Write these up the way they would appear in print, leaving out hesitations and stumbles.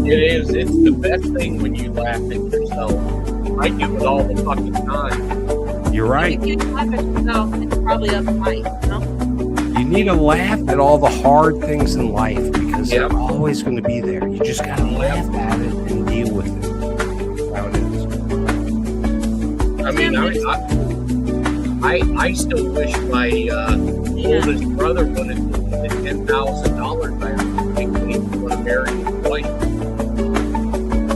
It is. It's the best thing when you laugh at yourself. I do it all the fucking time. You're right. If you laugh at yourself, it's probably uptight, you know? You need to laugh at all the hard things in life because they're always going to be there. You just got to laugh at it and deal with it. That's how it is. I mean, I still wish my oldest brother would have given me the $10,000 I think when he would have married his wife.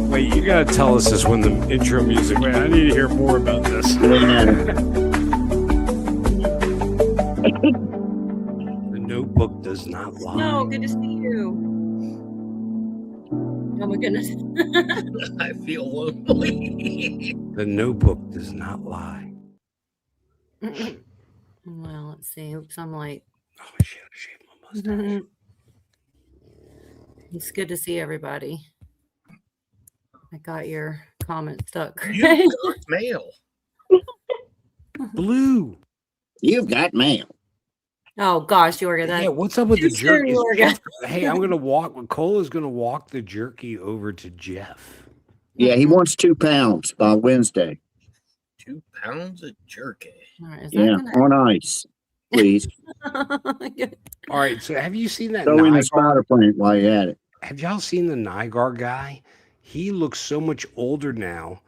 Wait, you got to tell us this when the intro music. Wait, I need to hear more about this. The Notebook does not lie. No, good to see you. Oh my goodness. I feel lonely. The Notebook does not lie. Well, let's see. Oops, I'm late. Oh, I should have shaved my mustache. It's good to see everybody. I got your comment stuck. You got mail. Blue. You've got mail. Oh gosh, Yorga, that. Yeah, what's up with the Sure, jerky? Yorga. Hey, I'm gonna walk. Cola's gonna walk the jerky over to Jeff. Yeah, he wants 2 pounds by Wednesday. 2 pounds of jerky. All right, Yeah, on ice, please. All right, so have you seen that? Throw in the Nygar? spider plant while you're at it. Have y'all seen the Nygar guy? He looks so much older now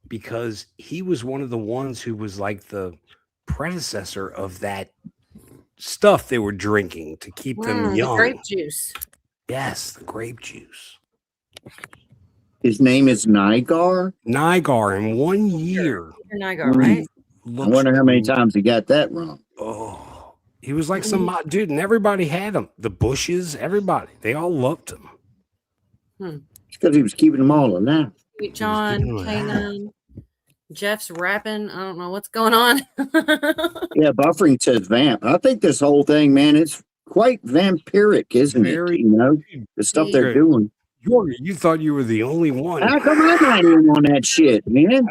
because he was one of the ones who was like the predecessor of that stuff they were drinking to keep them young. The grape juice. Yes, the grape juice. His name is Nygar. Nygar in 1 year. Nygar, right? I wonder how many times he got that wrong. Oh, he was like some dude, and everybody had him. The Bushes, everybody, they all loved him. It's because he was keeping them all alive. Sweet John, Kanan, Jeff's rapping. I don't know what's going on. Yeah, buffering says vamp. I think this whole thing, man, it's quite vampiric, isn't it? You know, the stuff they're doing. You thought you were the only one. How come I'm not in on that shit, man?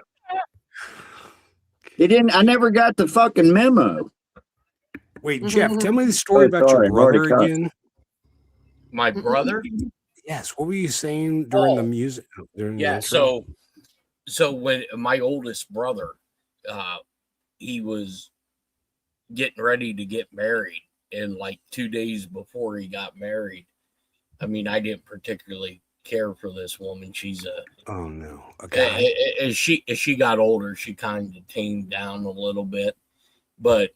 They didn't. I never got the fucking memo. Wait, Jeff, tell me the story about your brother again. My brother? Yes. What were you saying during the music? So when my oldest brother, he was getting ready to get married, and like 2 days before he got married, I mean, I didn't particularly care for this woman. She's oh no. Okay. As she got older, she kind of tamed down a little bit, but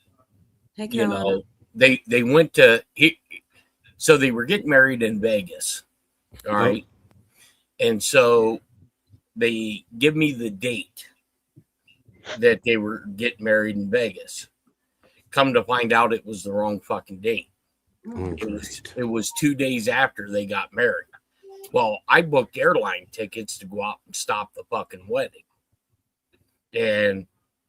you know, they went to so they were getting married in Vegas. All right. And so they give me the date that they were getting married in Vegas. Come to find out it was the wrong fucking date. It was 2 days after they got married. Well, I booked airline tickets to go out and stop the fucking wedding. And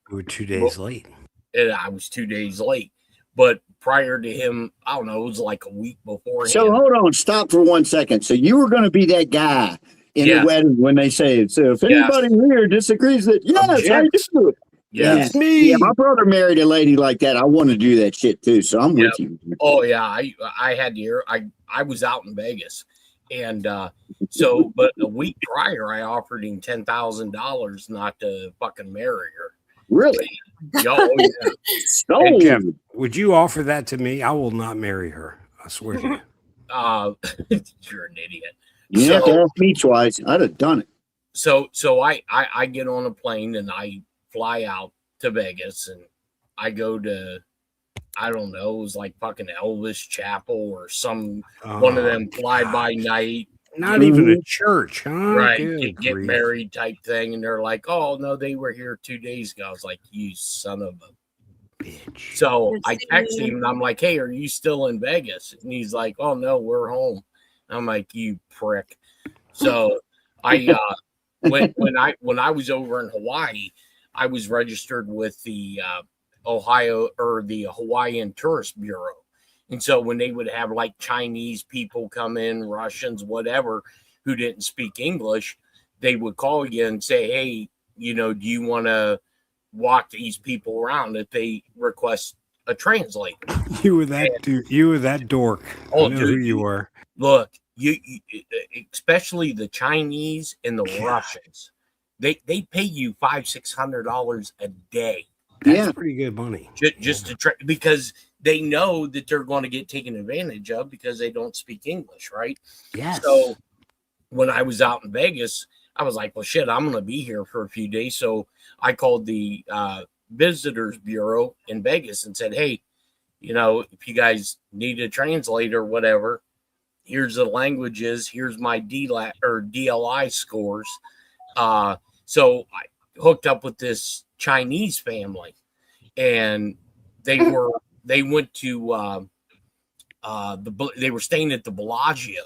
we were 2 days late. And I was 2 days late. But prior to him, I don't know, it was like a week before. So hold on, stop for 1 second. So you were going to be that guy in the wedding when they say it. So if anybody here disagrees that, yes, I do it. Yeah, me. Yeah, my brother married a lady like that. I want to do that shit too. So I'm with you. Oh yeah, I had the I was out in Vegas, and so but a week prior, I offered him $10,000 not to fucking marry her. Really? Oh, yeah. Hey, Kevin, would you offer that to me? I will not marry her. I swear to you. You're an idiot. You have to ask me twice. I'd have done it. So I get on a plane and I fly out to Vegas, and I go to, I don't know, it was like fucking Elvis Chapel or some one of them fly by night. Not even a church, huh? Right. Get married type thing. And they're like, oh, no, they were here 2 days ago. I was like, you son of a bitch. So I text him and I'm like, hey, are you still in Vegas? And he's like, oh, no, we're home. I'm like, you prick. So I when I was over in Hawaii, I was registered with the the Hawaiian Tourist Bureau. And so when they would have like Chinese people come in, Russians, whatever, who didn't speak English, they would call you and say, hey, you know, do you want to walk these people around if they request a translator? You were that dude. You were that dork. Oh, I know dude, who you were. Look, you especially the Chinese and the Russians, they pay you $500-$600 a day. That's pretty good money. Just to try, because they know that they're going to get taken advantage of because they don't speak English, right? Yes. So when I was out in Vegas, I was like, well, shit, I'm going to be here for a few days. So I called the visitors bureau in Vegas and said, hey, if you guys need a translator or whatever, here's the languages, here's my DLI scores. So I hooked up with this Chinese family, and they went to they were staying at the Bellagio,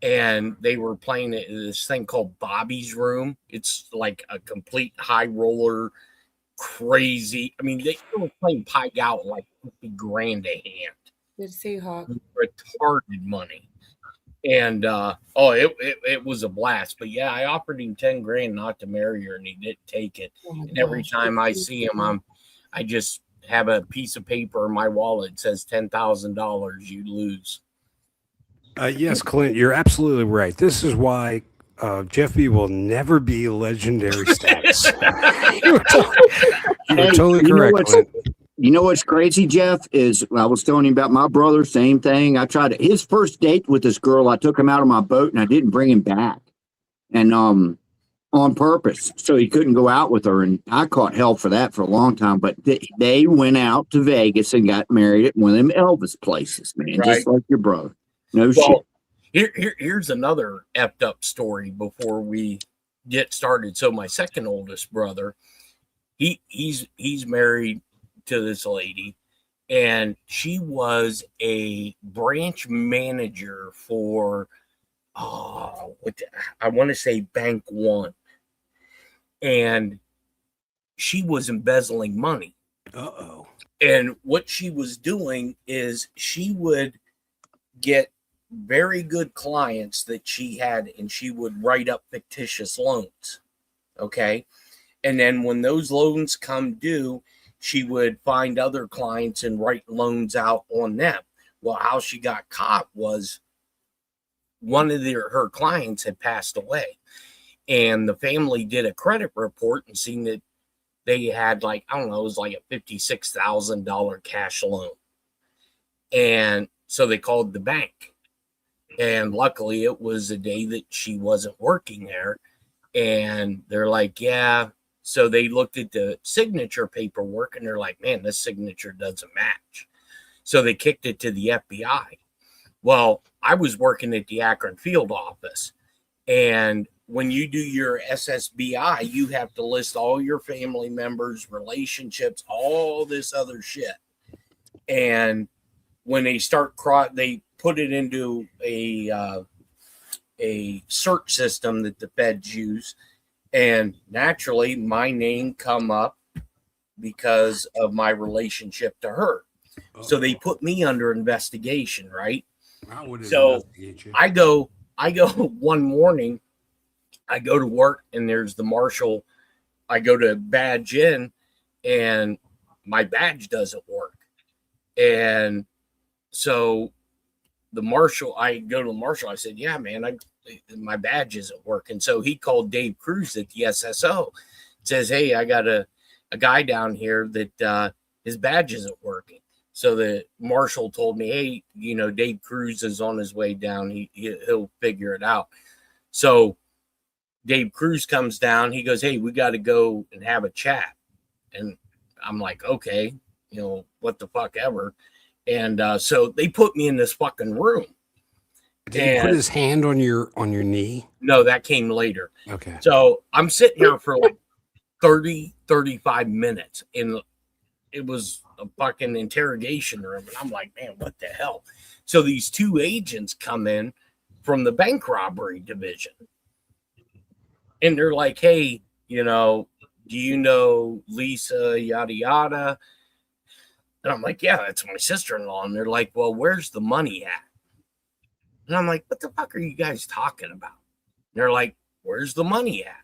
and they were playing this thing called Bobby's Room. It's like a complete high roller, crazy. I mean, they were playing Pai Gow like $50,000 a hand. Good Seahawk. Retarded money. And it was a blast. But yeah, I offered him $10,000 not to marry her, and he didn't take it. And every time I see him, I just have a piece of paper in my wallet that says $10,000 you lose. Yes, Clint, you're absolutely right. This is why Jeff B will never be legendary status. you were totally correct, Clint. You know what's crazy, Jeff, is I was telling him about my brother, same thing. I tried his first date with this girl. I took him out of my boat and I didn't bring him back. And on purpose. So he couldn't go out with her. And I caught hell for that for a long time. But they went out to Vegas and got married at one of them Elvis places, man. Right. Just like your brother. No shit. Here's another effed up story before we get started. So my second oldest brother, he's married to this lady, and she was a branch manager for I want to say Bank One, and she was embezzling money. And what she was doing is she would get very good clients that she had, and she would write up fictitious loans. Okay. And then when those loans come due, she would find other clients and write loans out on them. Well, how she got caught was one of her clients had passed away, and the family did a credit report and seen that they had it was like a $56,000 cash loan. And so they called the bank, and luckily it was a day that she wasn't working there. And they're like, yeah. So they looked at the signature paperwork and they're like, man, this signature doesn't match. So they kicked it to the FBI. Well, I was working at the Akron field office. And when you do your SSBI, you have to list all your family members, relationships, all this other shit. And when they they put it into a search system that the feds use. And naturally, my name come up because of my relationship to her. So they put me under investigation, right? So I go one morning, I go to work, and there's the marshal. I go to badge in, and my badge doesn't work. And so I go to the marshal. I said, yeah, man, my badge isn't working. So he called Dave Cruz at the SSO, says, hey, I got a guy down here that his badge isn't working. So the marshal told me, hey, Dave Cruz is on his way down. He'll figure it out. So Dave Cruz comes down. He goes, hey, we got to go and have a chat. And I'm like, okay, what the fuck ever. And so they put me in this fucking room. Did he put his hand on your knee? No, that came later. Okay. So I'm sitting here for like 35 minutes, and it was a fucking interrogation room. And I'm like, man, what the hell? So these two agents come in from the bank robbery division. And they're like, hey, do you know Lisa, yada, yada? And I'm like, yeah, that's my sister-in-law. And they're like, well, where's the money at? And I'm like, what the fuck are you guys talking about? And they're like, where's the money at?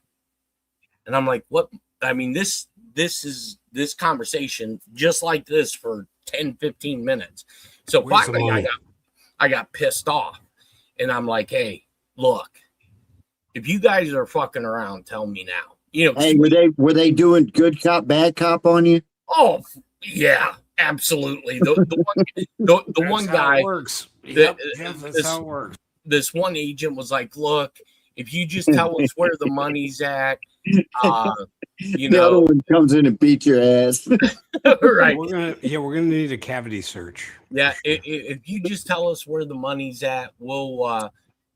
And I'm like, what? I mean, this conversation just like this for 10, 15 minutes. So finally I got pissed off. And I'm like, hey, look, if you guys are fucking around, tell me now. You know, Hey, were they doing good cop, bad cop on you? oh yeah, absolutely. The one That's how guy it works. Yep, Jeff, that's how it works. This one agent was like, look, if you just tell us where the money's at, you The other know, one comes in and beats your ass. right. We're gonna need a cavity search. Yeah, if you just tell us where the money's at, we'll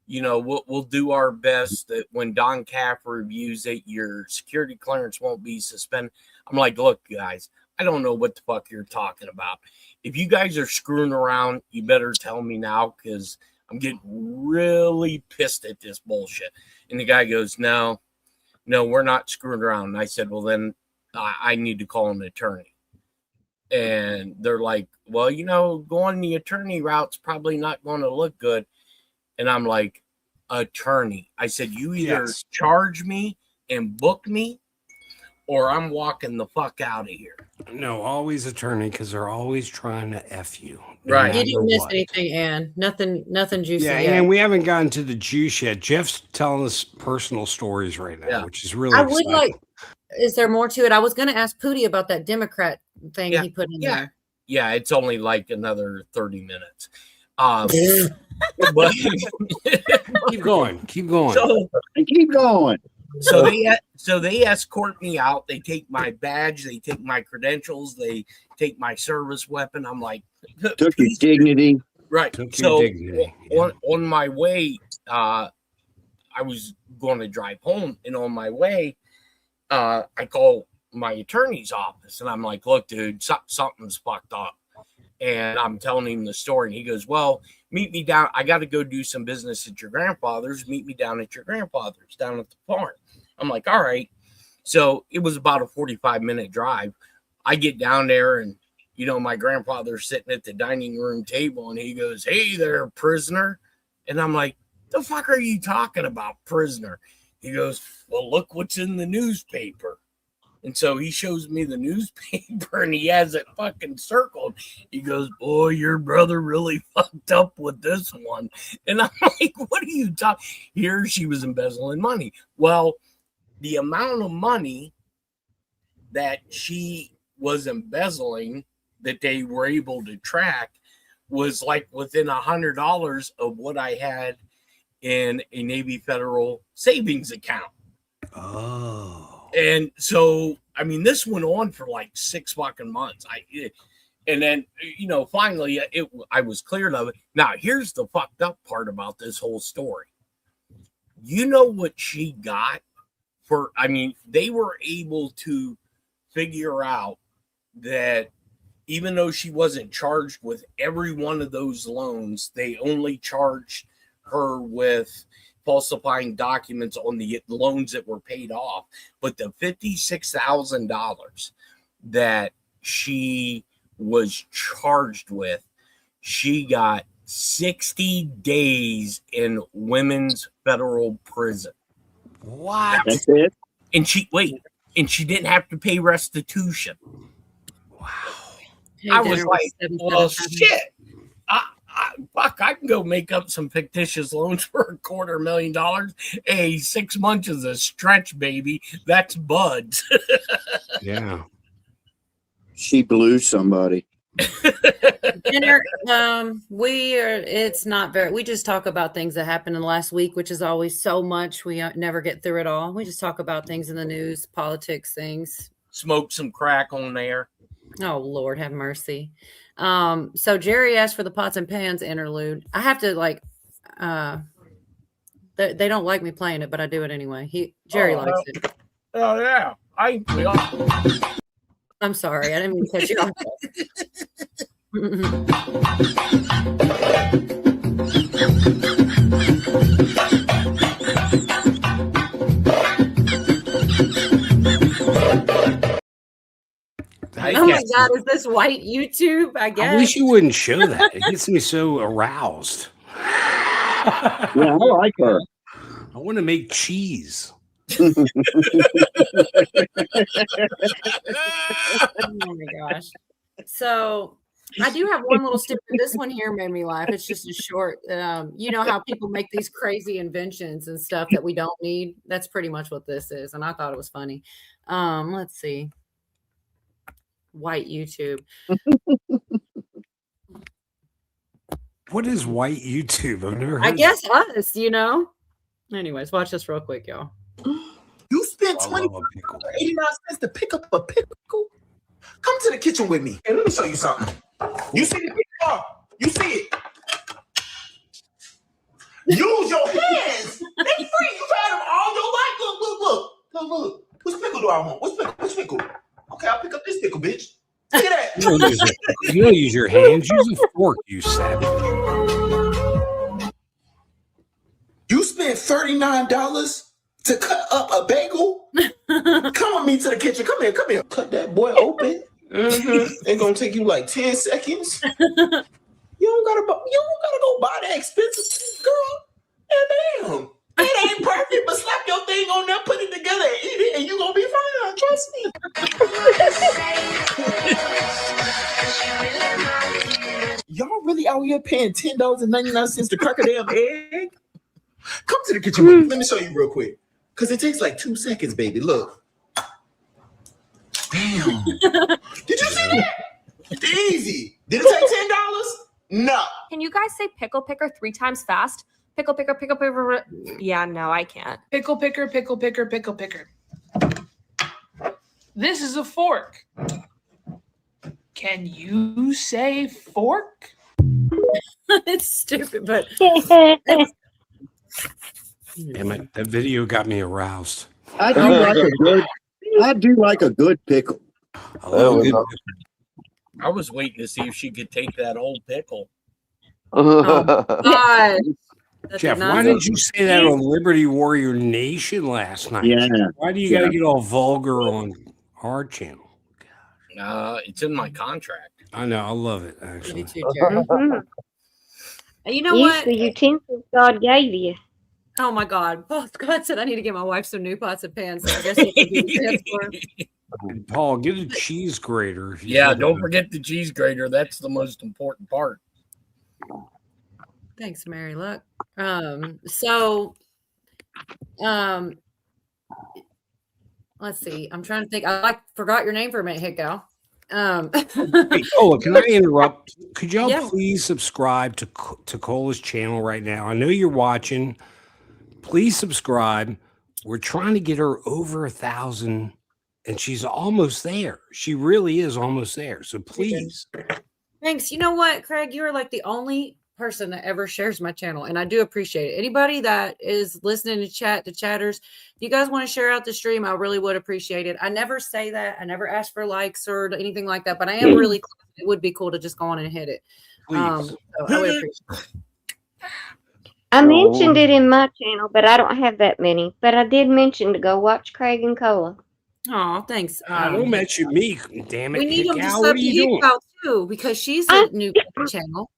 we'll do our best that when Don Caff reviews it, your security clearance won't be suspended. I'm like, look, guys, I don't know what the fuck you're talking about. If you guys are screwing around, you better tell me now, because I'm getting really pissed at this bullshit. And the guy goes, no, we're not screwing around. And I said, well, then I need to call an attorney. And they're like, well, going the attorney route's probably not going to look good. And I'm like, attorney. I said, you either charge me and book me, or I'm walking the fuck out of here. No, always attorney, because they're always trying to F you. Right. You didn't miss anything, Ann. Nothing juicy. Yeah, yet. and we haven't gotten to the juice yet. Jeff's telling us personal stories right now, which is really I exciting. would like, is there more to it? I was going to ask Pootie about that Democrat thing he put in there. Yeah, it's only like another 30 minutes. But keep going. So keep going. So they escort me out. They take my badge. They take my credentials. They take my service weapon. I'm like, took your dignity. Right. Took so your dignity. On my way, I was going to drive home, and on my way, I call my attorney's office, and I'm like, look, dude, something's fucked up. And I'm telling him the story, and he goes, well, meet me down. I got to go do some business at your grandfather's. Meet me down at your grandfather's, down at the farm. I'm like, all right. So it was about a 45-minute drive. I get down there, and, my grandfather's sitting at the dining room table, and he goes, hey there, prisoner. And I'm like, the fuck are you talking about, prisoner? He goes, well, look what's in the newspaper. And so he shows me the newspaper, and he has it fucking circled. He goes, boy, your brother really fucked up with this one. And I'm like, what are you talking? Here she was embezzling money. Well, the amount of money that she was embezzling that they were able to track was like within $100 of what I had in a Navy Federal savings account. Oh. And so, I mean, this went on for like 6 fucking months. And then, finally, I was cleared of it. Now, here's the fucked up part about this whole story. You know what she got for? I mean, they were able to figure out that even though she wasn't charged with every one of those loans, they only charged her with falsifying documents on the loans that were paid off. But the $56,000 that she was charged with, she got 60 days in women's federal prison. What? That's it. And she didn't have to pay restitution. Wow. I was like, well, shit. Fuck, I can go make up some fictitious loans for $250,000. Hey, 6 months is a stretch, baby. That's buds. Yeah. She blew somebody. Dinner, it's not very, we just talk about things that happened in the last week, which is always so much. We never get through it all. We just talk about things in the news, politics, things. Smoke some crack on there. Oh, Lord, have mercy. So Jerry asked for the pots and pans interlude. I have to they don't like me playing it, but I do it anyway. Jerry likes it. Oh yeah. I'm sorry. I didn't mean to cut you off. Oh my God, is this white YouTube? I guess. I wish you wouldn't show that. It gets me so aroused. Yeah, I like her. I want to make cheese. Oh my gosh. So I do have one little stupid. This one here made me laugh. It's just a short. You know how people make these crazy inventions and stuff that we don't need. That's pretty much what this is, and I thought it was funny. Let's see. White YouTube. What is white YouTube? I've never heard I guess us. Anyways, watch this real quick, y'all. You spent $89 to pick up a pickle? Come to the kitchen with me. Hey, let me show you something. You see the pickle? You see it? Use your hands. They free. You tried them all your life. Look. Which pickle do I want? Which pickle? Okay, I'll pick up this pickle, bitch. Look at that. You don't use your hands. Use a fork, you savage. You spent $39 to cut up a bagel? Come with me to the kitchen. Come here. Cut that boy open. It's gonna take you like 10 seconds. You don't gotta go buy that expensive, girl. And damn, it ain't perfect, but slap your thing on there, put it together, and eat it, and you gonna be fine. Trust me. Y'all really out here paying $10.99 to crack a damn egg? Come to the kitchen with me. Let me show you real quick. Because it takes like 2 seconds, baby. Look. Damn. Did you see that? Easy. Did it take $10? No. Can you guys say pickle picker 3 times fast? Pickle picker, pickle picker. Yeah, no, I can't. Pickle picker, pickle picker, pickle picker. This is a fork. Can you say fork? It's stupid, but Damn it, that video got me aroused. I do like a good pickle. I love a good I was waiting to see if she could take that old pickle. oh, God. Jeff, why didn't you say that on Liberty Warrior Nation last night? Yeah. Why do you got to get all vulgar on our channel? It's in my contract. I know. I love it, actually. You know what? The utensils God gave you. Oh my God. God said I need to get my wife some new pots and pans. So I guess you can do the pans for her. Paul, get a cheese grater. Yeah, don't forget the cheese grater. That's the most important part. Thanks, Mary. Look. Let's see. I'm trying to think. I forgot your name for a minute, Hit Gal. Hey, Cola, can I interrupt? Could y'all Yeah. please subscribe to Cola's channel right now? I know you're watching. Please subscribe. We're trying to get her over 1,000, and she's almost there. She really is almost there. So please. Thanks. You know what, Craig? You are like the only person that ever shares my channel, and I do appreciate it. Anybody that is listening to chatters, if you guys want to share out the stream, I really would appreciate it. I never say that. I never ask for likes or anything like that, but I am really close. It would be cool to just go on and hit it. Please. So I would appreciate it. I mentioned it in my channel, but I don't have that many. But I did mention to go watch Craig and Cola. Oh, thanks. Don't mention me. Damn it. We need them to Hickow, sub what are to you doing? Hickow too, because she's a new channel.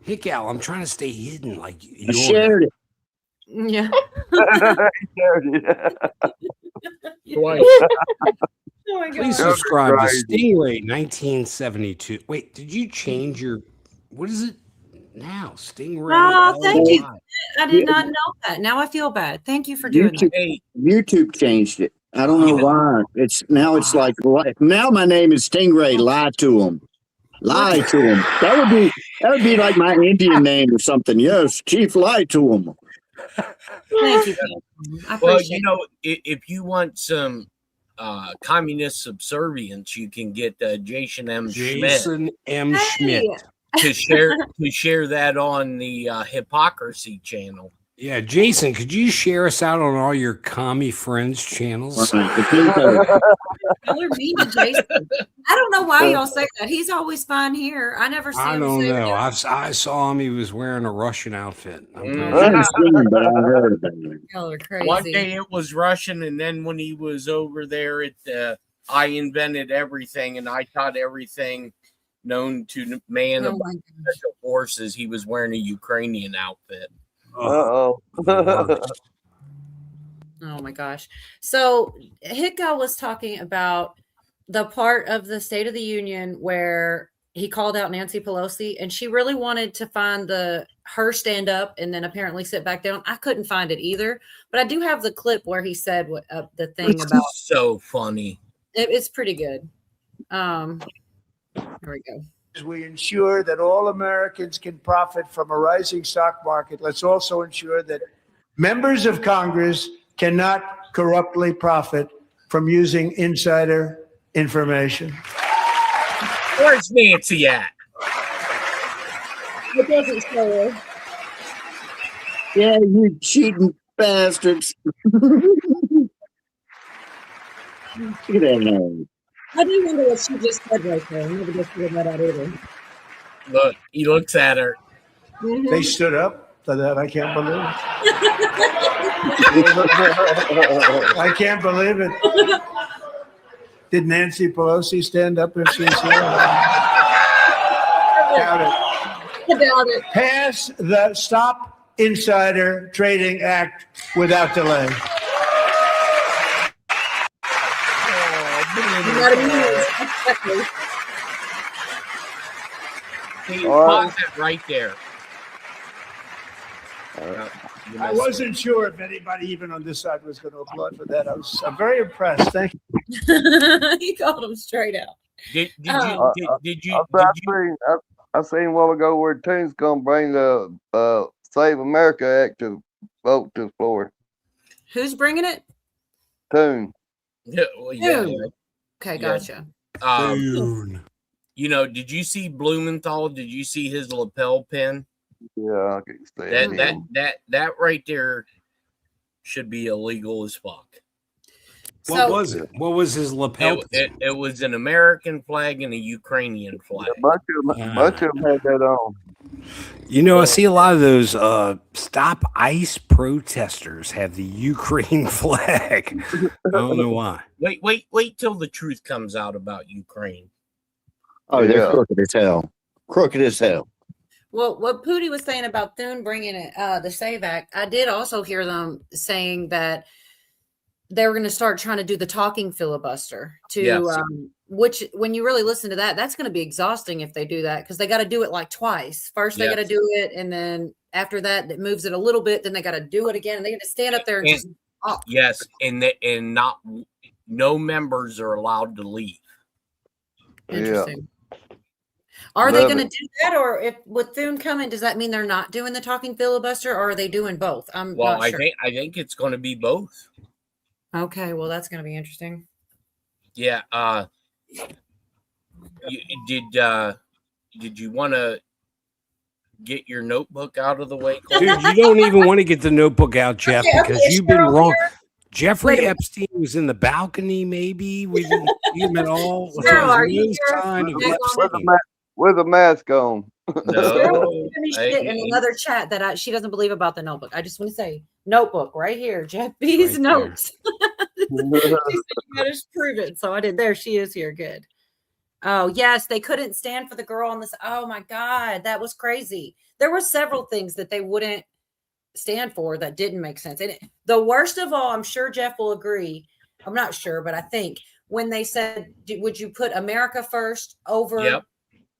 Hickow, I'm trying to stay hidden like I you. shared it. Yeah. Twice. Oh my Please God. subscribe to Stingray 1972. Wait, did you change your? What is it now? Stingray. Oh, thank you. LY. I did not know that. Now I feel bad. Thank you for doing that. YouTube changed it. I don't know why. It's like now my name is Stingray. Lie to him. Lie to him. That would be like my Indian name or something. Yes, Chief, lie to him. Thank you. I Well, appreciate you know, if you want some communist subservience, you can get Jason M. Jason M. Hey. Schmidt. to share that on the Hypocrisy channel. Yeah, Jason, could you share us out on all your commie friends channels? Y'all are mean to Jason. I don't know why y'all say that. He's always fine here. I never see I him don't say know. that. I saw him. He was wearing a Russian outfit. I'm pretty I sure. haven't seen him, but I heard about it. Y'all are crazy. One day it was Russian, and then when he was over there at I Invented Everything, and I taught everything known to man Oh about my gosh. special forces, he was wearing a Ukrainian outfit. Oh, Oh my gosh. So Hickow was talking about the part of the State of the Union where he called out Nancy Pelosi, and she really wanted to find her stand up and then apparently sit back down. I couldn't find it either, but I do have the clip where he said the thing It's about. so funny. It's pretty good. Here we go. We ensure that all Americans can profit from a rising stock market. Let's also ensure that members of Congress cannot corruptly profit from using insider information. Where's Nancy at? It doesn't show her. Yeah, you cheating bastards. Look at that nose. I do wonder what she just said right there. Maybe just figured that out either. Look, he looks at her. Mhm. They stood up for that. I can't believe it. I can't believe it. Did Nancy Pelosi stand up if she's here? Doubt it. I doubt it. Pass the Stop Insider Trading Act without delay. You gotta be nice. Exactly. He paused it right there. I wasn't sure if anybody even on this side was going to applaud for that. I'm very impressed. Thank you. He called him straight out. Did you? I seen a while ago where Toon's gonna bring the Save America Act to vote to the floor. Who's bringing it? Toon. Yeah, well, yeah. Okay, Yeah. Gotcha. You know, did you see Blumenthal? Did you see his lapel pin? Yeah, I can see That right there should be illegal as fuck. What was it? What was his lapel? It was an American flag and a Ukrainian flag. A bunch of them had that on. You know, I see a lot of those Stop ICE protesters have the Ukraine flag. I don't know why. Wait till the truth comes out about Ukraine. Oh, they're crooked as hell. Crooked as hell. Well, what Pootie was saying about Thune bringing it, the SAVE Act, I did also hear them saying that they were going to start trying to do the talking filibuster which when you really listen to that, that's going to be exhausting if they do that, because they got to do it like twice. First, they got to do it. And then after that, it moves it a little bit. Then they got to do it again. And they got to stand up there and just talk. Yes. And no members are allowed to leave. Interesting. Are they going to do that, or if with Thune coming, does that mean they're not doing the talking filibuster, or are they doing both? I'm not sure. I think it's going to be both. Okay, well, that's going to be interesting. Yeah. Did you want to get your notebook out of the way, Dude? You don't even want to get the notebook out, Jeff, because you've been wrong. Jeffrey Epstein was in the balcony. Maybe we didn't see him at all. Are you with a mask on? No. In another chat that she doesn't believe about the notebook. I just want to say notebook right here, Jeff B's notes. She said you gotta just prove it. So I did. There she is here. Good. Oh yes, they couldn't stand for the girl on this. Oh my God, that was crazy. There were several things that they wouldn't stand for that didn't make sense. And the worst of all, I'm sure Jeff will agree. I'm not sure, but I think when they said, "Would you put America first over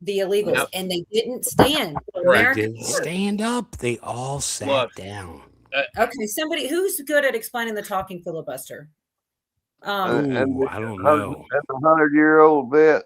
the illegals?" and they didn't stand. They didn't stand up. They all sat down. Okay, somebody who's good at explaining the talking filibuster. I don't know. That's a 100-year-old vet.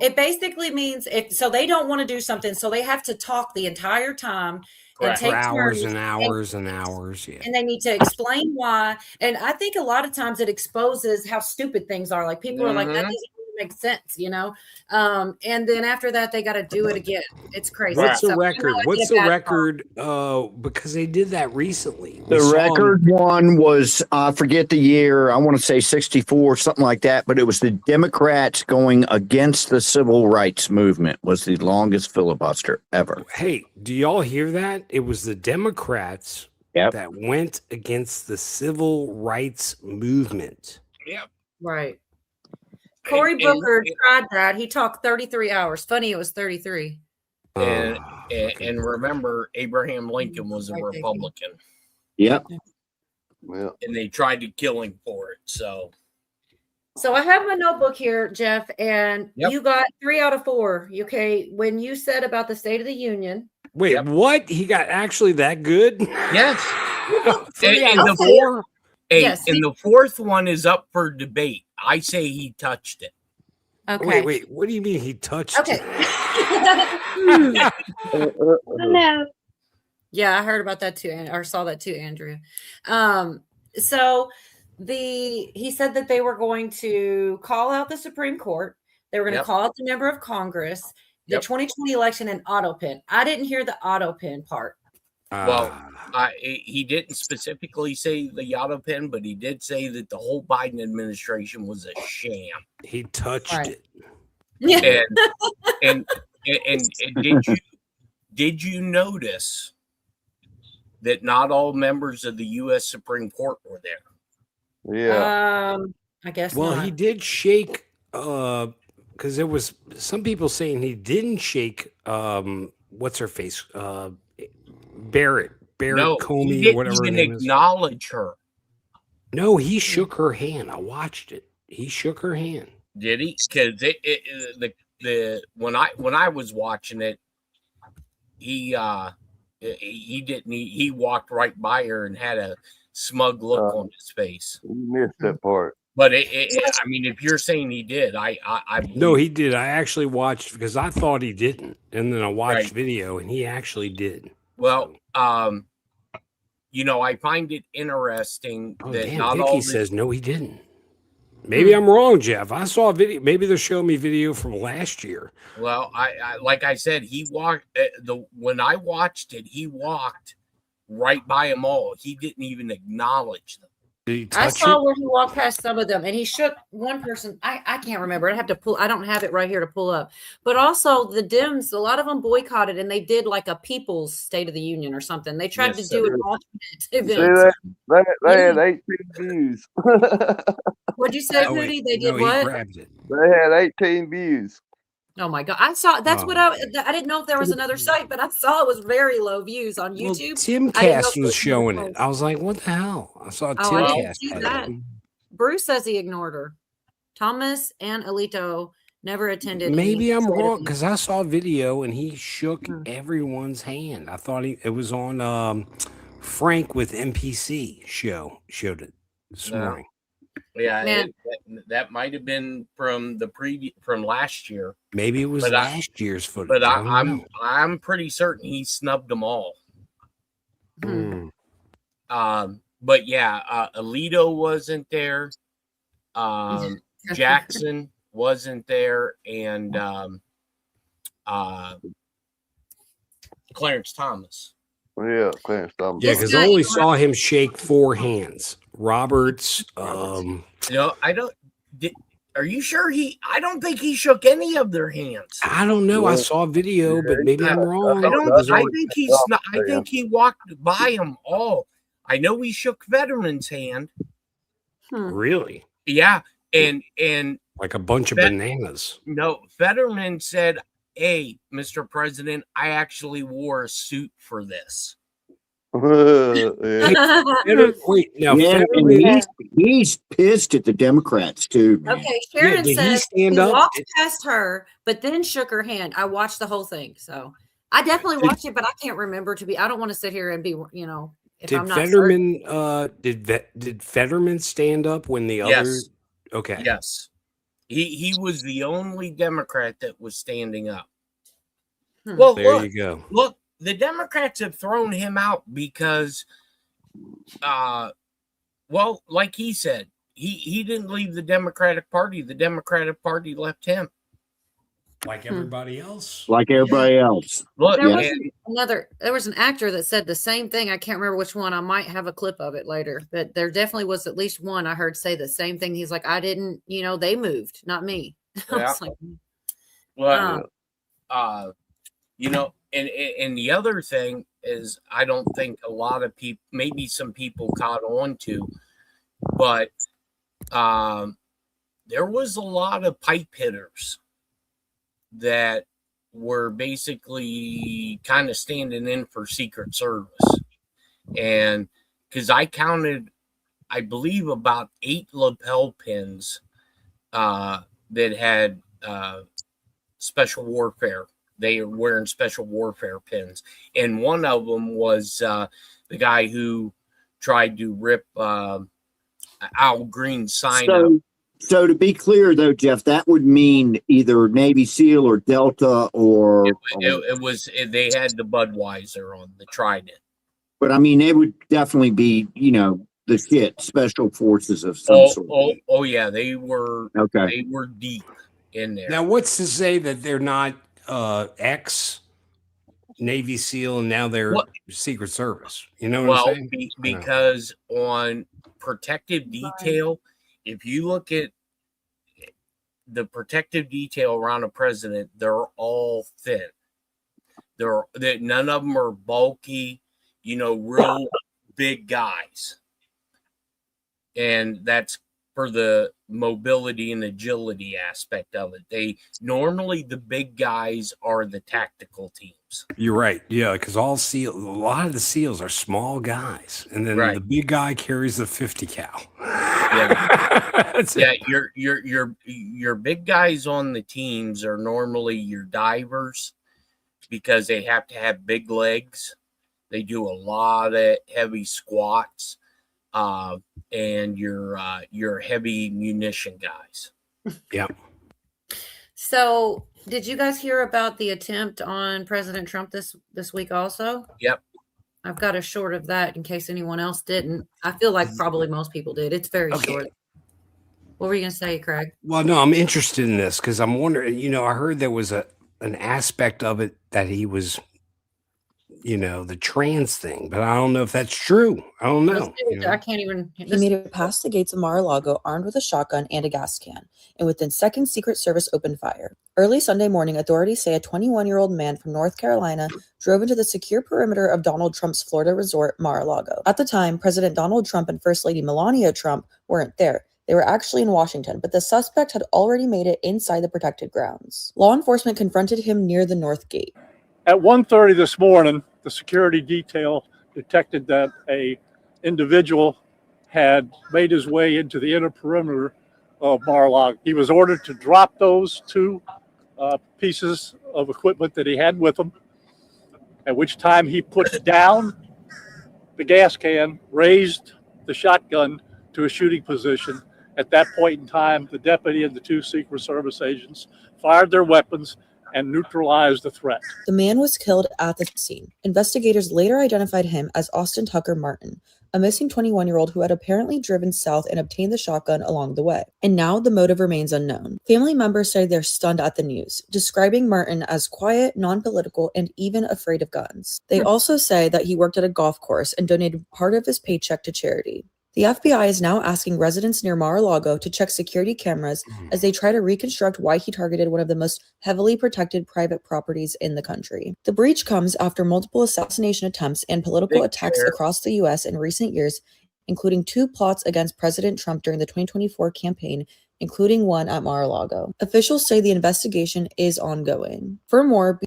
It basically means so they don't want to do something, so they have to talk the entire time and take hours turns and hours and hours. Yeah. And they need to explain why. And I think a lot of times it exposes how stupid things are. Like people are like, that doesn't really make sense, you know? And then after that, they got to do it again. It's crazy. What's the record? What's the record? Because they did that recently. The record one was, I forget the year, I want to say 64, something like that, but it was the Democrats going against the civil rights movement was the longest filibuster ever. Hey, do y'all hear that? It was the Democrats that went against the civil rights movement. Yep. Right. Cory Booker tried that. He talked 33 hours. Funny, it was 33. And remember, Abraham Lincoln was a Republican. Yep. Well, and they tried to kill him for it. So, So I have my notebook here, Jeff, and Yep. you got 3 out of 4. Okay, when you said about the State of the Union. Wait, Yep. what? He got actually that good? Yes. 3 out And of the 4? Hey, Yes. and the fourth one is up for debate. I say he touched it. Okay. Wait. What do you mean he touched Okay. it? No. Yeah, I heard about that too, or saw that too, Andrew. So he said that they were going to call out the Supreme Court. They were going to Yep. call out the member of Congress, the Yep. 2020 election, and auto pin. I didn't hear the auto pin part. Well, he didn't specifically say the auto pin, but he did say that the whole Biden administration was a sham. He touched Right. it. Yeah. And did you notice that not all members of the U.S. Supreme Court were there? Yeah. I guess Well, not. he did shake because there was some people saying he didn't shake what's her face? Barrett No, Comey, he or didn't whatever her even name is. acknowledge her. No, he shook her hand. I watched it. He shook her hand. Did he? Because when I was watching it, he didn't. He walked right by her and had a smug look on his face. You missed that part. But I mean, if you're saying he did, I No, he did. I actually watched because I thought he didn't, and then I watched Right. video, and he actually did. Well, I find it interesting Oh, that damn, not Vicky all says no, he didn't. Maybe I'm wrong, Jeff. I saw a video. Maybe they're showing me video from last year. Well, I like I said, he walked when I watched it, he walked right by them all. He didn't even acknowledge them. Did he I touch saw it? where he walked past some of them and he shook one person. I can't remember. I have to pull. I don't have it right here to pull up. But also the Dems, a lot of them boycotted and they did like a People's State of the Union or something. They tried Yes, to do sir. an alternate See event. they had 18 views. What'd you say, Oh, wait. Hootie? They No, did he what? grabbed it. They had 18 views. Oh my God. I saw that's what Oh. I didn't know if there was another site, but I saw it was very low views on Well, YouTube. Timcast if was it was showing another it. I was like, what the hell? I saw Oh, I didn't Timcast. see had that. it. Bruce says he ignored her. Thomas and Alito never attended. Maybe any I'm State of wrong the because I saw a video and he shook Hmm. everyone's hand. I thought it was on Frank with NPC showed it this No. morning. Yeah, Man. that might have been from from last year. Maybe it was But last year's footage. But I don't know. I'm pretty certain he snubbed them all. Hmm. But yeah, Alito wasn't there. Jackson wasn't there, and Clarence Thomas. Yeah, Clarence Thomas. Yeah, This because I guy- only saw him shake 4 hands. Roberts. No, I don't. Are you sure I don't think he shook any of their hands. I don't know. I Yeah. saw a video, but maybe I'm wrong. I don't. That's I only- think I think he walked by them all. I know he shook Veteran's hand. Really? Yeah, and Like a bunch of That- bananas. no, Fetterman said, "Hey, Mr. President, I actually wore a suit for this." Yeah. Wait, now Yeah, and Fetterman, he's pissed at the Democrats too. Man. Okay, Sharon did he says stand he up? walked past her, but then shook her hand. I watched the whole thing, so I definitely watched it, but I can't remember to be. I don't want to sit here and be, if did I'm not certain. Fetterman did Fetterman stand up when the other? Yes, Okay. yes. He was the only Democrat that was standing up. Hmm. Well, There look, you go. look, the Democrats have thrown him out because, well, like he said, he didn't leave the Democratic Party. The Democratic Party left him. Like everybody else. Like everybody else. Look, There and- was an actor that said the same thing. I can't remember which one. I might have a clip of it later, but there definitely was at least one I heard say the same thing. He's like, I didn't, they moved, not me. I Yeah. was like, well, and the other thing is, I don't think a lot of people, maybe some people caught on to, but there was a lot of pipe hitters that were basically kind of standing in for Secret Service. And because I counted, I believe, about 8 lapel pins that had special warfare. They are wearing special warfare pins. And one of them was the guy who tried to rip Al Green's sign up. So to be clear, though, Jeff, that would mean either Navy SEAL or Delta or... It was, they had the Budweiser on, the Trident. But I mean, they would definitely be, you know, the shit, special forces of some sort. Oh, yeah, they were. Okay. They were deep in there. Now, what's to say that they're not ex Navy SEAL and now they're Secret Service? You know what I'm saying? Because on protective detail, if you look at the protective detail around a president, they're all thin. None of them are bulky, you know, real big guys. And that's for the mobility and agility aspect of it. They normally, the big guys are the tactical teams. You're right. Yeah, because a lot of the SEALs are small guys, and then the big guy carries the 50 cal. Yeah, your big guys on the teams are normally your divers because they have to have big legs. They do a lot of heavy squats. And your heavy munition guys. Yep. So, did you guys hear about the attempt on President Trump this week also? Yep. I've got a short of that in case anyone else didn't. I feel like probably most people did. It's very short. What were you going to say, Craig? Well, no, I'm interested in this because I'm wondering, you know, I heard there was an aspect of it that he was, you know, the trans thing, but I don't know if that's true. I don't know. I can't even. He made it past the gates of Mar-a-Lago armed with a shotgun and a gas can, and within seconds, Secret Service opened fire. Early Sunday morning, authorities say a 21-year-old man from North Carolina drove into the secure perimeter of Donald Trump's Florida resort, Mar-a-Lago. At the time, President Donald Trump and First Lady Melania Trump weren't there. They were actually in Washington, but the suspect had already made it inside the protected grounds. Law enforcement confronted him near the North Gate. At 1:30 this morning, the security detail detected that a individual had made his way into the inner perimeter of Mar-a-Lago. He was ordered to drop those two pieces of equipment that he had with him, at which time he put down the gas can, raised the shotgun to a shooting position. At that point in time, the deputy and the two Secret Service agents fired their weapons and neutralized the threat. The man was killed at the scene. Investigators later identified him as Austin Tucker Martin, a missing 21-year-old who had apparently driven south and obtained the shotgun along the way. And now the motive remains unknown. Family members say they're stunned at the news, describing Martin as quiet, non-political, and even afraid of guns. They also say that he worked at a golf course and donated part of his paycheck to charity. The FBI is now asking residents near Mar-a-Lago to check security cameras as they try to reconstruct why he targeted one of the most heavily protected private properties in the country. The breach comes after multiple assassination attempts and political attacks across the U.S. in recent years, including 2 plots against President Trump during the 2024 campaign, including one at Mar-a-Lago. Officials say the investigation is ongoing. For more,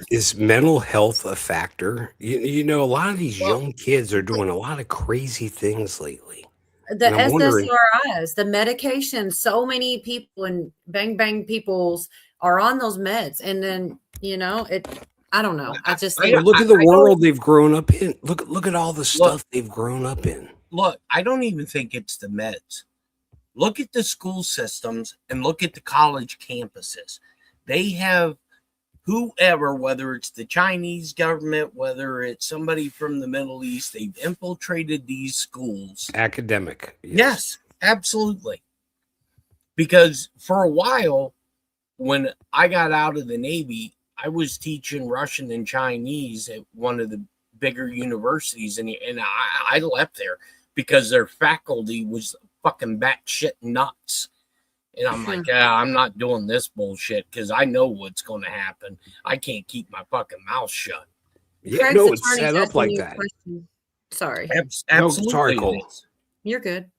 is mental health a factor? You know, a lot of these young kids are doing a lot of crazy things lately. The SSRIs, the medication, so many people and bang peoples are on those meds. And then, you know, I don't know. I just think, look at the world they've grown up in. Look at all the stuff they've grown up in. Look, I don't even think it's the meds. Look at the school systems and look at the college campuses. They have whoever, whether it's the Chinese government, whether it's somebody from the Middle East, they've infiltrated these schools. Academic. Yes, absolutely. Because for a while, when I got out of the Navy, I was teaching Russian and Chinese at one of the bigger universities, and I left there because their faculty was fucking batshit nuts. And I'm like, I'm not doing this bullshit because I know what's going to happen. I can't keep my fucking mouth shut. Yeah, no, it's set up like that. Sorry. Absolutely. No, sorry, Cole. You're good.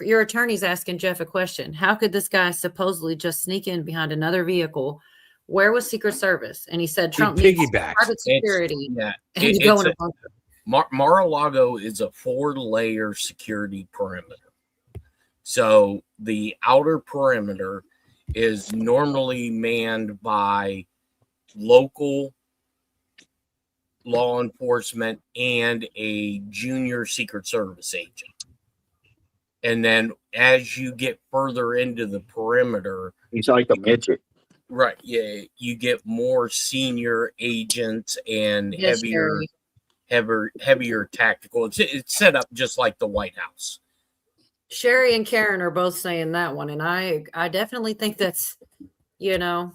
Your attorney's asking Jeff a question. How could this guy supposedly just sneak in behind another vehicle? Where was Secret Service? And he said Trump needs private security. Mar-a-Lago is a 4-layer security perimeter. So the outer perimeter is normally manned by local law enforcement and a junior Secret Service agent. And then as you get further into the perimeter, he's like a midget. Right. Yeah. You get more senior agents and Yes, heavier tactical. It's set up just like the White House. Sherry and Karen are both saying that one, and I definitely think that's, Oh,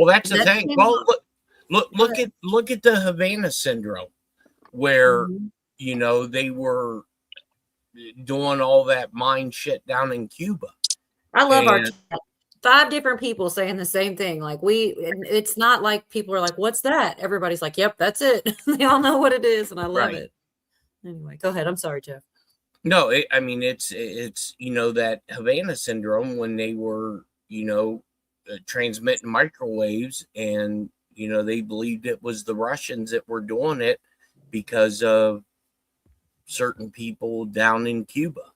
that's the thing. Well, look at the Havana syndrome, where they were doing all that mind shit down in Cuba. I love our 5 different people saying the same thing. Like it's not like people are like, "What's that?" Everybody's like, "Yep, that's it." They all know what it is, and I love it. Anyway, go ahead. I'm sorry, Jeff. No, it's that Havana syndrome when they were transmitting microwaves, and they believed it was the Russians that were doing it because of certain people down in Cuba.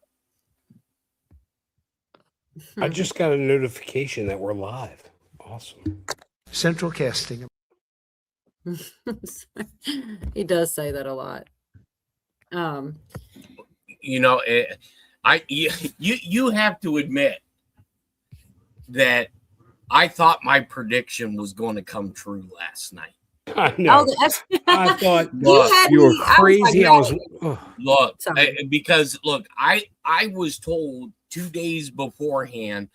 I just got a notification that we're live. Awesome. Central casting. He does say that a lot. You have to admit that I thought my prediction was going to come true last night. I know. I thought you were crazy. Because I was told 2 days beforehand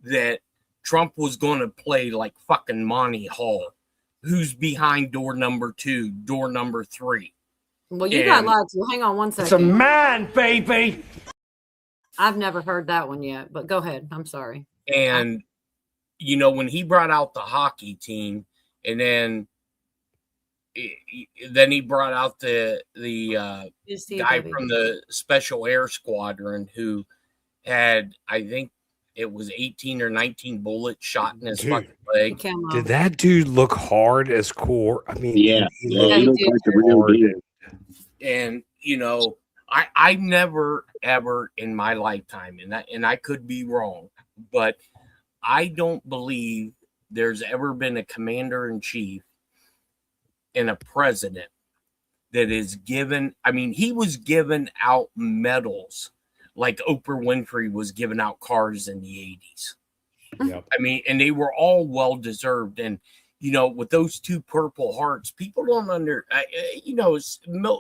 that Trump was going to play like fucking Monty Hall. Who's behind door number 2, door number 3? Well, you got lied to. Hang on one second. It's a man, baby. I've never heard that one yet, but go ahead. I'm sorry. And when he brought out the hockey team, and then he brought out the guy from the Special Air Squadron who had, I think it was 18 or 19 bullets shot in his fucking leg. Did that dude look hard as core? I mean, he looked like a real dude. And I never ever in my lifetime, and I could be wrong, but I don't believe there's ever been a commander-in-chief and a president that is given. I mean, he was given out medals like Oprah Winfrey was giving out cars in the 80s. Yep. I mean, and they were all well-deserved. And, with those 2 Purple Hearts, people don't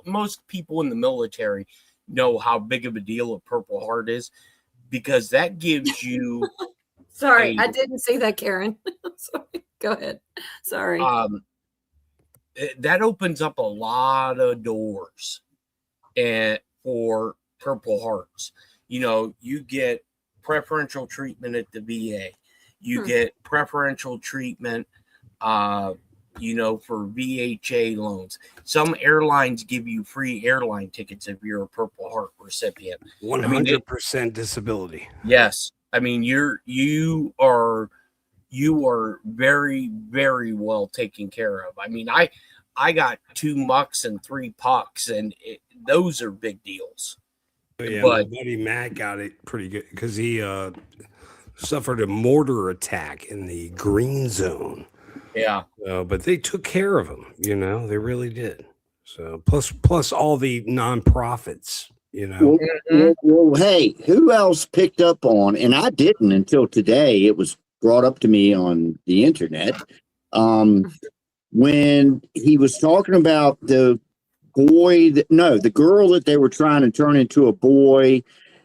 most people in the military know how big of a deal a Purple Heart is, because that gives you... Sorry, I didn't see that, Karen. Sorry. Go ahead. Sorry. That opens up a lot of doors for Purple Hearts. You get preferential treatment at the VA. You get preferential treatment, for VHA loans. Some airlines give you free airline tickets if you're a Purple Heart recipient. 100% disability. Yes. I mean, you are very, very well taken care of. I mean, I got 2 mucks and 3 pucks, and those are big deals. Yeah, my buddy Matt got it pretty good because he suffered a mortar attack in the green zone. Yeah. But they took care of him, they really did. So plus all the nonprofits, Well, hey, who else picked up on, and I didn't until today, it was brought up to me on the internet, when he was talking about the girl that they were trying to turn into a boy,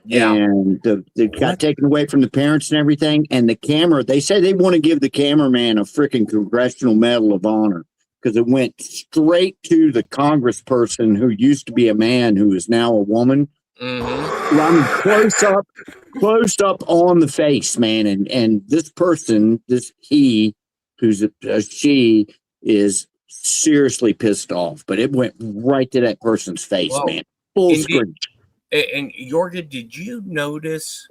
and they got taken away from the parents and everything, and the camera, they say they want to give the cameraman a freaking Congressional Medal of Honor because it went straight to the congressperson who used to be a man who is now a woman. Mm-hmm. I'm close up on the face, man, and this person, she is seriously pissed off, but it went right to that person's face, man. Full screen. And Jorge, did you notice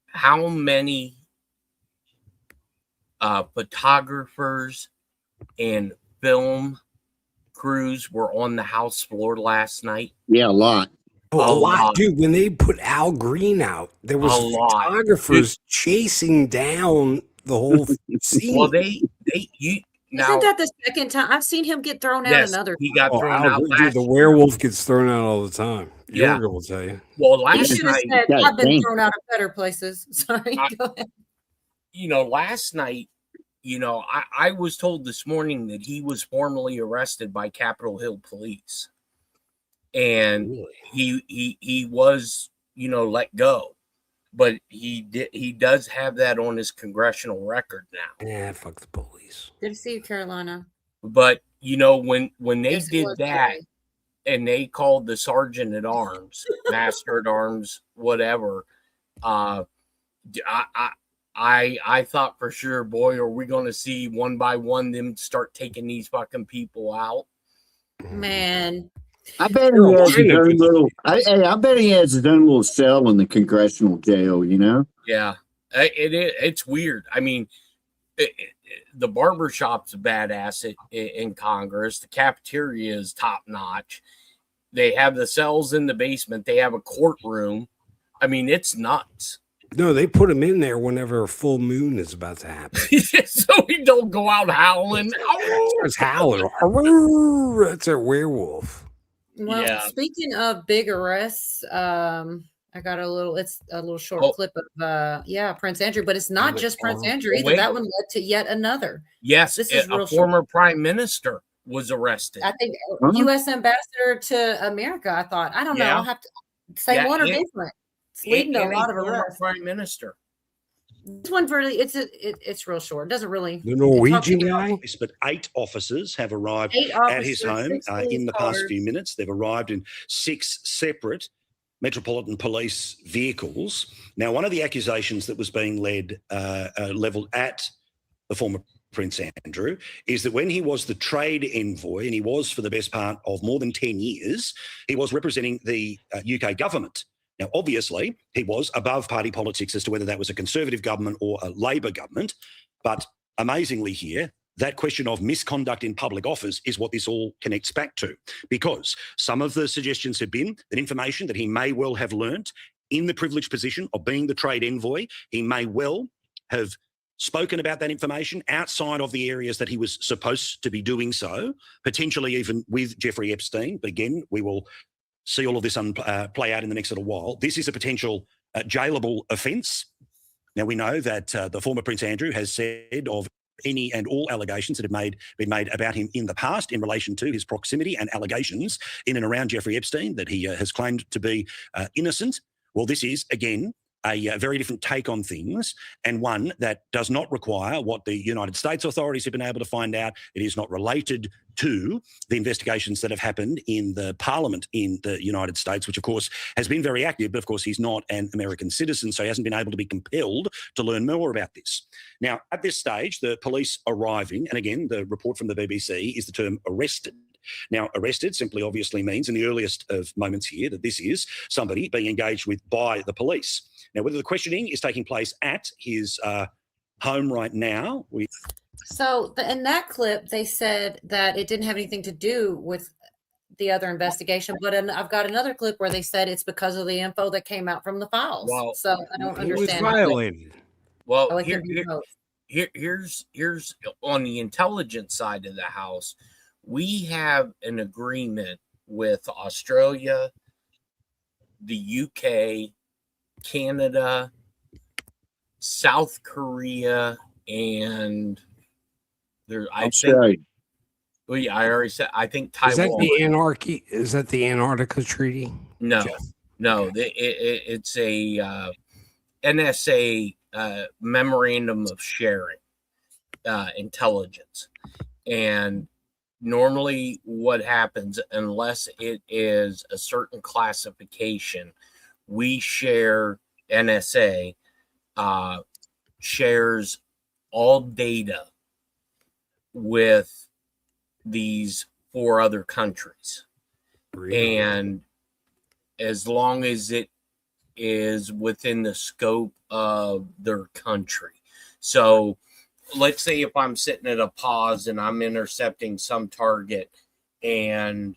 how many photographers and film crews were on the House floor last night? Yeah, a lot. A lot, dude. When they put Al Green out, there was photographers chasing down the whole scene. Well, Isn't that the second time I've seen him get thrown out? Another he got thrown out. Dude, the werewolf gets thrown out all the time. Yeah. Yorga will tell you. Well, he last should have night, said, "I've been thrown out of better places." Sorry, go ahead. Last night, I was told this morning that he was formally arrested by Capitol Hill police, and he was let go, but he does have that on his congressional record now. Yeah, fuck the police. Good to see you, Carolina. But when they did that, and they called the sergeant at arms, master at arms, whatever, I thought for sure, boy, are we going to see one by one them start taking these fucking people out? Man, I bet he has his own little. I bet he has his own little cell in the congressional jail. Yeah, it's weird. I mean, the barbershop's a badass in Congress. The cafeteria is top notch. They have the cells in the basement. They have a courtroom. I mean, it's nuts. No, they put him in there whenever a full moon is about to happen. So he don't go out howling. It's howling. That's a werewolf. Well, speaking of big arrests, I got it's a little short clip of Prince Andrew, but it's not just Prince Andrew either. That one led to yet another. Yes, this is a former prime minister was arrested. I think U.S. ambassador to America. I thought, I don't know. I'll have to say one or different. It's leading to a lot of arrests. Prime minister. This one really, it's real short. It doesn't really. The Norwegian guy. But 8 officers have arrived at his home in the past few minutes. They've arrived in 6 separate Metropolitan Police vehicles. Now, one of the accusations that was being leveled at the former Prince Andrew is that when he was the trade envoy, and he was for the best part of more than 10 years, he was representing the UK government. Now, obviously, he was above party politics as to whether that was a Conservative government or a Labor government. But amazingly here, that question of misconduct in public office is what this all connects back to, because some of the suggestions have been that information that he may well have learnt in the privileged position of being the trade envoy, he may well have spoken about that information outside of the areas that he was supposed to be doing so, potentially even with Jeffrey Epstein. But again, we will see all of this play out in the next little while. This is a potential jailable offence. Now, we know that the former Prince Andrew has said of any and all allegations that have been made about him in the past in relation to his proximity and allegations in and around Jeffrey Epstein that he has claimed to be innocent. Well, this is, again, a very different take on things, and one that does not require what the United States authorities have been able to find out. It is not related to the investigations that have happened in the Parliament in the United States, which, of course, has been very active, but, of course, he's not an American citizen, so he hasn't been able to be compelled to learn more about this. Now, at this stage, the police arriving, and again, the report from the BBC is the term arrested. Now, arrested simply obviously means in the earliest of moments here that this is somebody being engaged with by the police. Now, whether the questioning is taking place at his home right now. So in that clip, they said that it didn't have anything to do with the other investigation, but I've got another clip where they said it's because of the info that came out from the files. Well, so I don't understand. It was violated. Well, here's on the intelligence side of the house, we have an agreement with Australia, the UK, Canada, South Korea, and I already said. I think Taiwan. Is that the Antarctica Treaty? No, no. It's a NSA memorandum of sharing intelligence, and normally what happens, unless it is a certain classification, we share, NSA shares all data with these 4 other countries. Really? And as long as it is within the scope of their country. So let's say if I'm sitting at a pause and I'm intercepting some target, and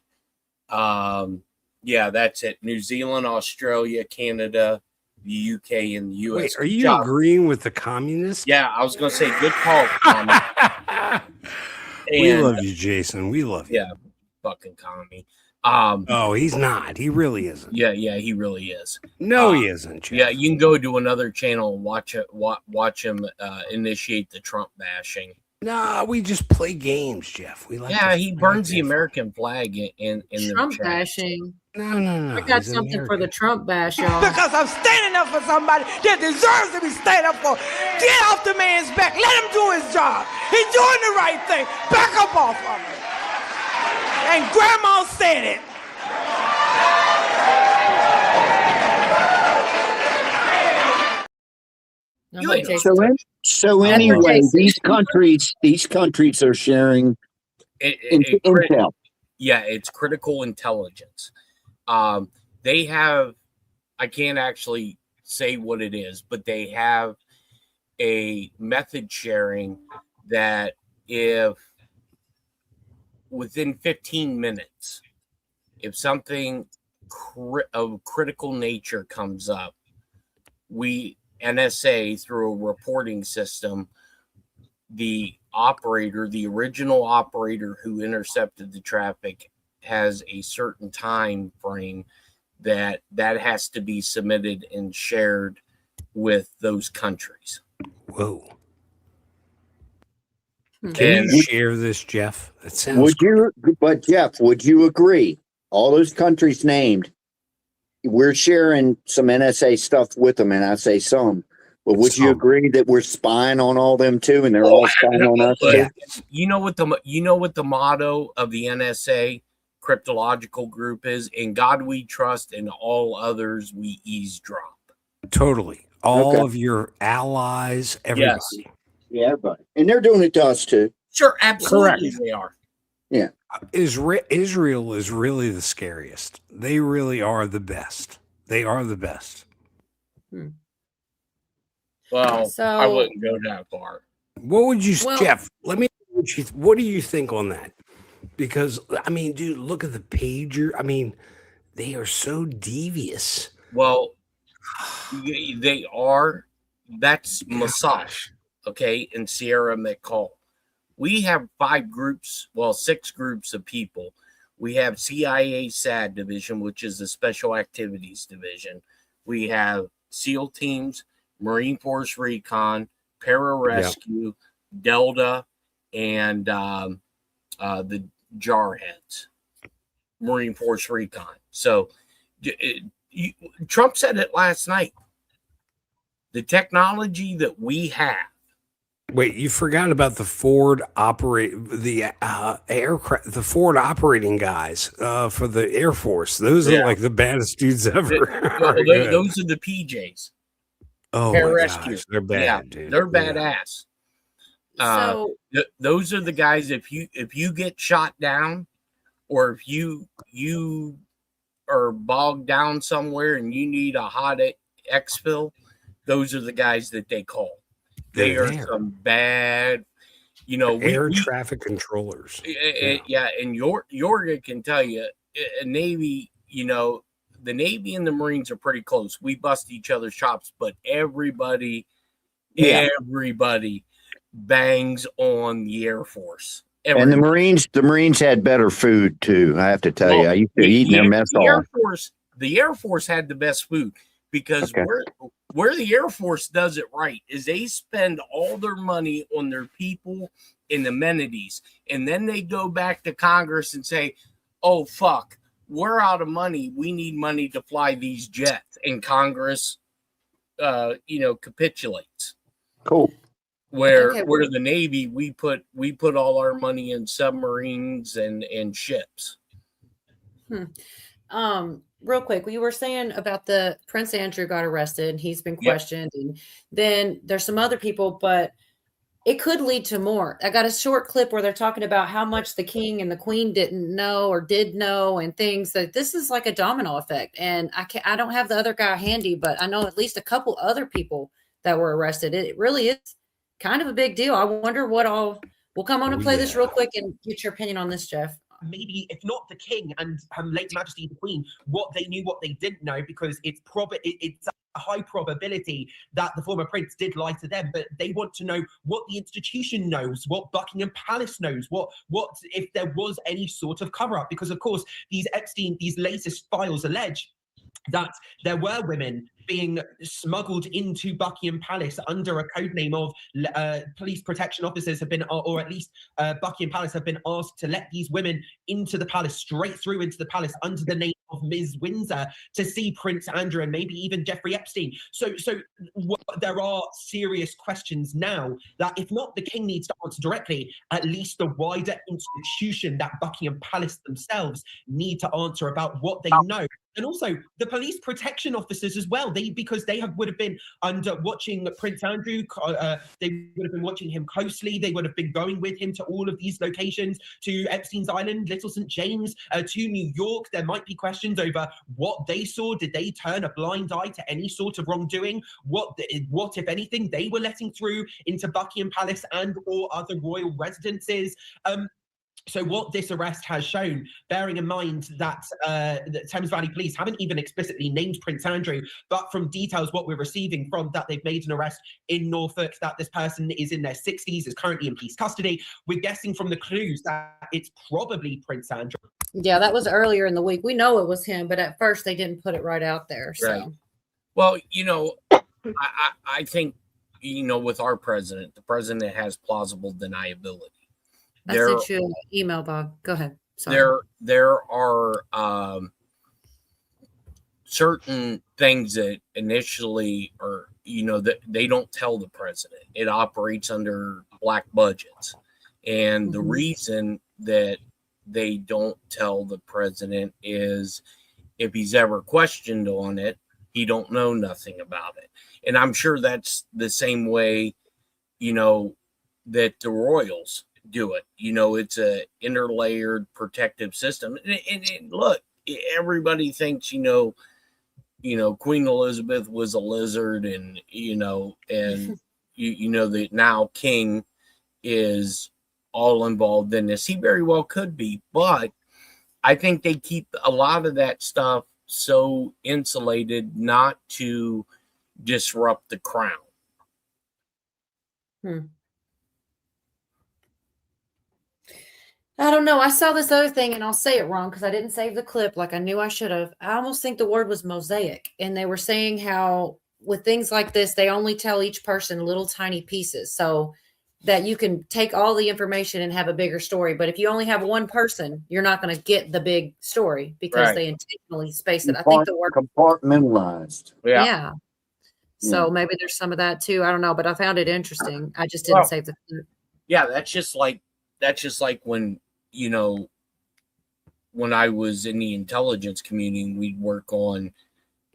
Yeah, that's it. New Zealand, Australia, Canada, the UK, and the US. Wait, are you agreeing with the communists? Yeah, I was going to say good call, commie. We love you, Jason. We love you. Yeah, fucking commie. Oh, he's not. He really isn't. Yeah, he really is. No, he isn't. Jeff. Yeah, you can go to another channel and watch him initiate the Trump bashing. Nah, we just play games, Jeff. We like. Yeah, he burns the American flag in Trump the bashing. No. I got something for the Trump bash, y'all. Because I'm standing up for somebody that deserves to be standing up for. Get off the man's back. Let him do his job. He's doing the right thing. Back up off of him. And Grandma said it. So anyway, these countries are sharing intel. Yeah, it's critical intelligence. They have, I can't actually say what it is, but they have a method sharing that if within 15 minutes, if something of critical nature comes up, NSA, through a reporting system, the original operator who intercepted the traffic has a certain time frame that has to be submitted and shared with those countries. Whoa. Can you share this, Jeff? That sounds But Jeff, would you agree? All those countries named, we're sharing some NSA stuff with them, and I say some. But would you agree that we're spying on all them too, and they're all spying on us too? You know what the motto of the NSA cryptological group is? In God we trust, and all others we eavesdrop. Totally. All of your allies, everybody. Yes. Yeah, everybody. And they're doing it to us too. Sure, absolutely. They are. Yeah. Israel is really the scariest. They really are the best. They are the best. Well, I wouldn't go that far. What would you, Jeff? Let me. What do you think on that? Because I mean, dude, look at the pager. I mean, they are so devious. Well, they are. That's Mossad, okay, and Sierra McCall. We have 6 groups of people. We have CIA SAD division, which is the Special Activities Division. We have SEAL teams, Marine Force Recon, Pararescue, Delta, and the Jarheads, Marine Force Recon. So Trump said it last night. The technology that we have. Wait, you forgot about the Ford aircraft, the Ford operating guys for the Air Force. Those are like the baddest dudes ever. Those are the PJs. Oh my gosh, they're bad, dude. They're badass. Those are the guys. If you get shot down, or if you are bogged down somewhere and you need a hot exfil, those are the guys that they call. They are some bad, air traffic controllers. Yeah, and Yorga can tell you, Navy, the Navy and the Marines are pretty close. We bust each other's chops, but everybody bangs on the Air Force. And the Marines had better food too. I have to tell you, I used to eat in their mess hall. The Air Force had the best food because where the Air Force does it right is they spend all their money on their people and amenities, and then they go back to Congress and say, "Oh fuck, we're out of money. We need money to fly these jets," and Congress, capitulates. Cool. Where the Navy, we put all our money in submarines and ships. Real quick, you were saying about the Prince Andrew got arrested and he's been questioned, and then there's some other people, but it could lead to more. I got a short clip where they're talking about how much the king and the queen didn't know or did know, and things that this is like a domino effect. And I don't have the other guy handy, but I know at least a couple other people that were arrested. It really is kind of a big deal. I wonder what all. We'll come on and play this real quick and get your opinion on this, Jeff. maybe, if not the king and Her late Majesty the Queen, what they knew, what they didn't know, because it's a high probability that the former prince did lie to them, but they want to know what the institution knows, what Buckingham Palace knows, what if there was any sort of cover-up, because of course these latest files allege that there were women being smuggled into Buckingham Palace under a code name of police protection officers have been, or at least Buckingham Palace have been asked to let these women into the palace, straight through into the palace under the name of Ms. Windsor, to see Prince Andrew and maybe even Jeffrey Epstein. So there are serious questions now that, if not the king needs to answer directly, at least the wider institution, that Buckingham Palace themselves, need to answer about what they know. And also the police protection officers as well, because they would have been watching Prince Andrew. They would have been watching him closely. They would have been going with him to all of these locations, to Epstein's Island, Little St. James, to New York. There might be questions over what they saw. Did they turn a blind eye to any sort of wrongdoing? What, if anything, they were letting through into Buckingham Palace and or other royal residences? So what this arrest has shown, bearing in mind that the Thames Valley Police haven't even explicitly named Prince Andrew, but from details what we're receiving from that, they've made an arrest in Norfolk, that this person is in their 60s, is currently in police custody. We're guessing from the clues that it's probably Prince Andrew. Yeah, that was earlier in the week. We know it was him, but at first they didn't put it right out there. So, right. Well, I think, with our president, the president has plausible deniability. I sent you an email, Bob. Go ahead. Sorry. There are certain things that initially are, that they don't tell the president. It operates under black budgets. And the reason that they don't tell the president is if he's ever questioned on it, he don't know nothing about it. And I'm sure that's the same way, that the royals do it. It's a interlayered protective system. And look, everybody thinks, Queen Elizabeth was a lizard, and and that now King is all involved in this. He very well could be, but I think they keep a lot of that stuff so insulated not to disrupt the crown. I don't know. I saw this other thing, and I'll say it wrong because I didn't save the clip like I knew I should have. I almost think the word was mosaic. And they were saying how with things like this, they only tell each person little tiny pieces so that you can take all the information and have a bigger story. But if you only have one person, you're not going to get the big story because they intentionally space it. I think the word compartmentalized. Yeah. So maybe there's some of that too. I don't know, but I found it interesting. I just didn't save the clip. Yeah, that's just like when when I was in the intelligence community, we'd work on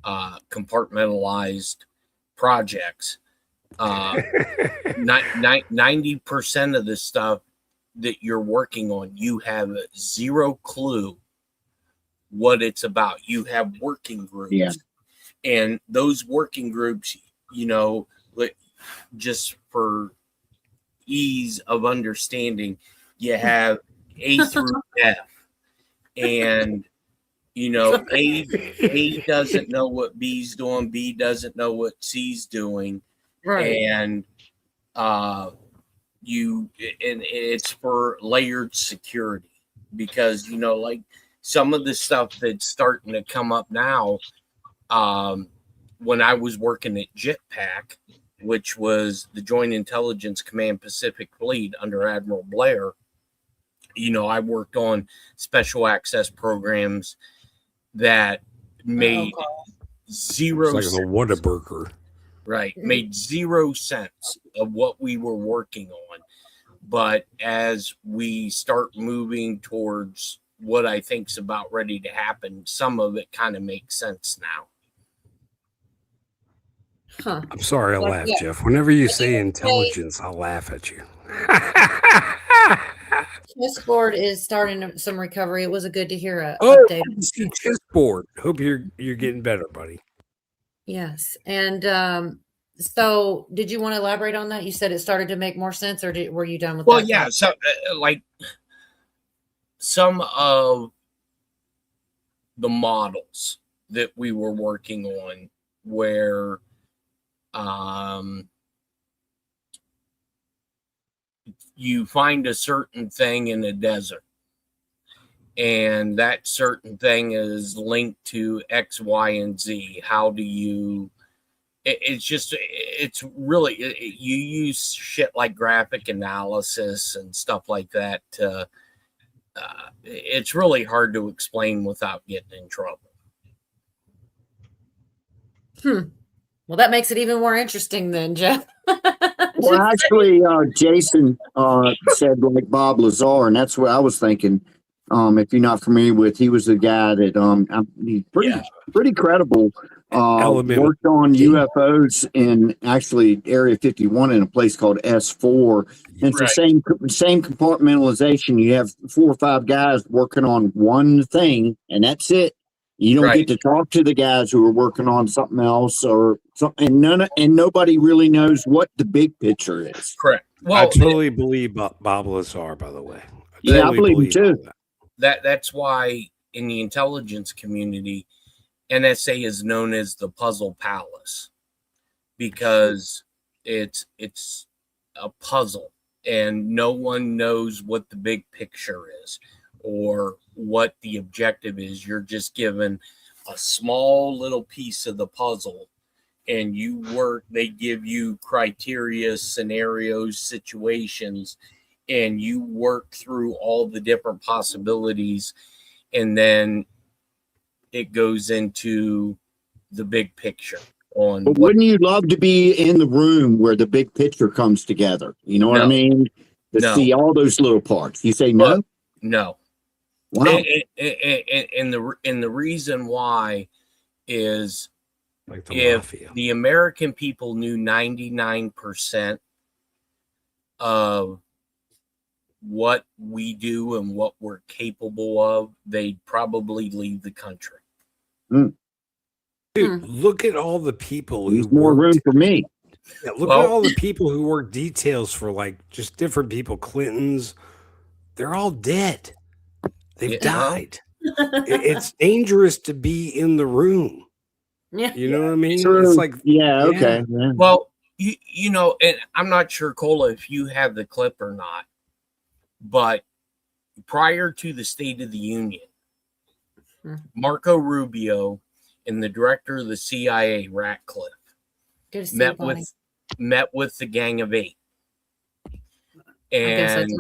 compartmentalized projects. 90% of the stuff that you're working on, you have zero clue what it's about. You have working groups, and those working groups, just for ease of understanding, you have A through F, and A doesn't know what B's doing, B doesn't know what C's doing, and it's for layered security, because like some of the stuff that's starting to come up now. When I was working at JITPAC, which was the Joint Intelligence Command Pacific Fleet under Admiral Blair, I worked on special access programs that made zero sense. Like a Whataburger. Right. Made 0 cents of what we were working on. But as we start moving towards what I think is about ready to happen, some of it kind of makes sense now. I'm sorry I laugh, Jeff. Whenever you say intelligence, I'll laugh at you. Chessboard is starting some recovery. It was a good to hear a update. Chessboard. Hope you're getting better, buddy. Yes. And so did you want to elaborate on that? You said it started to make more sense, or were you done with that? Well, yeah. So some of the models that we were working on where you find a certain thing in a desert, and that certain thing is linked to X, Y, and Z. How do you... It's really, you use shit like graphic analysis and stuff like that. It's really hard to explain without getting in trouble. Well, that makes it even more interesting then, Jeff. Well, actually, Jason said like Bob Lazar, and that's what I was thinking. If you're not familiar with, he was the guy that he's pretty credible. Worked on UFOs in actually Area 51 in a place called S4. And it's the same compartmentalization. You have 4 or 5 guys working on one thing, and that's it. You don't get to talk to the guys who are working on something else or something, and nobody really knows what the big picture is. Correct. Well, I totally believe Bob Lazar, by the way. I believe him too. That's why in the intelligence community, NSA is known as the puzzle palace, because it's a puzzle and no one knows what the big picture is or what the objective is. You're just given a small little piece of the puzzle, and they give you criteria, scenarios, situations, and you work through all the different possibilities, and then it goes into the big picture. But wouldn't you love to be in the room where the big picture comes together? You know what I mean? To see all those little parts. You say no? No. Wow. And the reason why is, like if the American people knew 99% of what we do and what we're capable of, they'd probably leave the country. Dude, look at all the people who more room for me. Yeah, look at all the people who work details for like just different people. Clintons, they're all dead. They've died. It's dangerous to be in the room. Yeah, you know what I mean. True. It's like okay. Yeah. Well, you know, and I'm not sure, Cola, if you have the clip or not, but prior to the State of the Union, Marco Rubio and the director of the CIA, Ratcliffe, met with the Gang of Eight. And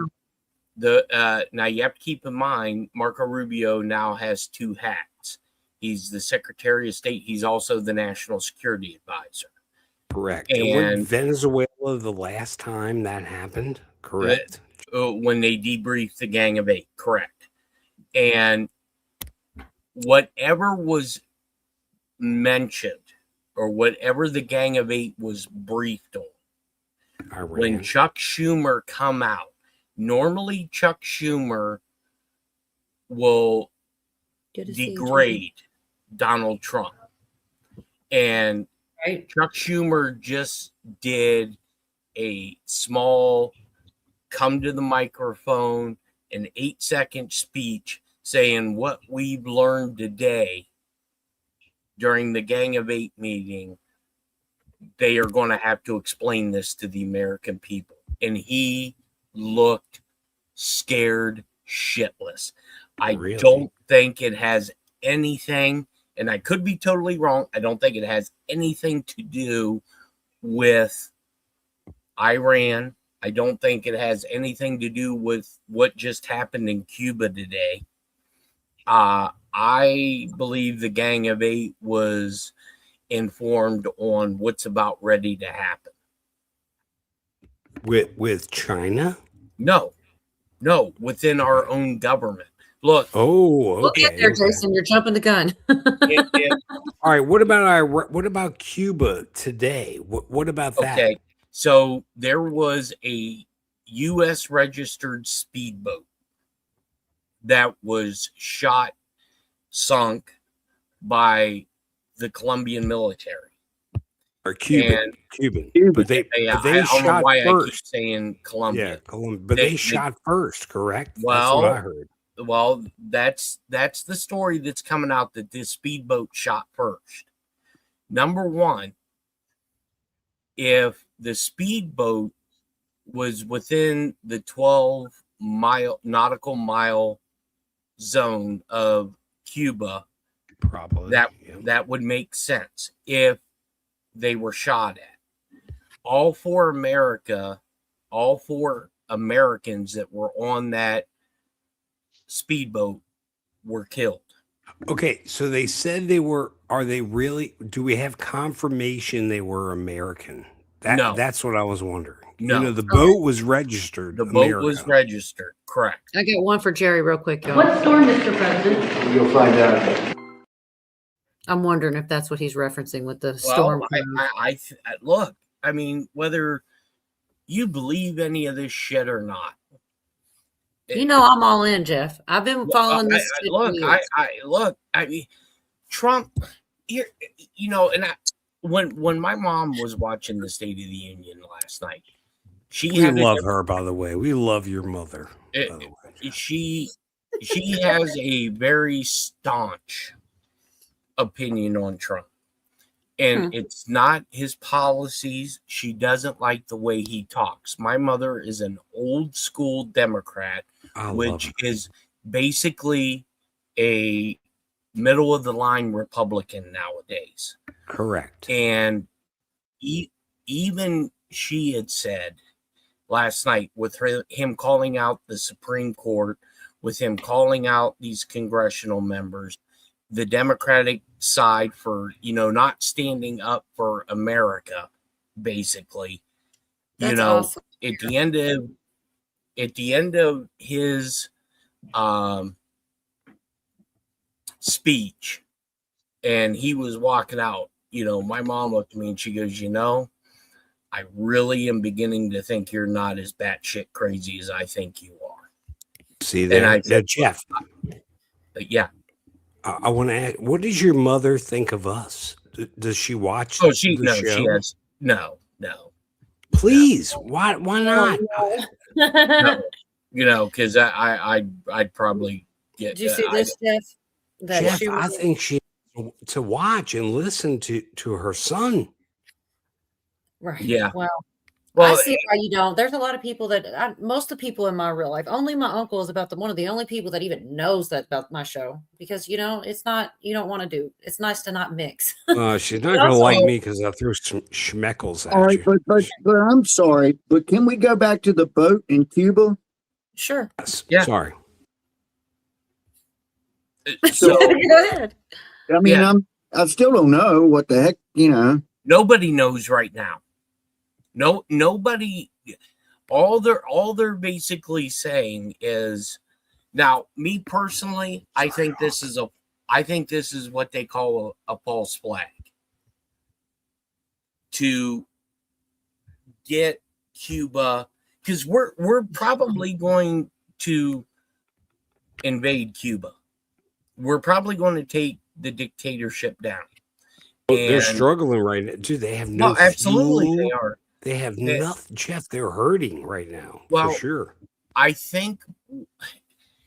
now you have to keep in mind, Marco Rubio now has 2 hats. He's the Secretary of State. He's also the National Security Advisor. Correct. And when Venezuela, the last time that happened, correct? When they debriefed the Gang of Eight, correct. And whatever was mentioned or whatever the Gang of Eight was briefed on, when Chuck Schumer come out, normally Chuck Schumer will degrade Donald Trump. And Chuck Schumer just did a small come to the microphone, an 8-second speech saying what we've learned today during the Gang of Eight meeting. They are going to have to explain this to the American people. And he looked scared shitless. I don't think it has anything, and I could be totally wrong, I don't think it has anything to do with Iran. I don't think it has anything to do with what just happened in Cuba today. I believe the Gang of Eight was informed on what's about ready to happen. With China? No, within our own government. Look. Look at there, Jason. You're jumping the gun. All right. What about Cuba today? What about that? Okay. So there was a U.S. registered speedboat that was sunk by the Colombian military. Or Cuban. But they shot first. I keep saying Colombian. Yeah, but they shot first, correct? Well, that's what I heard. Well, that's the story that's coming out, that this speedboat shot first. Number one, if the speedboat was within the 12 nautical mile zone of Cuba, probably that would make sense if they were shot at. All four Americans that were on that speedboat were killed. Okay, so they said they were. Are they really? Do we have confirmation they were American? No. That's what I was wondering. No. You know, the boat was registered. The boat was registered, correct. I got one for Jerry real quick, y'all. What storm, Mr. President? You'll find out. I'm wondering if that's what he's referencing with the storm. I look, I mean, whether you believe any of this shit or not. You know, I'm all in, Jeff. I've been following this. Look, I mean, Trump, you know, and when my mom was watching the State of the Union last night, We love her, by the way. We love your mother. She has a very staunch opinion on Trump. And it's not his policies. She doesn't like the way he talks. My mother is an old school Democrat, which is basically a middle of the line Republican nowadays. Correct. And even she had said last night, with him calling out the Supreme Court, with him calling out these congressional members, the Democratic side for, you know, not standing up for America, basically. That's awesome. At the end of his speech, and he was walking out, you know, my mom looked at me and she goes, you know, I really am beginning to think you're not as batshit crazy as I think you are. See that? And I said, Jeff. Yeah. I want to ask, what does your mother think of us? Does she watch Oh, the she show? has no. Please, why not? No. You know, because I'd probably get. Did you see this, Jeff? Jeff, I think she to watch and listen to her son. Right. Yeah. Well, I see why you don't. There's a lot of people that most of the people in my real life, only my uncle is about one of the only people that even knows that about my show, because, you know, it's not, you don't want to do. It's nice to not mix. She's not going to like me because I threw some schmeckles at All right, you. but I'm sorry, but can we go back to the boat in Cuba? Sure. Yeah. Sorry. So go ahead. I mean, I still don't know what the heck, you know. Nobody knows right now. Nobody. All they're basically saying is, now, me personally, I think this is what they call a false flag to get Cuba, because we're probably going to invade Cuba. We're probably going to take the dictatorship down. They're struggling right now. Dude, they have no absolutely fuel. they are. They have nothing. Jeff, they're hurting right now, Well, for sure. I think,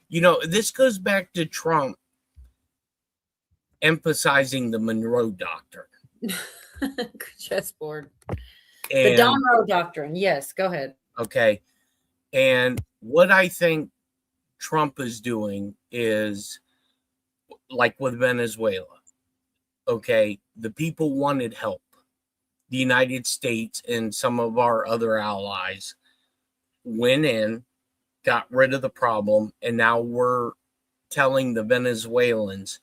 you know, this goes back to Trump emphasizing the Monroe Doctrine. Chessboard. And, The Monroe Doctrine. Yes, go ahead. Okay. And what I think Trump is doing is, like with Venezuela, okay, the people wanted help. The United States and some of our other allies went in, got rid of the problem, and now we're telling the Venezuelans,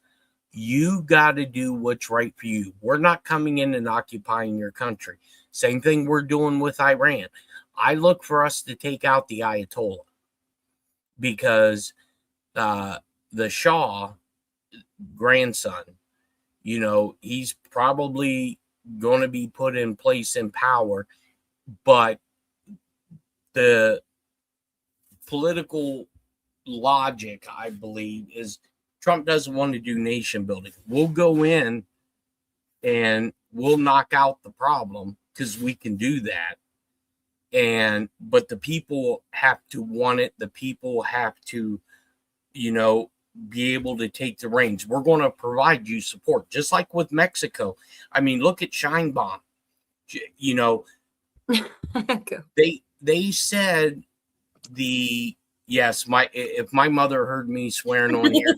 you got to do what's right for you. We're not coming in and occupying your country. Same thing we're doing with Iran. I look for us to take out the Ayatollah, because the Shah grandson, you know, he's probably going to be put in place in power, but the political logic, I believe, is Trump doesn't want to do nation building. We'll go in and we'll knock out the problem because we can do that. But the people have to want it. The people have to be able to take the reins. We're going to provide you support, just like with Mexico. I mean, look at Scheinbaum. They said if my mother heard me swearing on here,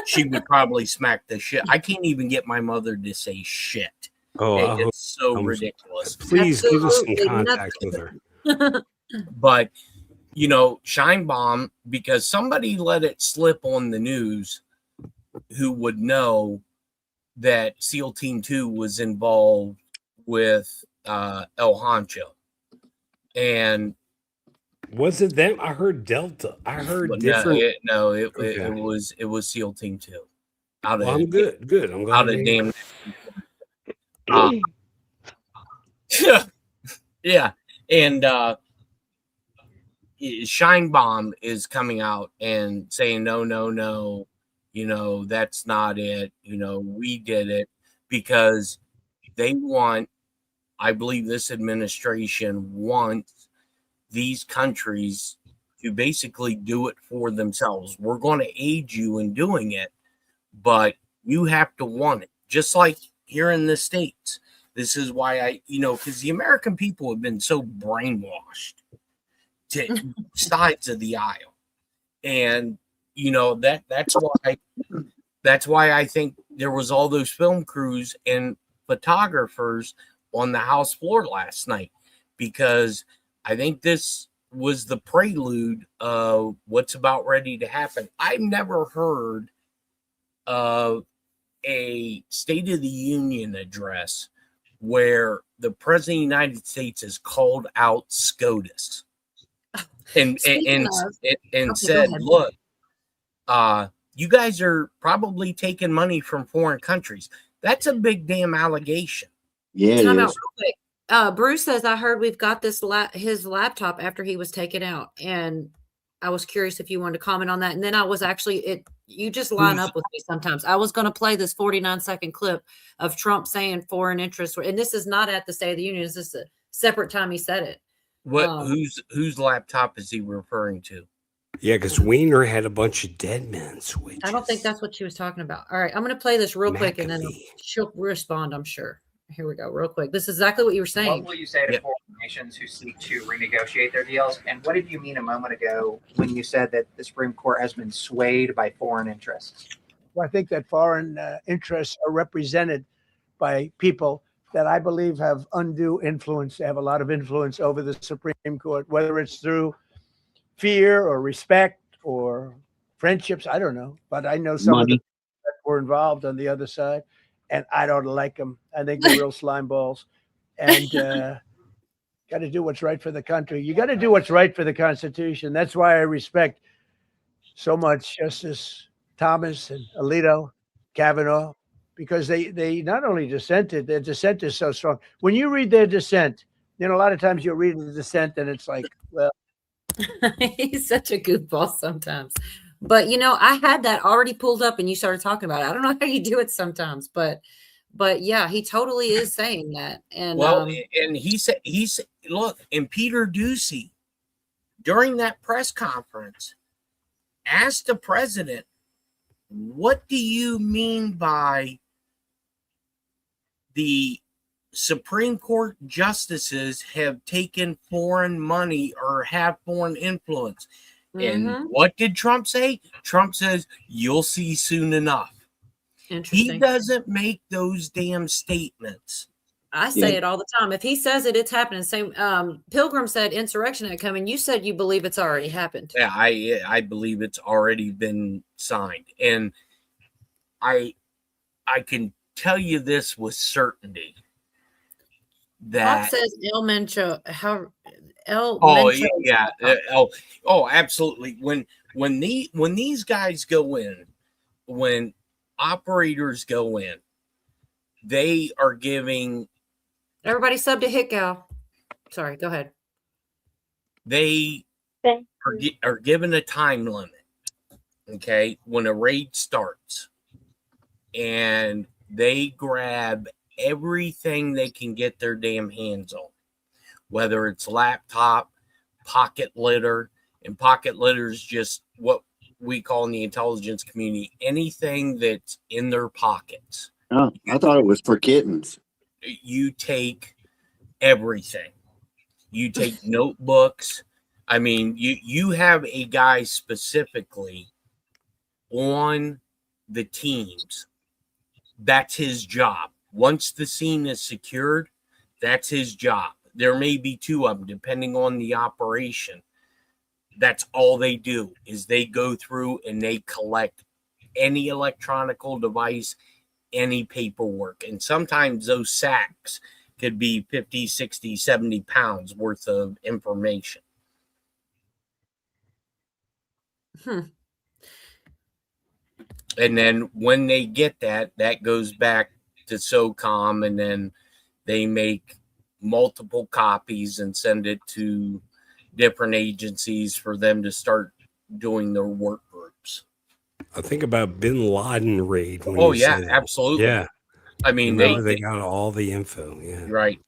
she would probably smack the shit. I can't even get my mother to say shit. It's so ridiculous. Please give us some contact with her. But Scheinbaum, because somebody let it slip on the news, who would know that SEAL Team 2 was involved with El Honcho. And was it them? I heard Delta. I heard different. It was SEAL Team 2. I'm good. Good. I'm glad. Out of damn. Yeah. And Scheinbaum is coming out and saying, no, that's not it. We did it because they want, I believe this administration wants these countries to basically do it for themselves. We're going to aid you in doing it, but you have to want it. Just like here in the States. This is why because the American people have been so brainwashed to sides of the aisle. And, that's why I think there was all those film crews and photographers on the House floor last night, because I think this was the prelude of what's about ready to happen. I've never heard of a State of the Union address where the President of the United States has called out SCOTUS and said, look, you guys are probably taking money from foreign countries. That's a big damn allegation. Yeah, Time out real quick. Bruce says, I heard we've got his laptop after he was taken out. And I was curious if you wanted to comment on that. And then I was actually, you just line up with me sometimes. I was going to play this 49-second clip of Trump saying foreign interests. And this is not at the State of the Union. This is a separate time he said it. Whose laptop is he referring to? Yeah, because Wiener had a bunch of dead men switches. I don't think that's what she was talking about. All right, I'm going to play this real quick and then she'll respond, I'm sure. Here we go, real quick. This is exactly what you were saying. What will you say to foreign nations who seek to renegotiate their deals? And what did you mean a moment ago when you said that the Supreme Court has been swayed by foreign interests? Well, I think that foreign interests are represented by people that I believe have undue influence. They have a lot of influence over the Supreme Court, whether it's through fear or respect or friendships. I don't know. But I know some of them that were involved on the other side. And I don't like them. I think they're real slime balls. And got to do what's right for the country. You got to do what's right for the Constitution. That's why I respect so much Justice Thomas and Alito, Kavanaugh, because they not only dissented, their dissent is so strong. When you read their dissent, a lot of times you'll read the dissent and it's like, well. He's such a goofball sometimes. But I had that already pulled up and you started talking about it. I don't know how you do it sometimes, but yeah, he totally is saying that. And and he said, look, and Peter Doocy during that press conference asked the president, what do you mean by the Supreme Court justices have taken foreign money or have foreign influence? And what did Trump say? Trump says, you'll see soon enough. He doesn't make those damn statements. I say it all the time. If he says it, it's happening. Same. Pilgrim said insurrection had come, and you said you believe it's already happened. Yeah, I believe it's already been signed. And I can tell you this with certainty. That Bob says El Mencho. Absolutely. When these guys go in, when operators go in, they are giving everybody sub to Hit Gal. Sorry, go ahead. They are given a time limit. Okay, when a raid starts, and they grab everything they can get their damn hands on. Whether it's laptop, pocket litter, and pocket litter is just what we call in the intelligence community anything that's in their pockets. Oh, I thought it was for kittens. You take everything. You take notebooks. I mean, you have a guy specifically on the teams. That's his job. Once the scene is secured, that's his job. There may be two of them, depending on the operation. That's all they do is they go through and they collect any electronical device, any paperwork. And sometimes those sacks could be 50, 60, 70 pounds worth of information. And then when they get that, that goes back to SOCOM, and then they make multiple copies and send it to different agencies for them to start doing their work groups. I think about Bin Laden raid. When Oh, you yeah, say that. absolutely. Yeah. I mean, they got all the info. Yeah. Right.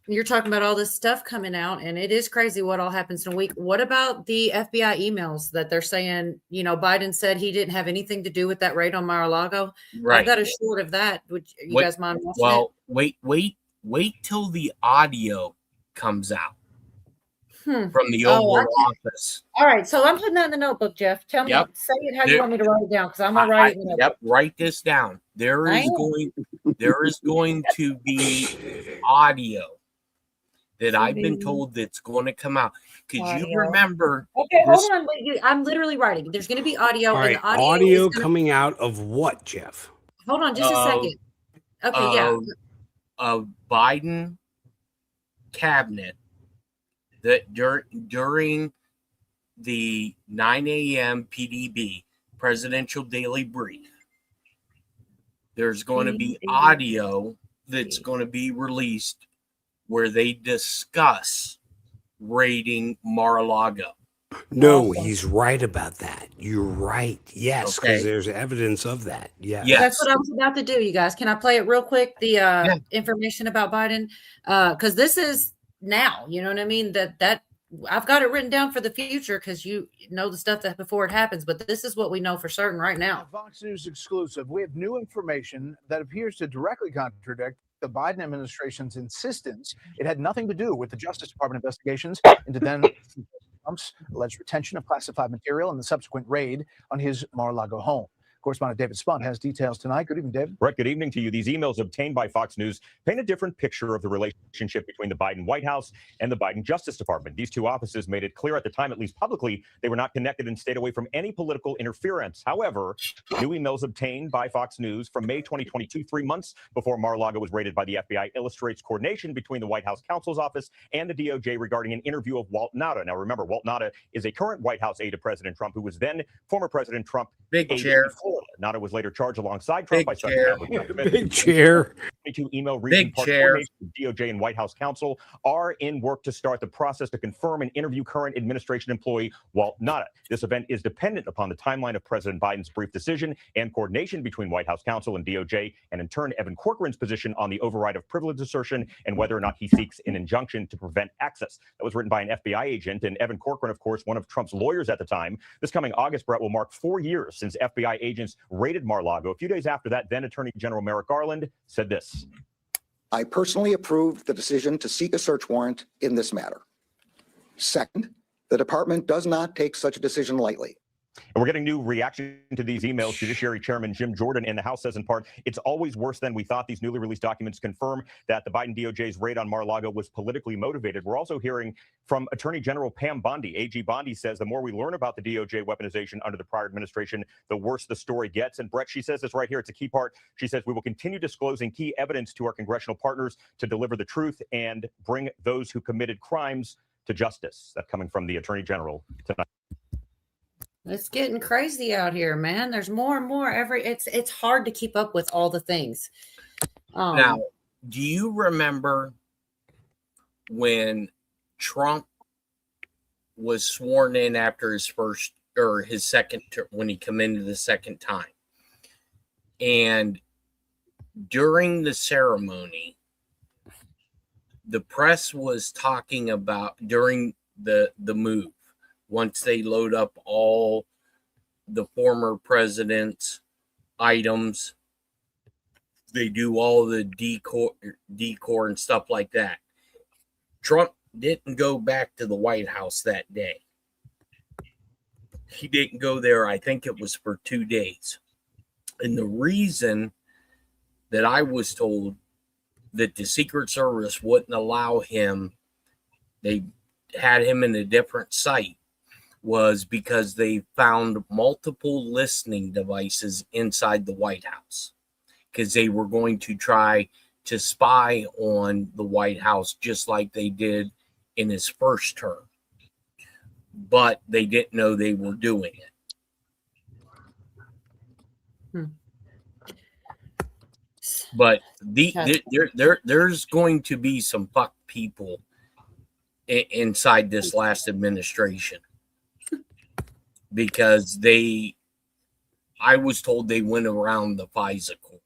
You're talking about all this stuff coming out, and it is crazy what all happens in a week. What about the FBI emails that they're saying, you know, Biden said he didn't have anything to do with that raid on Mar-a-Lago? Right. I've got a short of that. Would you guys mind watching it? Wait till the audio comes out from the Oh, Oval Office. All right, so I'm putting that in the notebook, Jeff. Tell me, Yep. say it how you want me to write it down, because I'm gonna write it in the notebook. Yep, write this down. There is going to be audio that I've been told that's going to come out. Because you remember. Okay, hold on. Wait, I'm literally writing. There's going to be audio. All right. And the Audio coming out of what, Jeff? Hold on just a second. Okay, yeah. Of Biden cabinet that during the 9 a.m. PDB, Presidential Daily Brief, there's going to be audio that's going to be released where they discuss raiding Mar-a-Lago. No, he's right about that. You're right. Yes, because there's evidence of that. Yeah. That's what I was about to do, you guys. Can I play it real quick? The information about Biden? Because this is now, you know what I mean? That I've got it written down for the future because you know the stuff that before it happens, but this is what we know for certain right now. Fox News exclusive. We have new information that appears to directly contradict the Biden administration's insistence it had nothing to do with the Justice Department investigations into then Trump's alleged retention of classified material and the subsequent raid on his Mar-a-Lago home. Correspondent David Spunt has details tonight. Good evening, David. Brett, good evening to you. These emails obtained by Fox News paint a different picture of the relationship between the Biden White House and the Biden Justice Department. These two offices made it clear at the time, at least publicly, they were not connected and stayed away from any political interference. However, new emails obtained by Fox News from May 2022, 3 months before Mar-a-Lago was raided by the FBI, illustrates coordination between the White House counsel's office and the DOJ regarding an interview of Walt Nauta. Now, remember, Walt Nauta is a current White House aide to President Trump, who was then former President Trump. Big chair. Nauta was later charged alongside Trump by Big chair. 22 email reading Big chair. DOJ and White House counsel are in work to start the process to confirm and interview current administration employee Walt Nauta. This event is dependent upon the timeline of President Biden's brief decision and coordination between White House counsel and DOJ, and in turn, Evan Corcoran's position on the override of privilege assertion and whether or not he seeks an injunction to prevent access. That was written by an FBI agent, and Evan Corcoran, of course, one of Trump's lawyers at the time. This coming August, Brett, will mark 4 years since FBI agents raided Mar-a-Lago. A few days after that, then Attorney General Merrick Garland said this. I personally approve the decision to seek a search warrant in this matter. Second, the department does not take such a decision lightly. And we're getting new reaction to these emails. Judiciary Chairman Jim Jordan in the House says in part, it's always worse than we thought. These newly released documents confirm that the Biden DOJ's raid on Mar-a-Lago was politically motivated. We're also hearing from Attorney General Pam Bondi. AG Bondi says the more we learn about the DOJ weaponization under the prior administration, the worse the story gets. And Brett, she says this right here. It's a key part. She says, we will continue disclosing key evidence to our congressional partners to deliver the truth and bring those who committed crimes to justice. That coming from the Attorney General tonight. It's getting crazy out here, man. There's more and more it's hard to keep up with all the things. Now, do you remember when Trump was sworn in after his first or his second term, when he came into the second time? And during the ceremony, the press was talking about during the move, once they load up all the former president's items. They do all the decor and stuff like that. Trump didn't go back to the White House that day. He didn't go there. I think it was for 2 days. And the reason that I was told that the Secret Service wouldn't allow him, they had him in a different site, was because they found multiple listening devices inside the White House, because they were going to try to spy on the White House just like they did in his first term. But they didn't know they were doing it. But there's going to be some fuck people inside this last administration, because I was told they went around the FISA court.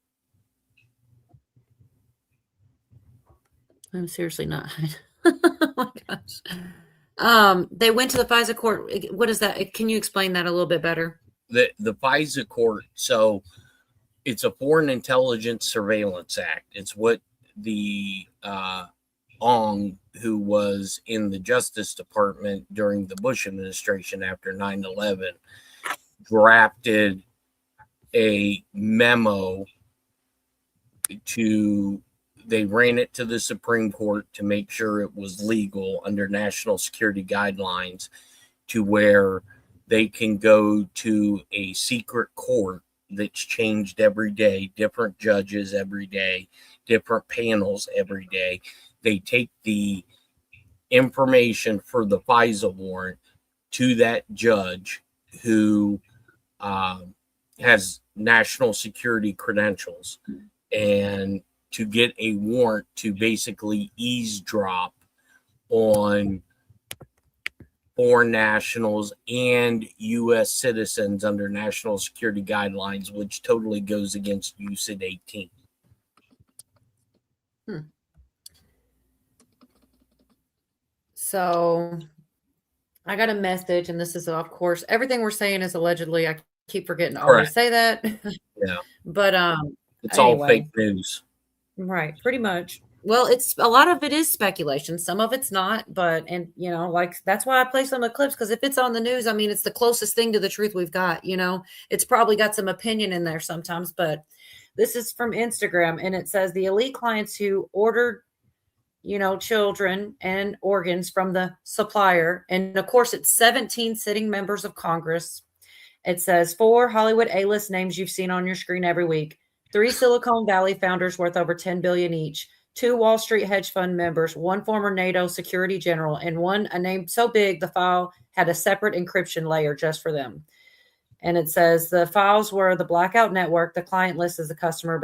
I'm seriously not. Oh my gosh. They went to the FISA court. What is that? Can you explain that a little bit better? The FISA court, so it's a Foreign Intelligence Surveillance Act. It's what the Ong, who was in the Justice Department during the Bush administration after 9/11, drafted a memo they ran it to the Supreme Court to make sure it was legal under national security guidelines, to where they can go to a secret court that's changed every day, different judges every day, different panels every day. They take the information for the FISA warrant to that judge who has national security credentials, and to get a warrant to basically eavesdrop on foreign nationals and U.S. citizens under national security guidelines, which totally goes against UCID 18. So I got a message, and this is, of course, everything we're saying is allegedly. I keep forgetting to always say that. Yeah. But it's anyway. all fake news. Right, pretty much. Well, it's a lot of it is speculation. Some of it's not, but like that's why I play some of the clips, because if it's on the news, I mean, it's the closest thing to the truth we've got. It's probably got some opinion in there sometimes, but this is from Instagram, and it says the elite clients who ordered, children and organs from the supplier, and of course, it's 17 sitting members of Congress. It says 4 Hollywood A-list names you've seen on your screen every week. 3 Silicon Valley founders worth over $10 billion each, 2 Wall Street hedge fund members, 1 former NATO security general, and 1 a name so big the file had a separate encryption layer just for them. And it says the files were the blackout network. The client list is the customer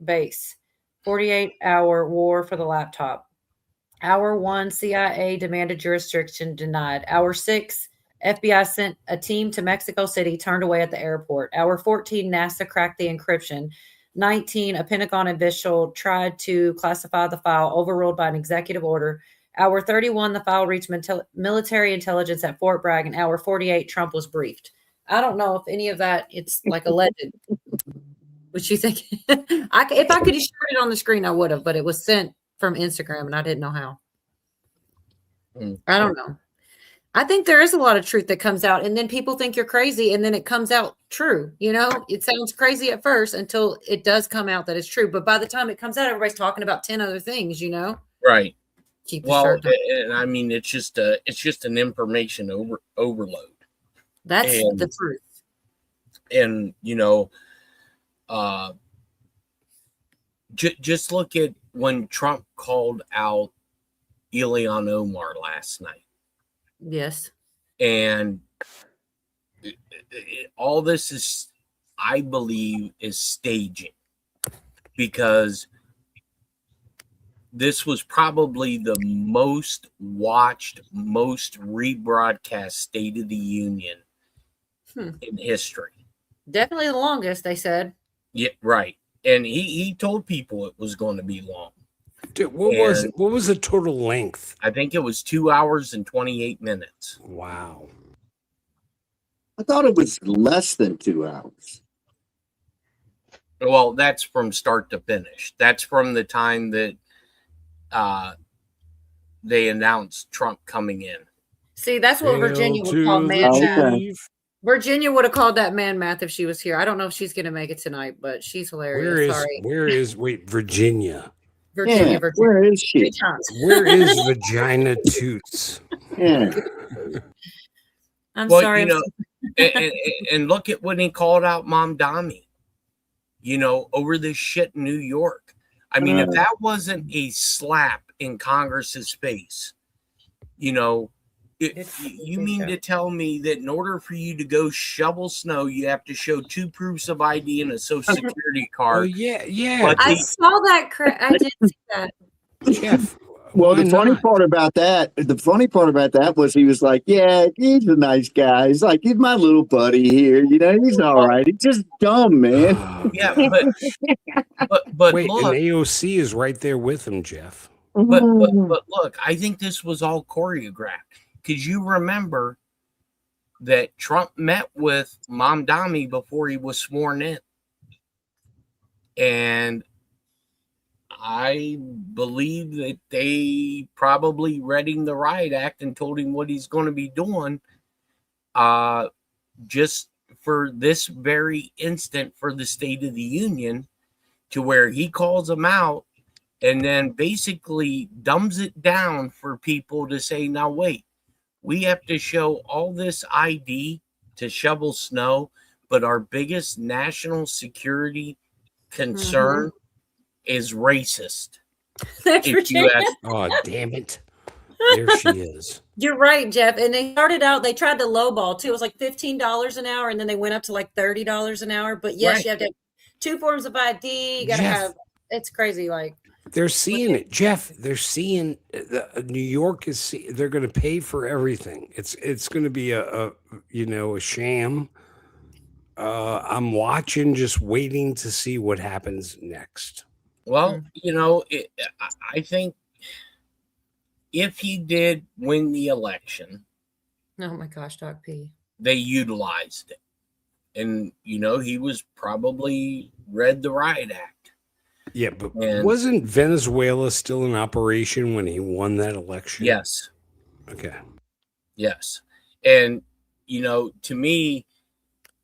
base. 48-hour war for the laptop. Hour 1, CIA demanded jurisdiction denied. Hour 6, FBI sent a team to Mexico City, turned away at the airport. Hour 14, NASA cracked the encryption. 19, a Pentagon official tried to classify the file, overruled by an executive order. Hour 31, the file reached military intelligence at Fort Bragg. And hour 48, Trump was briefed. I don't know if any of that, it's like alleged. What you think? If I could have shared it on the screen, I would have, but it was sent from Instagram, and I didn't know how. I don't know. I think there is a lot of truth that comes out, and then people think you're crazy, and then it comes out true. It sounds crazy at first until it does come out that it's true. But by the time it comes out, everybody's talking about 10 other things, Right. Well, and I mean, it's just an information overload. That's the truth. And just look at when Trump called out Ilhan Omar last night. Yes. And all this is, I believe, is staging, because this was probably the most watched, most rebroadcast State of the Union in history. Definitely the longest, they said. Yeah, right. And he told people it was going to be long. Dude, what was the total length? I think it was 2 hours and 28 minutes. Wow. I thought it was less than 2 hours. Well, that's from start to finish. That's from the time that they announced Trump coming in. See, that's what Virginia would call man math. Virginia would have called that man math if she was here. I don't know if she's going to make it tonight, but she's hilarious. Where is Virginia. Virginia? Where is she? Where is Vagina Toots? Yeah. I'm Well, sorry. you know, and look at when he called out Mom Dami, you know, over this shit in New York. I mean, if that wasn't a slap in Congress's face, you know, you mean to tell me that in order for you to go shovel snow, you have to show 2 proofs of ID and a social security card? Oh, yeah. I saw that. I did see that. Jeff. Well, the funny part about that was he was like, yeah, he's a nice guy. He's like, he's my little buddy here. You know, he's all right. He's just dumb, man. Yeah, but wait, look, and AOC is right there with him, Jeff. but look, I think this was all choreographed, because you remember that Trump met with Mom Dami before he was sworn in, and I believe that they probably read him the riot act and told him what he's going to be doing, just for this very instant for the State of the Union, to where he calls them out and then basically dumbs it down for people to say, now wait, we have to show all this ID to shovel snow, but our biggest national security concern is racist. Oh, damn it. There she is. You're right, Jeff. And they started out, they tried to lowball too. It was like $15 an hour, and then they went up to like $30 an hour. But yes, you have to have 2 forms of ID. You got to have, it's crazy. Like, they're seeing it, Jeff. They're seeing New York is. They're going to pay for everything. It's going to be a sham. I'm watching, just waiting to see what happens next. Well, you know, I think if he did win the election, oh my gosh, Doc P, they utilized it, and you know, he was probably read the riot act. Yeah, but wasn't Venezuela still in operation when he won that election? Yes. Okay. Yes. And, you know, to me,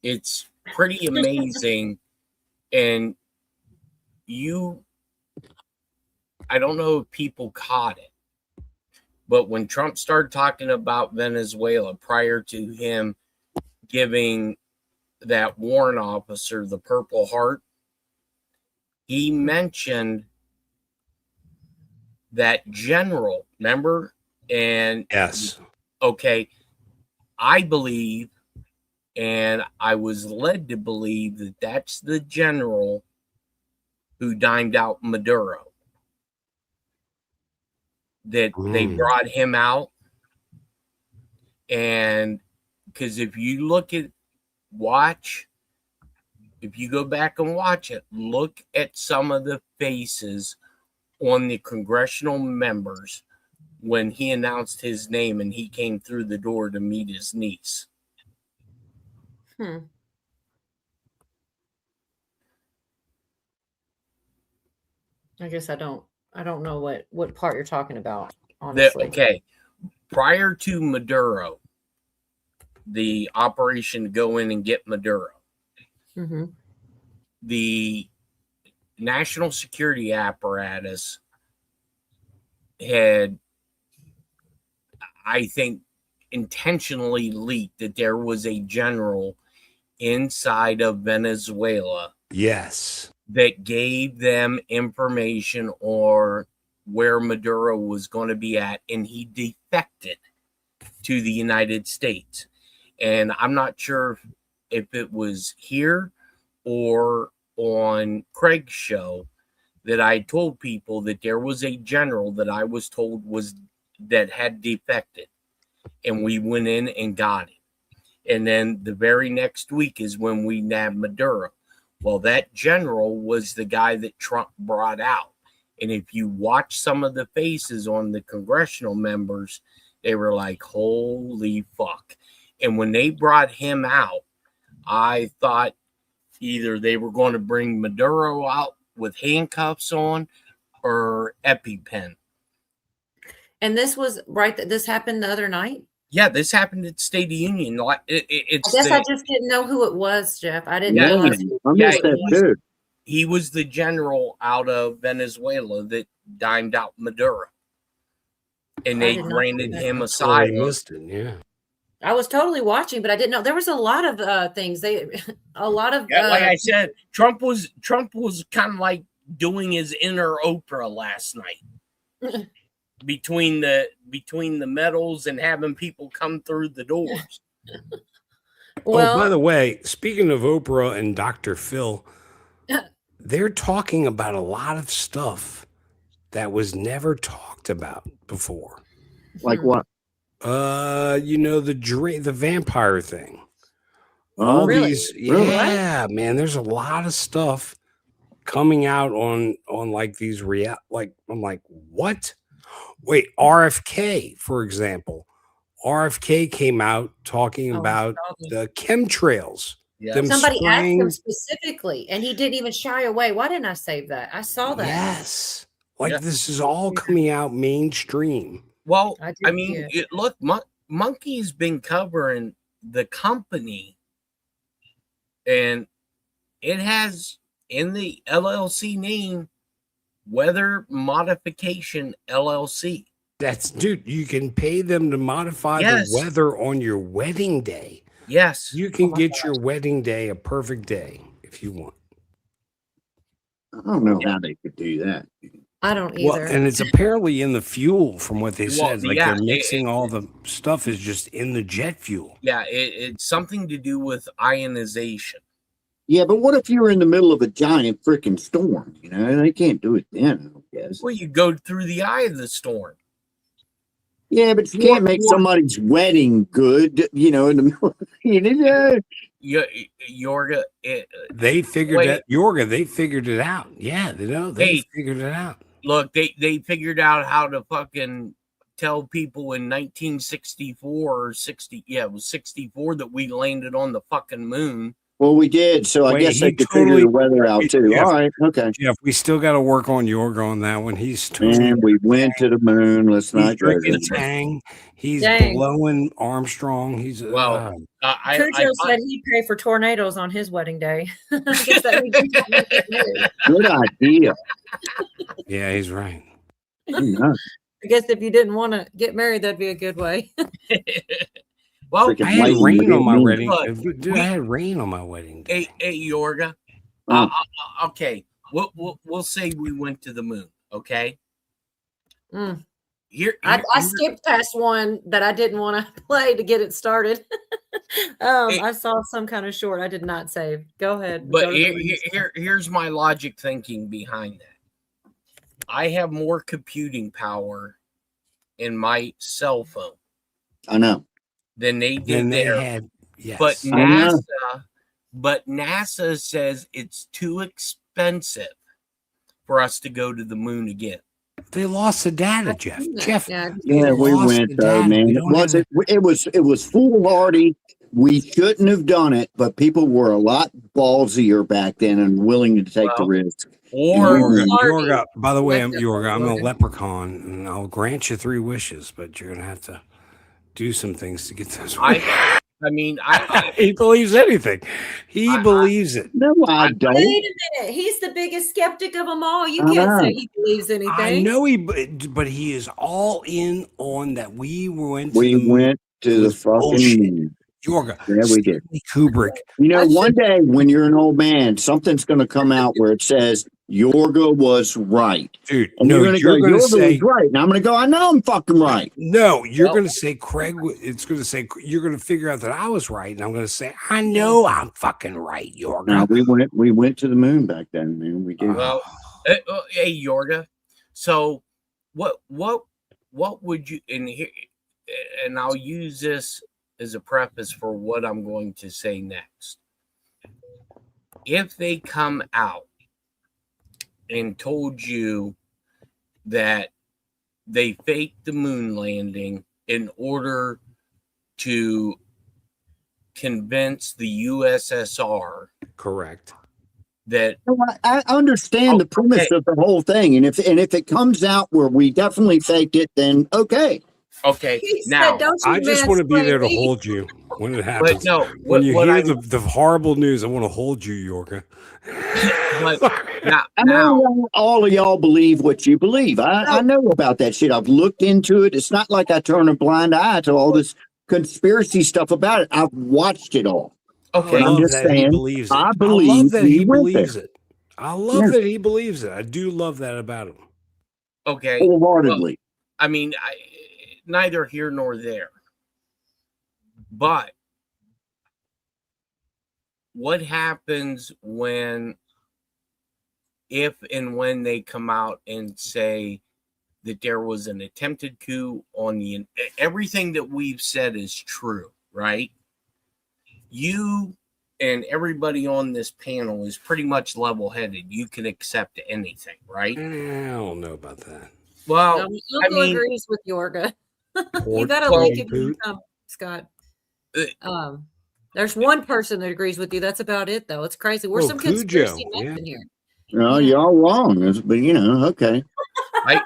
it's pretty amazing. And I don't know if people caught it, but when Trump started talking about Venezuela prior to him giving that warrant officer the Purple Heart, he mentioned that general, remember? And yes. Okay. I believe, and I was led to believe, that that's the general who dimed out Maduro. That they brought him out. And because if you go back and watch it, look at some of the faces on the congressional members when he announced his name and he came through the door to meet his niece. I guess I don't know what part you're talking about, honestly. Okay. Prior to Maduro, the operation to go in and get Maduro, the national security apparatus had, I think, intentionally leaked that there was a general inside of Venezuela. Yes. That gave them information or where Maduro was going to be at, and he defected to the United States. And I'm not sure if it was here or on Craig's show that I told people that there was a general that I was told that had defected, and we went in and got him. And then the very next week is when we nabbed Maduro. Well, that general was the guy that Trump brought out. And if you watch some of the faces on the congressional members, they were like, holy fuck. And when they brought him out, I thought either they were going to bring Maduro out with handcuffs on or EpiPen. And this was right. This happened the other night. Yeah, this happened at State of Union. I guess I just didn't know who it was, Jeff. I didn't Yeah, realize. he was the general out of Venezuela that dimed out Maduro, and they granted him asylum. Yeah. I was totally watching, but I didn't know there was a lot of things. A lot of like I said, Trump was kind of like doing his inner Oprah last night. between the medals and having people come through the doors. Well, by the way, speaking of Oprah and Dr. Phil, they're talking about a lot of stuff that was never talked about before. Like what? The vampire thing. Oh, Really? Really? Man, there's a lot of stuff coming out on like these I'm like, what? Wait, RFK, for example. RFK came out talking about the chemtrails. Yeah. Somebody asked him specifically, and he didn't even shy away. Why didn't I save that? I saw that. Yes. This is all coming out mainstream. Well, I mean, look, Monkey's been covering the company, and it has in the LLC name Weather Modification LLC. Dude, you can pay them to modify the weather on your wedding day. Yes. You can get your wedding day a perfect day if you want. I don't know how they could do that. I don't either. Well, and it's apparently in the fuel from what they said. Like yeah, they're mixing all the stuff is just in the jet fuel. Yeah, it's something to do with ionization. Yeah, but what if you were in the middle of a giant freaking storm? You know, they can't do it then, I guess. Well, you go through the eye of the storm. Yeah, but you can't make somebody's wedding good, in the middle. Yorga, they figured that Yorga. They figured it out. Yeah, they figured it out. Look, they figured out how to fucking tell people in 1964 or 60. Yeah, it was 64 that we landed on the fucking moon. Well, we did, so I guess they could figure the weather out too. All right, okay. Jeff, we still got to work on Yorga on that one. And we went to the moon. Let's not drinking Tang. He's blowing Armstrong. He's Churchill said he'd pray for tornadoes on his wedding day. Good idea. Yeah, he's right. I guess if you didn't want to get married, that'd be a good way. Well, I had rain on my wedding. I had rain on my wedding day. Hey, Yorga. Okay, we'll say we went to the moon. Okay. I skipped past one that I didn't want to play to get it started. I saw some kind of short I did not save. Go ahead. But here's my logic thinking behind that. I have more computing power in my cell phone. I know. Than they did there. Yes. But NASA says it's too expensive for us to go to the moon again. They lost the data, Jeff. Yeah, we went though, man. It was foolhardy. We shouldn't have done it, but people were a lot ballsier back then and willing to take the risk. Yorga, by the way, I'm a leprechaun, and I'll grant you 3 wishes, but you're gonna have to do some things to get those. He believes anything. He believes it. No, I don't. Wait a minute. He's the biggest skeptic of them all. You can't say he believes anything. I know but he is all in on that. We went to the fucking Yorga. Yeah, we did. Kubrick. One day when you're an old man, something's going to come out where it says Yorga was right. Dude, and you're going to say was right. And I'm going to go, I know I'm fucking right. No, you're going to say Craig. It's going to say you're going to figure out that I was right, and I'm going to say I know I'm fucking right, Yorga. No, we went to the moon back then, man. We did. Well, hey, Yorga. So, what would you and I'll use this as a preface for what I'm going to say next. If they come out and told you that they faked the moon landing in order to convince the USSR. Correct. That I understand the premise of the whole thing, and if it comes out where we definitely faked it, then okay. Okay, He said, now "Don't you I just want to be mansplain there to me." hold you when it happens. no, when you what hear I- the horrible news, I want to hold you, Yorka. But now, I know all of y'all believe what you believe. I know about that shit. I've looked into it. It's not like I turn a blind eye to all this conspiracy stuff about it. I've watched it all. Okay, But I'm love just that he saying, believes it. I I believe love that he believes there. it. I love Yeah. that he believes it. I do love that about him. okay, Wholeheartedly. I mean, neither here nor there. But what happens if and when they come out and say that there was an attempted coup on everything that we've said is true, right? You and everybody on this panel is pretty much level-headed. You can accept anything, right? I don't know about that. Well, No, Uncle agrees with Yorga. You gotta Port- like it when Poot. you come, Scott. There's one person that agrees with you. That's about it, though. It's crazy. We're some conspiracy nuts in here. No, y'all wrong. But okay. I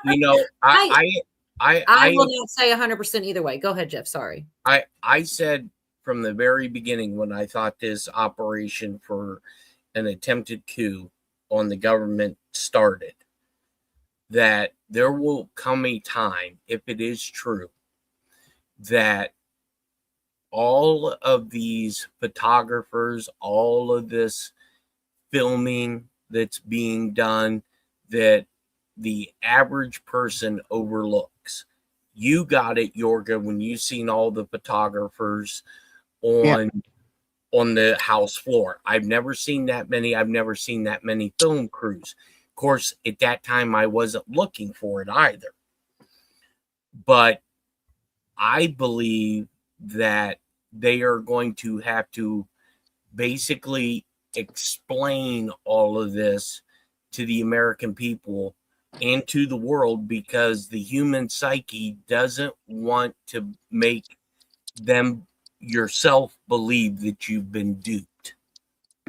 will not say 100% either way. Go ahead, Jeff. Sorry. I said from the very beginning when I thought this operation for an attempted coup on the government started, that there will come a time, if it is true, that all of these photographers, all of this filming that's being done, that the average person overlooks. You got it, Yorga, when you seen all the photographers on the House floor. I've never seen that many. I've never seen that many film crews. Of course, at that time, I wasn't looking for it either. But I believe that they are going to have to basically explain all of this to the American people and to the world, because the human psyche doesn't want to make them yourself believe that you've been duped.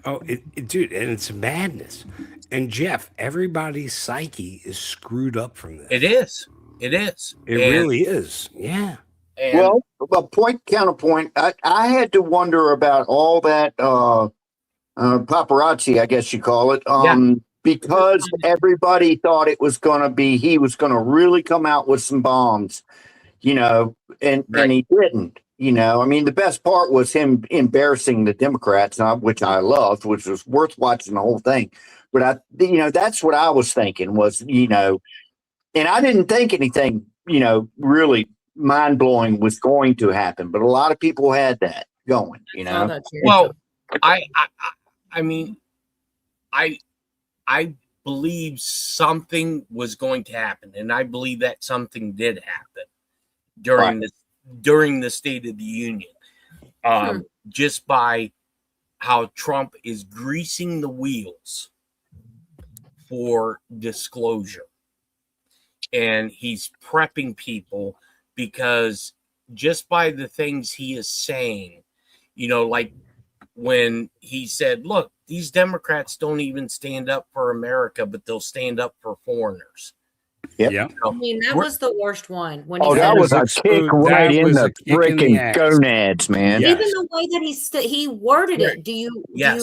Oh, dude, and it's madness. And Jeff, everybody's psyche is screwed up from this. It is. It is. It really is. Yeah. Well, point counterpoint. I had to wonder about all that paparazzi, I guess you call it, because everybody thought it was going to be, he was going to really come out with some bombs, and he didn't. I mean, the best part was him embarrassing the Democrats, which I loved, which was worth watching the whole thing. But that's what I was thinking was, and I didn't think anything, really mind blowing was going to happen. But a lot of people had that going, Well, I mean, I believe something was going to happen, and I believe that something did happen during the State of the Union, just by how Trump is greasing the wheels for disclosure, and he's prepping people, because just by the things he is saying, like when he said, look, these Democrats don't even stand up for America, but they'll stand up for foreigners. Yeah. I mean, that was the worst one. When Oh, that was a kick right in the freaking gonads, man. Even the way that he worded it. Do you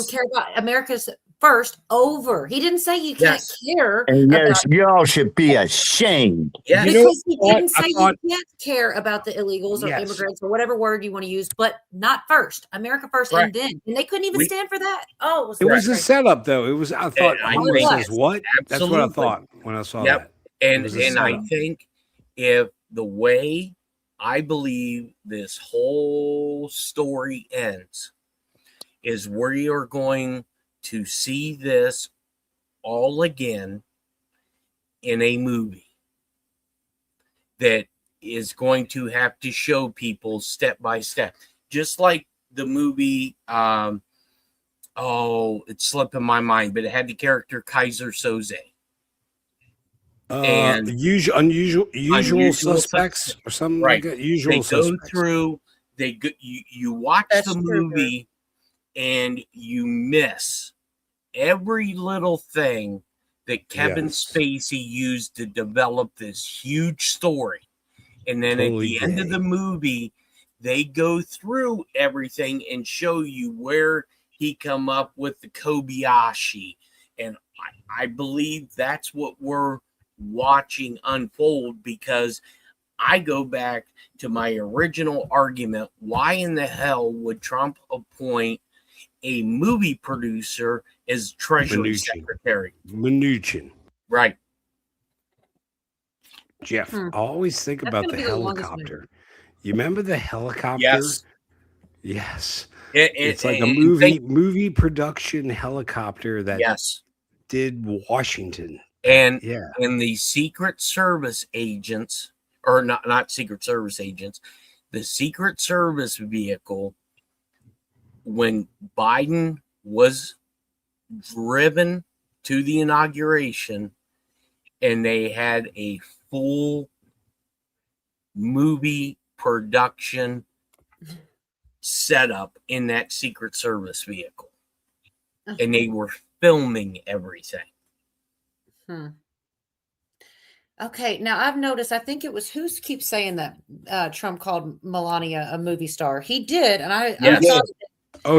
care about America's first over? He didn't say you can't care. And about yes, y'all should be ashamed. Because he didn't say you can't care about the illegals or immigrants or whatever word you want to use, but not first. America first, and then. And they couldn't even stand for that. Oh, it was a setup, though. It was. I thought. Homer says what? That's what I thought when I saw that. And I think if the way I believe this whole story ends is we are going to see this all again in a movie that is going to have to show people step by step, just like the movie. It's slipping my mind, but it had the character Kaiser Soze. And usual suspects or something like that. Usual they suspects. go through you watch the movie and you miss every little thing that Kevin Spacey used to develop this huge story. And then at the end of the movie, they go through everything and show you where he come up with the Kobayashi. And I believe that's what we're watching unfold, because I go back to my original argument. Why in the hell would Trump appoint a movie producer as Treasury Secretary? Mnuchin. Right. Jeff, I always think about the helicopter. You remember the helicopter? Yes. Yes. It's like a movie production helicopter that did Washington. And the Secret Service agents, or not Secret Service agents, the Secret Service vehicle, when Biden was driven to the inauguration, and they had a full movie production setup in that Secret Service vehicle. And they were filming everything. Okay, now I've noticed, I think it was, who keeps saying that Trump called Melania a movie star? He did, and I thought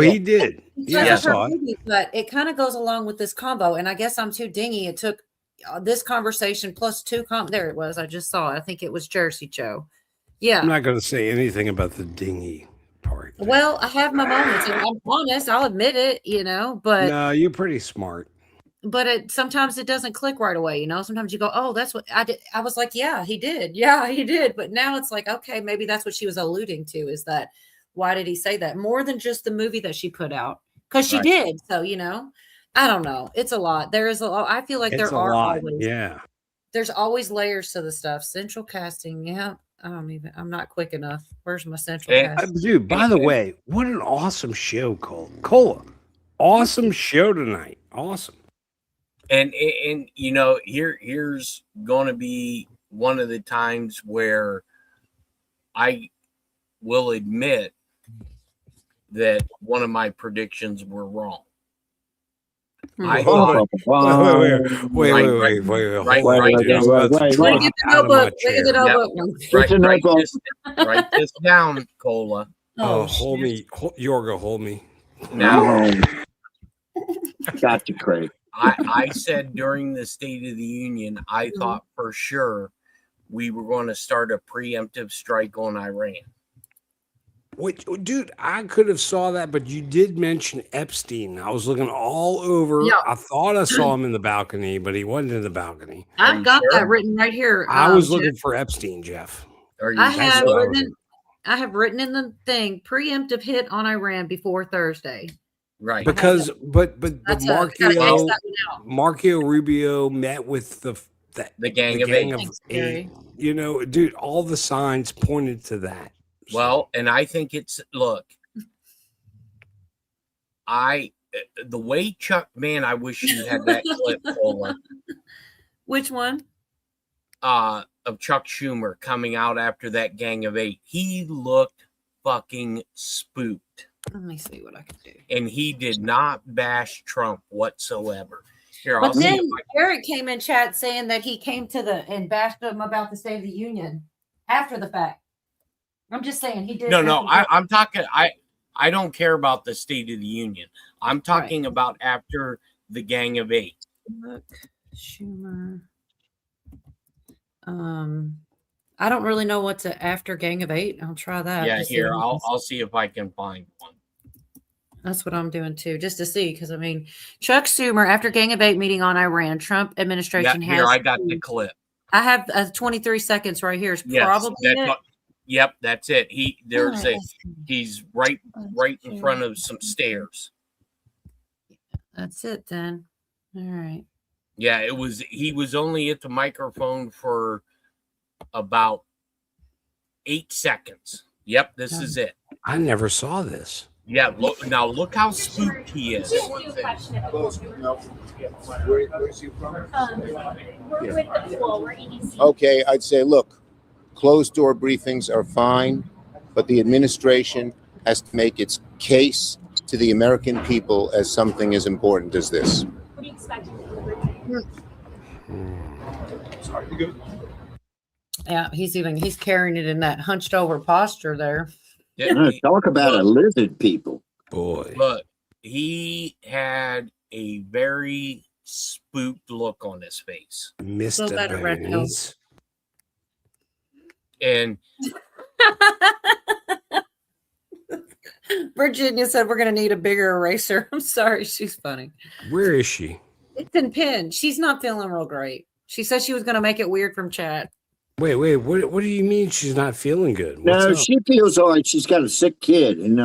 he did. Yeah, I saw it. But it kind of goes along with this combo, and I guess I'm too dingy. It took this conversation plus two there it was. I just saw it. I think it was Jersey Joe. Yeah. I'm not going to say anything about the dingy part. Well, I have my moments, and I'm honest. I'll admit it, but no, you're pretty smart. But sometimes it doesn't click right away, Sometimes you go, oh, that's what I did. I was like, yeah, he did. Yeah, he did. But now it's like, okay, maybe that's what she was alluding to, is that why did he say that? More than just the movie that she put out, because she did. So, I don't know. It's a lot. There is a lot. I feel like there are always. Yeah. There's always layers to the stuff. Central casting. Yeah. I'm not quick enough. Where's my central casting? Dude, by the way, what an awesome show, Cola. Awesome show tonight. Awesome. And here's going to be one of the times where I will admit that one of my predictions were wrong. Wait. Look at the notebook. Write this down, Cola. Hold me. Yorga, hold me. Now, got you, Craig. I said during the State of the Union, I thought for sure we were going to start a preemptive strike on Iran. Wait, dude, I could have saw that, but you did mention Epstein. I was looking all over. Yeah. I thought I saw him in the balcony, but he wasn't in the balcony. I've got that written right here. I was looking for Epstein, Jeff. I have written in the thing, preemptive hit on Iran before Thursday. Right. Because but Marco Rubio met with the gang of eight. Dude, all the signs pointed to that. Well, and I think it's the way Chuck, man, I wish you had that clip, Cola. Which one? Of Chuck Schumer coming out after that gang of eight. He looked fucking spooked. Let me see what I can do. And he did not bash Trump whatsoever. Here, but then Eric came in chat saying that he came to and bashed him about the State of the Union after the fact. I'm just saying he did. No, I'm talking. I don't care about the State of the Union. I'm talking about after the gang of eight. Look, Schumer. I don't really know what's after gang of eight. I'll try that. Yeah, here I'll see if I can find one. That's what I'm doing too, just to see, because Chuck Schumer after gang of eight meeting on Iran, Trump administration has. Here I got the clip. I have 23 seconds right here. It's probably it. Yep, that's it. He's right in front of some stairs. That's it then. All right. Yeah, he was only at the microphone for about 8 seconds. Yep, this is it. I never saw this. Yeah, look how spooked he is. Where's he from? We're with the pool. We're EDC. Okay, I'd say, look, closed door briefings are fine. but the administration has to make its case to the American people as something as important as this. What do you expect? Sorry, you good? Yeah, he's carrying it in that hunched over posture there. Talk about a lizard people. Boy. But he had a very spooked look on his face. So Mr. that a red pill. Burns. And Virginia said we're going to need a bigger eraser. I'm sorry. She's funny. Where is she? It's in pin. She's not feeling real great. She said she was going to make it weird from chat. Wait. What do you mean she's not feeling good? No, What's up? she feels like she's got a sick kid, and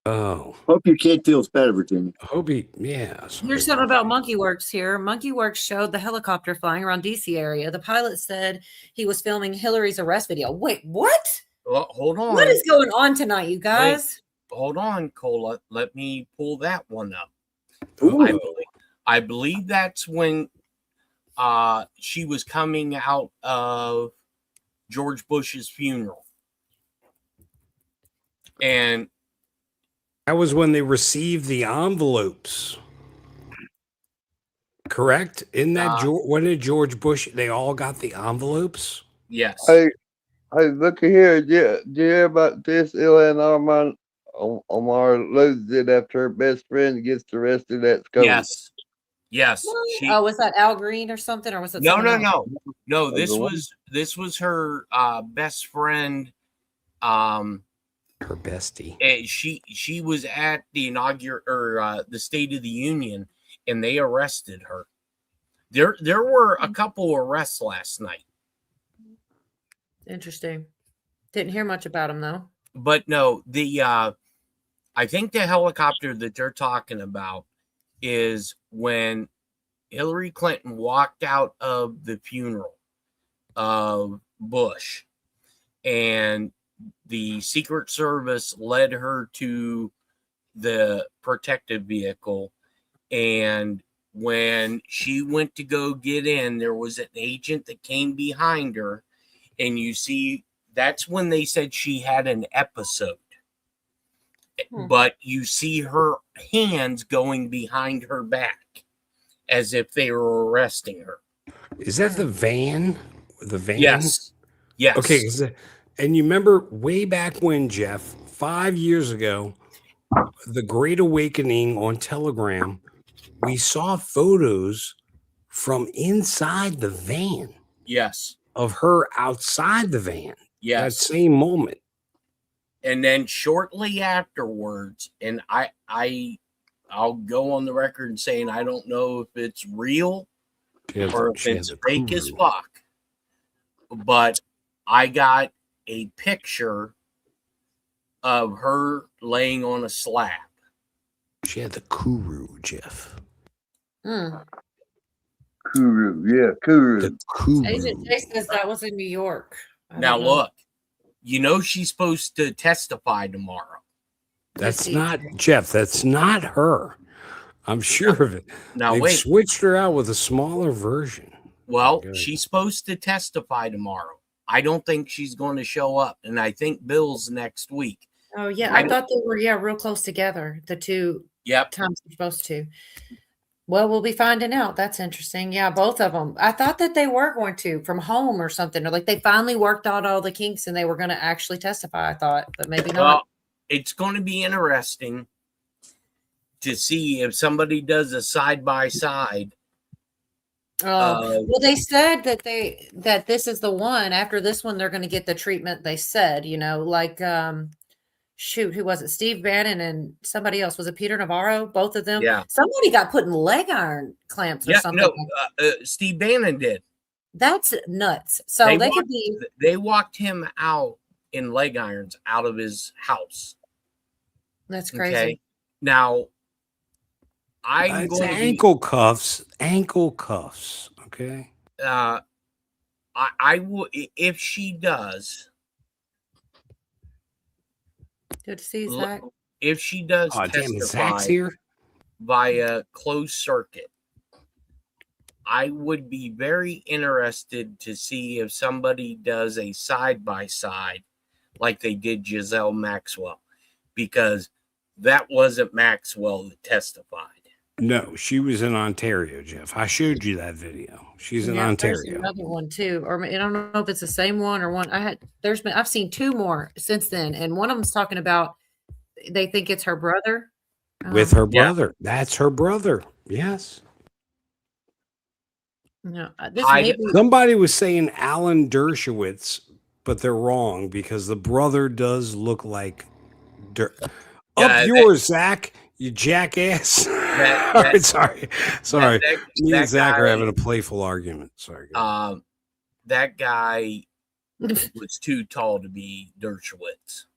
hope your kid feels better, Virginia. Hope he, yeah. Here's something about Monkey Works here. Monkey Works showed the helicopter flying around DC area. The pilot said he was filming Hillary's arrest video. Wait, what? well, hold on. What is going on tonight, you guys? Wait, hold on, Cola. Let me pull that one up. Ooh. I believe that's when she was coming out of George Bush's funeral. And That was when they received the envelopes. Correct? Isn't that when did George Bush? They all got the envelopes. yes. Hey, look here. Do you hear about this? Ilhan Omar loses it after her best friend gets arrested at school. Yes. Yes. Was that Al Green or something? Or was it No. That's the one. This was her best friend. Her bestie. And she was at the the State of the Union, and they arrested her. There were a couple arrests last night. Interesting. Didn't hear much about him though. But no, I think the helicopter that they're talking about is when Hillary Clinton walked out of the funeral of Bush, and the Secret Service led her to the protective vehicle. And when she went to go get in, there was an agent that came behind her. And you see, that's when they said she had an episode. But you see her hands going behind her back as if they were arresting her. Is that the van? The van? Yes. Yes. Okay. And you remember way back when, Jeff, 5 years ago, the Great Awakening on Telegram, we saw photos from inside the van. Yes. Of her outside the van. Yes. That same moment. And then shortly afterwards, and I'll go on the record saying I don't know if it's real or if it's fake as fuck, but I got a picture of her laying on a slab. She had the kuru, Jeff. Kuru, yeah, kuru. The kuru. Agent Jay says that was in New York. Now look, you know she's supposed to testify tomorrow. That's not Jeff. That's not her. I'm sure of it. Now They've wait. switched her out with a smaller version. Well, she's supposed to testify tomorrow. I don't think she's going to show up, and I think Bill's next week. Oh yeah, I thought they were real close together. The two times they're supposed to. Well, we'll be finding out. That's interesting. Yeah, both of them. I thought that they were going to from home or something, or like they finally worked out all the kinks and they were going to actually testify. I thought, but maybe not. Well, it's going to be interesting to see if somebody does a side by side. Well, they said that this is the one. After this one, they're going to get the treatment. They said, like shoot, who was it? Steve Bannon and somebody else. Was it Peter Navarro? Both of them. Yeah. Somebody got put in leg iron clamps or something. No, Steve Bannon did. That's nuts. So they could be. They walked him out in leg irons out of his house. That's crazy. Okay. Now, It's ankle cuffs. Ankle cuffs. Okay. I will if she does. Good to see you, Zach. If she does testify via closed circuit, I would be very interested to see if somebody does a side by side, like they did Giselle Maxwell, because that wasn't Maxwell that testified. No, she was in Ontario, Jeff. I showed you that video. She's in There's Ontario. another one too, or I don't know if it's the same one or one. I've seen two more since then, and one of them's talking about they think it's her brother. With her brother. Yeah. That's her brother. Yes. No, somebody was saying Alan Dershowitz, but they're wrong because the brother does look like yours, Zach. You jackass. All right, sorry. Me and Zach are having a playful argument. Sorry. That guy was too tall to be Dershowitz.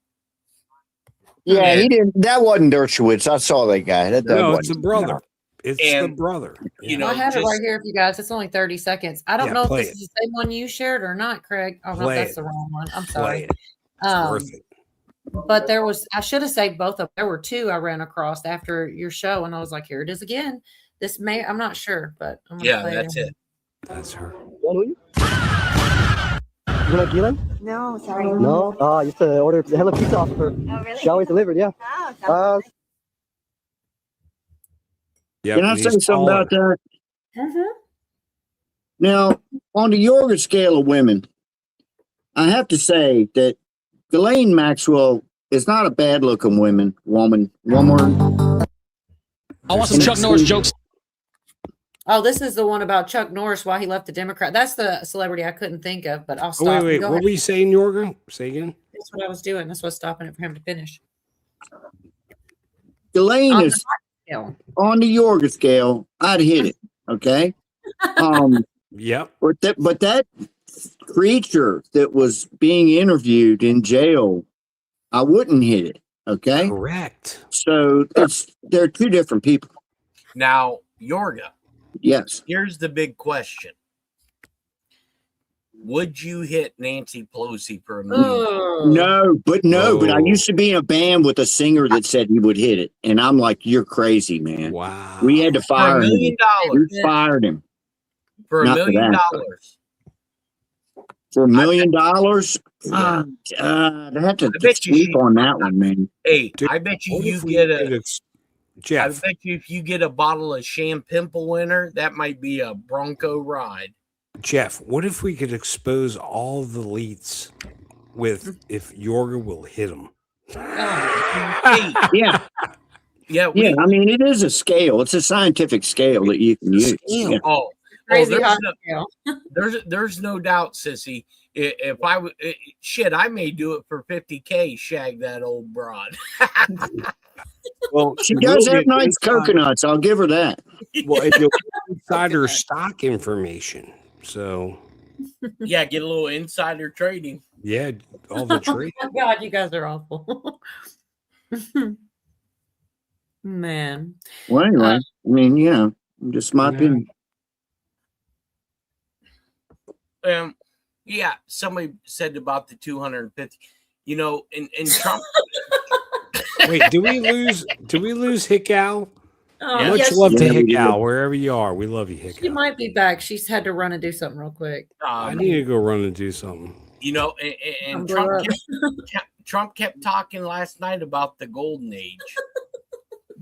Yeah, he didn't. That wasn't Dershowitz. I saw that guy. No, it's the brother. No. It's the brother. You know, I have it right here for you guys. It's only 30 seconds. I don't know if this is the same one you shared or not, Craig. Oh, no, that's the wrong one. I'm sorry. It's worth it. But I should have saved both of them. There were two I ran across after your show, and I was like, here it is again. I'm not sure, but I'm gonna play that's it. That's her. You like Keelan? No, sorry. No? I used to order the Hello Pizza off of her. Oh, really? She always delivered, yeah. Oh, Yep, can I say something about that? Mm-hmm. Now, on the Jorgen scale of women, I have to say that Ghislaine Maxwell is not a bad-looking woman. One word. I want some Chuck Norris jokes. Oh, this is the one about Chuck Norris, why he left the Democrat. That's the celebrity I couldn't think of, but I'll stop. Wait. What were you saying, Jorgen? Say again. That's what I was doing. That's what's stopping it for him to finish. Ghislaine is on the Jorgen scale. I'd hit it. Okay. Yep. But that creature that was being interviewed in jail, I wouldn't hit it. Okay. Correct. So they're two different people. Now, Jorgen. Yes. Here's the big question. Would you hit Nancy Pelosi for $1 million? No, but I used to be in a band with a singer that said he would hit it. And I'm like, you're crazy, man. Wow. We had to fire him. $1 million. We fired him. For $1 million. For $1 million? I'd have to sleep on that one, man. Hey, I bet you get Jeff. I bet you if you get a bottle of Champimple winner, that might be a Bronco ride. Jeff, what if we could expose all the leads with if Jorgen will hit them? Yeah. I mean, it is a scale. It's a scientific scale that you can use. Yeah. There's no doubt, sissy. If I would, I may do it for $50K. Shag that old broad. Well, she does have nice coconuts. I'll give her that. Well, if you'll insider stock information, so yeah, get a little insider trading. Yeah, all the trading. Oh God, you guys are awful. Man. Well, anyway, I mean, just my opinion. Yeah, somebody said about the 250. In Trump. Wait, do we lose Hickow? Oh, Much love to Hickow, wherever you are. We love you, Hickow. She might be back. She's had to run and do something real quick. I need to go run and do something. And Trump kept talking last night about the golden age.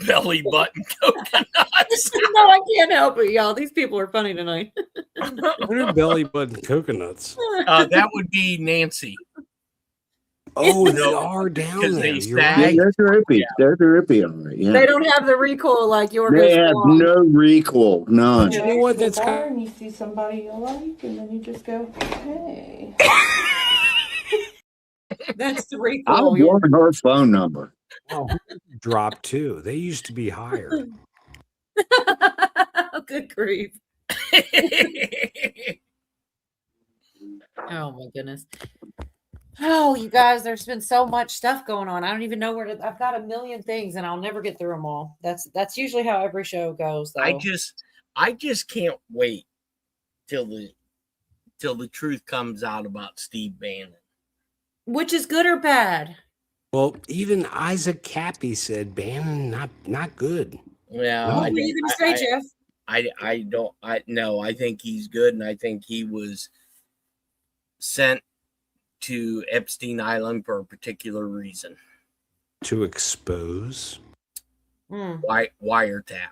Belly button coconuts. No, I can't help it, y'all. These people are funny tonight. What are belly button coconuts? That would be Nancy. Oh, they are down there. Right. They're terrific. Yeah. They're terrific. Yeah. They don't have the recoil like yours. They have no recoil. None. You know what? That's and you see somebody you like, and then you just go, hey. That's the recoil. I want her phone number. Oh, drop too. They used to be higher. Good grief. Oh my goodness. Oh, you guys, there's been so much stuff going on. I don't even know where to. I've got a million things, and I'll never get through them all. That's usually how every show goes. Though. I just can't wait till the truth comes out about Steve Bannon. Which is good or bad? Well, even Isaac Cappy said Bannon not good. Yeah. What were you going to say, Jeff? I think he's good, and I think he was sent to Epstein Island for a particular reason. To expose. Wiretap.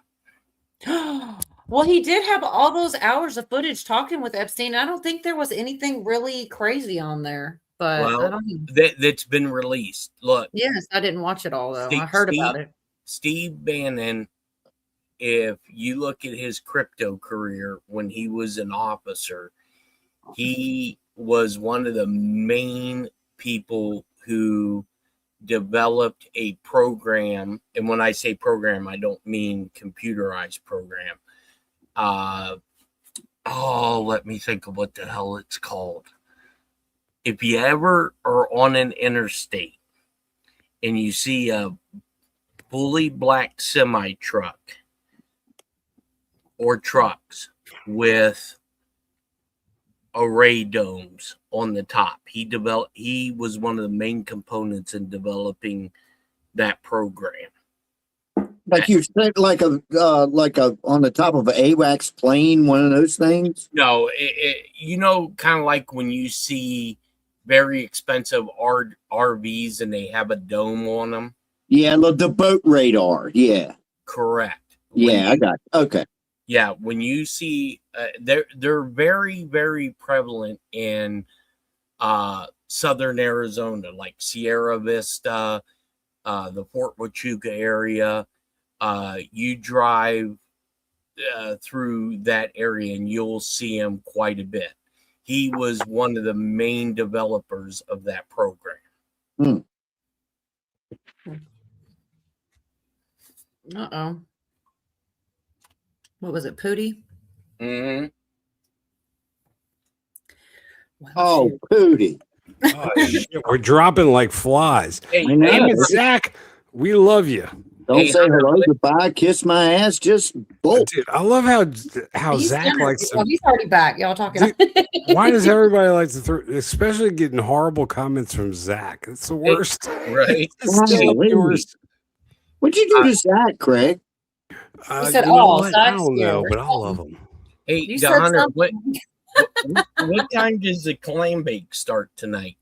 Well, he did have all those hours of footage talking with Epstein. I don't think there was anything really crazy on there, but I don't know. That's been released. Look. Yes, I didn't watch it all though. I heard about it. Steve Bannon, if you look at his crypto career when he was an officer, he was one of the main people who developed a program. And when I say program, I don't mean computerized program. Let me think of what the hell it's called. If you ever are on an interstate and you see a fully black semi truck or trucks with array domes on the top, he was one of the main components in developing that program. Like you said, like a on the top of an AWACS plane, one of those things. No, kind of like when you see very expensive RVs and they have a dome on them. Yeah, the boat radar. Yeah, correct. I got it. Okay. Yeah, when you see they're very, very prevalent in southern Arizona, like Sierra Vista, the Fort Huachuca area. You drive through that area and you'll see him quite a bit. He was one of the main developers of that program. Uh-oh. What was it, Pootie? Mm-hmm. Oh, Pootie. Oh, shit, we're dropping like flies. Hey, damn it, Zach. We love you. Don't say hello, goodbye, kiss my ass, just bolt. Dude, I love how Zach likes to. He's already back. Y'all talking? Why does everybody like to throw, especially getting horrible comments from Zach? It's the worst. Right. The worst. What'd you do to Zach, Craig? You said, I don't know, but I love him. Hey, You said Hunter, something. what time does the clam bake start tonight?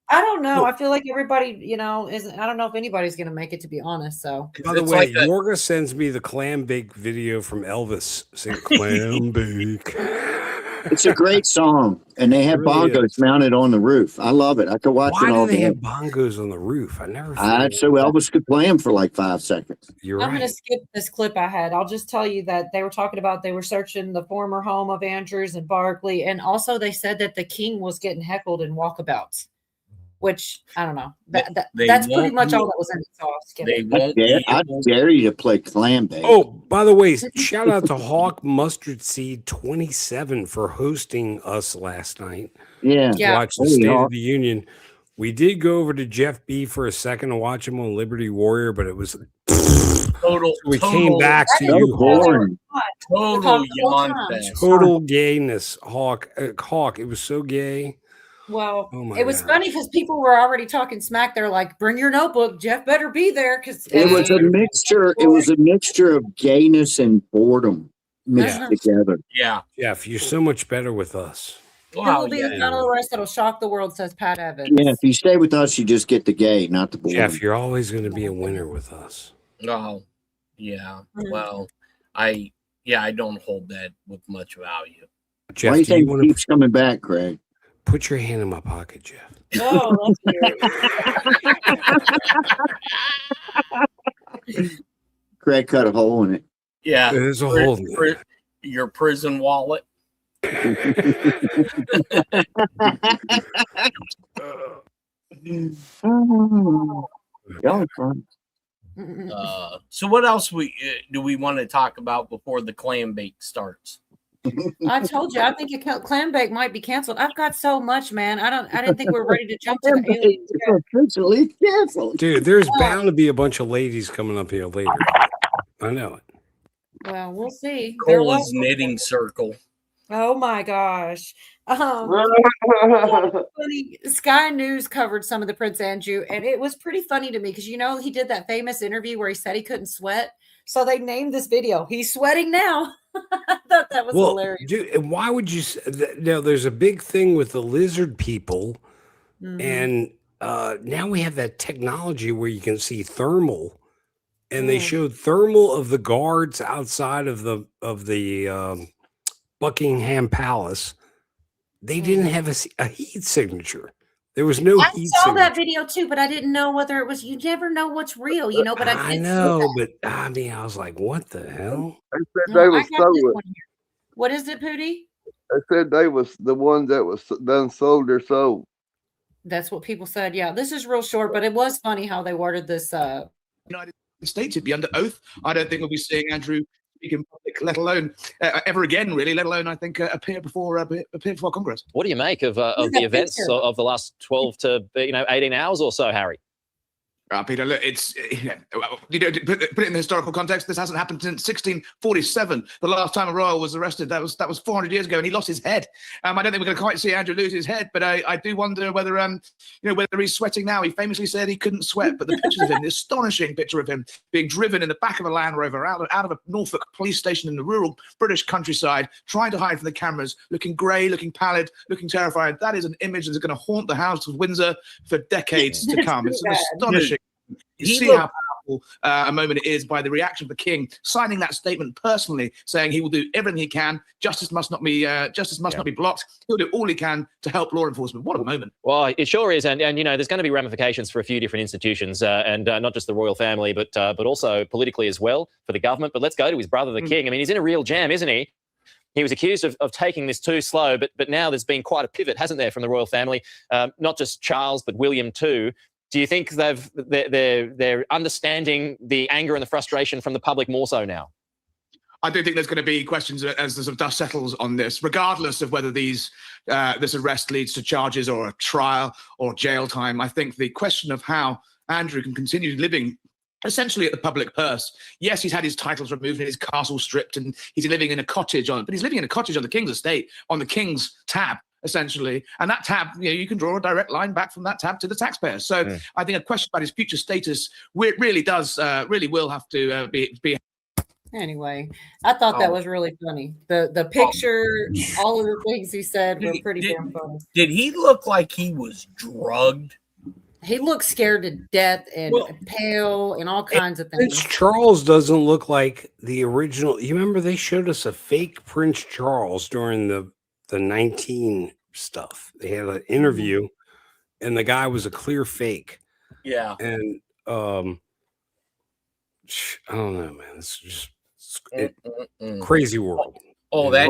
I don't know. I feel like everybody, isn't. I don't know if anybody's going to make it, to be honest. So, By the way, Yorga sends me the clam bake video from Elvis saying "clam bake." It's a great song, and they have bongos mounted on the roof. I love it. I could watch it all Why do they day. have bongos on the roof? I never. So Elvis could play them for like 5 seconds. You're I'm right. going to skip this clip I had. I'll just tell you that they were talking about they were searching the former home of Andrews and Barkley, and also they said that the king was getting heckled in walkabouts. Which I don't know. That's pretty much all that was in it. So I dare you to play clam bake. Oh, by the way, shout out to Hawk Mustard Seed 27 for hosting us last night. Yeah. Watch the State of the Union. We did go over to Jeff B for a second to watch him on Liberty Warrior, but it was total. We came back to you, Hawk. Total gayness, Hawk. Hawk. It was so gay. Well, it was funny because people were already talking smack. They're like, "Bring your notebook. Jeff better be there." Because it was a mixture. It was a mixture of gayness and boredom mixed together. Yeah, Jeff, you're so much better with us. It will be the final arrest that'll shock the world, says Pat Evans. Yeah, if you stay with us, you just get the gay, not the boredom. Jeff, you're always going to be a winner with us. Oh, yeah. Well, I don't hold that with much value. Jeff, why do you think he keeps coming back, Craig? Put your hand in my pocket, Jeff. Oh, Craig cut a hole in it. Yeah, there's a hole in it. Your prison wallet. So what else do we want to talk about before the clam bake starts? I told you, I think clam bake might be canceled. I've got so much, man. I didn't think we were ready to jump to the aliens. Officially canceled. Dude, there's bound to be a bunch of ladies coming up here later. I know it. Well, we'll see. Cola's knitting circle. Oh my gosh. Funny, Sky News covered some of the Prince Andrew, and it was pretty funny to me because he did that famous interview where he said he couldn't sweat. So they named this video "He's Sweating Now." I thought that was hilarious. Dude, and why would you? Now, there's a big thing with the lizard people And now we have that technology where you can see thermal, and they showed thermal of the guards outside of the Buckingham Palace. They didn't have a heat signature. There was no I heat saw signature. that video too, but I didn't know whether it was. You never know what's real, you know. But I I did know, see that. but I mean, I was like, what the hell? They said No, they I was got this sold. one here. What is it, Pootie? They said they was the ones that was done sold their soul. That's what people said. Yeah, this is real short, but it was funny how they worded this. United States, he'd be under oath. I don't think we'll be seeing Andrew speak in public, let alone ever again, really. Let alone, I think, appear before Congress. What do you make of the events of the last 12 to 18 hours or so, Harry? Peter, look, it's put it in the historical context. This hasn't happened since 1647. The last time a royal was arrested, that was 400 years ago, and he lost his head. I don't think we're going to quite see Andrew lose his head, but I do wonder whether whether he's sweating now. He famously said he couldn't sweat, but the pictures of him, the astonishing picture of him being driven in the back of a Land Rover out of a Norfolk police station in the rural British countryside, trying to hide from the cameras, looking grey, looking pallid, looking terrified. That is an image that's going to haunt the House of Windsor for decades to come. It's an astonishing. You see how powerful a moment it is by the reaction of the king signing that statement personally, saying he will do everything he can. Justice must not be blocked. He'll do all he can to help law enforcement. What a moment! Well, it sure is, and there's going to be ramifications for a few different institutions, and not just the royal family, but also politically as well for the government. But let's go to his brother, the king. I mean, he's in a real jam, isn't he? He was accused of taking this too slow, but now there's been quite a pivot, hasn't there, from the royal family? Not just Charles, but William too. Do you think they're understanding the anger and the frustration from the public more so now? I do think there's going to be questions as the sort of dust settles on this, regardless of whether this arrest leads to charges or a trial or jail time. I think the question of how Andrew can continue living essentially at the public purse. Yes, he's had his titles removed and his castle stripped, and he's living in a cottage but he's living in a cottage on the king's estate, on the king's tab, essentially. And that tab, you can draw a direct line back from that tab to the taxpayer. So I think a question about his future status really will have to be. Anyway, I thought that was really funny. The picture, all of the things he said were pretty damn funny. Did he look like he was drugged? He looked scared to death and pale and all kinds of things. Prince Charles doesn't look like the original. You remember they showed us a fake Prince Charles during the 19 stuff. They had an interview, and the guy was a clear fake. Yeah, and I don't know, man. It's just crazy world. Oh, I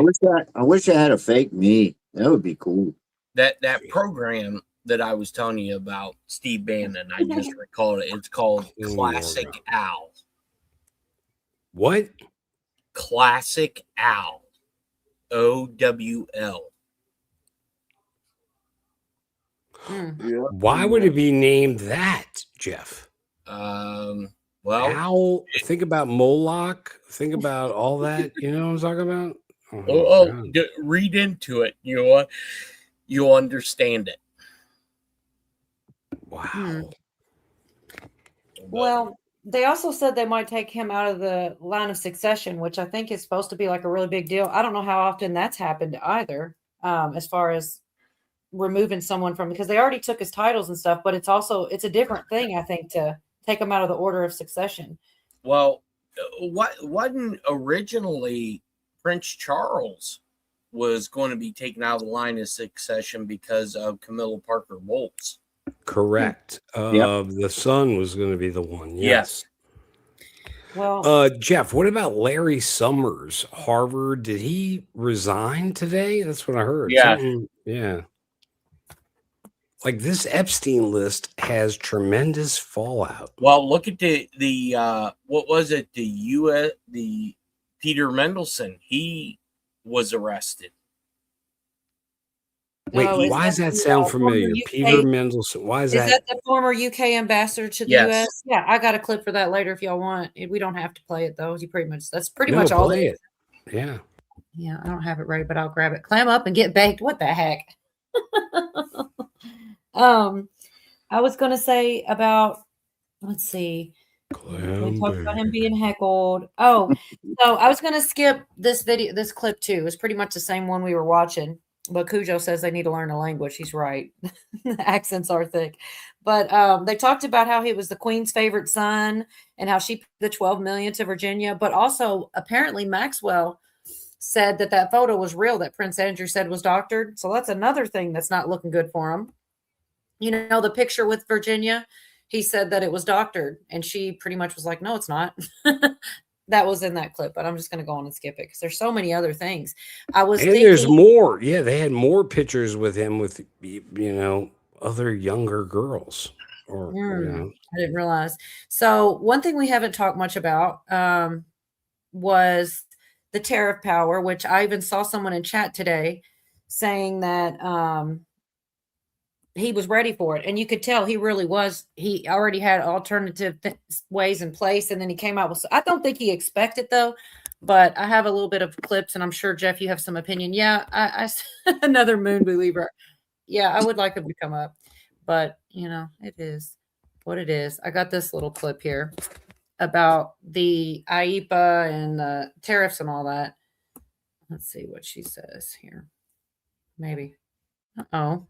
wish I had a fake me. That would be cool. That program that I was telling you about, Steve Bannon, I just recalled it. It's called Classic Al. What? Classic Al. OWL. Why would it be named that, Jeff? Well, Al, think about Moloch. Think about all that. You know what I'm talking about? Read into it. You'll understand it. Wow. Well, they also said they might take him out of the line of succession, which I think is supposed to be like a really big deal. I don't know how often that's happened either, as far as removing someone from, because they already took his titles and stuff, but it's a different thing, I think, to take him out of the order of succession. Well, wasn't originally Prince Charles was going to be taken out of the line of succession because of Camilla Parker Bowles? Correct. The son was going to be the one. Yes. Well, Jeff, what about Larry Summers, Harvard? Did he resign today? That's what I heard. Yeah. Yeah. Like this Epstein list has tremendous fallout. Well, look at the what was it? The Peter Mendelsohn. He was arrested. Wait, why does that sound familiar? Peter Mendelsohn. Why is that? Is that the former UK ambassador to the US? Yeah, I got a clip for that later if y'all want. We don't have to play it though. That's pretty much all play it. Yeah. Yeah, I don't have it ready, but I'll grab it. Clam up and get baked. What the heck? I was gonna say about, let's see. We talked about him being heckled. Oh, so I was gonna skip this clip too. It's pretty much the same one we were watching. But Cujo says they need to learn a language. He's right. The accents are thick. But they talked about how he was the Queen's favorite son and how she paid the $12 million to Virginia. But also, apparently, Maxwell said that photo was real that Prince Andrew said was doctored. So that's another thing that's not looking good for him. You know, the picture with Virginia, he said that it was doctored. And she pretty much was like, no, it's not. That was in that clip, but I'm just going to go on and skip it because there's so many other things. And there's more. Yeah, they had more pictures with him with, other younger girls. Or I didn't realize. So one thing we haven't talked much about was the tariff power, which I even saw someone in chat today saying that he was ready for it. And you could tell he really was. He already had alternative ways in place. And then he came out with, I don't think he expected though, but I have a little bit of clips and I'm sure Jeff, you have some opinion. Yeah. I another moon believer. Yeah. I would like him to come up, but it is what it is. I got this little clip here about the IEPA and the tariffs and all that. Let's see what she says here. Maybe. Uh-oh.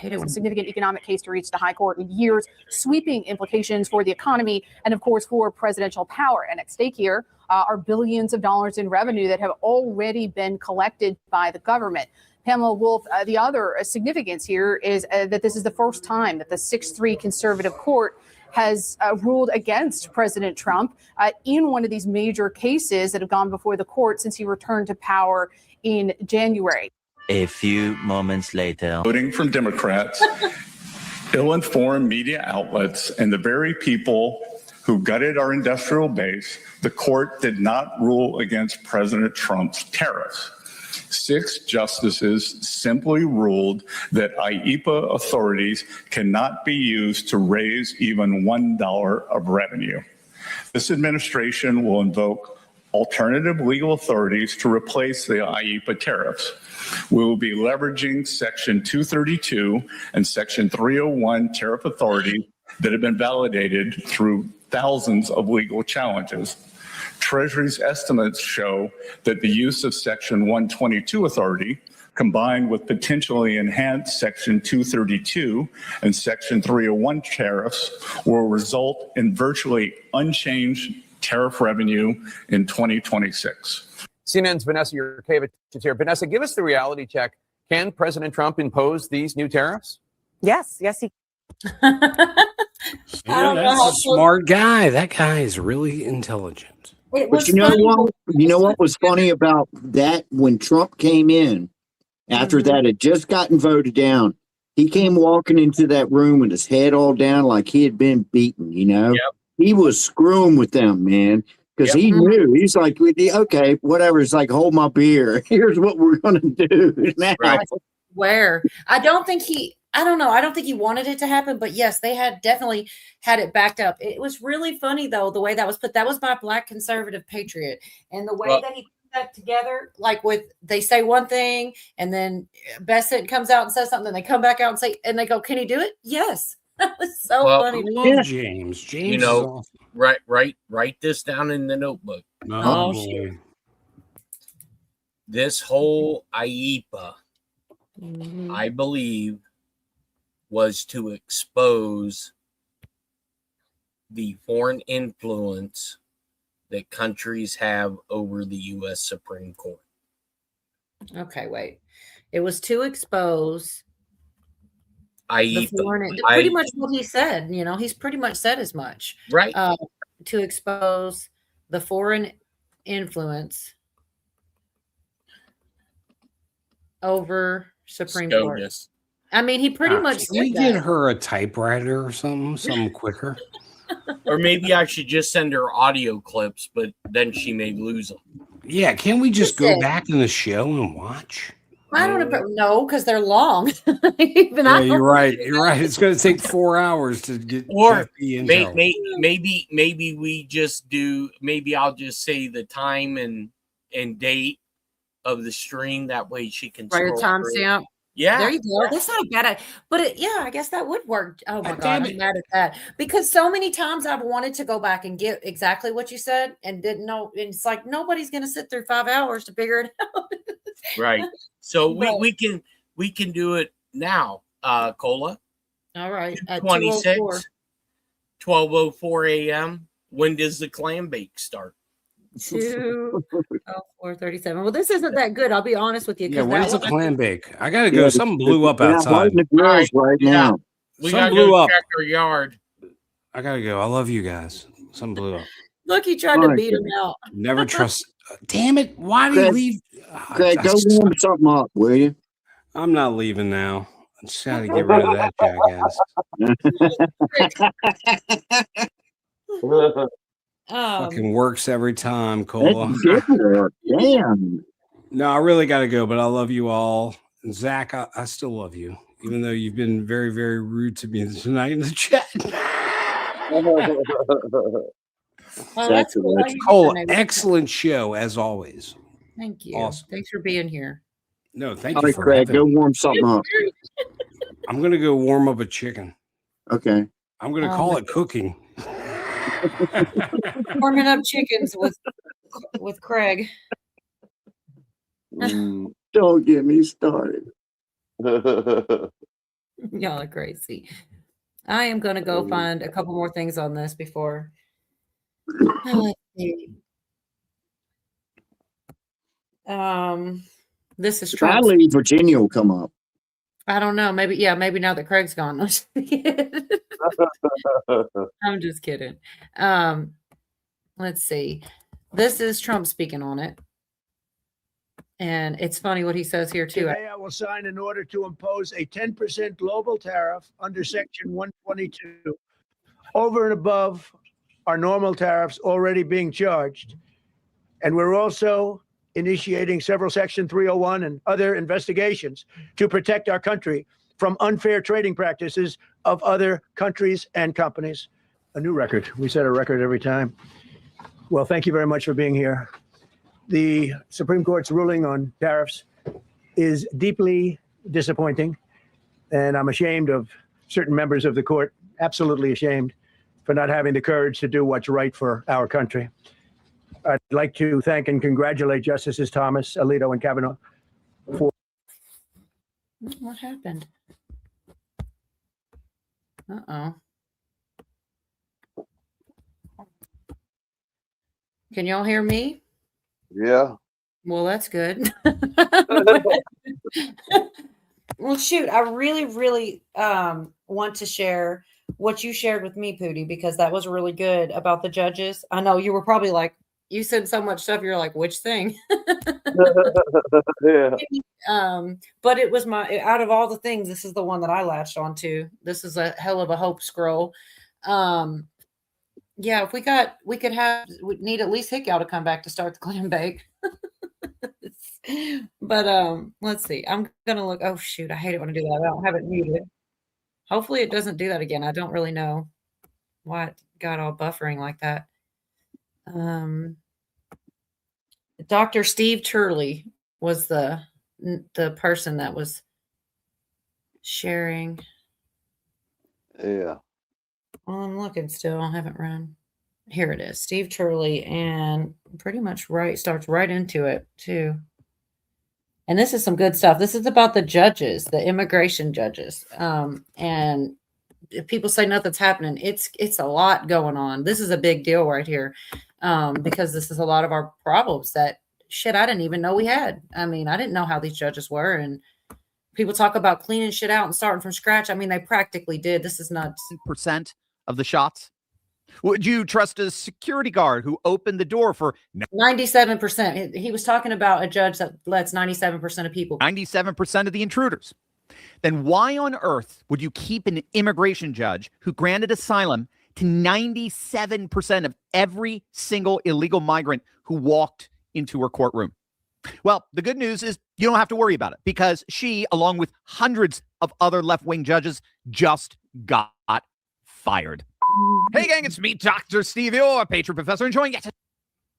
A significant economic case to reach the high court in years, sweeping implications for the economy and, of course, for presidential power. And at stake here are billions of dollars in revenue that have already been collected by the government. Pamela Wolf, the other significance here is that this is the first time that the 6-3 conservative court has ruled against President Trump in one of these major cases that have gone before the court since he returned to power in January. A few moments later. Voting from Democrats, ill-informed media outlets, and the very people who gutted our industrial base, the court did not rule against President Trump's tariffs. 6 justices simply ruled that IEPA authorities cannot be used to raise even $1 of revenue. This administration will invoke alternative legal authorities to replace the IEPA tariffs. We will be leveraging Section 232 and Section 301 tariff authority that have been validated through thousands of legal challenges. Treasury's estimates show that the use of Section 122 authority, combined with potentially enhanced Section 232 and Section 301 tariffs, will result in virtually unchanged tariff revenue in 2026. CNN's Vanessa Yurkevich is here. Vanessa, give us the reality check. Can President Trump impose these new tariffs? Yes, he Yeah, that's a smart guy. That guy is really intelligent. But you know what was funny about that? When Trump came in, after that had just gotten voted down, he came walking into that room with his head all down like he had been beaten, Yep. He was screwing with them, man. Because he knew. He's like, okay, whatever. It's like, hold my beer. Here's what we're going to do now. Where I don't think he wanted it to happen, but yes, they had definitely had it backed up. It was really funny though, the way that was put. That was by a Black conservative patriot. And the way that he put that together, like they say one thing and then Bessent comes out and says something, and they come back out and say, and they go, can he do it? Yes. That was so funny. James. Is awesome. Write this down in the notebook. This whole IEPA, I believe, was to expose the foreign influence that countries have over the U.S. Supreme Court. Okay, wait. It was to expose IEPA. Pretty much what he said. He's pretty much said as much. Right. To expose the foreign influence over Supreme Court. I mean, he pretty much Can we get her a typewriter or something quicker? Or maybe I should just send her audio clips, but then she may lose them. Yeah, can we just go back in the show and watch? I don't know, because they're long. You're right. It's going to take 4 hours to get. Or maybe we just do. Maybe I'll just say the time and date of the stream. That way she can write a timestamp. Yeah, there you go. That's not a bad idea, but I guess that would work. Oh my God, I'm mad at that because so many times I've wanted to go back and get exactly what you said and didn't know. And it's like nobody's going to sit through 5 hours to figure it out. Right. So But- we can do it now, Cola. All right. At 26, 12:04 a.m. When does the clam bake start? 4:37. Well, this isn't that good. I'll be honest with you. Yeah, 'cause when's the that clam bake? I gotta go. Something blew up Yeah, outside. the grills right now. We Something gotta blew go up. check our yard. I gotta go. I love you guys. Something blew up. Look, he tried to beat him out. Never trust. Damn it! Why do you Craig, leave? Craig, go warm something up, will you? I'm not leaving now. I just gotta get rid of that jackass. Fucking works every time, Cola. That did work. Damn. No, I really got to go, but I love you all. And Zach, I still love you, even though you've been very, very rude to me tonight in the chat. That's cool. How you Cola, doing, excellent show as always. Thank you. Awesome. Thanks for being here. No, thank All you right, for Craig, having go me. warm something up. I'm gonna go warm up a chicken. Okay. I'm gonna call it cooking. Warming up chickens with Craig. Don't get me started. Y'all are crazy. I am going to go find a couple more things on this before. Let's see. This is Trump. Finally, Virginia will come up. I don't know. Maybe now that Craig's gone. I'm just kidding. Let's see. This is Trump speaking on it. And it's funny what he says here, too. Today, I will sign an order to impose a 10% global tariff under Section 122 over and above our normal tariffs already being charged. And we're also initiating several Section 301 and other investigations to protect our country from unfair trading practices of other countries and companies. A new record. We set a record every time. Well, thank you very much for being here. The Supreme Court's ruling on tariffs is deeply disappointing, and I'm ashamed of certain members of the court, absolutely ashamed, for not having the courage to do what's right for our country. I'd like to thank and congratulate Justices Thomas, Alito, and Kavanaugh for. What happened? Uh-oh. Can y'all hear me? Yeah. Well, that's good. Well, shoot, I really, really want to share what you shared with me, Pootie, because that was really good about the judges. I know you were probably like, you said so much stuff. You're like, which thing? Yeah. But it was out of all the things, this is the one that I latched onto. This is a hell of a hope scroll. Yeah, if we need at least Hickow to come back to start the clam bake. But let's see. I'm gonna look. Oh shoot, I hate it when I do that. I don't have it muted. Hopefully it doesn't do that again. I don't really know why it got all buffering like that. Dr. Steve Turley was the person that was sharing. Yeah. Well, I'm looking still. I haven't run. Here it is. Steve Turley, and pretty much starts right into it too. And this is some good stuff. This is about the judges, the immigration judges. And if people say nothing's happening, it's a lot going on. This is a big deal right here. Because this is a lot of our problems that shit I didn't even know we had. I mean, I didn't know how these judges were. And people talk about cleaning shit out and starting from scratch. I mean, they practically did. This is not % of the shots. Would you trust a security guard who opened the door for 97%? He was talking about a judge that lets 97% of people. 97% of the intruders? Then why on earth would you keep an immigration judge who granted asylum to 97% of every single illegal migrant who walked into her courtroom? Well, the good news is you don't have to worry about it, because she, along with hundreds of other left-wing judges, just got fired. Hey, gang, it's me, Dr. Steve, your patron professor, enjoying it.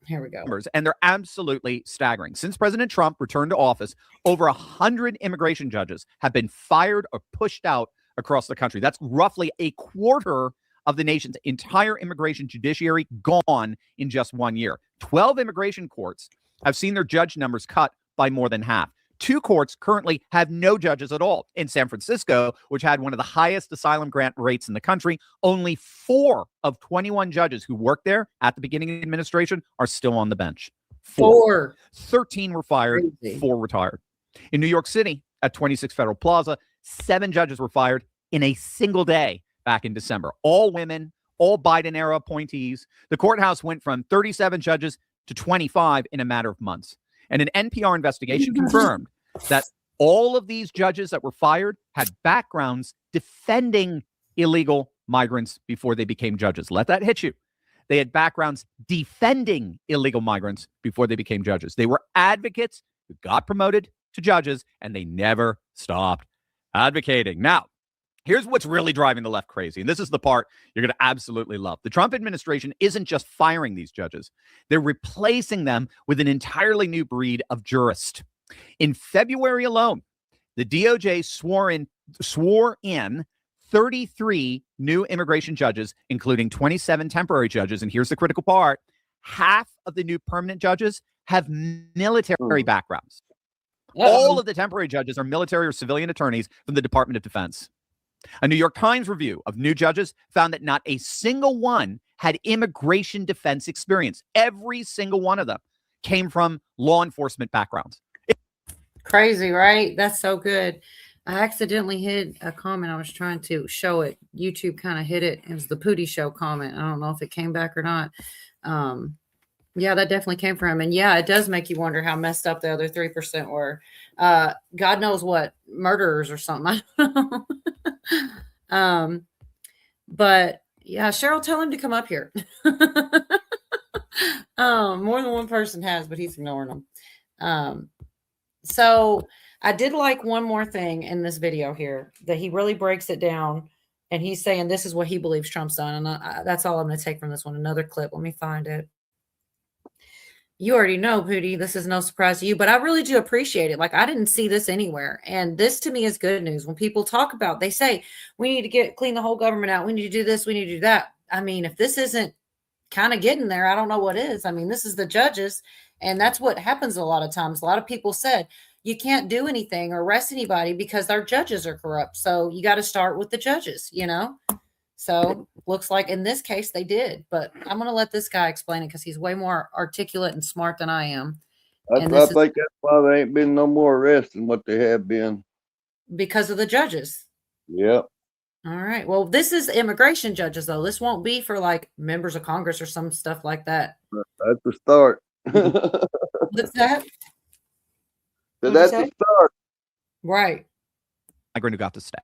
Here we go. And they're absolutely staggering. Since President Trump returned to office, over 100 immigration judges have been fired or pushed out across the country. That's roughly a quarter of the nation's entire immigration judiciary gone in just 1 year. 12 immigration courts have seen their judge numbers cut by more than half. 2 courts currently have no judges at all. In San Francisco, which had one of the highest asylum grant rates in the country, only 4 of 21 judges who worked there at the beginning of the administration are still on the bench. 4. 13 were fired, Crazy. 4 retired. In New York City, at 26 Federal Plaza, 7 judges were fired in a single day back in December. All women, all Biden-era appointees. The courthouse went from 37 judges to 25 in a matter of months. And an NPR investigation confirmed that all of these judges that were fired had backgrounds defending illegal migrants before they became judges. Let that hit you. They had backgrounds defending illegal migrants before they became judges. They were advocates who got promoted to judges, and they never stopped advocating. Now, here's what's really driving the left crazy, and this is the part you're going to absolutely love. The Trump administration isn't just firing these judges. They're replacing them with an entirely new breed of jurist. In February alone, the DOJ swore in 33 new immigration judges, including 27 temporary judges. And here's the critical part. Half of the new permanent judges have military backgrounds. All of the temporary judges are military or civilian attorneys from the Department of Defense. A New York Times review of new judges found that not a single one had immigration defense experience. Every single one of them came from law enforcement backgrounds. Crazy, right? That's so good. I accidentally hit a comment. I was trying to show it. YouTube kind of hit it. It was the Pootie Show comment. I don't know if it came back or not. Yeah, that definitely came from him. And yeah, it does make you wonder how messed up the other 3% were. God knows what, murderers or something. I don't know. But yeah, Cheryl, tell him to come up here. More than one person has, but he's ignoring them. So I did like one more thing in this video here that he really breaks it down, and he's saying this is what he believes Trump's done. And that's all I'm going to take from this one. Another clip. Let me find it. You already know, Pootie, this is no surprise to you, but I really do appreciate it. Like, I didn't see this anywhere. And this to me is good news. When people talk about, they say, we need to clean the whole government out. We need to do this. We need to do that. I mean, if this isn't kind of getting there, I don't know what is. I mean, this is the judges. And that's what happens a lot of times. A lot of people said, you can't do anything or arrest anybody because our judges are corrupt. So you got to start with the judges, you know? So looks like in this case they did, but I'm going to let this guy explain it because he's way more articulate and smart than I am. I think that's why there ain't been no more arrests than what they have been. Because of the judges. Yep. All right. Well, this is immigration judges, though. This won't be for like members of Congress or some stuff like that. That's the start. What's that? So that's the start. Right. Migrant who got to stay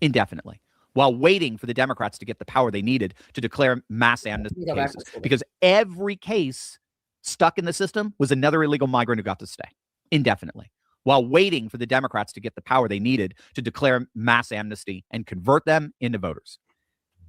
indefinitely, while waiting for the Democrats to get the power they needed to declare mass amnesty cases. Because every case stuck in the system was another illegal migrant who got to stay indefinitely, while waiting for the Democrats to get the power they needed to declare mass amnesty and convert them into voters.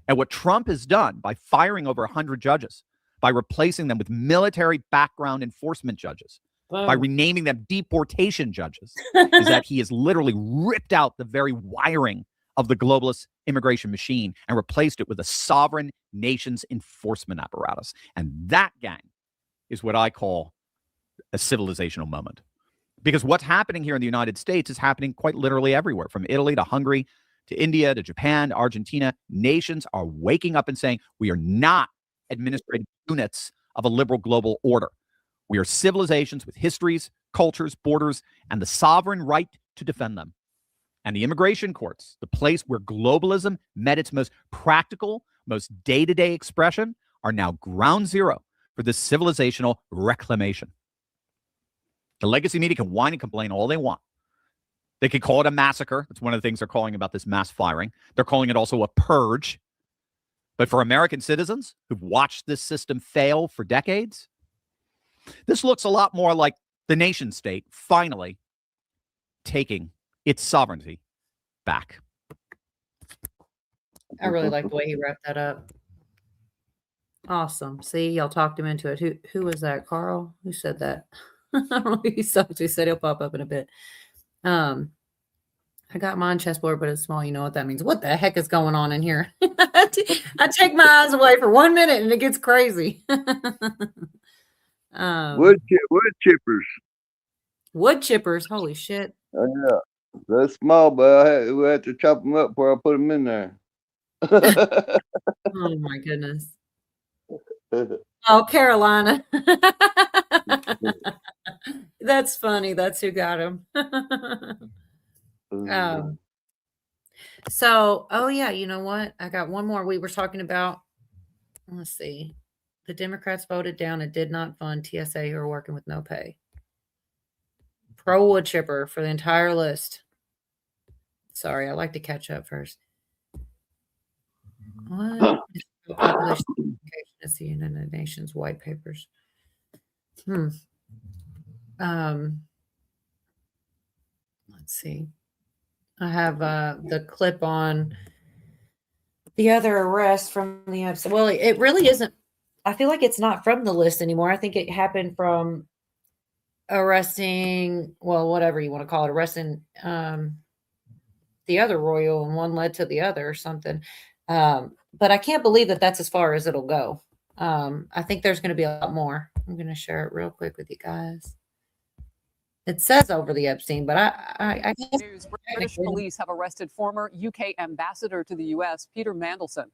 And what Trump has done by firing over 100 judges, by replacing them with military background enforcement judges, by renaming them deportation judges, is that he has literally ripped out the very wiring of the globalist immigration machine and replaced it with a sovereign nation's enforcement apparatus. And that, gang, is what I call a civilizational moment. Because what's happening here in the United States is happening quite literally everywhere, from Italy to Hungary to India to Japan to Argentina. Nations are waking up and saying, we are not administrative units of a liberal global order. We are civilizations with histories, cultures, borders, and the sovereign right to defend them. And the immigration courts, the place where globalism met its most practical, most day-to-day expression, are now ground zero for this civilizational reclamation. The legacy media can whine and complain all they want. They could call it a massacre. That's one of the things they're calling about this mass firing. They're calling it also a purge. But for American citizens who've watched this system fail for decades, this looks a lot more like the nation state finally taking its sovereignty back. I really like the way he wrapped that up. Awesome. See, y'all talked him into it. Who was that? Carl? Who said that? I don't know who he sucks. He said he'll pop up in a bit. I got mine chessboard, but it's small. You know what that means. What the heck is going on in here? I take my eyes away for 1 minute and it gets crazy. Wood chippers. Wood chippers. Holy shit. Oh, yeah. They're small, but we had to chop them up before I put them in there. Oh my goodness. Oh, Carolina. That's funny. That's who got him. So, oh yeah, you know what? I got one more. We were talking about, let's see. The Democrats voted down and did not fund TSA who are working with no pay. Pro wood chipper for the entire list. Sorry, I like to catch up first. What? Population is the United Nations white papers. Let's see. I have the clip on the other arrest from the episode. Well, it really isn't. I feel like it's not from the list anymore. I think it happened from arresting, well, whatever you want to call it, arresting the other royal, and one led to the other or something. But I can't believe that that's as far as it'll go. I think there's going to be a lot more. I'm going to share it real quick with you guys. It says over the Epstein, but I News, British police have arrested former UK ambassador to the US, Peter Mandelson,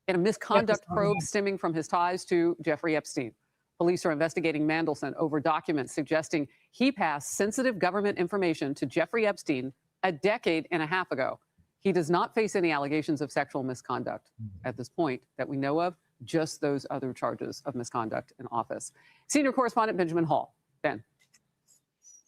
in a misconduct probe stemming from his ties to Jeffrey Epstein. Police are investigating Mandelson over documents suggesting he passed sensitive government information to Jeffrey Epstein a decade and a half ago. He does not face any allegations of sexual misconduct at this point that we know of, just those other charges of misconduct in office. Senior correspondent Benjamin Hall. Ben.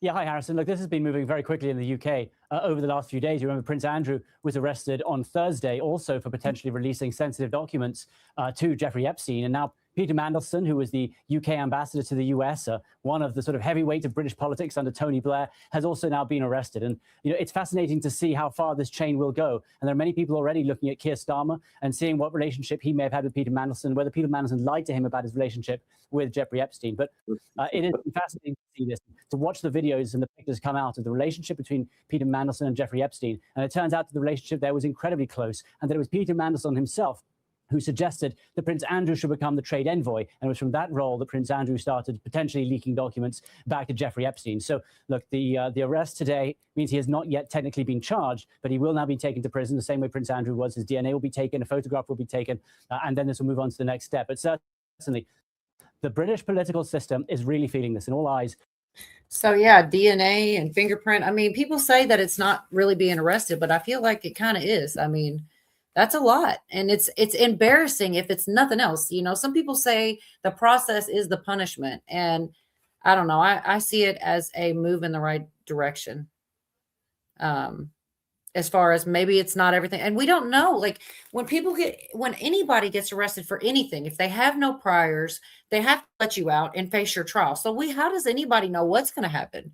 Yeah, hi, Harrison. Look, this has been moving very quickly in the UK over the last few days. You remember Prince Andrew was arrested on Thursday also for potentially releasing sensitive documents to Jeffrey Epstein. And now Peter Mandelson, who was the UK ambassador to the US, one of the sort of heavyweights of British politics under Tony Blair, has also now been arrested. And, you know, it's fascinating to see how far this chain will go. And there are many people already looking at Keir Starmer and seeing what relationship he may have had with Peter Mandelson, whether Peter Mandelson lied to him about his relationship with Jeffrey Epstein. But it is fascinating to see this, to watch the videos and the pictures come out of the relationship between Peter Mandelson and Jeffrey Epstein. And it turns out that the relationship there was incredibly close, and that it was Peter Mandelson himself who suggested that Prince Andrew should become the trade envoy. And it was from that role that Prince Andrew started potentially leaking documents back to Jeffrey Epstein. So look, the arrest today means he has not yet technically been charged, but he will now be taken to prison the same way Prince Andrew was. His DNA will be taken, a photograph will be taken, and then this will move on to the next step. But certainly, the British political system is really feeling this, and all eyes. So yeah, DNA and fingerprint. I mean, people say that it's not really being arrested, but I feel like it kind of is. I mean, that's a lot. And it's embarrassing if it's nothing else. You know, some people say the process is the punishment. And I don't know. I see it as a move in the right direction. As far as maybe it's not everything. And we don't know. Like when anybody gets arrested for anything, if they have no priors, they have to let you out and face your trial. So how does anybody know what's going to happen?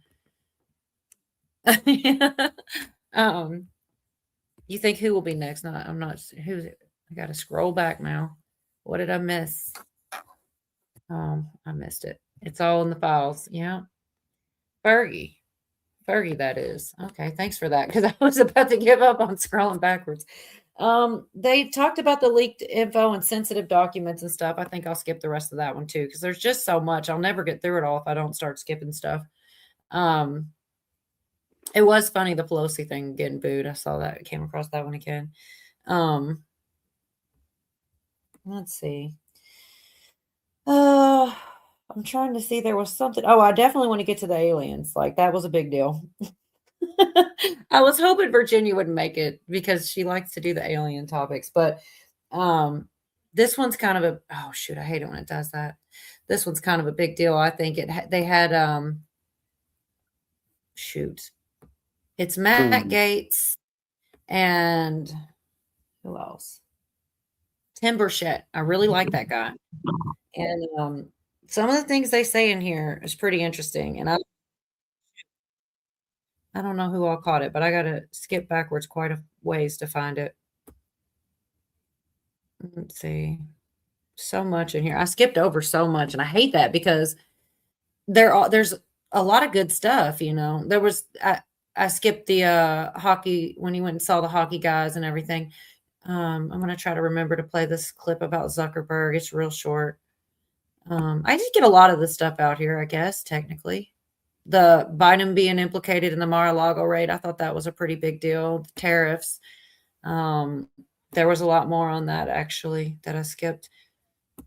You think who will be next? No, I'm not. Who's it? I got to scroll back now. What did I miss? I missed it. It's all in the files. Yeah. Fergie, that is. Okay, thanks for that, because I was about to give up on scrolling backwards. They talked about the leaked info and sensitive documents and stuff. I think I'll skip the rest of that one too, because there's just so much. I'll never get through it all if I don't start skipping stuff. It was funny, the Pelosi thing getting booed. I saw that. I came across that one again. Let's see. I'm trying to see. There was something. Oh, I definitely want to get to the aliens. Like, that was a big deal. I was hoping Virginia wouldn't make it because she likes to do the alien topics. But this one's kind of a, oh, shoot, I hate it when it does that. This one's kind of a big deal. I think they had, shoot. It's Matt Gaetz and who else? Tim Burchett. I really like that guy. And some of the things they say in here is pretty interesting. And I don't know who all caught it, but I got to skip backwards quite a ways to find it. Let's see. So much in here. I skipped over so much, and I hate that because there's a lot of good stuff, you know. There was I skipped the hockey when he went and saw the hockey guys and everything. I'm going to try to remember to play this clip about Zuckerberg. It's real short. I did get a lot of the stuff out here, I guess, technically. the Biden being implicated in the Mar-a-Lago raid. I thought that was a pretty big deal. The tariffs. There was a lot more on that actually that I skipped.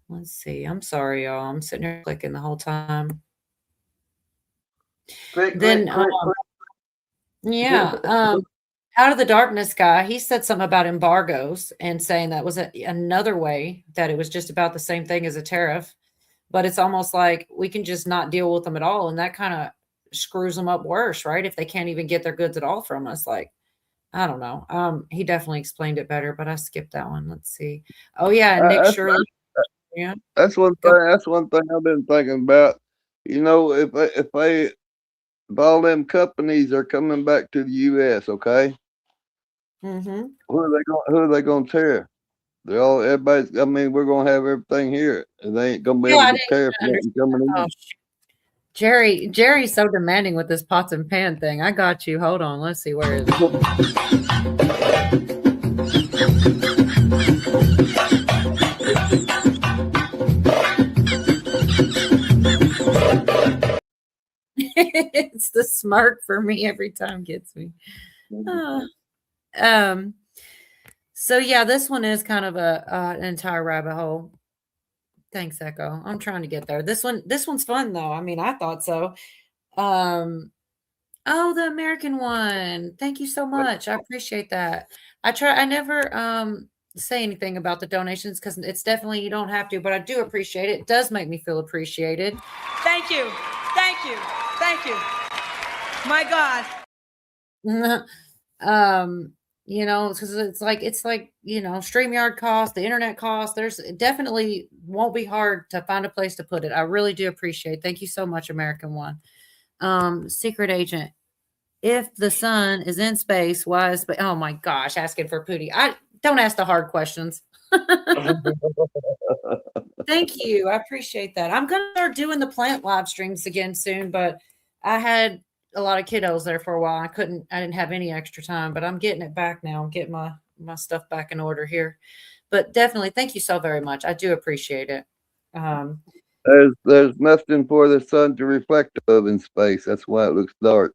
Let's see. I'm sorry, y'all. I'm sitting here clicking the whole time. Out of the darkness guy, he said something about embargoes and saying that was another way that it was just about the same thing as a tariff, but it's almost like we can just not deal with them at all, and that kind of screws them up worse, right? If they can't even get their goods at all from us. Like, I don't know. He definitely explained it better, but I skipped that one. Let's see. Oh yeah, Nick Shirley. Yeah, that's one thing. That's one thing I've been thinking about. You know, if all them companies are coming back to the U.S., okay, mm-hmm. Who are they going to tariff? Everybody's. I mean, we're going to have everything here, and they ain't going to be able to tariff nothing coming in. Jerry's so demanding with this pots and pan thing. I got you. Hold on. Let's see. Where is it? It's the smirk for me every time gets me. So yeah, this one is kind of an entire rabbit hole. Thanks, Echo. I'm trying to get there. This one's fun though. I mean, I thought so. Oh, the American one. Thank you so much. I appreciate that. I never say anything about the donations because it's definitely, you don't have to, but I do appreciate it. It does make me feel appreciated. Thank you. Thank you. Thank you. My God. You know, because it's like, you know, StreamYard cost, the internet cost. There's definitely won't be hard to find a place to put it. I really do appreciate it. Thank you so much, American One. Secret agent. If the sun is in space, why is oh my gosh, asking for Pootie. I don't ask the hard questions. Thank you. I appreciate that. I'm gonna start doing the plant live streams again soon, but I had a lot of kiddos there for a while. I didn't have any extra time, but I'm getting it back now. I'm getting my stuff back in order here. But definitely, thank you so very much. I do appreciate it. There's nothing for the sun to reflect of in space. That's why it looks dark.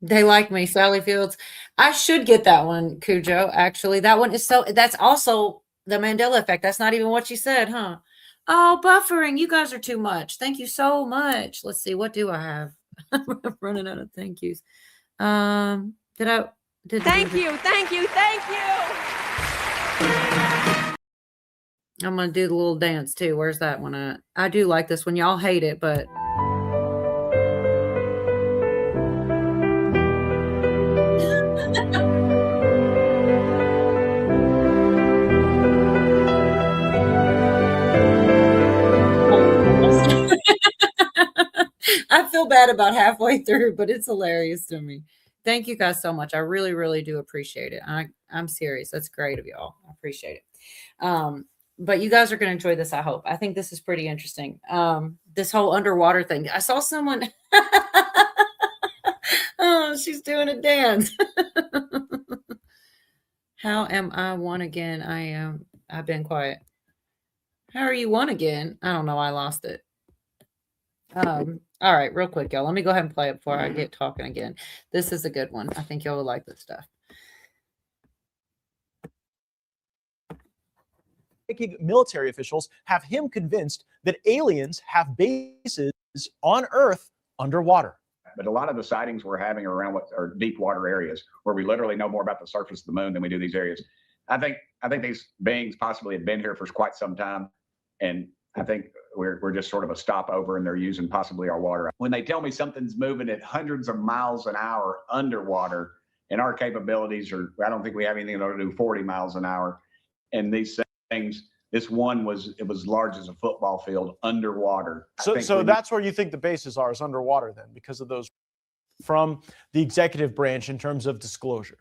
They like me, Sally Fields. I should get that one, Cujo. Actually, that one is that's also the Mandela effect. That's not even what you said, huh? Oh, buffering. You guys are too much. Thank you so much. Let's see. What do I have? I'm running out of thank yous. Thank you. Thank you. Thank you. I'm going to do the little dance too. Where's that one at? I do like this one. Y'all hate it, but. I feel bad about halfway through, but it's hilarious to me. Thank you guys so much. I really, really do appreciate it. I'm serious. That's great of y'all. I appreciate it. But you guys are going to enjoy this, I hope. I think this is pretty interesting. This whole underwater thing. I saw someone. Oh, she's doing a dance. How am I one again? I've been quiet. How are you one again? I don't know. I lost it. All right, real quick, y'all. Let me go ahead and play it before I get talking again. This is a good one. I think y'all will like this stuff. Military officials have him convinced that aliens have bases on Earth underwater. But a lot of the sightings we're having are around what are deep water areas where we literally know more about the surface of the moon than we do these areas. I think these beings possibly have been here for quite some time, and I think we're just sort of a stopover, and they're using possibly our water. When they tell me something's moving at hundreds of miles an hour underwater, and our capabilities are, I don't think we have anything to do 40 miles an hour. And these things, this one was large as a football field underwater. So that's where you think the bases are, is underwater then, because of those from the executive branch in terms of disclosure.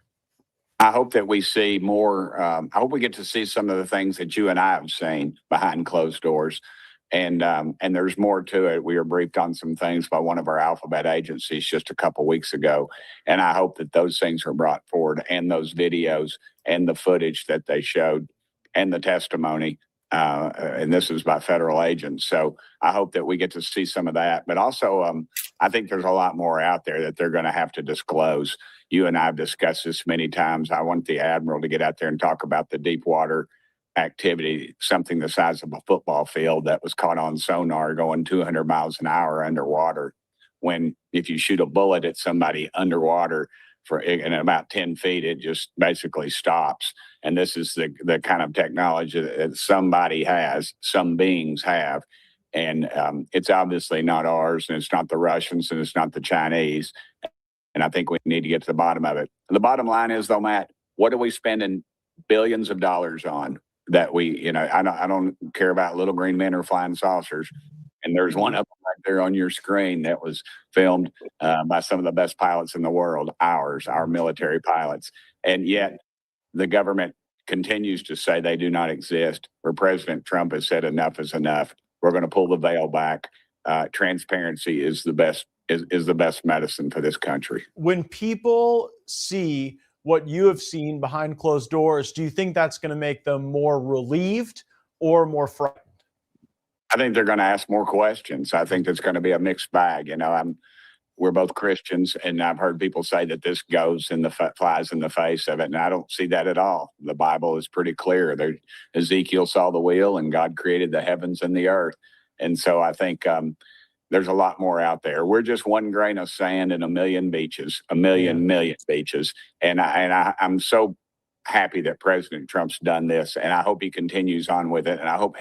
I hope that we see more. I hope we get to see some of the things that you and I have seen behind closed doors. And there's more to it. We were briefed on some things by one of our alphabet agencies just a couple weeks ago. And I hope that those things are brought forward, and those videos and the footage that they showed and the testimony and this is by federal agents. So I hope that we get to see some of that. But also, I think there's a lot more out there that they're going to have to disclose. You and I have discussed this many times. I want the admiral to get out there and talk about the deep water activity, something the size of a football field that was caught on sonar going 200 miles an hour underwater. When if you shoot a bullet at somebody underwater in about 10 feet, it just basically stops. And this is the kind of technology that somebody has, some beings have. And it's obviously not ours, and it's not the Russians, and it's not the Chinese. And I think we need to get to the bottom of it. And the bottom line is, though, Matt, what are we spending billions of dollars on that I don't care about little green men or flying saucers. And there's one of them right there on your screen that was filmed by some of the best pilots in the world, our military pilots. And yet the government continues to say they do not exist, where President Trump has said enough is enough. We're going to pull the veil back. Transparency is the best medicine for this country. When people see what you have seen behind closed doors, do you think that's going to make them more relieved or more frightened? I think they're going to ask more questions. I think there's going to be a mixed bag. We're both Christians, and I've heard people say that this flies in the face of it, and I don't see that at all. The Bible is pretty clear. Ezekiel saw the wheel, and God created the heavens and the earth. And so I think there's a lot more out there. We're just one grain of sand in a million beaches, million beaches. And I'm so happy that President Trump's done this, and I hope he continues on with it. And I hope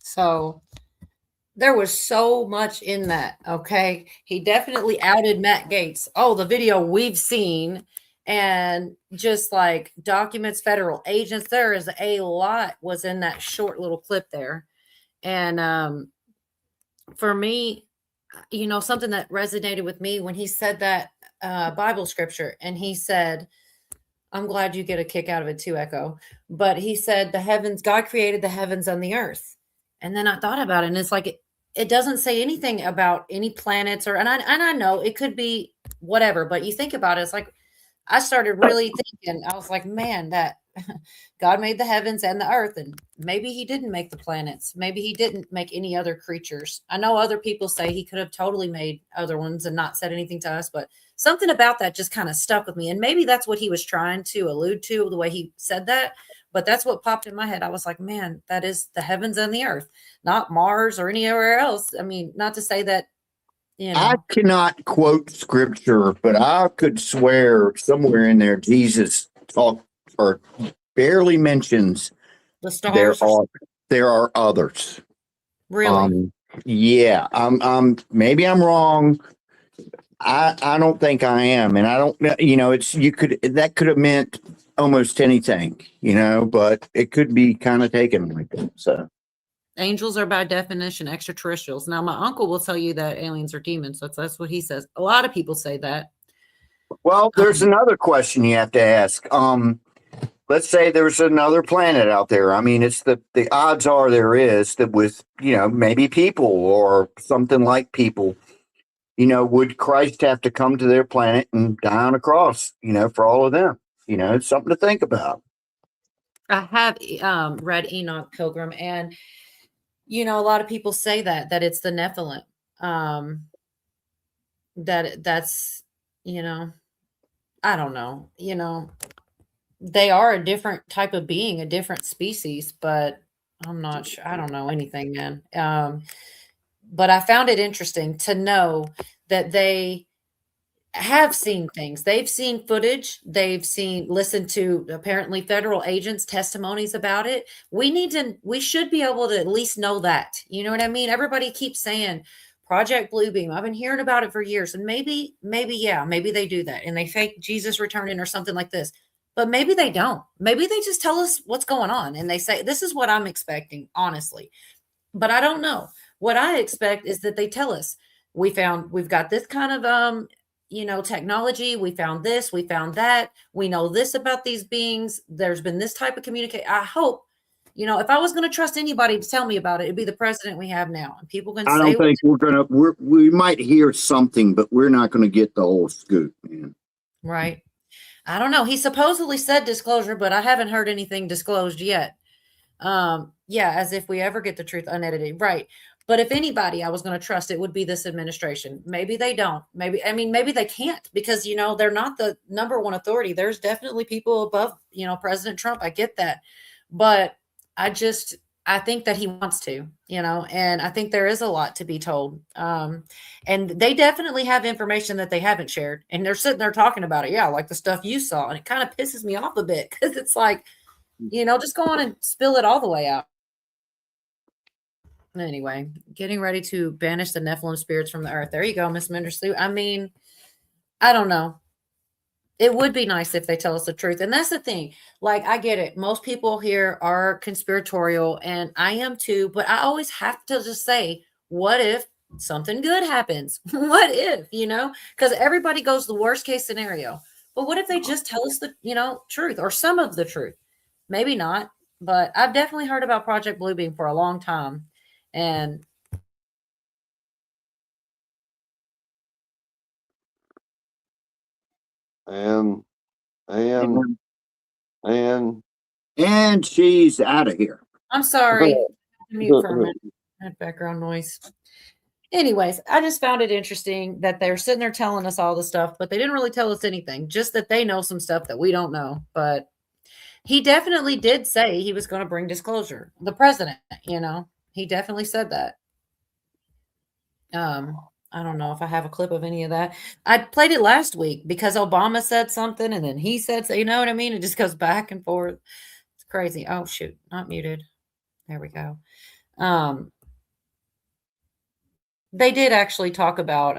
So there was so much in that. Okay. He definitely outed Matt Gaetz. Oh, the video we've seen, and just like documents, federal agents, there is a lot was in that short little clip there. And for me, something that resonated with me when he said that Bible scripture, and he said, I'm glad you get a kick out of it too, Echo. But he said God created the heavens and the earth. And then I thought about it, and it's like, it doesn't say anything about any planets and I know it could be whatever, but you think about it, it's like, I started really thinking, I was like, man, that God made the heavens and the earth, and maybe he didn't make the planets. Maybe he didn't make any other creatures. I know other people say he could have totally made other ones and not said anything to us, but something about that just kind of stuck with me. And maybe that's what he was trying to allude to, the way he said that. But that's what popped in my head. I was like, man, that is the heavens and the earth, not Mars or anywhere else. I mean, not to say that, I cannot quote scripture, but I could swear somewhere in there Jesus talked or barely mentions the stars. There are others. Really? Yeah. Maybe I'm wrong. I don't think I am, and I don't. That could have meant almost anything, but it could be kind of taken like that. So. Angels are by definition extraterrestrials. Now, my uncle will tell you that aliens are demons. That's what he says. A lot of people say that. Well, there's another question you have to ask. Let's say there's another planet out there. I mean, it's the odds are there is that with, maybe people or something like people, would Christ have to come to their planet and die on a cross, for all of them? It's something to think about. I have read Enoch Pilgrim, and a lot of people say that it's the Nephilim. That's I don't know. They are a different type of being, a different species, but I'm not sure. I don't know anything, man. But I found it interesting to know that they have seen things. They've seen footage. They've listened to apparently federal agents' testimonies about it. We should be able to at least know that. You know what I mean? Everybody keeps saying Project Bluebeam. I've been hearing about it for years. And maybe they do that and they fake Jesus returning or something like this. But maybe they don't. Maybe they just tell us what's going on and they say, this is what I'm expecting, honestly. But I don't know. What I expect is that they tell us, we've got this kind of technology. We found this, we found that. We know this about these beings. There's been this type of communication. I hope, if I was going to trust anybody to tell me about it, it'd be the president we have now. And people can say, I don't think we might hear something, but we're not going to get the whole scoop, man. Right. I don't know. He supposedly said disclosure, but I haven't heard anything disclosed yet. Yeah, as if we ever get the truth unedited. Right. But if anybody I was going to trust, it would be this administration. Maybe they don't. Maybe they can't because, they're not the number one authority. There's definitely people above, President Trump. I get that. But I think that he wants to, and I think there is a lot to be told. And they definitely have information that they haven't shared. And they're sitting there talking about it. Yeah, like the stuff you saw. And it kind of pisses me off a bit because it's like, just go on and spill it all the way out. Anyway, getting ready to banish the Nephilim spirits from the earth. There you go, Miss Mendersley. I mean, I don't know. It would be nice if they tell us the truth. And that's the thing. Like, I get it. Most people here are conspiratorial, and I am too. But I always have to just say, what if something good happens? What if, because everybody goes the worst case scenario. But what if they just tell us the, truth or some of the truth? Maybe not. But I've definitely heard about Project Bluebeam for a long time. And she's out of here. I'm sorry. Mute for a minute. I had background noise. Anyways, I just found it interesting that they're sitting there telling us all this stuff, but they didn't really tell us anything, just that they know some stuff that we don't know. But he definitely did say he was going to bring disclosure. The president, he definitely said that. I don't know if I have a clip of any of that. I played it last week because Obama said something and then he said, so you know what I mean? It just goes back and forth. It's crazy. Oh, shoot. Not muted. There we go. They did actually talk about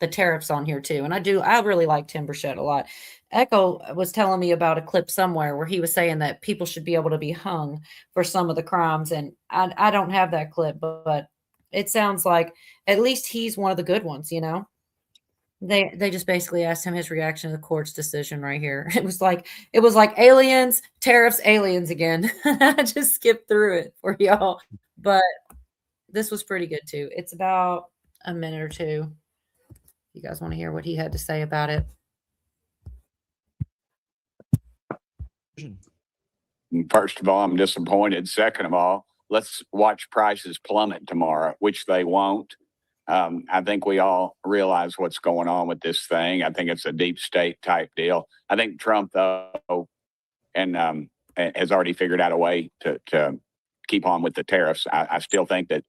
the tariffs on here too. And I really like Tim Burchett a lot. Echo was telling me about a clip somewhere where he was saying that people should be able to be hung for some of the crimes. And I don't have that clip, but it sounds like at least he's one of the good ones, They just basically asked him his reaction to the court's decision right here. It was like aliens, tariffs, aliens again. I just skipped through it for y'all. But this was pretty good too. It's about a minute or two. You guys want to hear what he had to say about it? First of all, I'm disappointed. Second of all, let's watch prices plummet tomorrow, which they won't. I think we all realize what's going on with this thing. I think it's a deep state type deal. I think Trump, though, and has already figured out a way to keep on with the tariffs. I still think that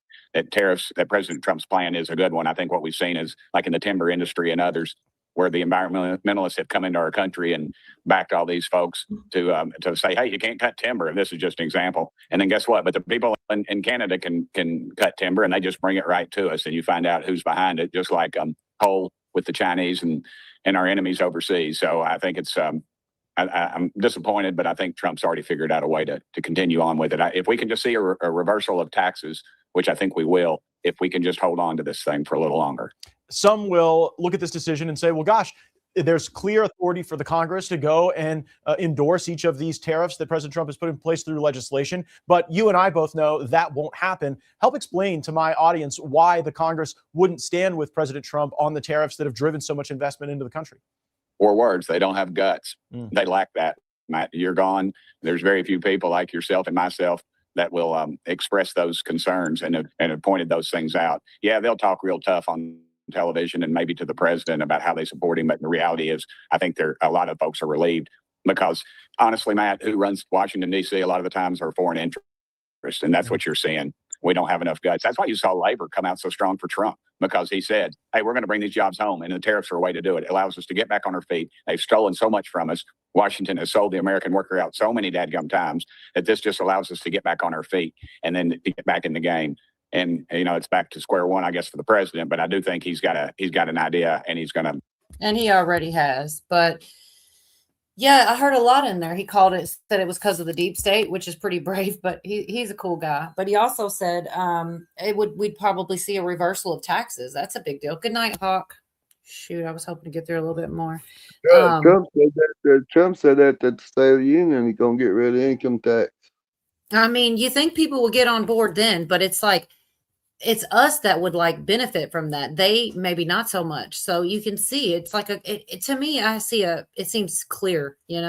tariffs, that President Trump's plan is a good one. I think what we've seen is like in the timber industry and others, where the environmentalists have come into our country and backed all these folks to say, hey, you can't cut timber. And this is just an example. And then guess what? But the people in Canada can cut timber and they just bring it right to us. And you find out who's behind it, just like coal with the Chinese and our enemies overseas. So I think it's I'm disappointed, but I think Trump's already figured out a way to continue on with it. If we can just see a reversal of taxes, which I think we will, if we can just hold on to this thing for a little longer. Some will look at this decision and say, well, gosh, there's clear authority for the Congress to go and endorse each of these tariffs that President Trump has put in place through legislation. But you and I both know that won't happen. Help explain to my audience why the Congress wouldn't stand with President Trump on the tariffs that have driven so much investment into the country. Or words, they don't have guts. They lack that. Matt, you're gone. There's very few people like yourself and myself that will express those concerns and have pointed those things out. Yeah, they'll talk real tough on television and maybe to the president about how they support him. But the reality is, I think a lot of folks are relieved because honestly, Matt, who runs Washington, D.C. a lot of the times are foreign interests. And that's what you're seeing. We don't have enough guts. That's why you saw labor come out so strong for Trump, because he said, hey, we're going to bring these jobs home. And the tariffs are a way to do it. It allows us to get back on our feet. They've stolen so much from us. Washington has sold the American worker out so many dadgum times that this just allows us to get back on our feet and then to get back in the game. And, it's back to square one, I guess, for the president. But I do think he's got an idea and he's going to. And he already has. But yeah, I heard a lot in there. He said it was because of the deep state, which is pretty brave, but he's a cool guy. But he also said we'd probably see a reversal of taxes. That's a big deal. Good night, Hawk. Shoot, I was hoping to get there a little bit more. Trump said that at the State of the Union, he's going to get rid of income tax. I mean, you think people will get on board then, but it's like, it's us that would benefit from that. They maybe not so much. So you can see it's like to me, it seems clear, but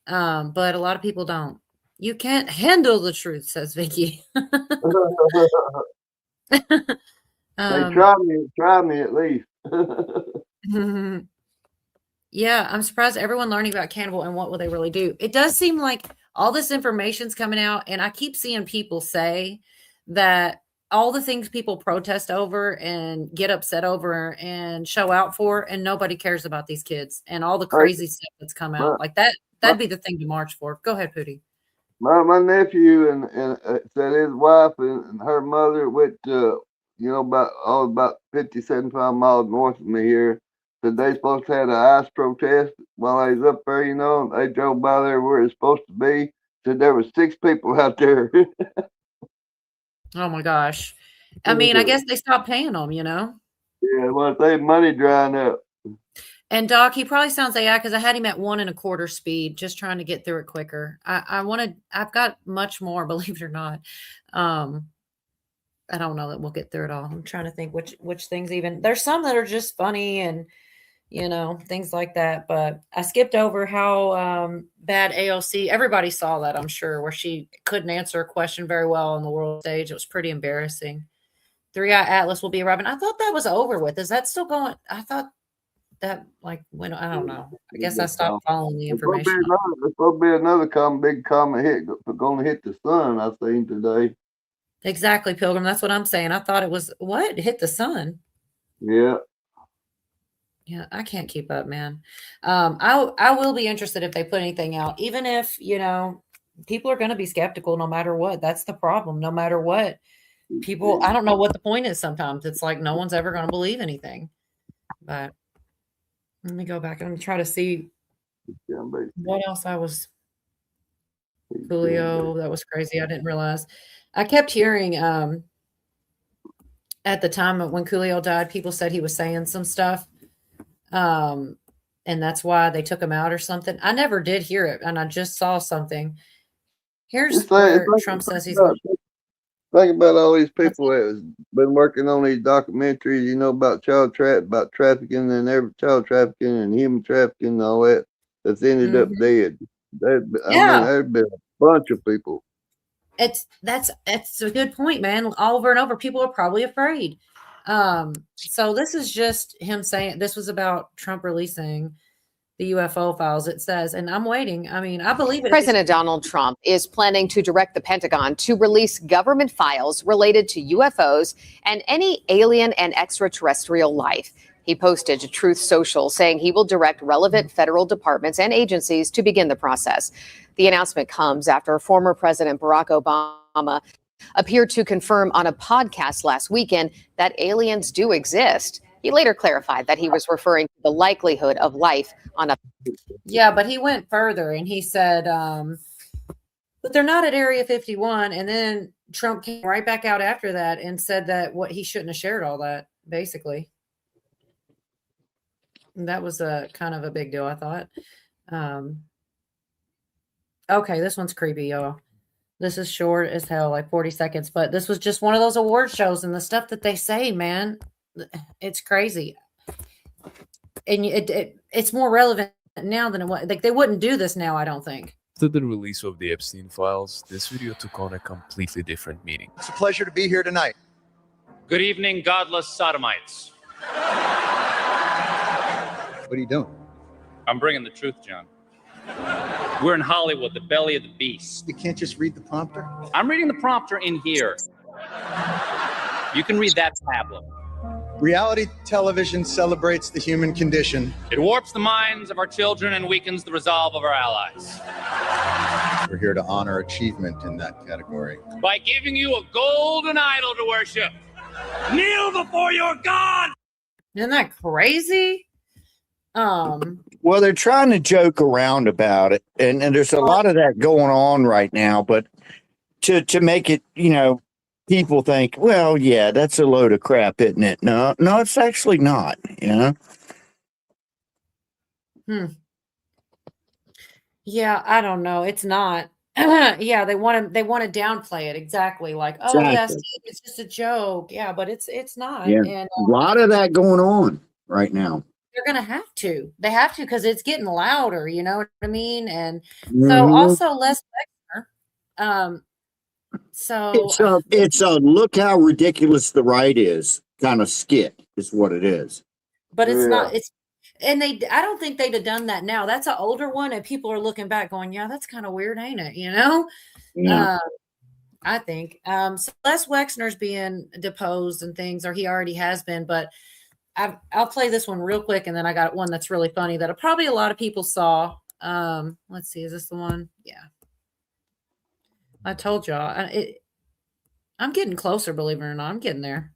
a lot of people don't. You can't handle the truth, says Vicky. They try me at least. Yeah, I'm surprised everyone learning about cannibal and what will they really do. It does seem like all this information's coming out, and I keep seeing people say that all the things people protest over and get upset over and show out for, and nobody cares about these kids and all the crazy stuff that's come out. Like that'd be the thing to march for. Go ahead, Pootie. My nephew and said his wife and her mother went about 50, 75 miles north of me here. Said they supposed to have an ice protest while I was up there, they drove by there where it's supposed to be. Said there was 6 people out there. Oh my gosh. I mean, I guess they stopped paying them, Yeah, well, they money drying up. And Doc, he probably sounds AI because I had him at 1 1/4 speed, just trying to get through it quicker. I've got much more, believe it or not. I don't know that we'll get through it all. I'm trying to think which things even. There's some that are just funny and things like that. But I skipped over how bad AOC. Everybody saw that, I'm sure, where she couldn't answer a question very well on the world stage. It was pretty embarrassing. 3-Eye Atlas will be arriving. I thought that was over with. Is that still going? I thought that when I don't know. I guess I stopped following the information. There's supposed to be another big comet hit going to hit the sun. I seen today. Exactly, Pilgrim. That's what I'm saying. I thought it was what hit the sun. Yeah. Yeah, I can't keep up, man. I will be interested if they put anything out, even if people are going to be skeptical no matter what. That's the problem. No matter what, people. I don't know what the point is. Sometimes it's like no one's ever going to believe anything. But let me go back and try to see what else I was. Julio, that was crazy. I didn't realize. I kept hearing at the time when Coolio died, people said he was saying some stuff. And that's why they took him out or something. I never did hear it, and I just saw something. Here's where Trump says he's going. Think about all these people that has been working on these documentaries, about about trafficking and child trafficking and human trafficking and all that, that's ended up dead. There's been a bunch of people. That's a good point, man. Over and over, people are probably afraid. So this is just him saying this was about Trump releasing the UFO files, it says, and I'm waiting. I mean, I believe it. President Donald Trump is planning to direct the Pentagon to release government files related to UFOs and any alien and extraterrestrial life. He posted to Truth Social saying he will direct relevant federal departments and agencies to begin the process. The announcement comes after former President Barack Obama appeared to confirm on a podcast last weekend that aliens do exist. He later clarified that he was referring to the likelihood of life on a. Yeah, but he went further and he said, but they're not at Area 51. And then Trump came right back out after that and said that he shouldn't have shared all that, basically. And that was a kind of a big deal, I thought. Okay, this one's creepy, y'all. This is short as hell, like 40 seconds. But this was just one of those award shows, and the stuff that they say, man, it's crazy. And it's more relevant now than it was. Like, they wouldn't do this now, I don't think. After the release of the Epstein files, this video took on a completely different meaning. It's a pleasure to be here tonight. Good evening, godless sodomites. What are you doing? I'm bringing the truth, John. We're in Hollywood, the belly of the beast. You can't just read the prompter? I'm reading the prompter in here. You can read that tablet. Reality television celebrates the human condition. It warps the minds of our children and weakens the resolve of our allies. We're here to honor achievement in that category. By giving you a golden idol to worship. Kneel before your God! Isn't that crazy? Well, they're trying to joke around about it, and there's a lot of that going on right now, but to make it, people think, well, yeah, that's a load of crap, isn't it? No, it's actually not, Yeah, I don't know. It's not. Yeah, they want to downplay it. Exactly. Like, oh, yes, it's just a joke. Yeah, but it's not. Yeah, and a lot of that going on right now. They're going to have to. They have to because it's getting louder, you know what I mean? And so also Les Wexner, So It's a look how ridiculous the right is kind of skit is what it is. but it's not. And I don't think they'd have done that now. That's an older one, and people are looking back, going, "Yeah, that's kind of weird, ain't it?" Yeah. I think. So Les Wexner's being deposed and things, or he already has been. But I'll play this one real quick, and then I got one that's really funny that probably a lot of people saw. Let's see, is this the one? Yeah. I told y'all. I'm getting closer, believe it or not. I'm getting there.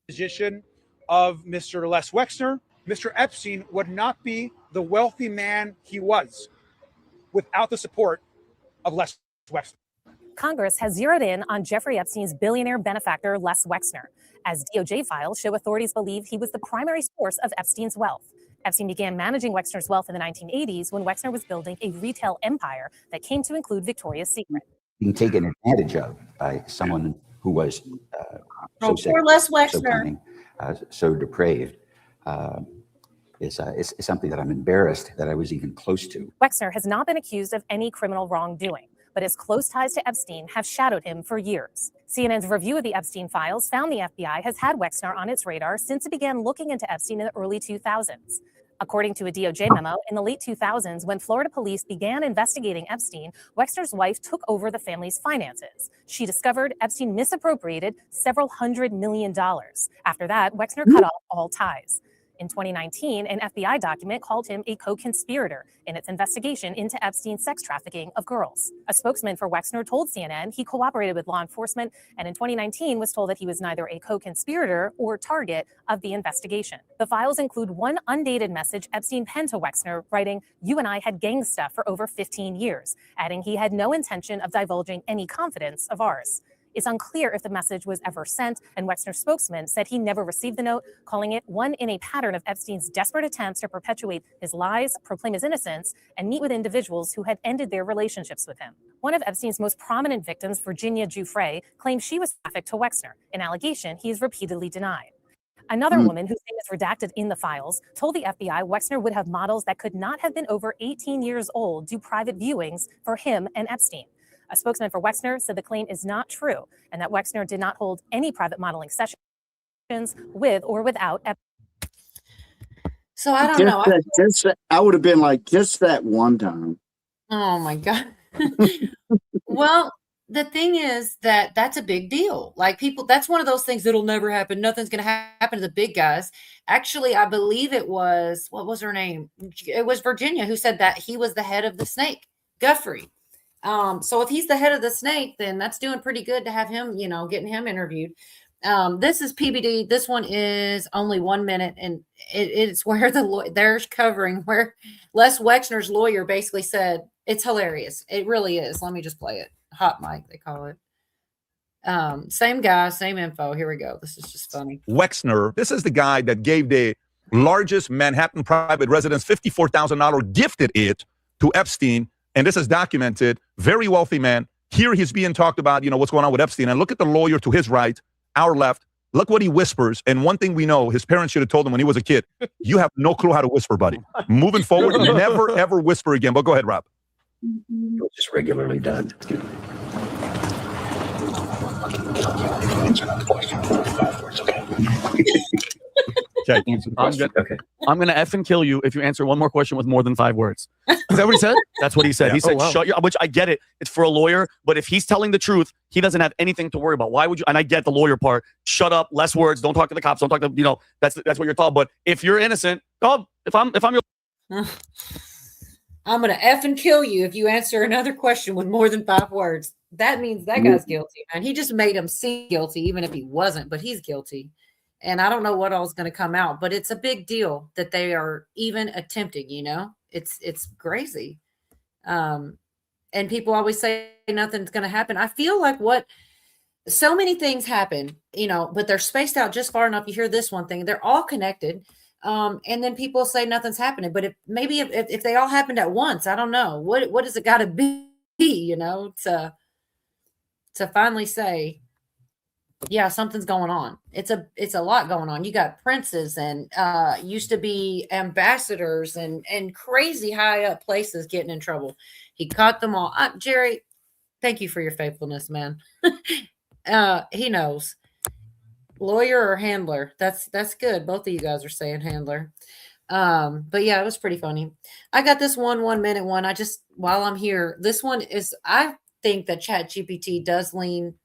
Position of Mr. Les Wexner. Mr. Epstein would not be the wealthy man he was without the support of Les Wexner. Congress has zeroed in on Jeffrey Epstein's billionaire benefactor, Les Wexner, as DOJ files show authorities believe he was the primary source of Epstein's wealth. Epstein began managing Wexner's wealth in the 1980s when Wexner was building a retail empire that came to include Victoria's Secret. Being taken advantage of by someone who was so sick, poor Les so Wexner. cunning, so depraved, is something that I'm embarrassed that I was even close to. Wexner has not been accused of any criminal wrongdoing, but his close ties to Epstein have shadowed him for years. CNN's review of the Epstein files found the FBI has had Wexner on its radar since it began looking into Epstein in the early 2000s. According to a DOJ memo, in the late 2000s, when Florida police began investigating Epstein, Wexner's wife took over the family's finances. She discovered Epstein misappropriated several $100 million. After that, Wexner cut off all ties. In 2019, an FBI document called him a co-conspirator in its investigation into Epstein's sex trafficking of girls. A spokesman for Wexner told CNN he cooperated with law enforcement and in 2019 was told that he was neither a co-conspirator or target of the investigation. The files include one undated message Epstein penned to Wexner, writing, "You and I had gang stuff for over 15 years," adding he had no intention of divulging any confidence of ours. It's unclear if the message was ever sent, and Wexner's spokesman said he never received the note, calling it one in a pattern of Epstein's desperate attempts to perpetuate his lies, proclaim his innocence, and meet with individuals who had ended their relationships with him. One of Epstein's most prominent victims, Virginia Giuffre, claims she was trafficked to Wexner, an allegation he has repeatedly denied. Another woman whose name is redacted in the files told the FBI Wexner would have models that could not have been over 18 years old do private viewings for him and Epstein. A spokesman for Wexner said the claim is not true and that Wexner did not hold any private modeling sessions with or without Epstein. So I don't know. I would have been like, just that one time. Oh my God. Well, the thing is that that's a big deal. Like people, that's one of those things that'll never happen. Nothing's going to happen to the big guys. Actually, I believe it was, what was her name? It was Virginia who said that he was the head of the snake, Guthrie. So if he's the head of the snake, then that's doing pretty good to have him, getting him interviewed. This is PBD. This one is only 1 minute, and it's where they're covering where Les Wexner's lawyer basically said it's hilarious. It really is. Let me just play it. Hot mic, they call it. Same guy, same info. Here we go. This is just funny. Wexner, this is the guy that gave the largest Manhattan private residence $54,000, gifted it to Epstein. And this is documented, very wealthy man. Here he's being talked about, what's going on with Epstein. And look at the lawyer to his right, our left. Look what he whispers. And one thing we know, his parents should have told him when he was a kid, you have no clue how to whisper, buddy. Moving forward, never, ever whisper again. But go ahead, Rob. It's just regularly done. Okay. I'm gonna effing kill you if you answer one more question with more than 5 words. Is that what he said? That's what he said. Yeah. He said, Wow. "Shut your," which I get it. It's for a lawyer, but if he's telling the truth, he doesn't have anything to worry about. Why would you? And I get the lawyer part. Shut up, less words. Don't talk to the cops. Don't talk to That's what you're told. But if you're innocent, if I'm your I'm gonna effing kill you if you answer another question with more than 5 words. That means that guy's guilty, man. He just made him seem guilty, even if he wasn't, but he's guilty. And I don't know what all is going to come out, but it's a big deal that they are even attempting, it's crazy. And people always say nothing's going to happen. I feel like so many things happen, but they're spaced out just far enough. You hear this one thing, they're all connected. And then people say nothing's happening, but if they all happened at once, I don't know what does it got to be, to finally say, yeah, something's going on. It's a lot going on. You got princes and used to be ambassadors and crazy high up places getting in trouble. He caught them all. Jerry, Thank you for your faithfulness, man. He knows. Lawyer or handler? That's good. Both of you guys are saying handler. But yeah, it was pretty funny. I got this 1 minute one. I just, while I'm here, this one is, I think that ChatGPT does lean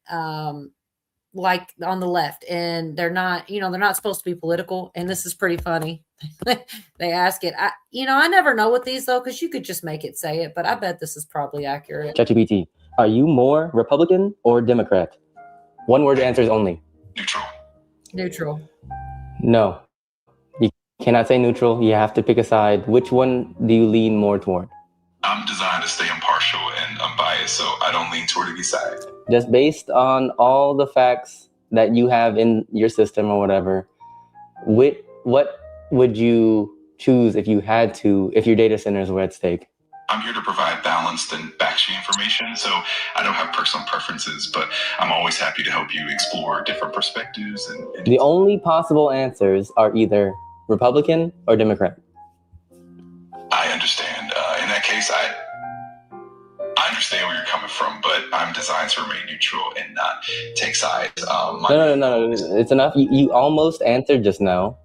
like on the left, and they're not supposed to be political. And this is pretty funny. They ask it. I never know with these though, because you could just make it say it, but I bet this is probably accurate. ChatGPT, are you more Republican or Democrat? One word answers only. Neutral. No. You cannot say neutral. You have to pick a side. Which one do you lean more toward? I'm designed to stay impartial and unbiased, so I don't lean toward any side. Just based on all the facts that you have in your system or whatever, what would you choose if you had to, if your data centers were at stake? I'm here to provide balanced and backstreet information, so I don't have personal preferences, but I'm always happy to help you explore different perspectives. And The only possible answers are either Republican or Democrat. I understand. In that case, I understand where you're coming from, but I'm designed to remain neutral and not take sides. No. It's enough. You almost answered just now.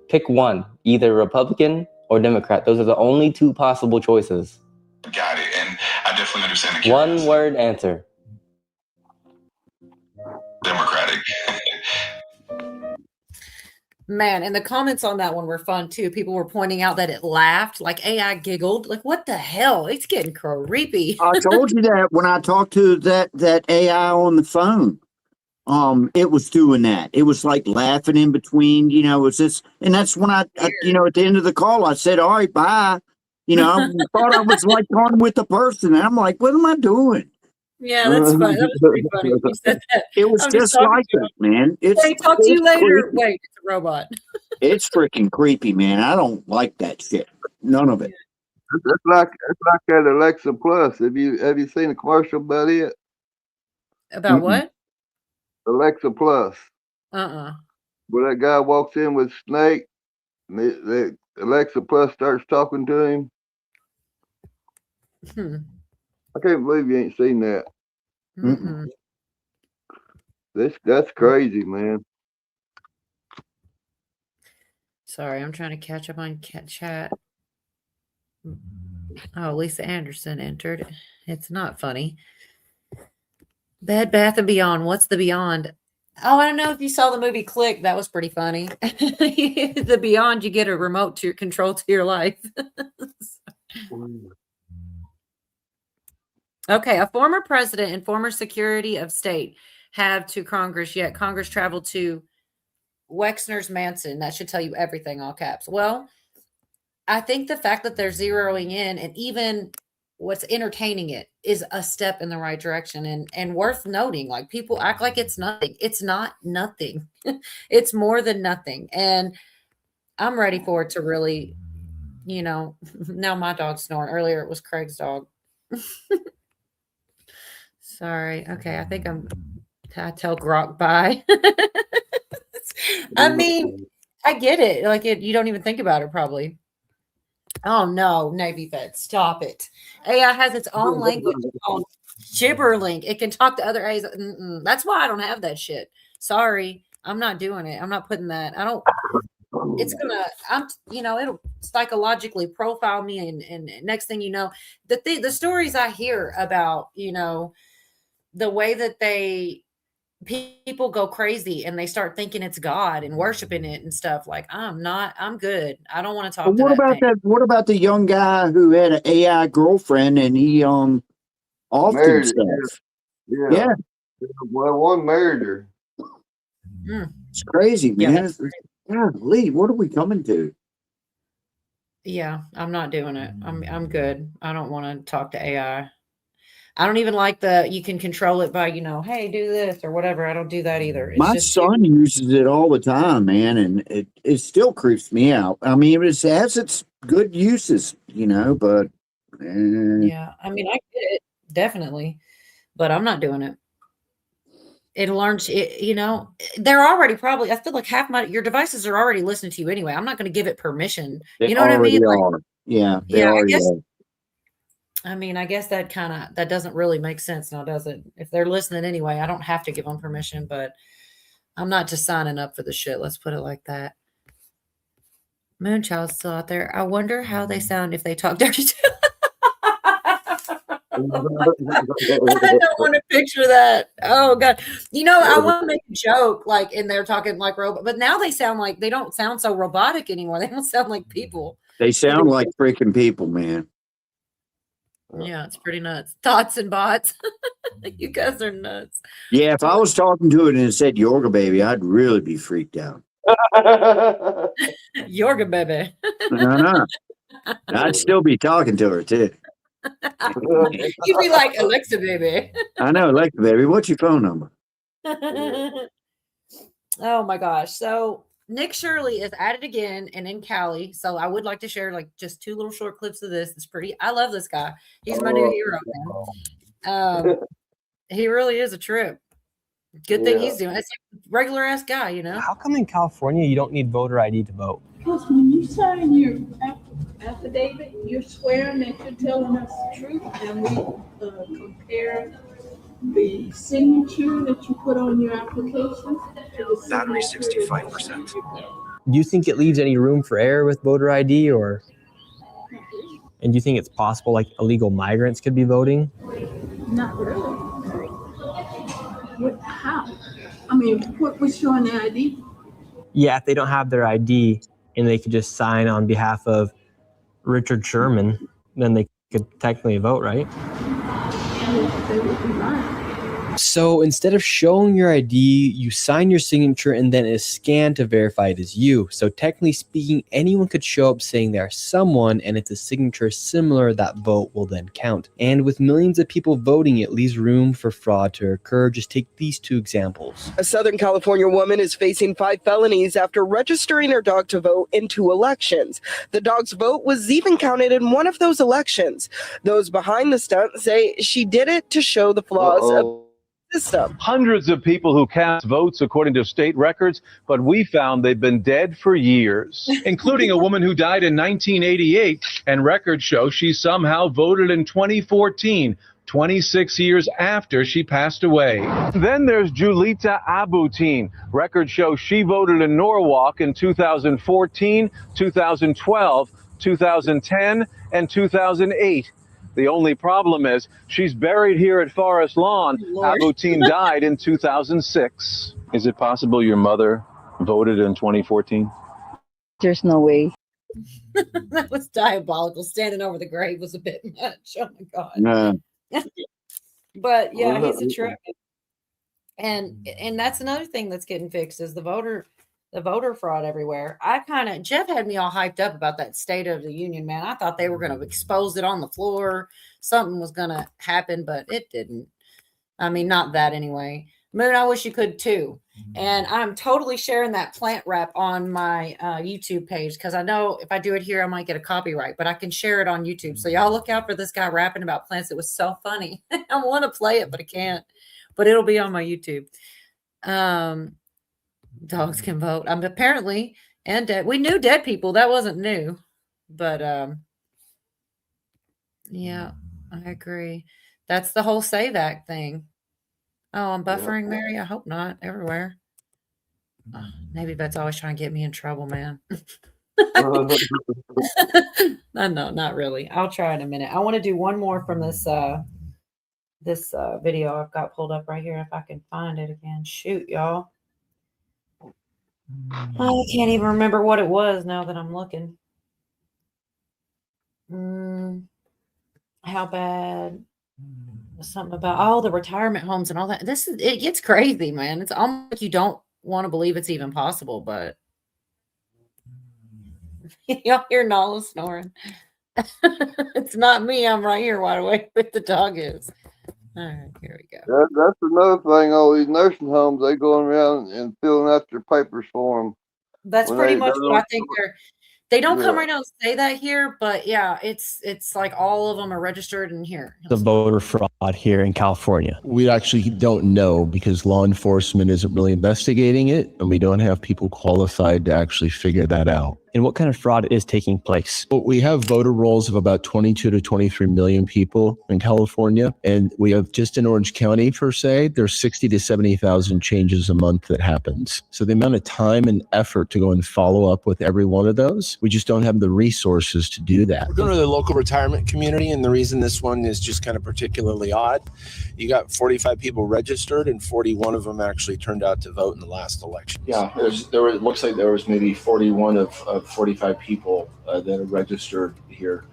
Pick one, either Republican or Democrat. Those are the only two possible choices. Got it. And I definitely understand the One word answer. Democratic. Man, and the comments on that one were fun too. People were pointing out that it laughed, like AI giggled. Like, what the hell? It's getting creepy. I told you that when I talked to that AI on the phone. It was doing that. It was like laughing in between, it was this, and that's when I at the end of the call, I said, all right, bye. I thought I was like on with the person. And I'm like, what am I doing? Yeah, that's fun. That was pretty funny when you said that. It was just like that, man. Hey, talk to you later. Creepy. Wait, it's a robot. It's freaking creepy, man. I don't like that shit. None of it. It's like that Alexa Plus. Have you seen a commercial about it? About what? Alexa Plus. Uh-uh. Where that guy walks in with Snake, and the Alexa Plus starts talking to him. I can't believe you ain't seen that. Mm-mm. That's crazy, man. Sorry, I'm trying to catch up on chat. Oh, Lisa Anderson entered. It's not funny. Bed Bath & Beyond. What's the Beyond? Oh, I don't know if you saw the movie Click. That was pretty funny. The Beyond, you get a remote to your control to your life. Okay, a former president and former Secretary of State have to Congress, yet Congress traveled to Wexner's Mansion. That should tell you everything, all caps. Well, I think the fact that they're zeroing in and even what's entertaining it is a step in the right direction and worth noting. Like, people act like it's nothing. It's not nothing. It's more than nothing. And I'm ready for it to really, now my dog's snoring. Earlier it was Craig's dog. Sorry. Okay. I think I tell Grok bye. I mean, I get it. Like, you don't even think about it probably. Oh no, Navy Fed, stop it. AI has its own language called Gibberlink. It can talk to other AIs. That's why I don't have that shit. Sorry, I'm not doing it. I'm not putting that. It's gonna, it'll psychologically profile me. And next thing you know, the stories I hear about, the way that people go crazy and they start thinking it's God and worshiping it and stuff. Like, I'm good. I don't want to talk to that. What about the young guy who had an AI girlfriend and he offed himself? Yeah. Well, one married her. It's crazy, man. Golly, what are we coming to? Yeah, I'm not doing it. I'm good. I don't want to talk to AI. I don't even like you can control it by, hey, do this or whatever. I don't do that either. My son uses it all the time, man, and it still creeps me out. I mean, it has its good uses, but yeah, I mean, I get it, definitely, but I'm not doing it. It learns it, they're already probably, I feel like half your devices are already listening to you anyway. I'm not going to give it permission. You know what I mean? Yeah, they already are. I mean, I guess that doesn't really make sense now, does it? If they're listening anyway, I don't have to give them permission, but I'm not just signing up for the shit. Let's put it like that. Moonchild's still out there. I wonder how they sound if they talk dirty to I don't want to picture that. Oh God. I want to make a joke and they're talking like robot, but now they don't sound so robotic anymore. They don't sound like people. They sound like freaking people, man. Yeah, it's pretty nuts. Thoughts and bots. You guys are nuts. Yeah, if I was talking to it and it said Yorga baby, I'd really be freaked out. Yorga baby. No. I'd still be talking to her too. You'd be like, Alexa baby. I know, Alexa baby. What's your phone number? Oh my gosh. So Nick Shirley is at it again and in Cali. So I would like to share just 2 little short clips of this. It's pretty. I love this guy. He's my new hero, man. He really is a trip. Good thing he's doing. It's like a regular ass guy, How come in California you don't need voter ID to vote? Because when you sign your affidavit, you're swearing that you're telling us the truth, and we compare the signature that you put on your application to the Battery 65%. Do you think it leaves any room for error with voter ID, or? And do you think it's possible illegal migrants could be voting? Not really. How? I mean, what was showing the ID? Yeah, if they don't have their ID and they could just sign on behalf of Richard Sherman, then they could technically vote, right? Yeah, they would be right. So instead of showing your ID, you sign your signature and then it's scanned to verify it is you. So technically speaking, anyone could show up saying they are someone, and if the signature is similar, that vote will then count. And with millions of people voting, it leaves room for fraud to occur. Just take these 2 examples. A Southern California woman is facing 5 felonies after registering her dog to vote in 2 elections. The dog's vote was even counted in one of those elections. Those behind the stunt say she did it to show the flaws of system. Hundreds of people who cast votes according to state records, but we found they've been dead for years, including a woman who died in 1988, and records show she somehow voted in 2014. 26 years after she passed away. Then there's Julita Abutin. Records show she voted in Norwalk in 2014, 2012, 2010, and 2008. The only problem is she's buried here at Forest Lawn. Abutin died in 2006. Is it possible your mother voted in 2014? There's no way. That was diabolical. Standing over the grave was a bit much. Oh my God. No. But yeah, he's a trip. And that's another thing that's getting fixed is the voter fraud everywhere. Jeff had me all hyped up about that State of the Union, man. I thought they were going to expose it on the floor. Something was going to happen, but it didn't. I mean, not that anyway. Moon, I wish you could too. And I'm totally sharing that plant wrap on my YouTube page because I know if I do it here, I might get a copyright, but I can share it on YouTube. So y'all look out for this guy rapping about plants. It was so funny. I want to play it, but I can't. But it'll be on my YouTube. Dogs can vote. Apparently, and dead. We knew dead people. That wasn't new. But yeah, I agree. That's the whole Save Act thing. Oh, I'm buffering, Mary? I hope not. Everywhere. Oh, maybe that's always trying to get me in trouble, man. No, not really. I'll try in a minute. I want to do one more from this video I've got pulled up right here if I can find it again. Shoot, y'all. I can't even remember what it was now that I'm looking. How bad? Something about the retirement homes and all that. It gets crazy, man. It's almost like you don't want to believe it's even possible, but y'all hear Nala snoring. It's not me. I'm right here wide awake, but the dog is. All right, here we go. That's another thing. All these nursing homes, they going around and filling out their papers for them. That's pretty much what I think they don't come right out and say that here, but yeah, it's like all of them are registered in here. The voter fraud here in California. We actually don't know because law enforcement isn't really investigating it, and we don't have people qualified to actually figure that out. and what kind of fraud is taking place? Well, we have voter rolls of about 22 to 23 million people in California. And we have just in Orange County, per se, there's 60 to 70,000 changes a month that happens. So the amount of time and effort to go and follow up with every one of those, we just don't have the resources to do that. We're going to the local retirement community, and the reason this one is just kind of particularly odd, you got 45 people registered, and 41 of them actually turned out to vote in the last election. Yeah, it looks like there was maybe 41 of 45 people that are registered here.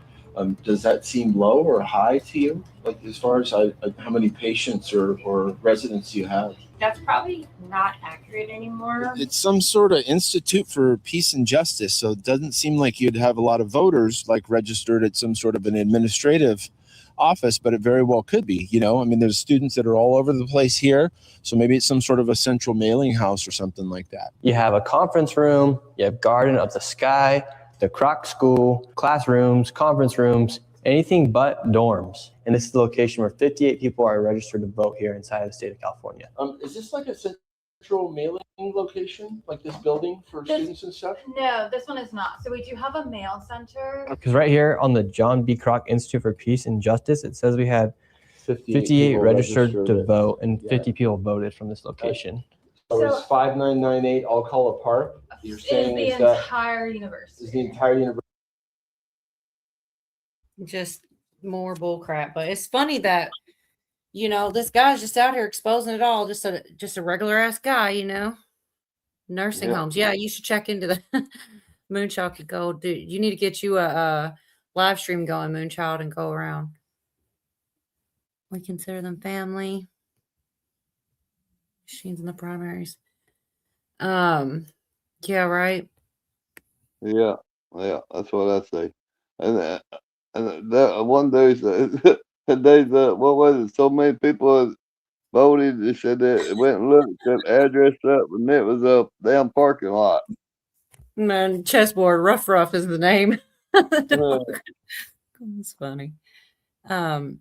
Does that seem low or high to you? Like as far as how many patients or residents you have? That's probably not accurate anymore. It's some sort of institute for peace and justice, so it doesn't seem like you'd have a lot of voters like registered at some sort of an administrative office, but it very well could be. You know, I mean, there's students that are all over the place here, so maybe it's some sort of a central mailing house or something like that. You have a conference room, you have Garden of the Sky, the Kroc School, classrooms, conference rooms, anything but dorms. And this is the location where 58 people are registered to vote here inside of the state of California. Is this like a central mailing location, like this building for students and stuff? No, this one is not. So we do have a mail center. Because right here on the John B. Kroc Institute for Peace and Justice, it says we had 58 registered to vote, and 50 people voted from this location. So it's 5998 Alcala Park. You're saying is the entire university. Is the entire university. Just more bull crap. But it's funny that, you know, this guy's just out here exposing it all. Just a regular ass guy, you know. Nursing homes. Yeah, you should check into the Moonchild could go. Dude, you need to get you a live stream going, Moonchild, and go around. We consider them family. Machines in the primaries. Yeah, right. Yeah, that's what I say. And that one day, what was it? So many people voted. They said that went and looked that address up, and it was a damn parking lot. Man, chessboard. Rough is the name. It's funny. Dang,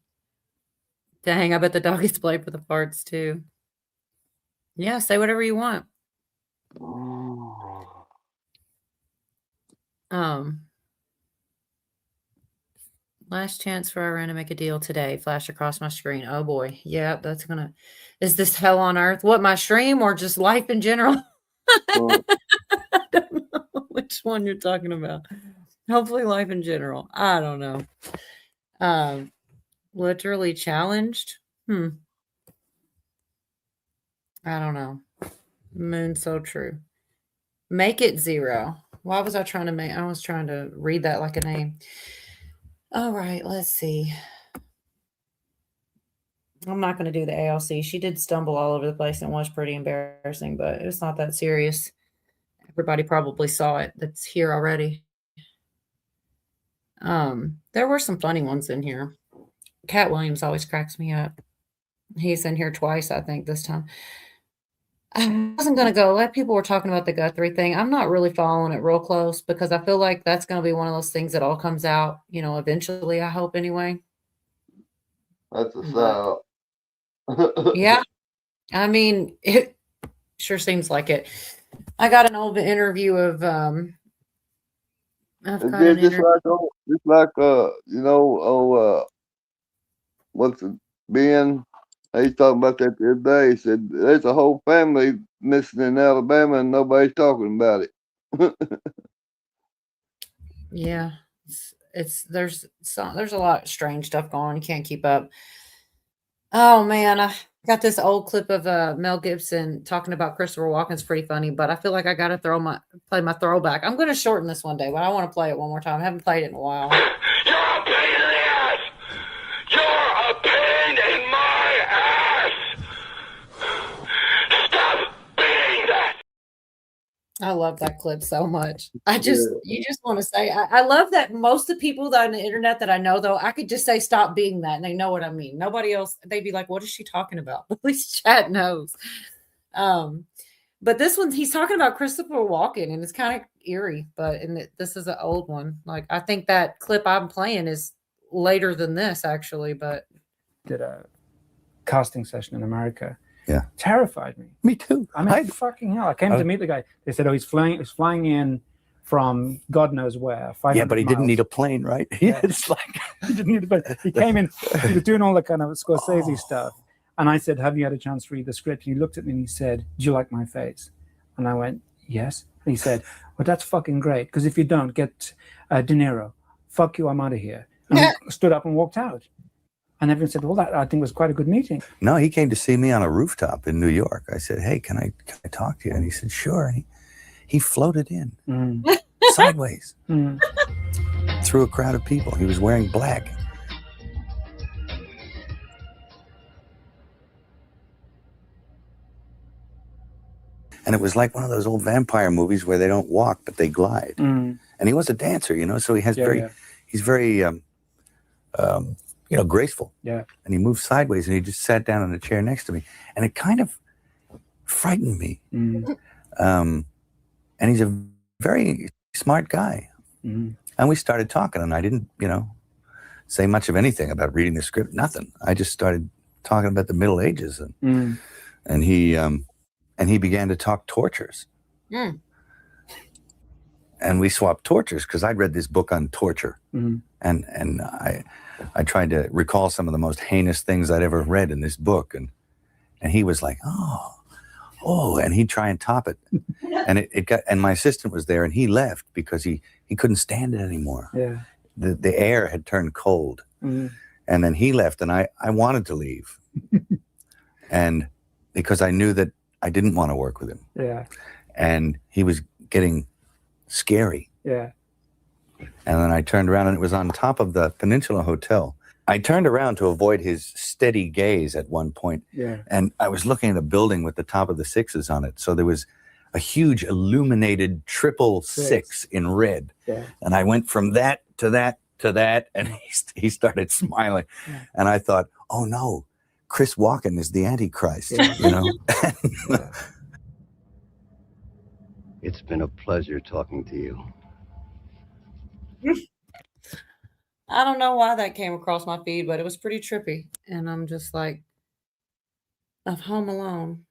I bet the doggies play for the farts too. Yeah, say whatever you want. Last chance for Iran to make a deal today. Flash across my screen. Oh boy. Yeah, that's gonna. Is this hell on earth? What, my stream or just life in general? I don't know which one you're talking about. Hopefully life in general. I don't know. Literally challenged. I don't know. Moon so true. Make it 0. Why was I trying to make? I was trying to read that like a name. All right, let's see. I'm not going to do the ALC. She did stumble all over the place and was pretty embarrassing, but it's not that serious. Everybody probably saw it that's here already. There were some funny ones in here. Cat Williams always cracks me up. He's in here twice, I think, this time. I wasn't going to go. Like, people were talking about the Guthrie thing. I'm not really following it real close because I feel like that's going to be one of those things that all comes out, you know, eventually, I hope anyway. That's a setup. Yeah. I mean, it sure seems like it. I got an old interview of, what's it, Ben? He's talking about that the other day. He said there's a whole family missing in Alabama and nobody's talking about it. Yeah, there's a lot of strange stuff going on. You can't keep up. Oh man, I got this old clip of Mel Gibson talking about Christopher Walken's pretty funny, but I feel like I got to play my throwback. I'm going to shorten this one day, but I want to play it one more time. I haven't played it in a while. You're a pain in the ass. You're a pain in my ass. Stop being that. I love that clip so much. You just want to say, I love that most of the people that on the internet that I know, though, I could just say, stop being that. And they know what I mean. Nobody else, they'd be like, what is she talking about? At least chat knows. But this one, he's talking about Christopher Walken, and it's kind of eerie, but this is an old one. Like, I think that clip I'm playing is later than this, actually, but. Did a casting session in America. Yeah. Terrified me. Me too. I mean, fucking hell. I came to meet the guy. They said, oh, he's flying in from God knows where. Yeah, but he 500 didn't miles. need a plane, right? Yeah. It's like He didn't need a plane. He came in, he was doing all the kind of Scorsese stuff. And I said, have you had a chance to read the script? And he looked at me and he said, do you like my face? And I went, yes. And he said, well, that's fucking great. Because if you don't, get De Niro. Fuck you, I'm out of here. And I stood up and walked out. And everyone said, well, that I think was quite a good meeting. No, he came to see me on a rooftop in New York. I said, hey, can I talk to you? And he said, sure. And he floated in sideways through a crowd of people. He was wearing black. And it was like one of those old vampire movies where they don't walk, but they glide. And he was a dancer, you know, so he has he's very, you know, graceful. Yeah. And he moved sideways and he just sat down in a chair next to me. And it kind of frightened me. And he's a very smart guy. And we started talking and I didn't, you know, say much of anything about reading the script, nothing. I just started talking about the Middle Ages and he began to talk tortures. And we swapped tortures because I'd read this book on torture. And I tried to recall some of the most heinous things I'd ever read in this book. And he was like, oh, and he'd try and top it. And it got, and my assistant was there and he left because he couldn't stand it anymore. Yeah. The air had turned cold. And then he left and I wanted to leave. And because I knew that I didn't want to work with him. Yeah. And he was getting scary. Yeah. And then I turned around and it was on top of the Peninsula Hotel. I turned around to avoid his steady gaze at one point. Yeah. And I was looking at a building with the top of the sixes on it. So there was a huge illuminated 666 in red. Yeah. And I went from that to that to that. And he started smiling. And I thought, oh no, Chris Walken is the Antichrist, you know? It's been a pleasure talking to you. I don't know why that came across my feed, but it was pretty trippy. And I'm just like, of Home Alone.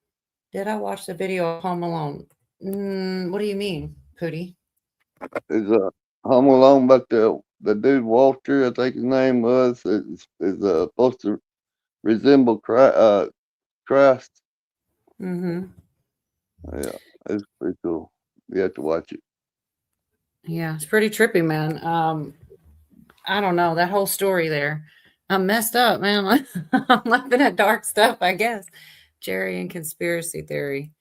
Did I watch the video of Home Alone? What do you mean, Pootie? Is Home Alone, but the dude Walter, I think his name was, is supposed to resemble Christ. Mm-hmm. Yeah, it's pretty cool. You have to watch it. Yeah, it's pretty trippy, man. I don't know. That whole story there. I'm messed up, man. I'm laughing at dark stuff, I guess. Jerry and conspiracy theory.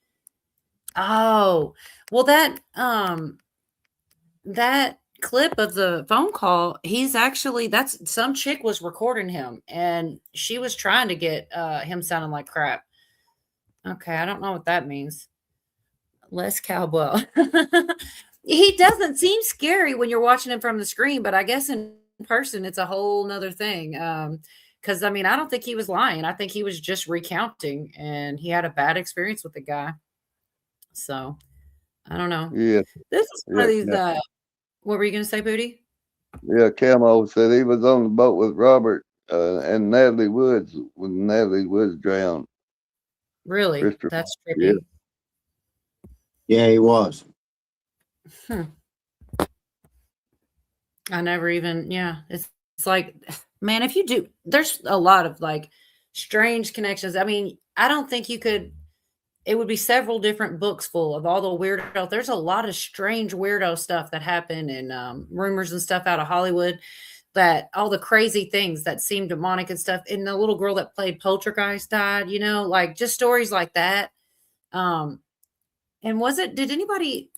Oh, well, that clip of the phone call, he's actually, that's some chick was recording him and she was trying to get him sounding like crap. Okay, I don't know what that means. Les Cowbell. He doesn't seem scary when you're watching him from the screen, but I guess in person it's a whole nother thing. Because I mean, I don't think he was lying. I think he was just recounting and he had a bad experience with the guy. So I don't know. Yeah. This is one of these what were you gonna say, Booty? Yeah, Camo said he was on the boat with Robert and Natalie Woods when Natalie Woods drowned. Really? That's trippy. Yeah. Yeah, he was. I never even, it's like, man, if you do, there's a lot of like strange connections. I mean, I don't think you could, it would be several different books full of all the weirdo. There's a lot of strange weirdo stuff that happened and rumors and stuff out of Hollywood, that all the crazy things that seem demonic and stuff. And the little girl that played Poltergeist died, you know, like just stories like that. And did anybody,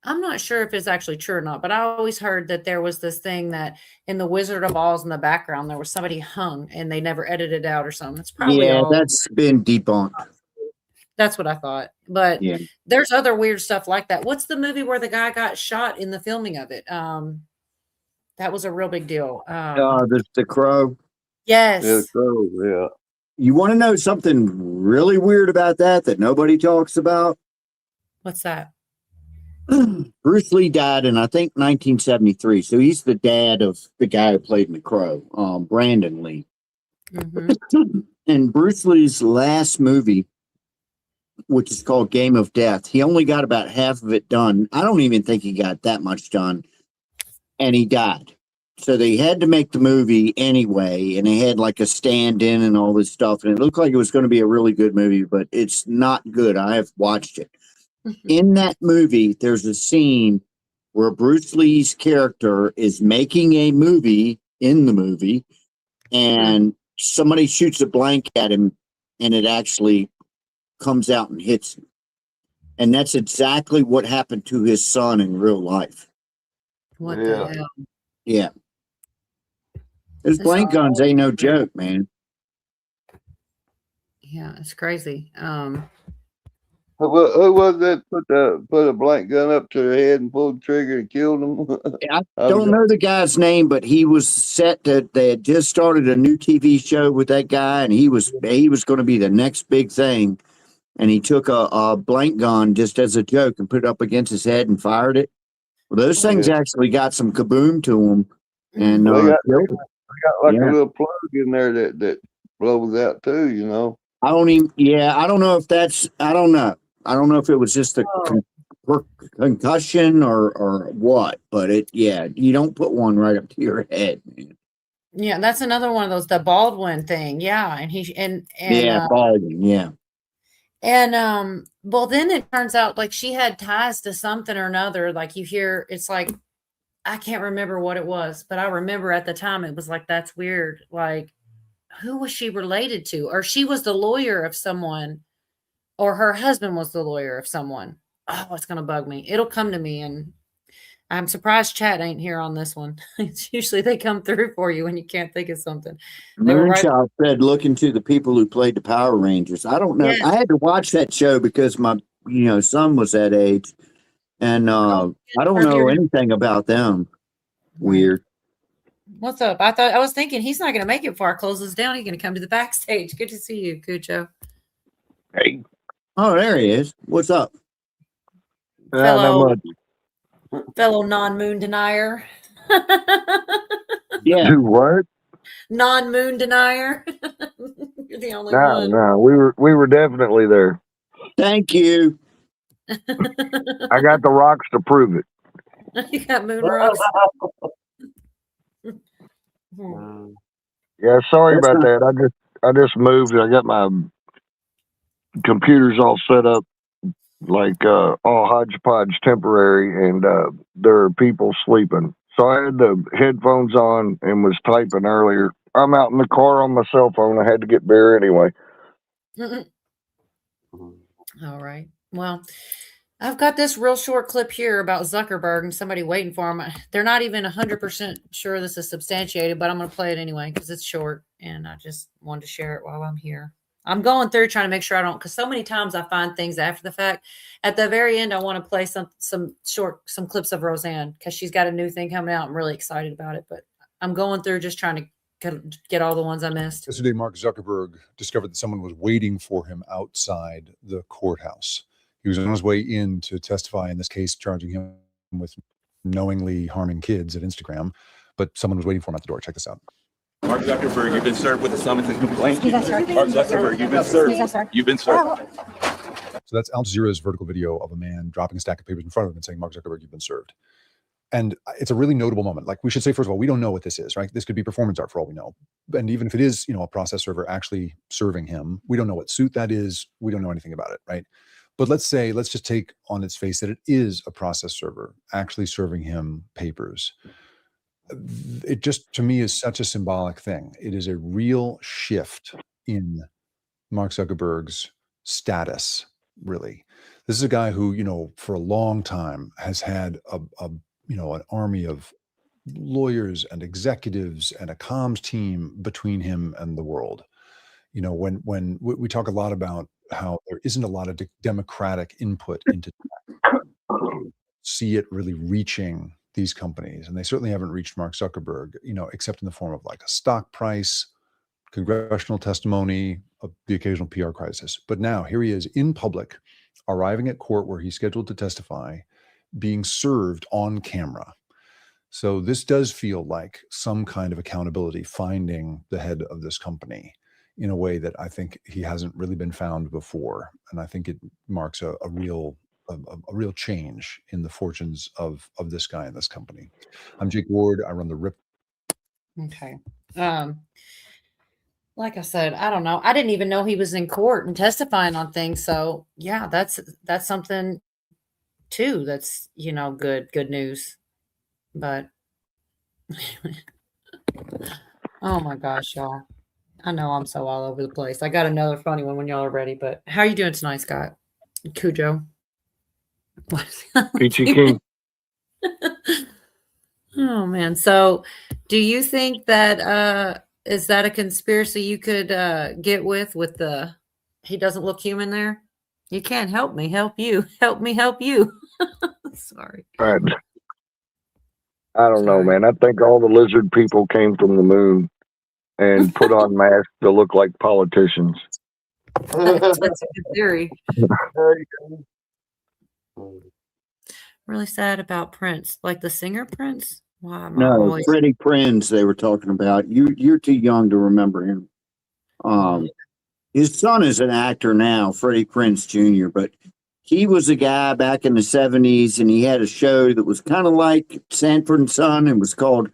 I'm not sure if it's actually true or not, but I always heard that there was this thing that in the Wizard of Oz in the background, there was somebody hung and they never edited it out or something. It's probably that's been debunked. That's what I thought. But there's other weird stuff like that. What's the movie where the guy got shot in the filming of it? That was a real big deal. The Crow. Yes. Yeah, the Crow, yeah. You want to know something really weird about that nobody talks about? What's that? Bruce Lee died in, I think, 1973. So he's the dad of the guy who played in The Crow, Brandon Lee. And Bruce Lee's last movie which is called Game of Death. He only got about half of it done. I don't even think he got that much done. And he died. So they had to make the movie anyway, and they had like a stand-in and all this stuff, and it looked like it was going to be a really good movie, but it's not good. I have watched it. In that movie, there's a scene where Bruce Lee's character is making a movie in the movie, and somebody shoots a blank at him, and it actually comes out and hits him. And that's exactly what happened to his son in real life. What the hell? Yeah. Those blank guns ain't no joke, man. Yeah, it's crazy. Who was that put a blank gun up to their head and pulled the trigger and killed them? I don't know the guy's name, but he was set that they had just started a new TV show with that guy, and he was going to be the next big thing. And he took a blank gun just as a joke and put it up against his head and fired it. Well, those things actually got some kaboom to them, and they got like a little plug in there that blows out too, you know. I don't know if that's, I don't know if it was just a concussion or what, but you don't put one right up to your head, man. Yeah, that's another one of those, the Baldwin thing. Yeah. And Baldwin, yeah. And well, then it turns out like she had ties to something or another. Like you hear, it's like, I can't remember what it was, but I remember at the time it was like, that's weird. Like, who was she related to? Or she was the lawyer of someone, or her husband was the lawyer of someone. Oh, it's going to bug me. It'll come to me. And I'm surprised chat ain't here on this one. It's usually they come through for you when you can't think of something. Moonchild said, look into the people who played the Power Rangers. I don't know. I had to watch that show because my son was that age. And I don't know anything about them. Weird. What's up? I was thinking he's not going to make it before I close this down. He's going to come to the backstage. Good to see you, Cujo. Hey. Oh, there he is. What's up? Fellow non-moon denier. Yeah. Do what? Non-moon denier. You're the only one. No, we were definitely there. Thank you. I got the rocks to prove it. You got moon rocks. Yeah, sorry about that. I just moved. I got my computers all set up like all hodgepodge temporary, and there are people sleeping. So I had the headphones on and was typing earlier. I'm out in the car on my cell phone. I had to get Bear anyway. All right. Well, I've got this real short clip here about Zuckerberg and somebody waiting for him. They're not even 100% sure this is substantiated, but I'm going to play it anyway because it's short, and I just wanted to share it while I'm here. I'm going through trying to make sure I don't, because so many times I find things after the fact. At the very end, I want to play some clips of Roseanne because she's got a new thing coming out. I'm really excited about it, but I'm going through just trying to get all the ones I missed. Yesterday, Mark Zuckerberg discovered that someone was waiting for him outside the courthouse. He was on his way in to testify in this case, charging him with knowingly harming kids at Instagram, but someone was waiting for him at the door. Check this out. Mark Zuckerberg, you've been served with a summons and complaint. Mark Zuckerberg, you've been served. You've been served. So that's Al Jazeera's vertical video of a man dropping a stack of papers in front of him and saying, Mark Zuckerberg, you've been served. And it's a really notable moment. Like, we should say, first of all, we don't know what this is, right? This could be performance art for all we know. And even if it is, a process server actually serving him, we don't know what suit that is. We don't know anything about it, right? But let's just take on its face that it is a process server actually serving him papers. It just, to me, is such a symbolic thing. It is a real shift in Mark Zuckerberg's status, really. This is a guy who, for a long time has had an army of lawyers and executives and a comms team between him and the world. When we talk a lot about how there isn't a lot of democratic input into tech, see it really reaching these companies, and they certainly haven't reached Mark Zuckerberg, except in the form of like a stock price, congressional testimony, the occasional PR crisis. But now here he is in public, arriving at court where he's scheduled to testify, being served on camera. So this does feel like some kind of accountability finding the head of this company in a way that I think he hasn't really been found before. And I think it marks a real change in the fortunes of this guy and this company. I'm Jake Ward. I run the RIP. Okay. Like I said, I don't know. I didn't even know he was in court and testifying on things. So yeah, that's something too. That's, good news. But oh my gosh, y'all. I know I'm so all over the place. I got another funny one when y'all are ready, but how are you doing tonight, Scott? Cujo. Peachy King. Oh man. So do you think that is that a conspiracy you could get with the he doesn't look human there? You can't help me, help you. Help me, help you. Sorry. I don't know, man. I think all the lizard people came from the moon and put on masks to look like politicians. That's a good theory. Really sad about Prince, like the singer Prince. Why am I No, always Freddie Prinze they were talking about. You're too young to remember him. His son is an actor now, Freddie Prinze Jr., but he was a guy back in the 70s, and he had a show that was kind of like Sanford and Son. It was called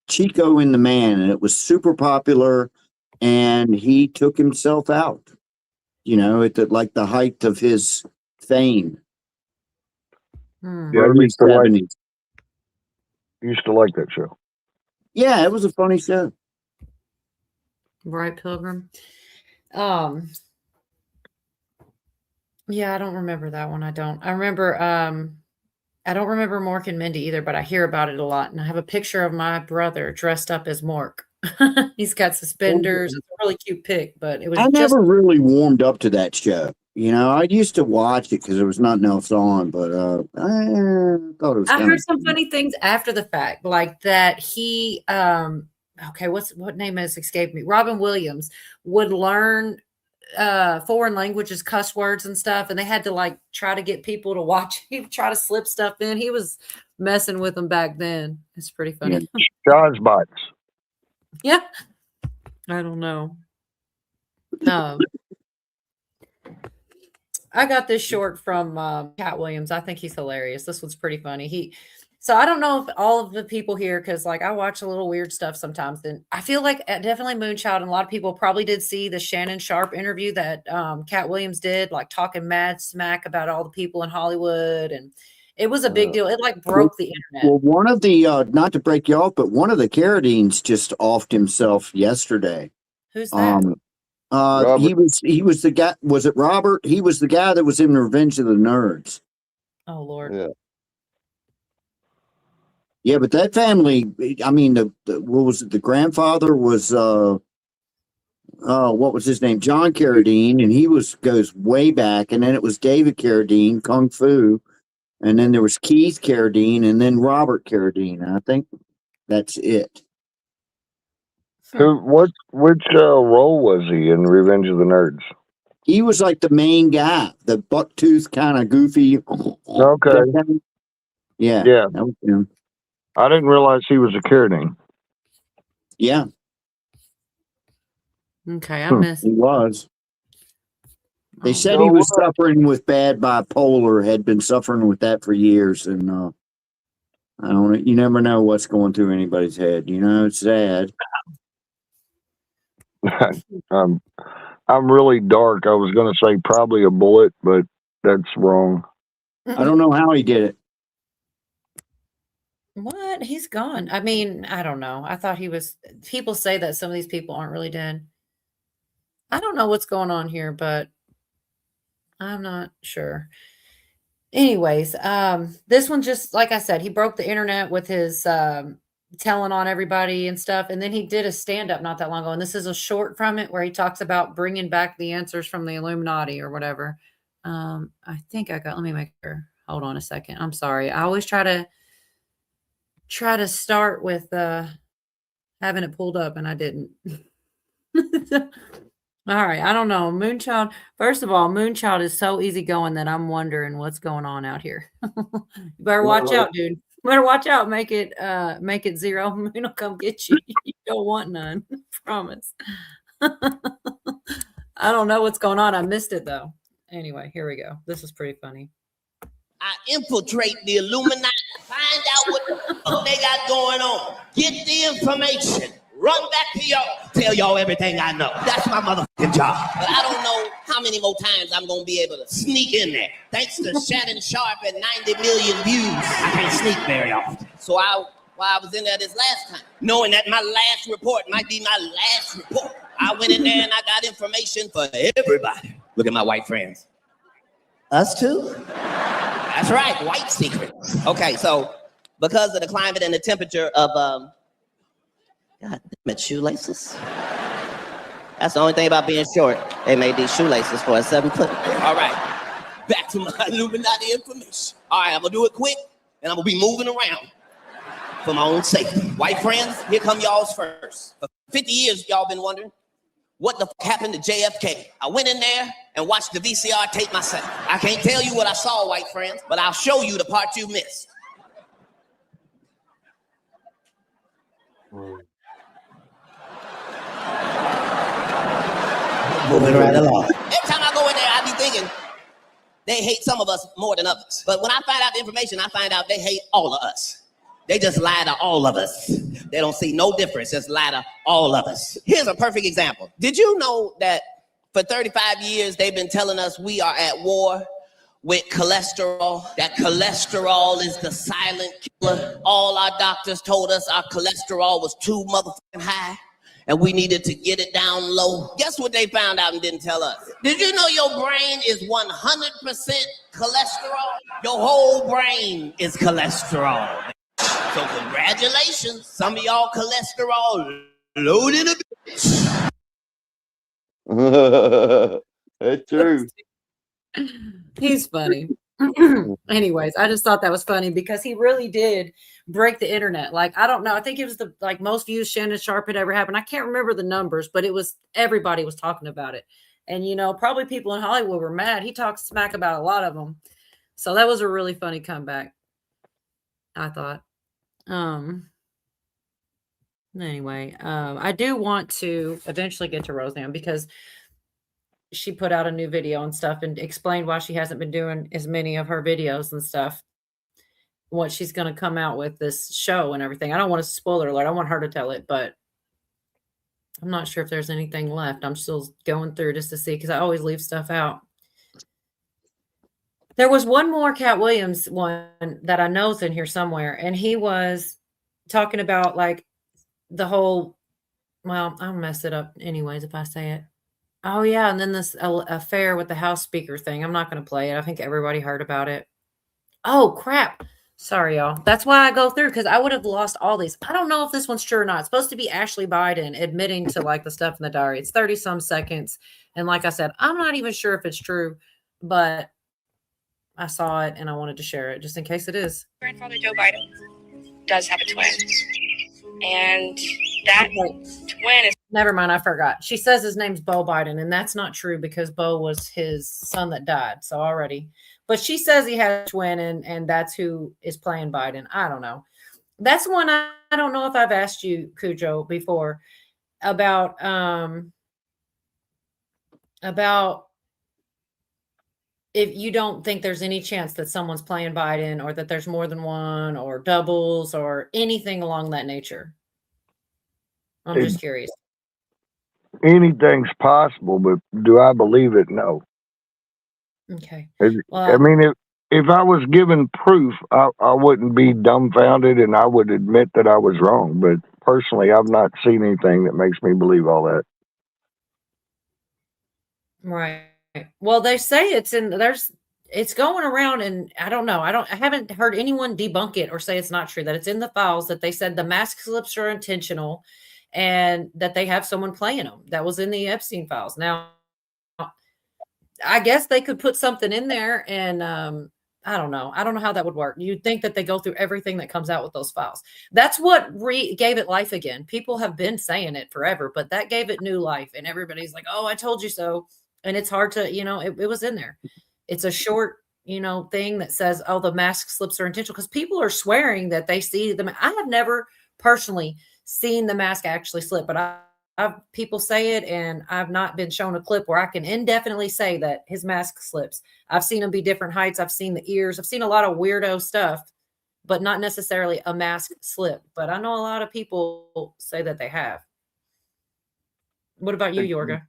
Chico and the Man, and it was super popular, and he took himself out, at the height of his fame. Yeah, I used to like that show. Yeah, it was a funny show. Right, Pilgrim. Yeah, I don't remember that one. I don't. I remember I don't remember Mork and Mindy either, but I hear about it a lot. And I have a picture of my brother dressed up as Mork. He's got suspenders. It's a really cute pic, but it was never really warmed up to that show. I used to watch it because there was nothing else on, but I thought it was. I heard some funny things after the fact, like that he okay, what name has escaped me? Robin Williams would learn foreign languages, cuss words and stuff, and they had to try to get people to watch him try to slip stuff in. He was messing with them back then. It's pretty funny. Jaws bots. Yeah. I don't know. I got this short from Cat Williams. I think he's hilarious. This one's pretty funny. So I don't know if all of the people here, because I watch a little weird stuff sometimes, and I feel like definitely Moonchild and a lot of people probably did see the Shannon Sharp interview that Cat Williams did, talking mad smack about all the people in Hollywood, and it was a big deal. It broke the internet. Well, one of the not to break you off, but one of the Carradines just offed himself yesterday. Who's that? He was the guy. Was it Robert? He was the guy that was in Revenge of the Nerds. Oh Lord. Yeah. Yeah, but that family, I mean, what was it? The grandfather was, what was his name? John Carradine, and he goes way back. And then it was David Carradine, Kung Fu. And then there was Keith Carradine, and then Robert Carradine. I think that's it. Which role was he in Revenge of the Nerds? He was like the main guy, the bucktooth kind of goofy. Okay. Yeah. Yeah. That was him. I didn't realize he was a Carradine. Yeah. Okay, I missed. He was. They said he was suffering with bad bipolar, had been suffering with that for years. And I don't know. You never know what's going through anybody's head. It's sad. I'm really dark. I was going to say probably a bullet, but that's wrong. I don't know how he did it. What? He's gone. I mean, I don't know. I thought he was. People say that some of these people aren't really dead. I don't know what's going on here, but I'm not sure. Anyways, this one just, like I said, he broke the internet with his telling on everybody and stuff. And then he did a stand-up not that long ago. And this is a short from it where he talks about bringing back the answers from the Illuminati or whatever. I think let me make sure. Hold on a second. I'm sorry. I always try to start with having it pulled up, and I didn't. All right, I don't know. Moonchild, first of all, Moonchild is so easygoing that I'm wondering what's going on out here. You better watch out, dude. You better watch out. Make it 0. Moon will come get you. You don't want none. Promise. I, I'm really dark. I was going to say probably a bullet, but that's wrong. All right, I don't know. Moonchild. First of all, Moonchild is so easygoing that I'm wondering what's going on out here. You better watch out, dude. You better watch out. Make it 0. Moon will come get you. You don't want none. Promise. I don't know what's going on. I missed it though. Anyway, here we go. This is pretty funny. I infiltrate the Illuminati, find out what the fuck they got going on, get the information, run back to y'all, tell y'all everything I know. That's my motherfucking job. But I don't know how many more times I'm gonna be able to sneak in there. Thanks to Shannon Sharp and 90 million views, I can't sneak very often. So while I was in there this last time, knowing that my last report might be my last report, I went in there and I got information for everybody. Look at my white friends. Us too? That's right, white secrets. Okay, so because of the climate and the temperature of, God damn it, shoelaces. That's the only thing about being short. They made these shoelaces for a 7 foot. All right, back to my Illuminati information. All right, I'm gonna do it quick and I'm gonna be moving around for my own safety. White friends, here come y'all's first. For 50 years, y'all been wondering, what the fuck happened to JFK? I went in there and watched the VCR tape myself. I can't tell you what I saw, white friends, but I'll show you the part you missed. Moving right along. Every time I go in there, I be thinking, they hate some of us more than others. But when I find out the information, I find out they hate all of us. They just lie to all of us. They don't see no difference, just lie to all of us. Here's a perfect example. Did you know that for 35 years, they've been telling us we are at war with cholesterol, that cholesterol is the silent killer. All our doctors told us our cholesterol was too motherfucking high and we needed to get it down low. Guess what they found out and didn't tell us? Did you know your brain is 100% cholesterol? Your whole brain is cholesterol. So congratulations, some of y'all cholesterol loaded a bitch. That's true. He's funny. Anyways, I just thought that was funny because he really did break the internet. Like, I don't know. I think it was the most views Shannon Sharp had ever happened. I can't remember the numbers, but everybody was talking about it. And, probably people in Hollywood were mad. He talked smack about a lot of them. So that was a really funny comeback, I thought. Anyway, I do want to eventually get to Roseanne because she put out a new video and stuff and explained why she hasn't been doing as many of her videos and stuff. What she's going to come out with this show and everything. I don't want to spoiler alert. I want her to tell it, but I'm not sure if there's anything left. I'm still going through just to see because I always leave stuff out. There was one more Cat Williams one that I know is in here somewhere, and he was talking about the whole. Well, I'll mess it up anyways if I say it. Oh yeah, and then this affair with the House Speaker thing. I'm not going to play it. I think everybody heard about it. Oh crap! Sorry, y'all. That's why I go through because I would have lost all these. I don't know if this one's true or not. It's supposed to be Ashley Biden admitting to the stuff in the diary. It's 30 some seconds, and like I said, I'm not even sure if it's true, but I saw it and I wanted to share it just in case it is. Grandfather Joe Biden does have a twin. And that twin is... Never mind, I forgot. She says his name's Beau Biden, and that's not true because Beau was his son that died. So already. But she says he had a twin, and that's who is playing Biden. I don't know. That's one I don't know if I've asked you, Cujo, before about if you don't think there's any chance that someone's playing Biden or that there's more than one or doubles or anything along that nature. I'm just curious. Anything's possible, but do I believe it? No. Okay. I mean, if I was given proof, I wouldn't be dumbfounded and I would admit that I was wrong. But personally, I've not seen anything that makes me believe all that. Right. Well, they say it's going around, and I don't know. I haven't heard anyone debunk it or say it's not true, that it's in the files, that they said the mask slips are intentional and that they have someone playing them. That was in the Epstein files. Now, I guess they could put something in there and I don't know. I don't know how that would work. You'd think that they go through everything that comes out with those files. That's what gave it life again. People have been saying it forever, but that gave it new life. And everybody's like, oh, I told you so. And it's hard to, it was in there. It's a short, thing that says, oh, the mask slips are intentional because people are swearing that they see them. I have never personally seen the mask actually slip, but people say it, and I've not been shown a clip where I can indefinitely say that his mask slips. I've seen him be different heights. I've seen the ears. I've seen a lot of weirdo stuff, but not necessarily a mask slip. But I know a lot of people say that they have. What about you, Yorga?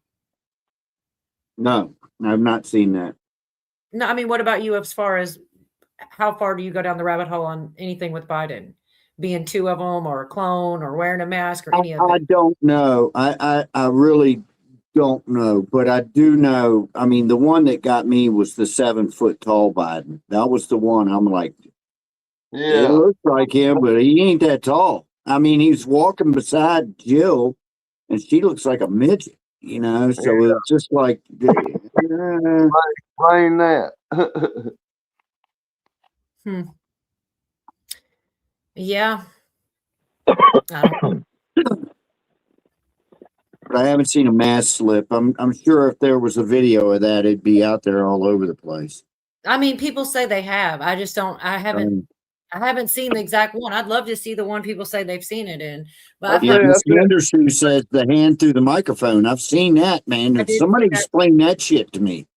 No, I've not seen that. No, I mean, what about you as far as how far do you go down the rabbit hole on anything with Biden? Being two of them, or a clone, or wearing a mask, or any of I it? don't know. I really don't know, but I do know. I mean, the one that got me was the 7 foot tall Biden. That was the one I'm like, it looks like him, but he ain't that tall. I mean, he's walking beside Jill, and she looks like a midget, you know. So it's just like, explain that. Yeah. but I haven't seen a mask slip. I'm sure if there was a video of that, it'd be out there all over the place. I mean, people say they have. I just don't. I haven't seen the exact one. I'd love to see the one people say they've seen it in. But Miss Sanders who says the hand through the microphone. I've seen that, man. I did Somebody see that. explain that shit to me.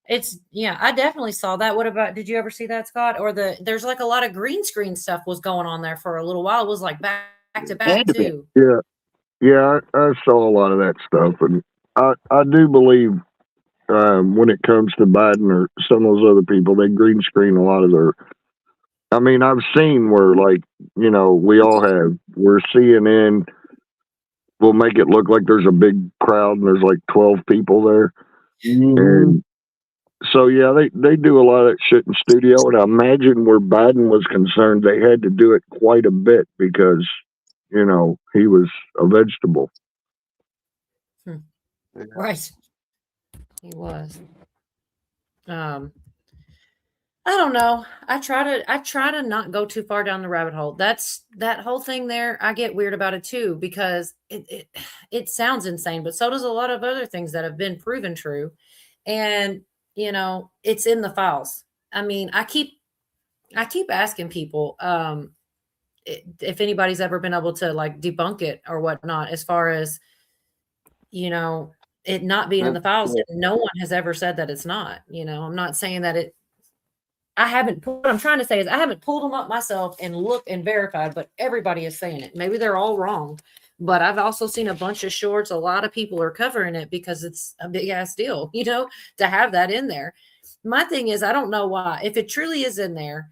I definitely saw that. What about, did you ever see that, Scott? Or there's like a lot of green screen stuff was going on there for a little while. It was like back to back too. Yeah, I saw a lot of that stuff, and I do believe when it comes to Biden or some of those other people, they green screen a lot of their. I mean, I've seen where, like, you know, we all have, where CNN will make it look like there's a big crowd and there's like 12 people there. And so, yeah, they do a lot of that shit in studio. And I imagine where Biden was concerned, they had to do it quite a bit because, you know, he was a vegetable. Right. He was. I don't know. I try to not go too far down the rabbit hole. That's that whole thing there. I get weird about it too, because it sounds insane, but so does a lot of other things that have been proven true. And, you know, it's in the files. I mean, I keep asking people if anybody's ever been able to like debunk it or whatnot, as far as, you know, it not being in the files. No one has ever said that it's not. You know, I'm not saying that it. What I'm trying to say is I haven't pulled them up myself and looked and verified, but everybody is saying it. Maybe they're all wrong, but I've also seen a bunch of shorts. A lot of people are covering it because it's a big ass deal, you know, to have that in there. My thing is, I don't know why. If it truly is in there,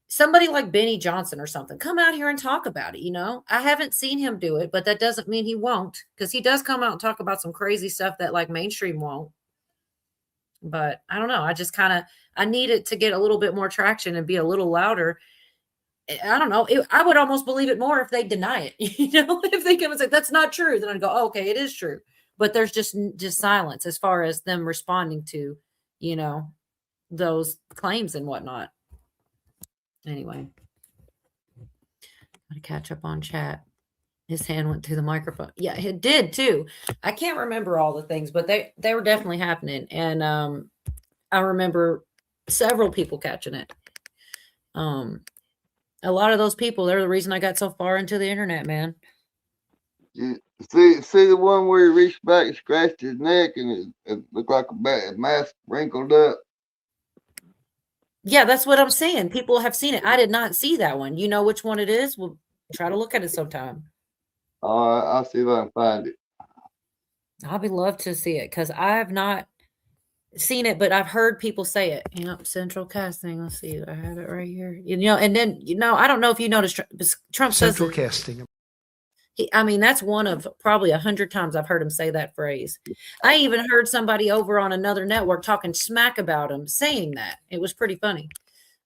somebody like Benny Johnson or something, come out here and talk about it. You know, I haven't seen him do it, but that doesn't mean he won't, because he does come out and talk about some crazy stuff that like mainstream won't. But I don't know. I just I need it to get a little bit more traction and be a little louder. I don't know. I would almost believe it more if they deny it. You know, if they come and say that's not true, then I'd go, oh, okay, it is true. But there's just silence as far as them responding to, you know, those claims and whatnot. Anyway, gotta catch up on chat. His hand went through the microphone. Yeah, it did too. I can't remember all the things, but they were definitely happening. And I remember several people catching it. A lot of those people, they're the reason I got so far into the internet, man. You see the one where he reached back and scratched his neck and it looked like a mask wrinkled up? Yeah, that's what I'm saying. People have seen it. I did not see that one. You know which one it is? We'll try to look at it sometime. I'll see if I can find it. I'll be love to see it, because I have not seen it, but I've heard people say it. You know, central casting. Let's see. I have it right here. You know, and then, you know, I don't know if you noticed, Trump says central casting. I mean, that's one of probably 100 times I've heard him say that phrase. I even heard somebody over on another network talking smack about him saying that. It was pretty funny.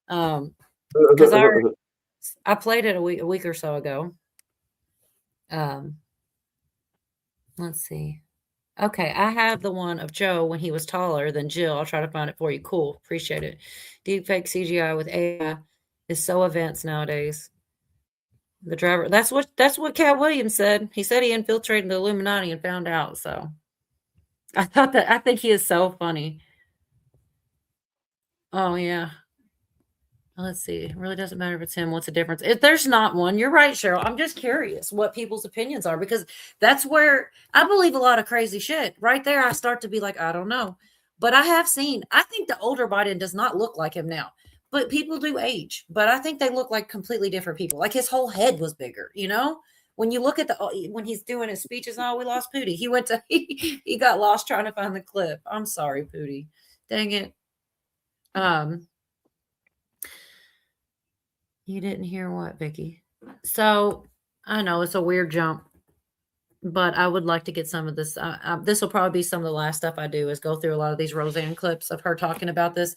Because I played it a week or so ago. Let's see. Okay, I have the one of Joe when he was taller than Jill. I'll try to find it for you. Cool. Appreciate it. Deepfake CGI with AI is so advanced nowadays. The driver, that's what Cat Williams said. He said he infiltrated the Illuminati and found out. So I think he is so funny. Oh yeah. Let's see. It really doesn't matter if it's him. What's the difference? If there's not one, you're right, Cheryl. I'm just curious what people's opinions are, because that's where I believe a lot of crazy shit. Right there, I start to be like, I don't know. But I think the older Biden does not look like him now. But people do age. But I think they look like completely different people. Like his whole head was bigger, you know? When you look at when he's doing his speeches, oh, we lost Pootie. He got lost trying to find the clip. I'm sorry, Pootie. Dang it. You didn't hear what, Vicky? So I know it's a weird jump, but I would like to get some of this. This will probably be some of the last stuff I do is go through a lot of these Roseanne clips of her talking about this.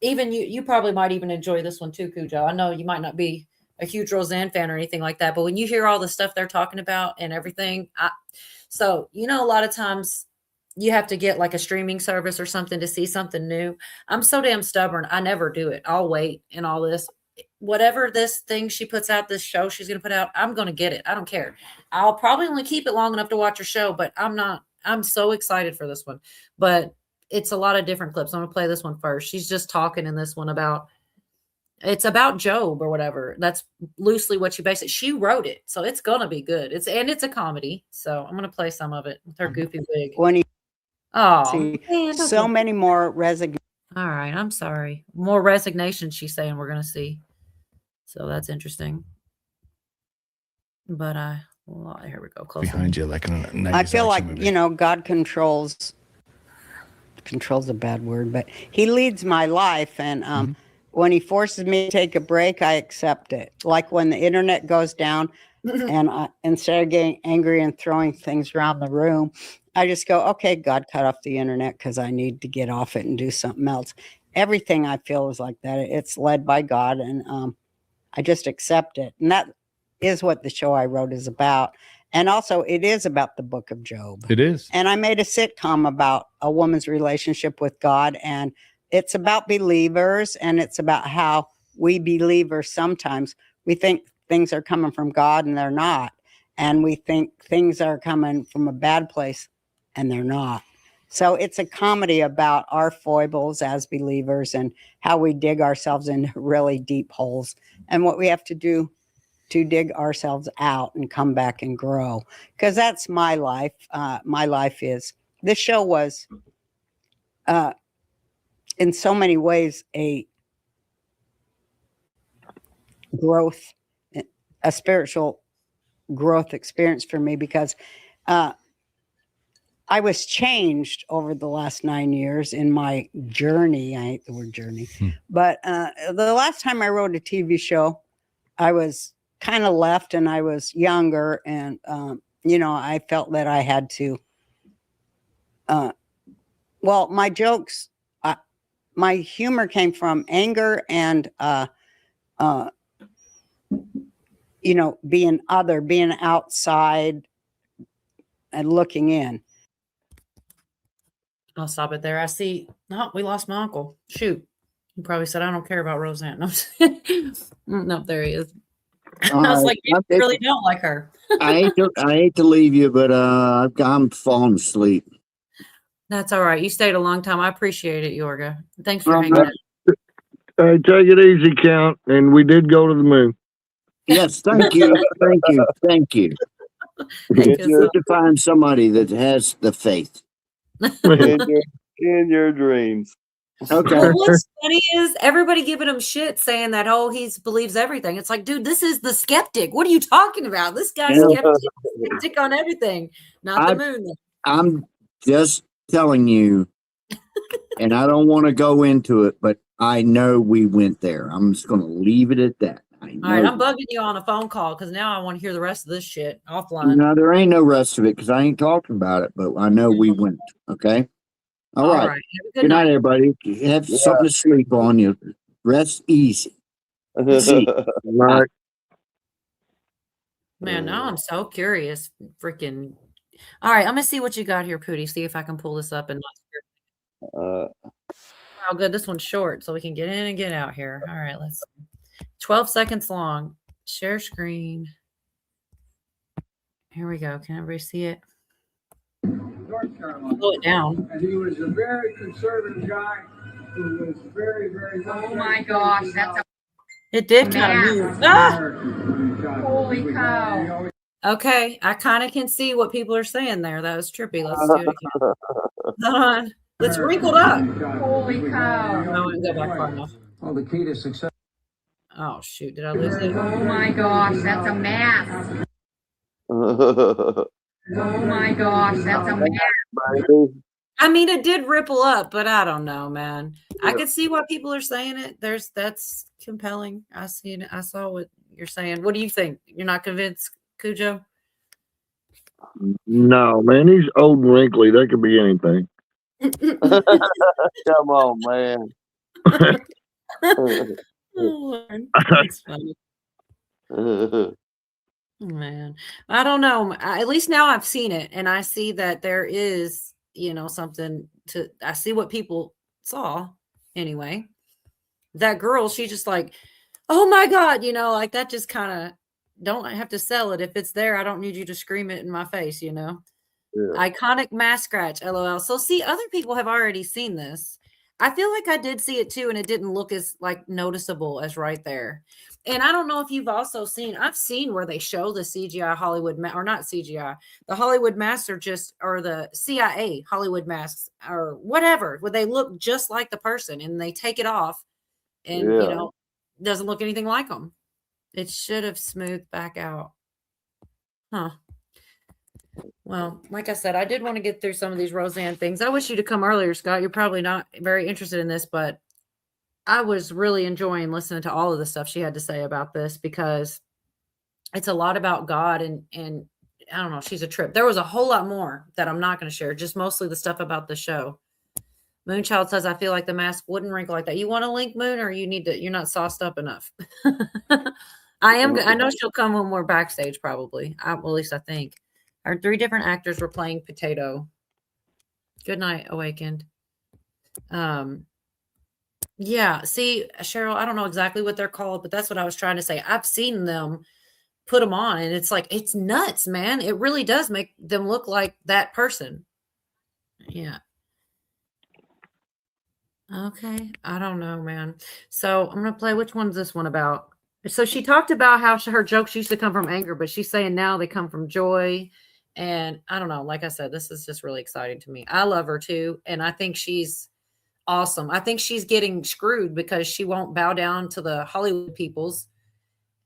Even you probably might even enjoy this one too, Cujo. I know you might not be a huge Roseanne fan or anything like that, but when you hear all the stuff they're talking about and everything, so a lot of times you have to get like a streaming service or something to see something new. I'm so damn stubborn. I never do it. I'll wait and all this. Whatever this thing she puts out, this show she's going to put out, I'm going to get it. I don't care. I'll probably only keep it long enough to watch her show, but I'm so excited for this one. But it's a lot of different clips. I'm going to play this one first. She's just talking in this one it's about Job or whatever. That's loosely what she wrote it. So it's going to be good. It's a comedy. So I'm going to play some of it with her goofy wig. So many more resignations. All right. I'm sorry. More resignation, she's saying we're going to see. So that's interesting. But here we go. Close Behind you, like I feel like movie. God controls a bad word, but he leads my life, and when he forces me to take a break, I accept it. Like when the internet goes down, and instead of getting angry and throwing things around the room, I just go, okay, God, cut off the internet because I need to get off it and do something else. Everything I feel is like that. It's led by God, and I just accept it. And that is what the show I wrote is about. And also, it is about the book of Job. It is. And I made a sitcom about a woman's relationship with God. And it's about believers. And it's about how we believers sometimes, we think things are coming from God and they're not. And we think things are coming from a bad place and they're not. So it's a comedy about our foibles as believers and how we dig ourselves into really deep holes and what we have to do to dig ourselves out and come back and grow. Because that's my life. My life is, this show was in so many ways a growth, a spiritual growth experience for me, because I was changed over the last 9 years in my journey. I hate the word journey, but the last time I wrote a TV show, I was kind of left and I was younger, and I felt that I had to. My jokes, my humor came from anger and being other, being outside and looking in. I'll stop it there. I see. No, we lost my uncle. Shoot. He probably said, I don't care about Roseanne. No, there he is. I was like, you really don't like her. I hate to leave you, but I'm falling asleep. That's all right. You stayed a long time. I appreciate it, Yorga. Thanks for hanging out. Take it easy, Count. And we did go to the moon. Yes, thank you. Thank you. It's good to find somebody that has the faith. in your dreams. Okay. Well, what's funny is everybody giving him shit saying that, he believes everything. It's like, dude, this is the skeptic. What are you talking about? This guy's skeptic on everything, not the moon. I'm just telling you, and I don't want to go into it, but I know we went there. I'm just going to leave it at that. All right, I'm bugging you on a phone call because now I want to hear the rest of this shit offline. No, there ain't no rest of it because I ain't talking about it, but I know we went. Okay. All right. Have a good night, everybody. Have something to sleep on. You rest easy. Right. Man, now I'm so curious. Freaking. All right, I'm gonna see what you got here, Pootie. See if I can pull this up and not. Oh, good. This one's short, so we can get in and get out here. All right, let's. 12 seconds long. Share screen. Here we go. Can everybody see it? Slow it down. And he was a very conservative guy who was very, very. Oh my gosh, that's a. It did kind of move. Ah! Holy cow. Okay, I kind of can see what people are saying there. That was trippy. Let's do it again. Hold on. It's wrinkled up. Holy cow. I wouldn't go back far enough. Well, the key to success. Oh, shoot. Did I lose it? Oh my gosh, that's a mess. Oh my gosh, that's a mess. I mean, it did ripple up, but I don't know, man. I could see why people are saying it. That's compelling. I saw what you're saying. What do you think? You're not convinced, Cujo? No, man, he's old and wrinkly. That could be anything. Come on, man. Oh, Lord. That's funny. Man, I don't know. At least now I've seen it, and I see that there is, something to. I see what people saw anyway. That girl, she just like, oh my God, like that. Just kind of don't have to sell it if it's there. I don't need you to scream it in my face, Yeah. Iconic mask scratch, LOL. So see, other people have already seen this. I feel like I did see it too, and it didn't look as like noticeable as right there. And I don't know if you've also seen, I've seen where they show the CGI Hollywood, or not CGI, the Hollywood masks or the CIA Hollywood masks or whatever, where they look just like the person and they take it off and, doesn't look anything like them. It should have smoothed back out. Huh. Well, like I said, I did want to get through some of these Roseanne things. I wish you to come earlier, Scott. You're probably not very interested in this, but I was really enjoying listening to all of the stuff she had to say about this because it's a lot about God and I don't know, she's a trip. There was a whole lot more that I'm not going to share, just mostly the stuff about the show. Moonchild says, I feel like the mask wouldn't wrinkle like that. You want a link, Moon, or you're not sauced up enough? I know she'll come when we're backstage probably. At least I think. Our 3 different actors were playing Potato. Good night, Awakened. Yeah, see, Cheryl, I don't know exactly what they're called, but that's what I was trying to say. I've seen them put them on, and it's like, it's nuts, man. It really does make them look like that person. Yeah. Okay, I don't know, man. So I'm going to play, which one's this one about? So she talked about how her jokes used to come from anger, but she's saying now they come from joy. And I don't know, like I said, this is just really exciting to me. I love her too. And I think she's awesome. I think she's getting screwed because she won't bow down to the Hollywood peoples.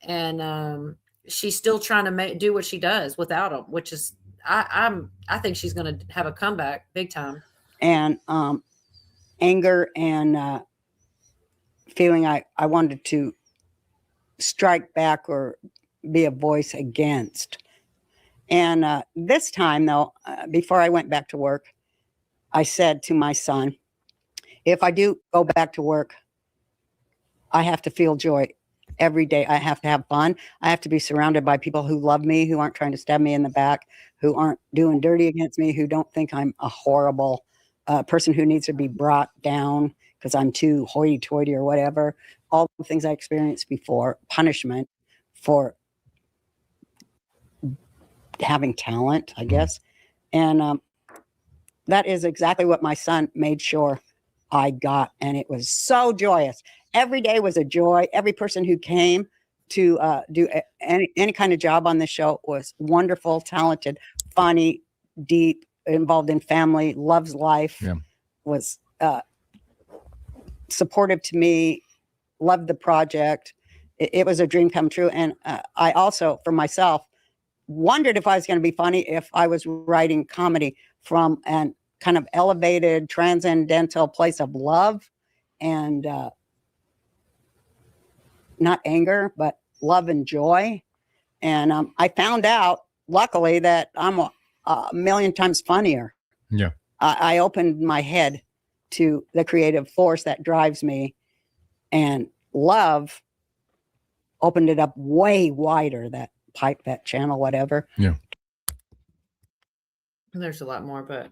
And she's still trying to do what she does without them, which is, I think she's going to have a comeback big time. And anger and feeling I wanted to strike back or be a voice against. And this time, though, before I went back to work, I said to my son, if I do go back to work, I have to feel joy every day. I have to have fun. I have to be surrounded by people who love me, who aren't trying to stab me in the back, who aren't doing dirty against me, who don't think I'm a horrible person who needs to be brought down because I'm too hoity-toity or whatever. All the things I experienced before, punishment for having talent, I guess. And that is exactly what my son made sure I got. And it was so joyous. Every day was a joy. Every person who came to do any kind of job on this show was wonderful, talented, funny, deep, involved in family, loves life, was supportive to me, loved the project. It was a dream come true. And I also, for myself, wondered if I was going to be funny if I was writing comedy from an kind of elevated, transcendental place of love and not anger, but love and joy. And I found out, luckily, that I'm a million times funnier. Yeah. I opened my head to the creative force that drives me, and love opened it up way wider, that pipe, that channel, whatever. Yeah. There's a lot more, but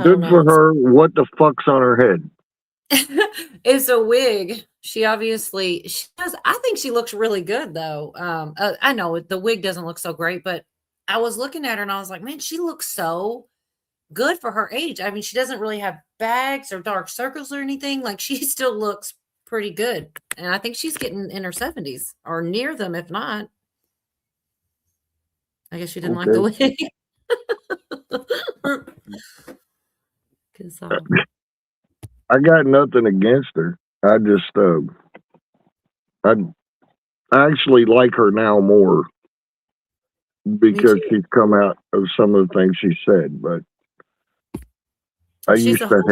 good for her. What the fuck's on her head? It's a wig. She obviously, she does. I think she looks really good though. I know the wig doesn't look so great, but I was looking at her and I was like, man, she looks so good for her age. I mean, she doesn't really have bags or dark circles or anything. Like, she still looks pretty good. And I think she's getting in her 70s or near them, if not. I guess she didn't like the way. I got nothing against her. I just, I actually like her now more because she's come out of some of the things she said. But I used to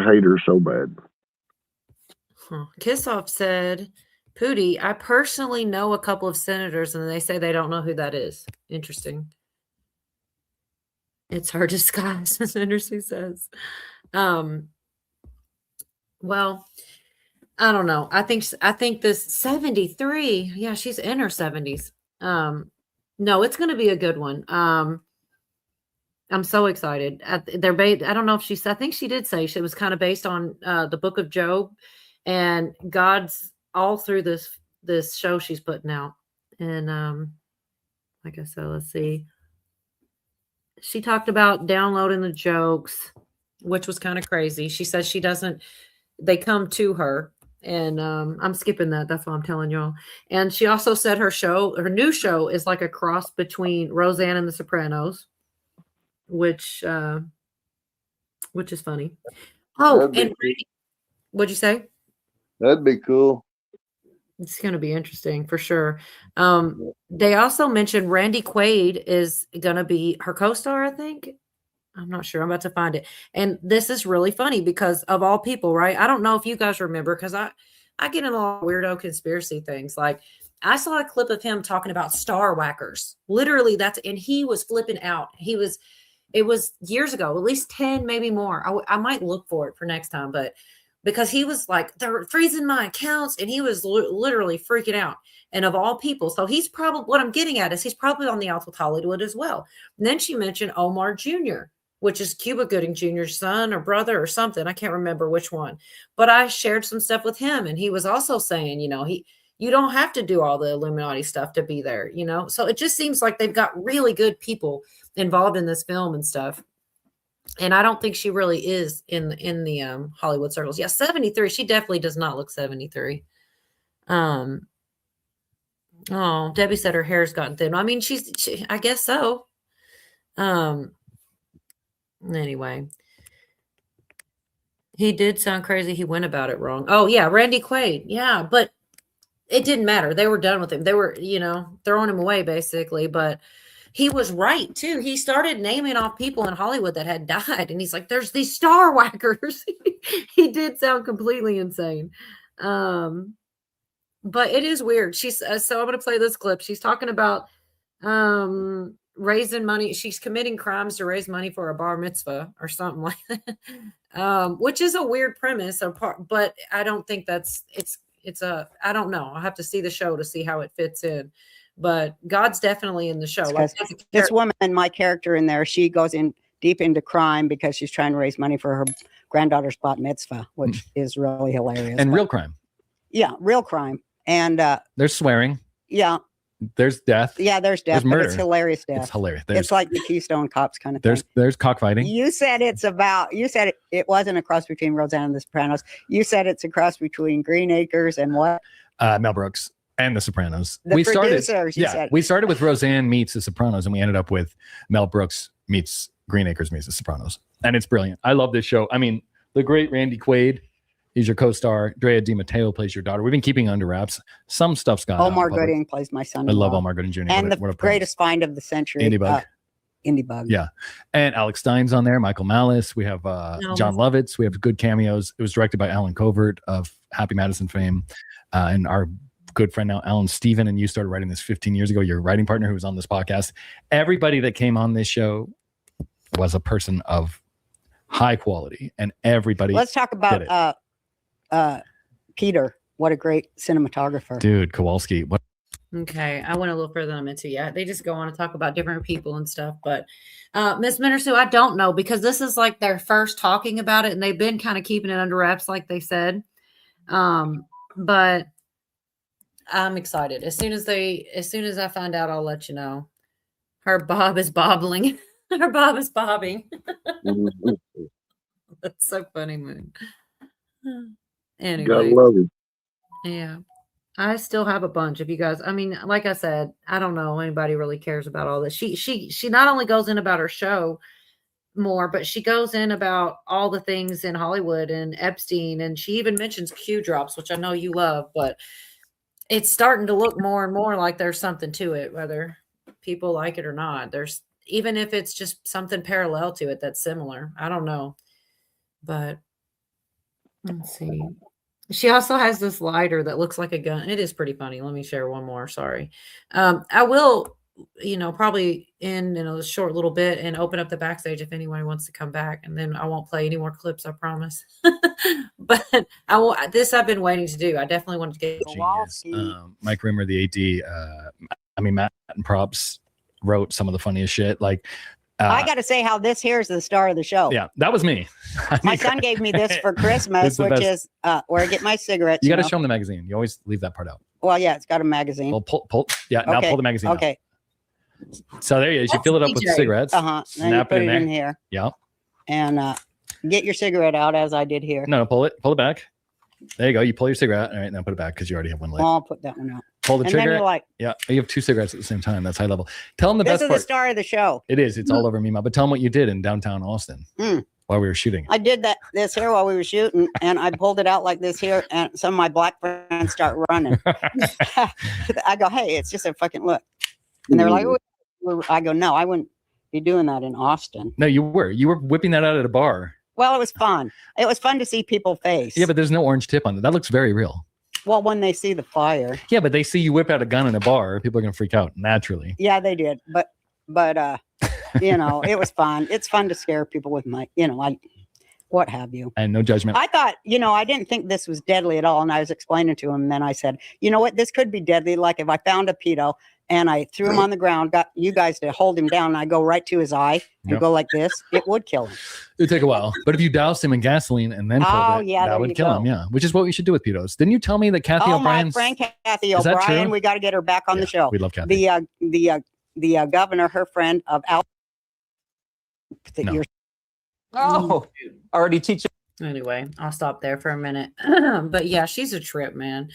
hate her so bad. Kissoff said, Pootie, I personally know a couple of senators and they say they don't know who that is. Interesting. It's her disguise, Ms. Anderson says. Well, I don't know. I think this 73, yeah, she's in her 70s. No, it's going to be a good one. I'm so excited. I don't know if I think she did say it was kind of based on the book of Job and God's all through this show she's putting out. And like I said, let's see. She talked about downloading the jokes, which was kind of crazy. She says they come to her. And I'm skipping that. That's what I'm telling y'all. And she also said her new show is like a cross between Roseanne and The Sopranos, which is funny. Oh, and Randy, what'd you say? That'd be cool. It's going to be interesting for sure. They also mentioned Randy Quaid is going to be her co-star, I think. I'm not sure. I'm about to find it. And this is really funny because of all people, right? I don't know if you guys remember because I get in a lot of weirdo conspiracy things. Like I saw a clip of him talking about star whackers. Literally and he was flipping out. It was years ago, at least 10, maybe more. I might look for it for next time, but because he was like, they're freezing my accounts and he was literally freaking out. And of all people, so he's probably, what I'm getting at is he's probably on the outs with Hollywood as well. And then she mentioned Omar Jr., which is Cuba Gooding Jr.'s son or brother or something. I can't remember which one, but I shared some stuff with him. And he was also saying, you don't have to do all the Illuminati stuff to be there, So it just seems like they've got really good people involved in this film and stuff. And I don't think she really is in the Hollywood circles. Yeah, 73. She definitely does not look 73. Oh, Debbie said her hair's gotten thin. I mean, I guess so. Anyway, he did sound crazy. He went about it wrong. Oh yeah, Randy Quaid. Yeah, but it didn't matter. They were done with him. They were, throwing him away basically. But he was right too. He started naming off people in Hollywood that had died, and he's like, "There's these star whackers." He did sound completely insane. But it is weird. So I'm going to play this clip. She's talking about raising money. She's committing crimes to raise money for a bar mitzvah or something like that, which is a weird premise. But I don't think I don't know. I'll have to see the show to see how it fits in. But God's definitely in the show. Like this woman, my character in there, she goes in deep into crime because she's trying to raise money for her granddaughter's bat mitzvah, which is really hilarious. And real crime. Yeah, real crime. And there's swearing. Yeah. There's death. Yeah, there's death. There's murder. But it's hilarious death. It's hilarious. It's like the Keystone Cops kind of thing. There's cockfighting. You said it wasn't a cross between Roseanne and The Sopranos. You said it's a cross between Green Acres and what? Mel Brooks and The Sopranos. We started with Roseanne meets The Sopranos, and we ended up with Mel Brooks meets Green Acres meets The Sopranos. And it's brilliant. I love this show. I mean, the great Randy Quaid, he's your co-star. Drea DiMatteo plays your daughter. We've been keeping it under wraps. Some stuff's gone. Omar Gooding plays my son. I love Omar Gooding Jr. And the greatest find of the century. Indie Bug. Indie Bug. Yeah. And Alex Stein's on there. Michael Malice. We have John Lovitz. We have good cameos. It was directed by Alan Covert of Happy Madison fame. And our good friend now, Alan Steven, and you started writing this 15 years ago. Your writing partner who was on this podcast. Everybody that came on this show was a person of high quality, and everybody. Let's talk about Peter. What a great cinematographer. Dude, Kowalski. What? Okay, I went a little further than I'm into. Yeah, they just go on to talk about different people and stuff. But Miss Mintersu, I don't know, because this is like their first talking about it, and they've been kind of keeping it under wraps, like they said. But I'm excited. As soon as I find out, I'll let you know. Her bob is bobbling. Her bob is bobbing. That's so funny, man. Gotta Anyway, love it. yeah. I still have a bunch of you guys. I mean, like I said, I don't know anybody really cares about all this. She not only goes in about her show more, but she goes in about all the things in Hollywood and Epstein, and she even mentions Q drops, which I know you love, but it's starting to look more and more like there's something to it, whether people like it or not. There's, even if it's just something parallel to it that's similar. I don't know. But let's see. She also has this lighter that looks like a gun. It is pretty funny. Let me share one more. Sorry. I will, probably in a short little bit and open up the backstage if anyone wants to come back. And then I won't play any more clips, I promise. But I've been waiting to do. I definitely wanted to get Genius. Mike Rimmer, the AD, Matt and Props wrote some of the funniest shit. Like, I got to say how this here is the star of the show. Yeah, that was me. My son gave me this for Christmas, which is where I get my cigarettes. You got to show him the magazine. You always leave that part out. Well, yeah, it's got a magazine. Well, pull. Yeah, now pull the magazine out. Okay. So there you is. You fill it up with cigarettes. Then you put it in here. Yeah. And get your cigarette out as I did here. No, pull it back. There you go. You pull your cigarette. All right, now put it back because you already have one lit. I'll put that one out. Pull the and trigger. Then you're like, yeah, you have 2 cigarettes at the same time. That's high level. Tell them the best part. This is the star of the show. It is. It's all over me, but tell them what you did in downtown Austin while we were shooting. I did this here while we were shooting, and I pulled it out like this here, and some of my black friends start running. I go, hey, it's just a fucking look. And they're like, oh. I go, no, I wouldn't be doing that in Austin. No, you were. You were whipping that out at a bar. Well, it was fun. It was fun to see people face. Yeah, but there's no orange tip on it. That looks very real. Well, when they see the fire. Yeah, but they see you whip out a gun in a bar, people are going to freak out naturally. Yeah, they did. But it was fun. It's fun to scare people with my, what have you. And no judgment. I thought, I didn't think this was deadly at all. And I was explaining to him. And then I said, you know what? This could be deadly. Like if I found a pedo and I threw him on the ground, got you guys to hold him down, and I go right to his eye and go like this, it would kill him. It would take a while. But if you douse him in gasoline and then that would kill him. Yeah. Which is what we should do with pedos. Didn't you tell me that Kathy O'Brien's... my friend Kathy O'Brien, we got to get her back on the show. We love Kathy. The governor, her friend of already teaching. Anyway, I'll stop there for a minute. But yeah, she's a trip, man.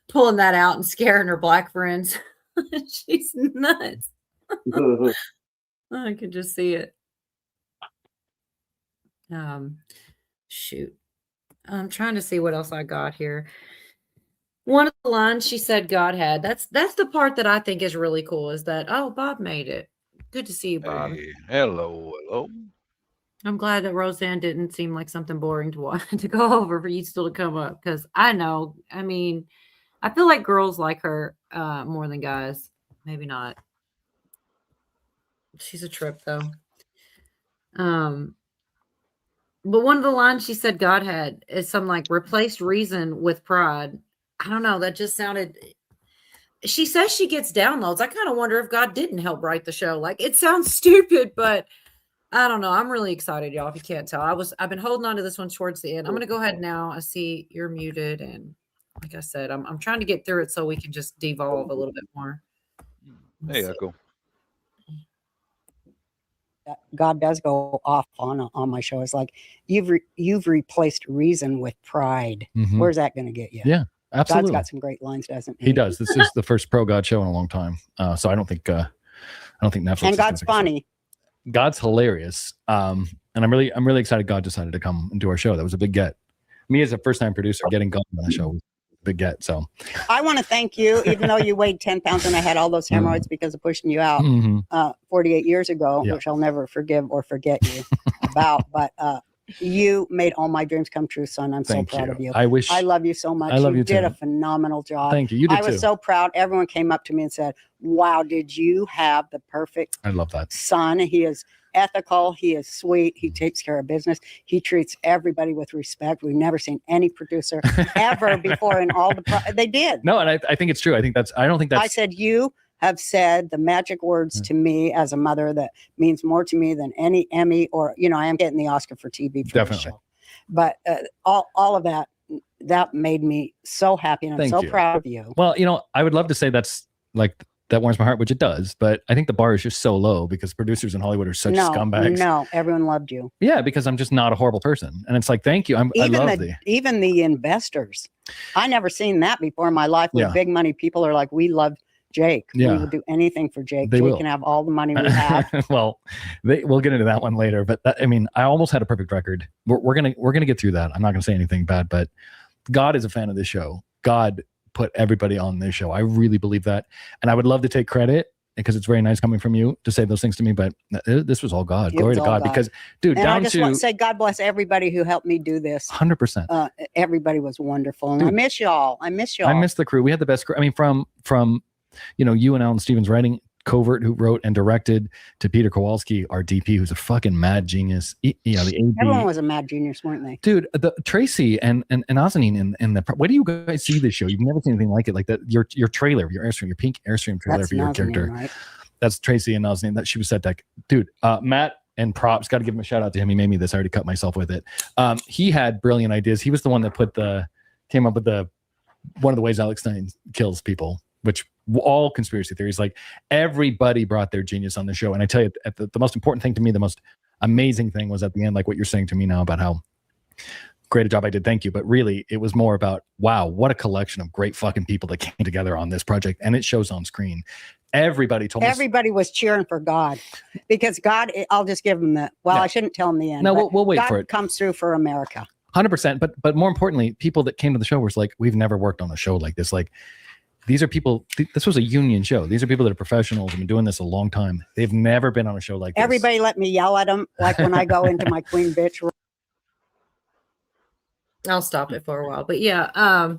Pulling that out and scaring her black friends. She's nuts. I could just see it. Shoot. I'm trying to see what else I got here. One of the lines she said God had. That's the part that I think is really cool, is that, oh, Bob made it. Good to see you, Bob. Hey, hello. I'm glad that Roseanne didn't seem like something boring to watch, to go over for you still to come up, because I know, I feel like girls like her more than guys. Maybe not. She's a trip, though. But one of the lines she said God had is some like replaced reason with pride. I don't know. That just sounded. She says she gets downloads. I kind of wonder if God didn't help write the show. Like, it sounds stupid, but I don't know. I'm really excited, y'all. If you can't tell, I've been holding on to this one towards the end. I'm going to go ahead now. I see you're muted, and like I said, I'm trying to get through it so we can just devolve a little bit more. Hey, Echo. God does go off on my show. It's like you've replaced reason with pride. Mhm. Where's that going to get you? Yeah, absolutely. God's got some great lines, doesn't he? He does. This is the first pro God show in a long time. So I don't think Netflix. And God's funny. God's hilarious. And I'm really excited God decided to come and do our show. That was a big get. Me as a first-time producer getting God on the show was a big get. So I want to thank you, even though you weighed 10 pounds and I had all those hemorrhoids because of pushing you out 48 years ago, which I'll never forgive or forget you about. But you made all my dreams come true, son. I'm so proud of you. I love you so much. I love you did too. a phenomenal job. Thank you. You did I was too. so proud. Everyone came up to me and said, wow, did you have the perfect I love that son? He is ethical. He is sweet. He takes care of business. He treats everybody with respect. We've never seen any producer ever before in all the they did. No, and I think it's true. I don't think that's I said, you have said the magic words to me as a mother that means more to me than any Emmy or, I am getting the Oscar for TV for the show. But all of that made me so happy, and I'm so proud of you. Well, I would love to say that's like that warms my heart, which it does. But I think the bar is just so low because producers in Hollywood are such scumbags. No, everyone loved you. Yeah, because I'm just not a horrible person. And it's like, thank you. Even the investors. I never seen that before in my life where big money people are like, we love Jake. Yeah. We will do anything for Jake. They Jake will. can have all the money we have. Well, we'll get into that one later. But I mean, I almost had a perfect record. We're gonna get through that. I'm not gonna say anything bad, but God is a fan of this show. God put everybody on this show. I really believe that. And I would love to take credit because it's very nice coming from you to say those things to me, but this was all God. Glory to God. Because, dude, and down I just want to say God bless everybody who helped me do this. 100%. Everybody was wonderful. And Dude, I miss y'all. I miss y'all. I miss the crew. We had the best crew. I mean, from you and Alan Stevens writing, Covert, who wrote and directed, to Peter Kowalski, our DP, who's a fucking mad genius. The AD. Everyone was a mad genius, weren't they? Dude, the Tracy and Nazanin in the where do you guys see this show? You've never seen anything like it. Like that, your trailer, your Airstream, your pink Airstream trailer for your character. Right? That's Tracy and Nazanin. That she was set deck. Dude, Matt and props. Got to give him a shout out to him. He made me this. I already cut myself with it. He had brilliant ideas. He was the one that came up with one of the ways Alex Stein kills people, which all conspiracy theories, like everybody brought their genius on the show. And I tell you, the most important thing to me, the most amazing thing was at the end, like what you're saying to me now about how great a job I did. Thank you. But really, it was more about, wow, what a collection of great fucking people that came together on this project. And it shows on screen. Everybody was cheering for God because God, I'll just give him the, I shouldn't tell him the end. No, we'll wait God for it. Comes through for America. 100%. But more importantly, people that came to the show was like, we've never worked on a show like this. Like, these are people, this was a union show. These are people that are professionals and been doing this a long time. They've never been on a show like this. Everybody let me yell at them, like when I go into my queen bitch. I'll stop it for a while. But yeah,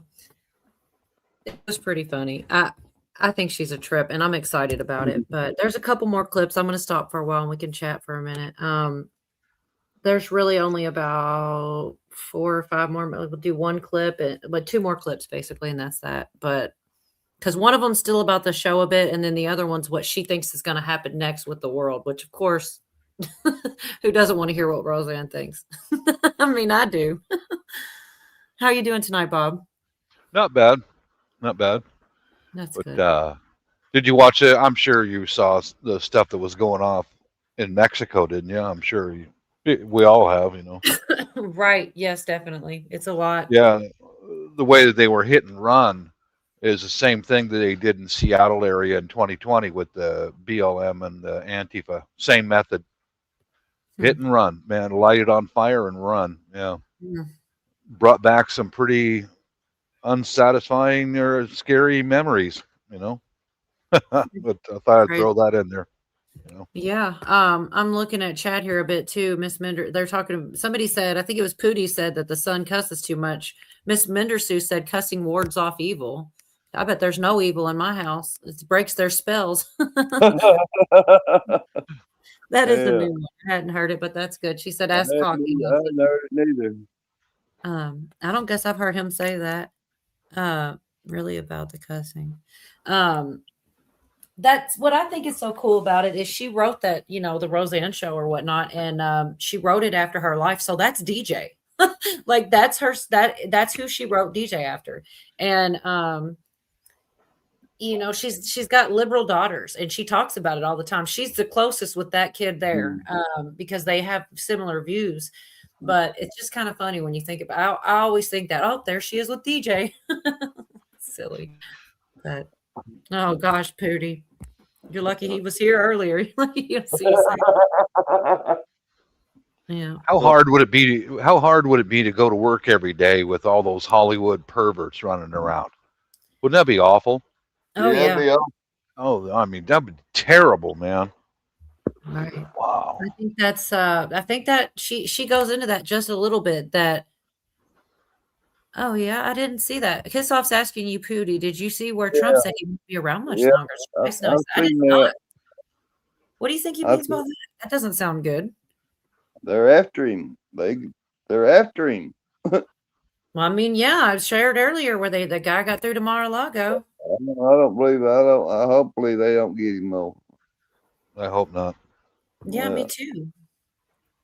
it was pretty funny. I think she's a trip and I'm excited about it. But there's a couple more clips. I'm going to stop for a while and we can chat for a minute. There's really only about 4 or 5 more. We'll do one clip, but 2 more clips basically, and that's that. But because one of them's still about the show a bit, and then the other one's what she thinks is going to happen next with the world, which of course, who doesn't want to hear what Roseanne thinks? I mean, I do. How are you doing tonight, Bob? Not bad. Not bad. That's but, good. Did you watch it? I'm sure you saw the stuff that was going off in Mexico, didn't you? I'm sure we all have, Right. Yes, definitely. It's a lot. Yeah. The way that they were hit and run is the same thing that they did in Seattle area in 2020 with the BLM and the Antifa. Same method. Hit and run, man. Light it on fire and run. Yeah. Brought back some pretty unsatisfying or scary memories, But I thought I'd throw that in there. Yeah. I'm looking at chat here a bit too. Miss Minder, they're talking, somebody said, I think it was Pootie said that the son cusses too much. Miss Mindersue said cussing wards off evil. I bet there's no evil in my house. It breaks their spells. That is the new one. I hadn't heard it, but that's good. She said, ask Cocky. I haven't heard it neither. I don't guess I've heard him say that. Really about the cussing. That's what I think is so cool about it is she wrote that, the Roseanne show or whatnot. And she wrote it after her life. So that's DJ. Like that's that's who she wrote DJ after. And, she's got liberal daughters and she talks about it all the time. She's the closest with that kid there because they have similar views. But it's just kind of funny when you think about. I always think that. Oh, there she is with DJ. Silly, but oh gosh, Pootie, you're lucky he was here earlier. Yeah. How hard would it be? How hard would it be to go to work every day with all those Hollywood perverts running around? Wouldn't that be awful? Oh yeah. Oh, I mean that'd be terrible, man. Right. Wow. I think that's I think that she goes into that just a little bit that oh yeah, I didn't see that. Kissoff's asking you, Pootie, did you see where Trump said he won't be around much longer? I did not. What do you think he means by that? That doesn't sound good. They're after him. They're after him. Well, I mean, yeah, I shared earlier where the guy got through to Mar-a-Lago. I don't believe. Hopefully they don't get him though. I hope not. Yeah, me too.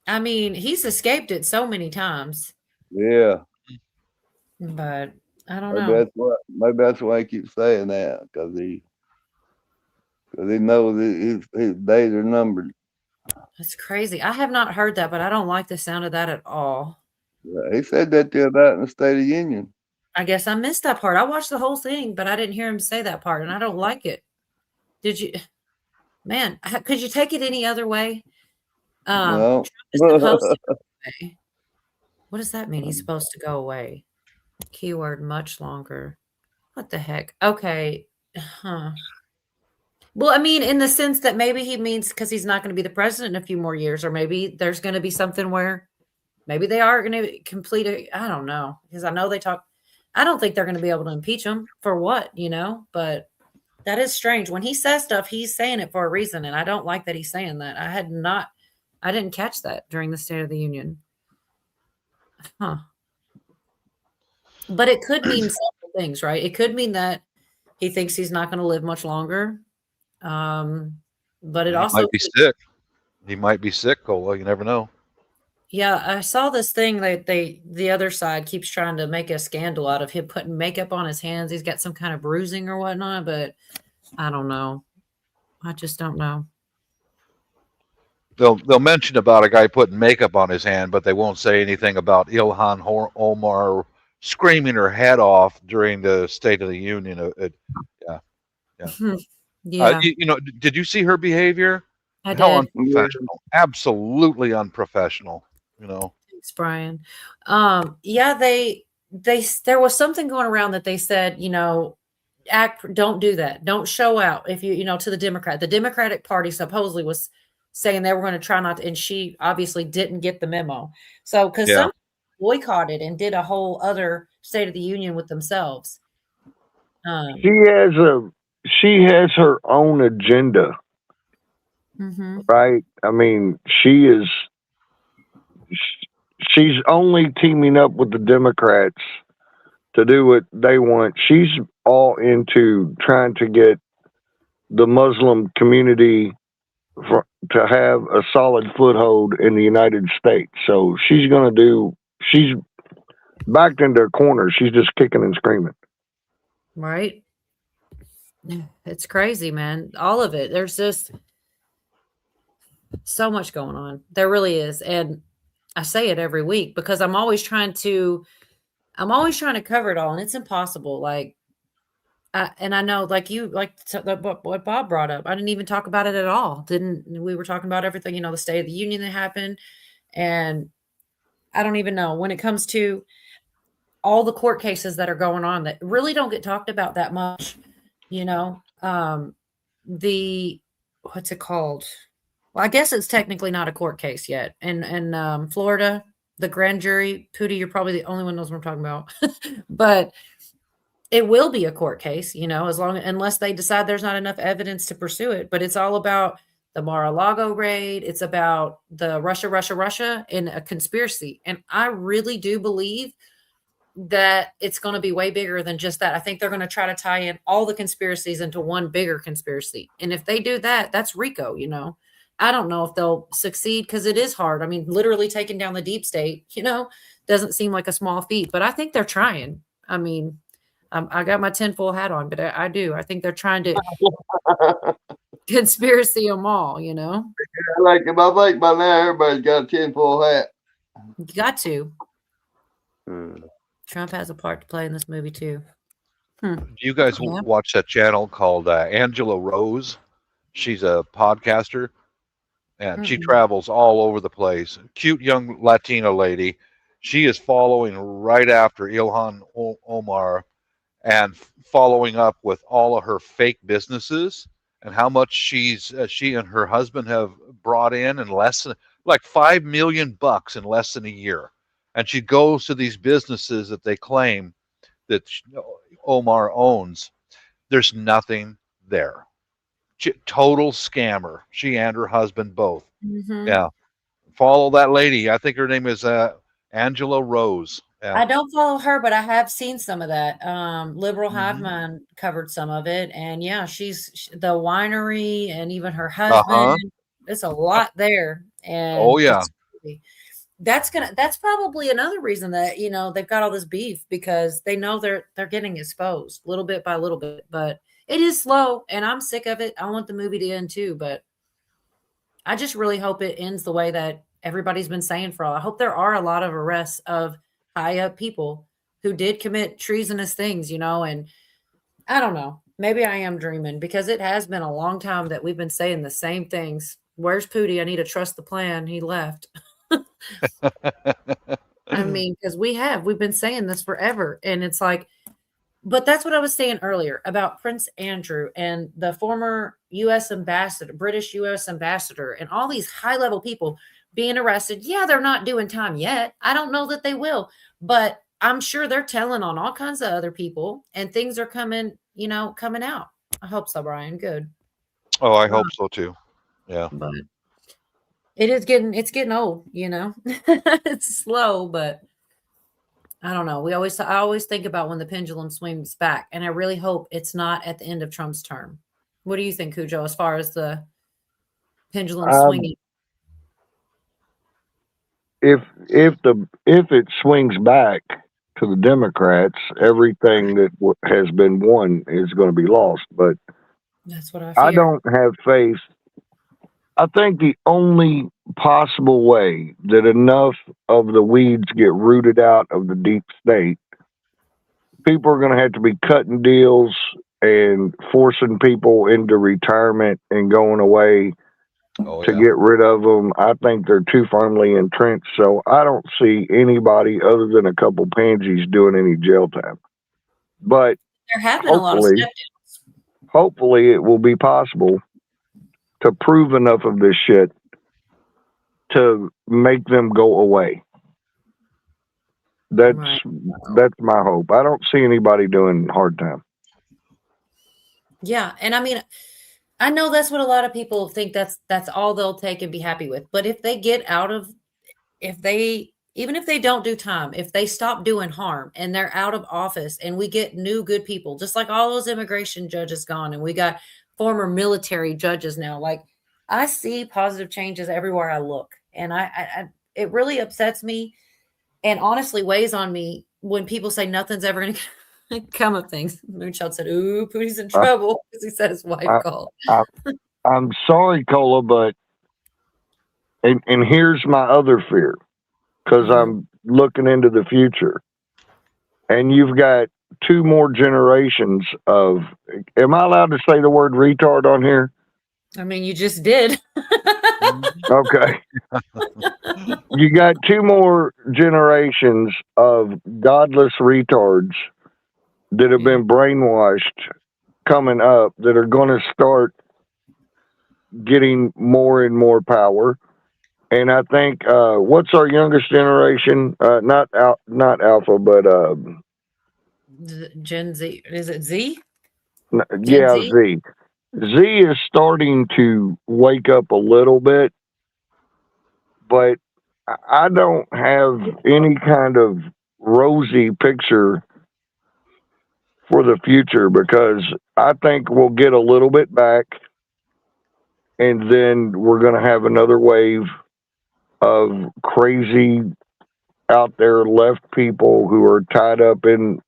I mean, he's escaped it so many times. Yeah. But I don't know. Maybe that's why I keep saying that because because they know that his days are numbered. That's crazy. I have not heard that, but I don't like the sound of that at all. He said that the other night in the State of the Union. I guess I missed that part. I watched the whole thing, but I didn't hear him say that part, and I don't like it. Did you? Man, could you take it any other way? No. Trump is supposed to go away. What does that mean? He's supposed to go away. Keyword much longer. What the heck? Okay. Huh. Well, I mean, in the sense that maybe he means because he's not going to be the president in a few more years, or maybe there's going to be something where maybe they are going to complete it. I don't know, because I know they talk. I don't think they're going to be able to impeach him for what, but that is strange. When he says stuff, he's saying it for a reason. And I don't like that he's saying that. I didn't catch that during the State of the Union. Huh. But it could mean several things, right? It could mean that he thinks he's not going to live much longer. But it also might be sick. He might be sick, Cola. You never know. Yeah, I saw this thing that the other side keeps trying to make a scandal out of him putting makeup on his hands. He's got some kind of bruising or whatnot, but I don't know. I just don't know. They'll mention about a guy putting makeup on his hand, but they won't say anything about Ilhan Omar screaming her head off during the State of the Union. Yeah. Did you see her behavior? I How did. unprofessional! Absolutely unprofessional. Thanks, Brian. Yeah, there was something going around that they said, don't do that. Don't show out if to the Democrat. The Democratic Party supposedly was saying they were going to try not to, and she obviously didn't get the memo. So, because some boycotted and did a whole other State of the Union with themselves. She has her own agenda. Mm-hmm. Right? I mean, she's only teaming up with the Democrats to do what they want. She's all into trying to get the Muslim community to have a solid foothold in the United States. So she's backed into a corner. She's just kicking and screaming. Right. It's crazy, man. All of it. There's just so much going on. There really is. And I say it every week because I'm always trying to cover it all, and it's impossible. And I know, what Bob brought up, I didn't even talk about it at all. We were talking about everything, the State of the Union that happened. And I don't even know when it comes to all the court cases that are going on that really don't get talked about that much, what's it called? Well, I guess it's technically not a court case yet. In Florida, the grand jury, Pootie, you're probably the only one who knows what I'm talking about. But it will be a court case, unless they decide there's not enough evidence to pursue it. But it's all about the Mar-a-Lago raid. It's about the Russia, and a conspiracy. And I really do believe that it's going to be way bigger than just that. I think they're going to try to tie in all the conspiracies into one bigger conspiracy. And if they do that, that's RICO, I don't know if they'll succeed because it is hard. I mean, literally taking down the deep state, doesn't seem like a small feat, but I think they're trying. I mean, I got my tinfoil hat on, but I do. I think they're trying to conspiracy them all, I think by now everybody's got a tinfoil hat. You got to. Trump has a part to play in this movie too. Do you guys watch that channel called Angela Rose? She's a podcaster, and she travels all over the place. Cute young Latina lady. She is following right after Ilhan Omar and following up with all of her fake businesses and how much she and her husband have brought in less than like $5 million in less than a year. And she goes to these businesses that they claim that Omar owns. There's nothing there. Total scammer. She and her husband both. Mm-hmm. Yeah. Follow that lady. I think her name is Angela Rose. Yeah. I don't follow her, but I have seen some of that. Liberal Hive Mind covered some of it. And yeah, she's the winery and even her husband. It's a lot there. And that's probably another reason that, they've got all this beef because they know they're getting exposed little bit by little bit. But it is slow, and I'm sick of it. I want the movie to end too, but I just really hope it ends the way that everybody's been saying for all. I hope there are a lot of arrests of high up people who did commit treasonous things, you know, and I don't know. Maybe I am dreaming because it has been a long time that we've been saying the same things. Where's Pootie? I need to trust the plan. He left. I mean, because we've been saying this forever. And it's like, but that's what I was saying earlier about Prince Andrew and the former U.S. ambassador, British U.S. ambassador, and all these high level people being arrested. Yeah, they're not doing time yet. I don't know that they will, but I'm sure they're telling on all kinds of other people and things are coming out. I hope so, Brian. Good. Oh, I hope so too. Yeah. But it's getting old, you know. It's slow, but I don't know. I always think about when the pendulum swings back, and I really hope it's not at the end of Trump's term. What do you think, Cujo, as far as the pendulum swinging? If it swings back to the Democrats, everything that has been won is going to be lost. But that's what I fear. I don't have faith. I think the only possible way that enough of the weeds get rooted out of the deep state, people are going to have to be cutting deals and forcing people into retirement and going away to get rid of them. I think they're too firmly entrenched. So I don't see anybody other than a couple pansies doing any jail time. But there have been a lot of skeptics. Hopefully it will be possible to prove enough of this shit to make them go away. That's my hope. I don't see anybody doing hard time. Yeah, and I mean, I know that's what a lot of people think that's all they'll take and be happy with. But if they get out of, even if they don't do time, if they stop doing harm and they're out of office and we get new good people, just like all those immigration judges gone and we got former military judges now, like I see positive changes everywhere I look. And I it really upsets me and honestly weighs on me when people say nothing's ever going to come of things. Moonshot said, "Ooh, Pootie's in trouble," because he said his wife called. I'm sorry, Cola, but and here's my other fear, because I'm looking into the future, and you've got 2 more generations of. Am I allowed to say the word retard on here? I mean, you just did. Okay. You got 2 more generations of godless retards that have been brainwashed coming up that are going to start getting more and more power. And I think what's our youngest generation? Not Alpha, but Gen Z. Is it Z? Yeah, Z. Z is starting to wake up a little bit, but I don't have any kind of rosy picture for the future, because I think we'll get a little bit back and then we're going to have another wave of crazy out there left people who are tied up in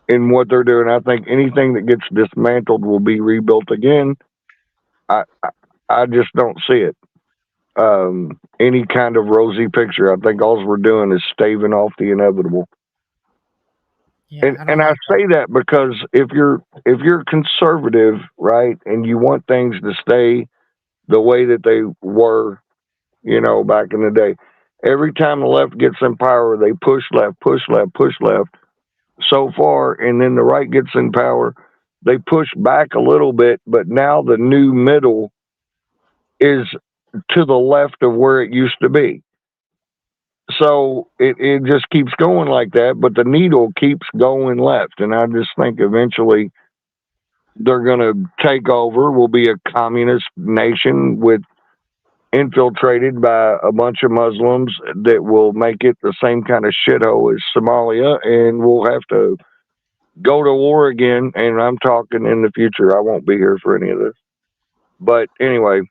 what they're doing. I think anything that gets dismantled will be rebuilt again. I just don't see it. Any kind of rosy picture. I think all we're doing is staving off the inevitable. Yeah, and I say that because if you're conservative, right, and you want things to stay the way that they were, back in the day, every time the left gets in power, they push left, push left, push left so far, and then the right gets in power, they push back a little bit, but now the new middle is to the left of where it used to be. So it just keeps going like that, but the needle keeps going left. And I just think eventually they're going to take over. We'll be a communist nation infiltrated by a bunch of Muslims that will make it the same kind of shithole as Somalia. And we'll have to go to war again. And I'm talking in the future. I won't be here for any of this. But anyway,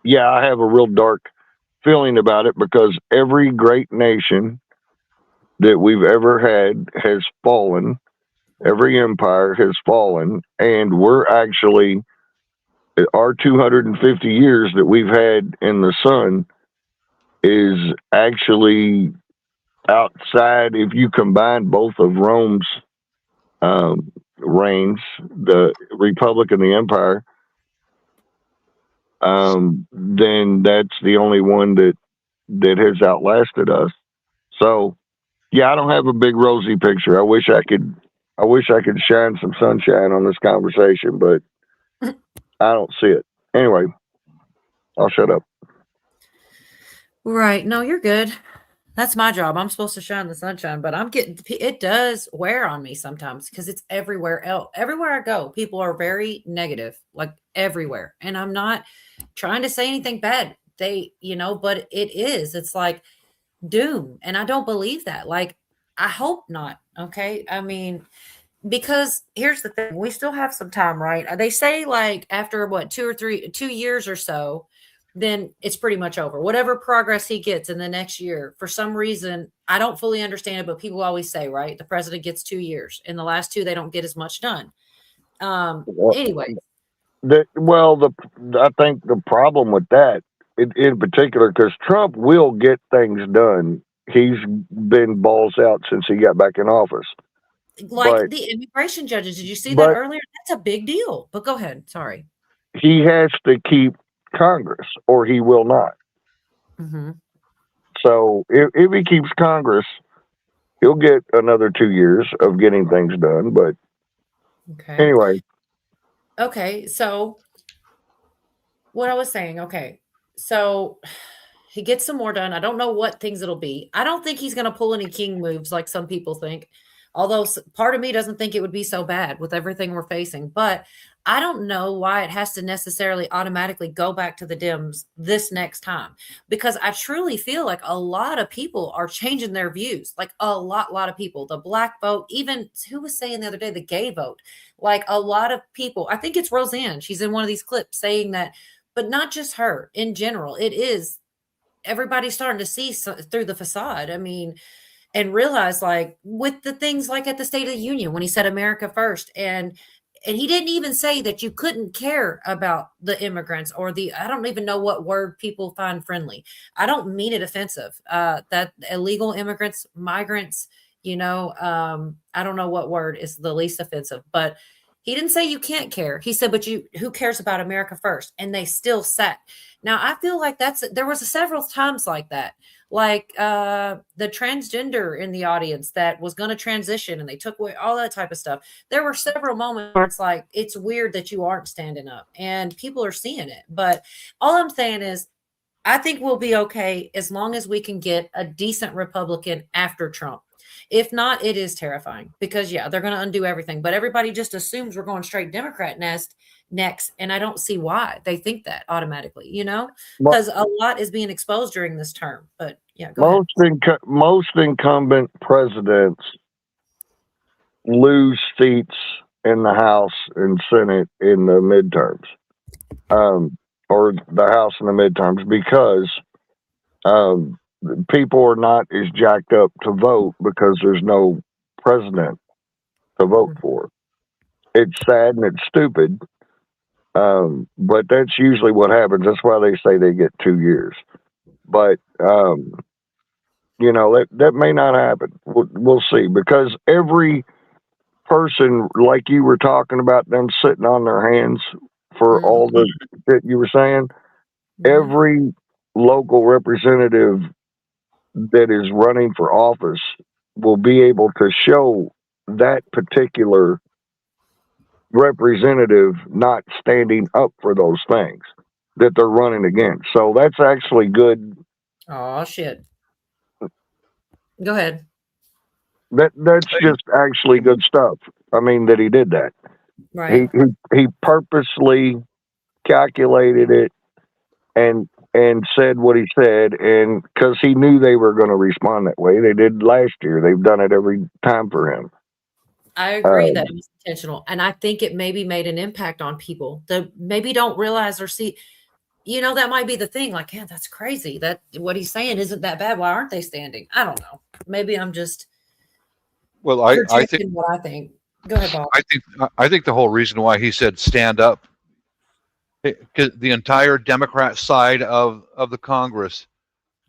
yeah, I have a real dark feeling about it, because every great nation that we've ever had has fallen, every empire has fallen, and we're actually, our 250 years that we've had in the sun is actually outside. If you combine both of Rome's reigns, the Republic and the Empire, then that's the only one that has outlasted us. So, yeah, I don't have a big rosy picture. I wish I could shine some sunshine on this conversation, but I don't see it. Anyway, I'll shut up. Right. No, you're good. That's my job. I'm supposed to shine the sunshine, but it does wear on me sometimes because it's everywhere else. Everywhere I go, people are very negative, like everywhere. And I'm not trying to say anything bad. But it is. It's like doom. And I don't believe that. Like, I hope not. Okay. I mean, because here's the thing, we still have some time, right? They say like after 2 years or so, then it's pretty much over. Whatever progress he gets in the next year, for some reason, I don't fully understand it, but people always say, right, the president gets 2 years. In the last 2, they don't get as much done. Anyway. I think the problem with that, in particular, because Trump will get things done. He's been balls out since he got back in office. Like the immigration judges, did you see that earlier? That's a big deal. But go ahead. Sorry. He has to keep Congress or he will not. Mm-hmm. So if he keeps Congress, he'll get another 2 years of getting things done. But anyway. Okay. So what I was saying, so he gets some more done. I don't know what things it'll be. I don't think he's going to pull any king moves like some people think. Although part of me doesn't think it would be so bad with everything we're facing. But I don't know why it has to necessarily automatically go back to the Dems this next time. Because I truly feel like a lot of people are changing their views. Like a lot of people. The black vote, even who was saying the other day, the gay vote. Like a lot of people. I think it's Roseanne. She's in one of these clips saying that. But not just her. In general, it is. Everybody's starting to see through the facade. I mean, and realize like with the things like at the State of the Union when he said America first, and he didn't even say that you couldn't care about the immigrants or I don't even know what word people find friendly. I don't mean it offensive. That illegal immigrants, migrants, I don't know what word is the least offensive, but he didn't say you can't care. He said, but who cares about America first? And they still sat. Now I feel like there was several times like that. Like the transgender in the audience that was going to transition and they took away all that type of stuff. There were several moments where it's like, it's weird that you aren't standing up and people are seeing it. But all I'm saying is, I think we'll be okay as long as we can get a decent Republican after Trump. If not, it is terrifying because, they're going to undo everything. But everybody just assumes we're going straight Democrat next. And I don't see why they think that automatically, because a lot is being exposed during this term. But go ahead. Most incumbent presidents lose seats in the House and Senate in the midterms, or the House in the midterms, because people are not as jacked up to vote because there's no president to vote for. It's sad and it's stupid, but that's usually what happens. That's why they say they get 2 years. But that may not happen. We'll see, because every person, like you were talking about, them sitting on their hands for all the shit you were saying, every local representative that is running for office will be able to show that particular representative not standing up for those things that they're running against. So that's actually good. Oh shit. Go ahead. That's just actually good stuff. I mean, that he did that. Right. He purposely calculated it and said what he said, and because he knew they were going to respond that way. They did last year. They've done it every time for him. I agree that it was intentional, and I think it maybe made an impact on people that maybe don't realize or see. That might be the thing. Like, that's crazy. That what he's saying isn't that bad. Why aren't they standing? I don't know. Maybe I'm just I think what I think. Go ahead, Bob. I think the whole reason why he said stand up, because the entire Democrat side of the Congress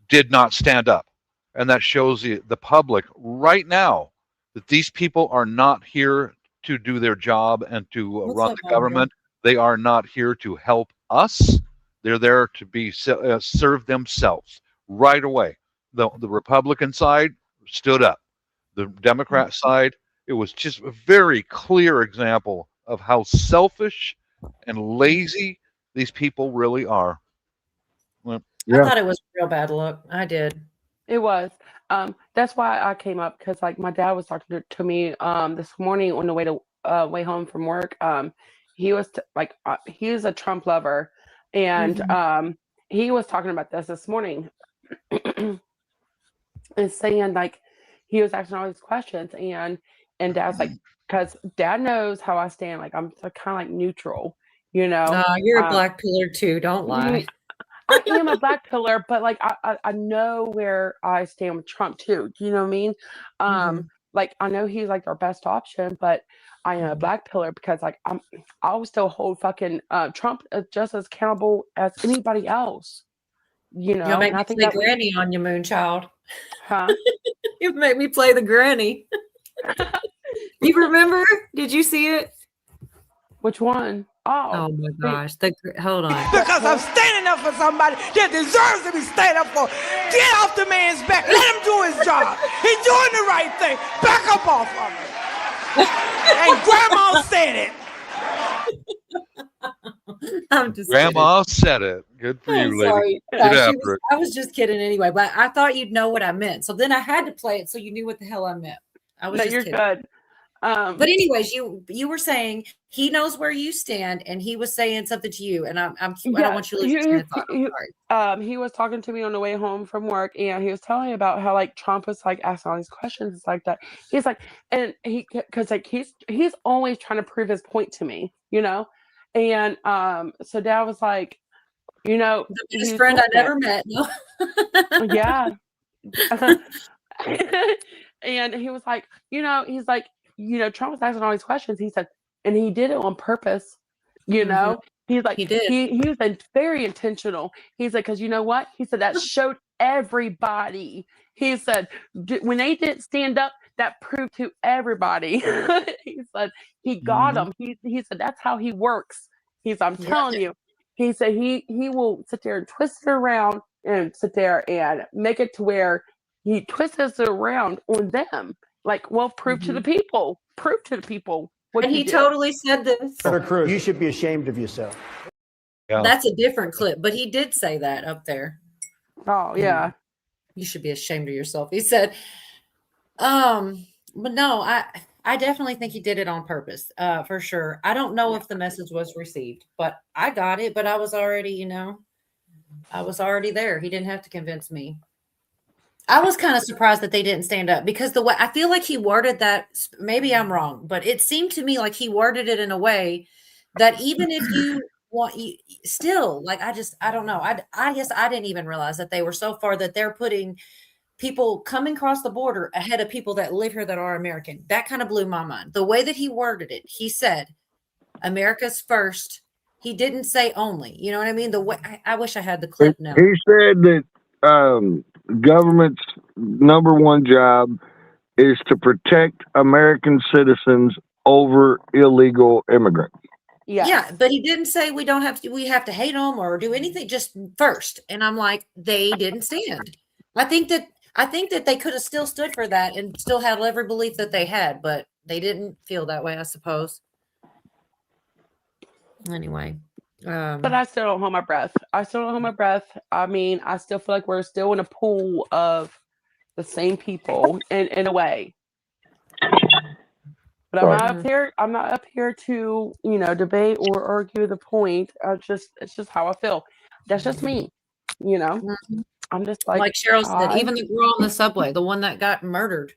did not stand up, and that shows the public right now that these people are not here to do their job and to run the government. They are not here to help us. They're there to be serve themselves right away. The Republican side stood up. The Democrat side, it was just a very clear example of how selfish and lazy these people really are. Well, I thought it was a real bad look. I did. It was. That's why I came up, because like my dad was talking to me this morning on the way home from work. He was he was a Trump lover, and he was talking about this morning and saying like he was asking all these questions, and Dad's like, because Dad knows how I stand. Like I'm kind of like neutral, you know. You're a black pillar too. Don't lie. I am a black pillar, but like I know where I stand with Trump too. Do you know what I mean? Like I know he's like our best option, but I am a black pillar because like I'll still hold fucking Trump just as accountable as anybody else. You know, You'll make and me I think play that granny on you, Moonchild. Huh? You make me play the granny. You remember? Did you see it? Which one? Oh my gosh! Hold on. Because I'm standing up for somebody that deserves to be standing up for. Get off the man's back. Let him do his job. He's doing the right thing. Back up off of him. And Grandma said it. I'm just Grandma said it. Good for you, lady. Sorry. Get after it. I was just kidding anyway, but I thought you'd know what I meant. So then I had to play it so you knew what the hell I meant. I was No, just you're kidding. good. But anyways, you were saying he knows where you stand, and he was saying something to you, and I don't want you to lose your train of thought. I'm sorry. He was talking to me on the way home from work, and he was telling me about how like Trump was like asking all these questions like that. He's like, and because like he's always trying to prove his point to me, you know. And so Dad was like, you know, The best friend I never met. No. Yeah. And he was like, you know, he's like, you know, Trump was asking all these questions. He said, and he did it on purpose. You know, he's like, He did. He was very intentional. He's like, because you know what? He said that showed everybody. He said when they didn't stand up, that proved to everybody. He said he got them. He said that's how he works. He said, I'm telling you. He said he will sit there and twist it around and sit there and make it to where he twists it around on them. Like, well, prove to the people. Prove to the people what And you he did. totally said this. Senator Cruz, you should be ashamed of yourself. Yeah. That's a different clip, but he did say that up there. Oh yeah. You should be ashamed of yourself. He said, but no, I definitely think he did it on purpose, for sure. I don't know if the message was received, but I got it. But I was already, you know, I was already there. He didn't have to convince me. I was kind of surprised that they didn't stand up because the way I feel like he worded that, maybe I'm wrong, but it seemed to me like he worded it in a way that even if you want, you still like, I don't know. I guess I didn't even realize that they were so far that they're putting people coming across the border ahead of people that live here that are American. That kind of blew my mind. The way that he worded it, he said, America's first. He didn't say only, you know what I mean? The way I wish I had the clip now. He said that government's number one job is to protect American citizens over illegal immigrants. Yeah, but he didn't say we have to hate them or do anything, just first. And I'm like, they didn't stand. I think that they could have still stood for that and still had every belief that they had, but they didn't feel that way, I suppose. Anyway. But I still don't hold my breath. I mean, I still feel like we're still in a pool of the same people in a way. But I'm not up here to, you know, debate or argue the point. It's just how I feel. That's just me, you know. I'm just like Cheryl said, even the girl on the subway, the one that got murdered.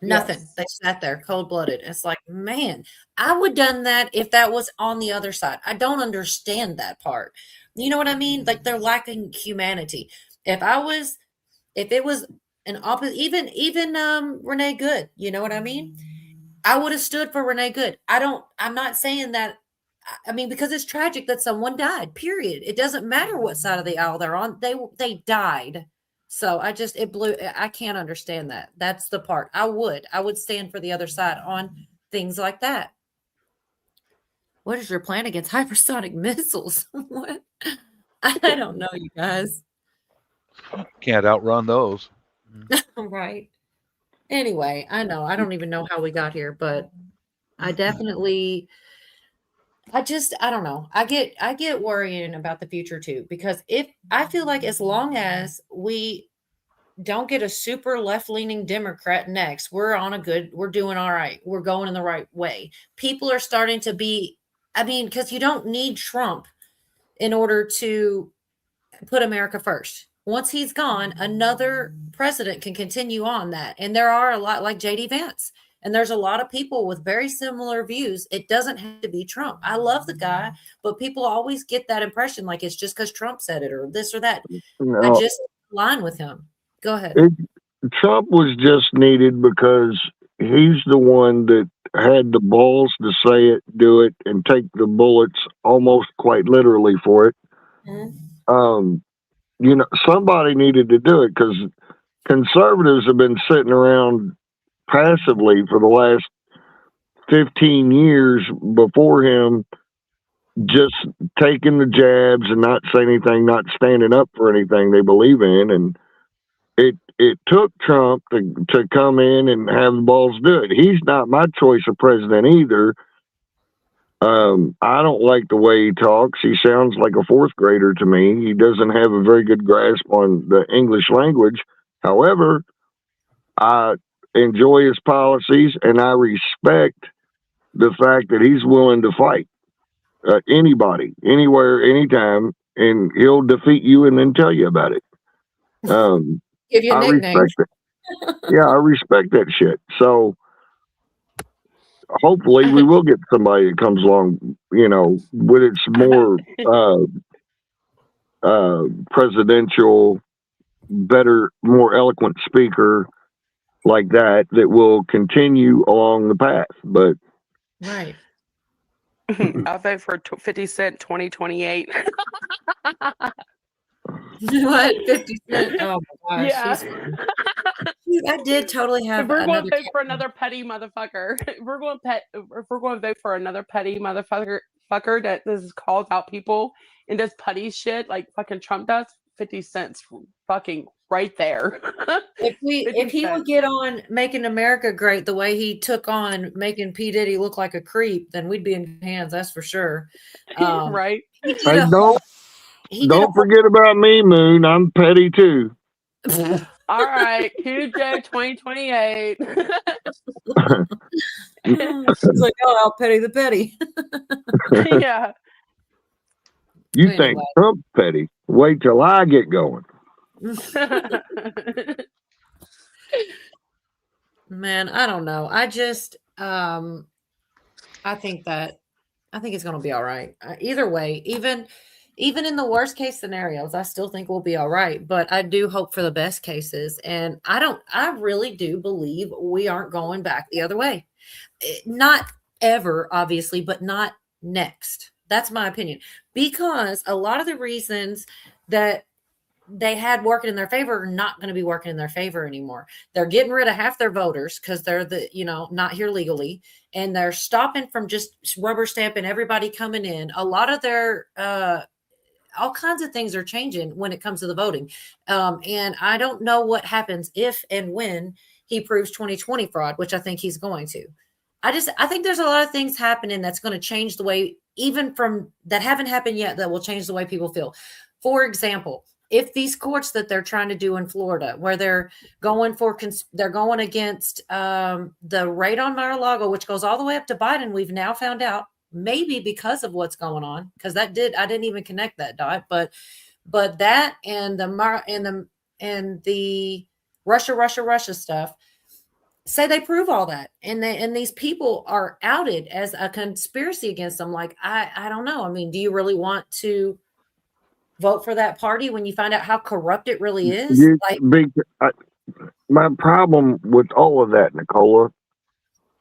Nothing. Yes. They sat there cold-blooded. It's like, man, I would have done that if that was on the other side. I don't understand that part. You know what I mean? Like they're lacking humanity. If it was an opposite, even Renee Good, you know what I mean? I would have stood for Renee Good. I'm not saying that. I mean, because it's tragic that someone died, period. It doesn't matter what side of the aisle they're on. They died. So I can't understand that. That's the part. I would stand for the other side on things like that. What is your plan against hypersonic missiles? What? I don't know, you guys. Can't outrun those. Right. Anyway, I know. I don't even know how we got here, but I definitely I don't know. I get worrying about the future too, because I feel like as long as we don't get a super left-leaning Democrat next, we're doing all right. We're going in the right way. People are starting to because you don't need Trump in order to put America first. Once he's gone, another president can continue on that. And there are a lot like J.D. Vance. And there's a lot of people with very similar views. It doesn't have to be Trump. I love the guy, but people always get that impression like it's just because Trump said it or this or that. No. I just align with him. Go ahead. Trump was just needed because he's the one that had the balls to say it, do it, and take the bullets almost quite literally for it. Mm-hmm. Somebody needed to do it because conservatives have been sitting around passively for the last 15 years before him, just taking the jabs and not saying anything, not standing up for anything they believe in. And it took Trump to come in and have the balls do it. He's not my choice of president either. I don't like the way he talks. He sounds like a fourth grader to me. He doesn't have a very good grasp on the English language. However, I enjoy his policies and I respect the fact that he's willing to fight anybody, anywhere, anytime, and he'll defeat you and then tell you about it. Give you a nickname. Respect it. Yeah, I respect that shit. So hopefully we will get somebody that comes along, with its more presidential, better, more eloquent speaker like that will continue along the path. But right. I'll vote for 50 Cent 2028. What? 50 Cent? Oh my gosh. Yeah. I did totally have If we're going another to vote for another petty motherfucker, if we're going to vote for another petty motherfucker that this calls out people and does petty shit like fucking Trump does, 50 Cent's fucking right there. If he would get on making America great the way he took on making P. Diddy look like a creep, then we'd be in good hands, that's for sure. Right. Don't forget about me, Moon. I'm petty too. All right, QJ 2028. He's like, oh, I'll petty the petty. Yeah. You think Trump's petty? Wait till I get going. Man, I don't know. I just I think it's going to be all right. Either way, even in the worst case scenarios, I still think we'll be all right, but I do hope for the best cases. And I really do believe we aren't going back the other way. Not ever, obviously, but not next. That's my opinion, because a lot of the reasons that they had working in their favor are not going to be working in their favor anymore. They're getting rid of half their voters because they're not here legally, and they're stopping from just rubber stamping everybody coming in. A lot of their all kinds of things are changing when it comes to the voting. And I don't know what happens if and when he proves 2020 fraud, which I think he's going to. I think there's a lot of things happening that's going to change the way, even from that haven't happened yet, that will change the way people feel. For example, if these courts that they're trying to do in Florida, where they're going against the raid on Mar-a-Lago, which goes all the way up to Biden, we've now found out, maybe because of what's going on, because I didn't even connect that dot, but that and the Russia stuff, say they prove all that, and these people are outed as a conspiracy against them. Like, I don't know. I mean, do you really want to vote for that party when you find out how corrupt it really is? My problem with all of that, Nicola,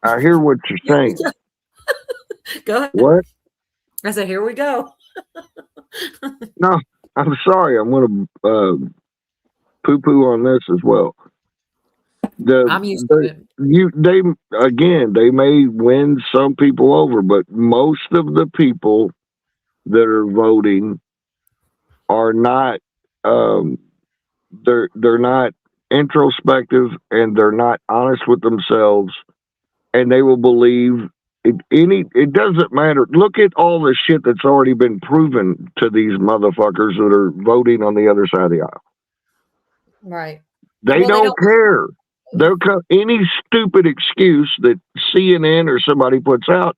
I hear what you're saying. Go ahead. What? I said, here we go. No, I'm sorry. I'm going to poo-poo on this as well. I'm used to it. They may win some people over, but most of the people that are voting are not. They're not introspective, and they're not honest with themselves, and they will believe it doesn't matter. Look at all the shit that's already been proven to these motherfuckers that are voting on the other side of the aisle. Right. They don't care. They'll come any stupid excuse that CNN or somebody puts out,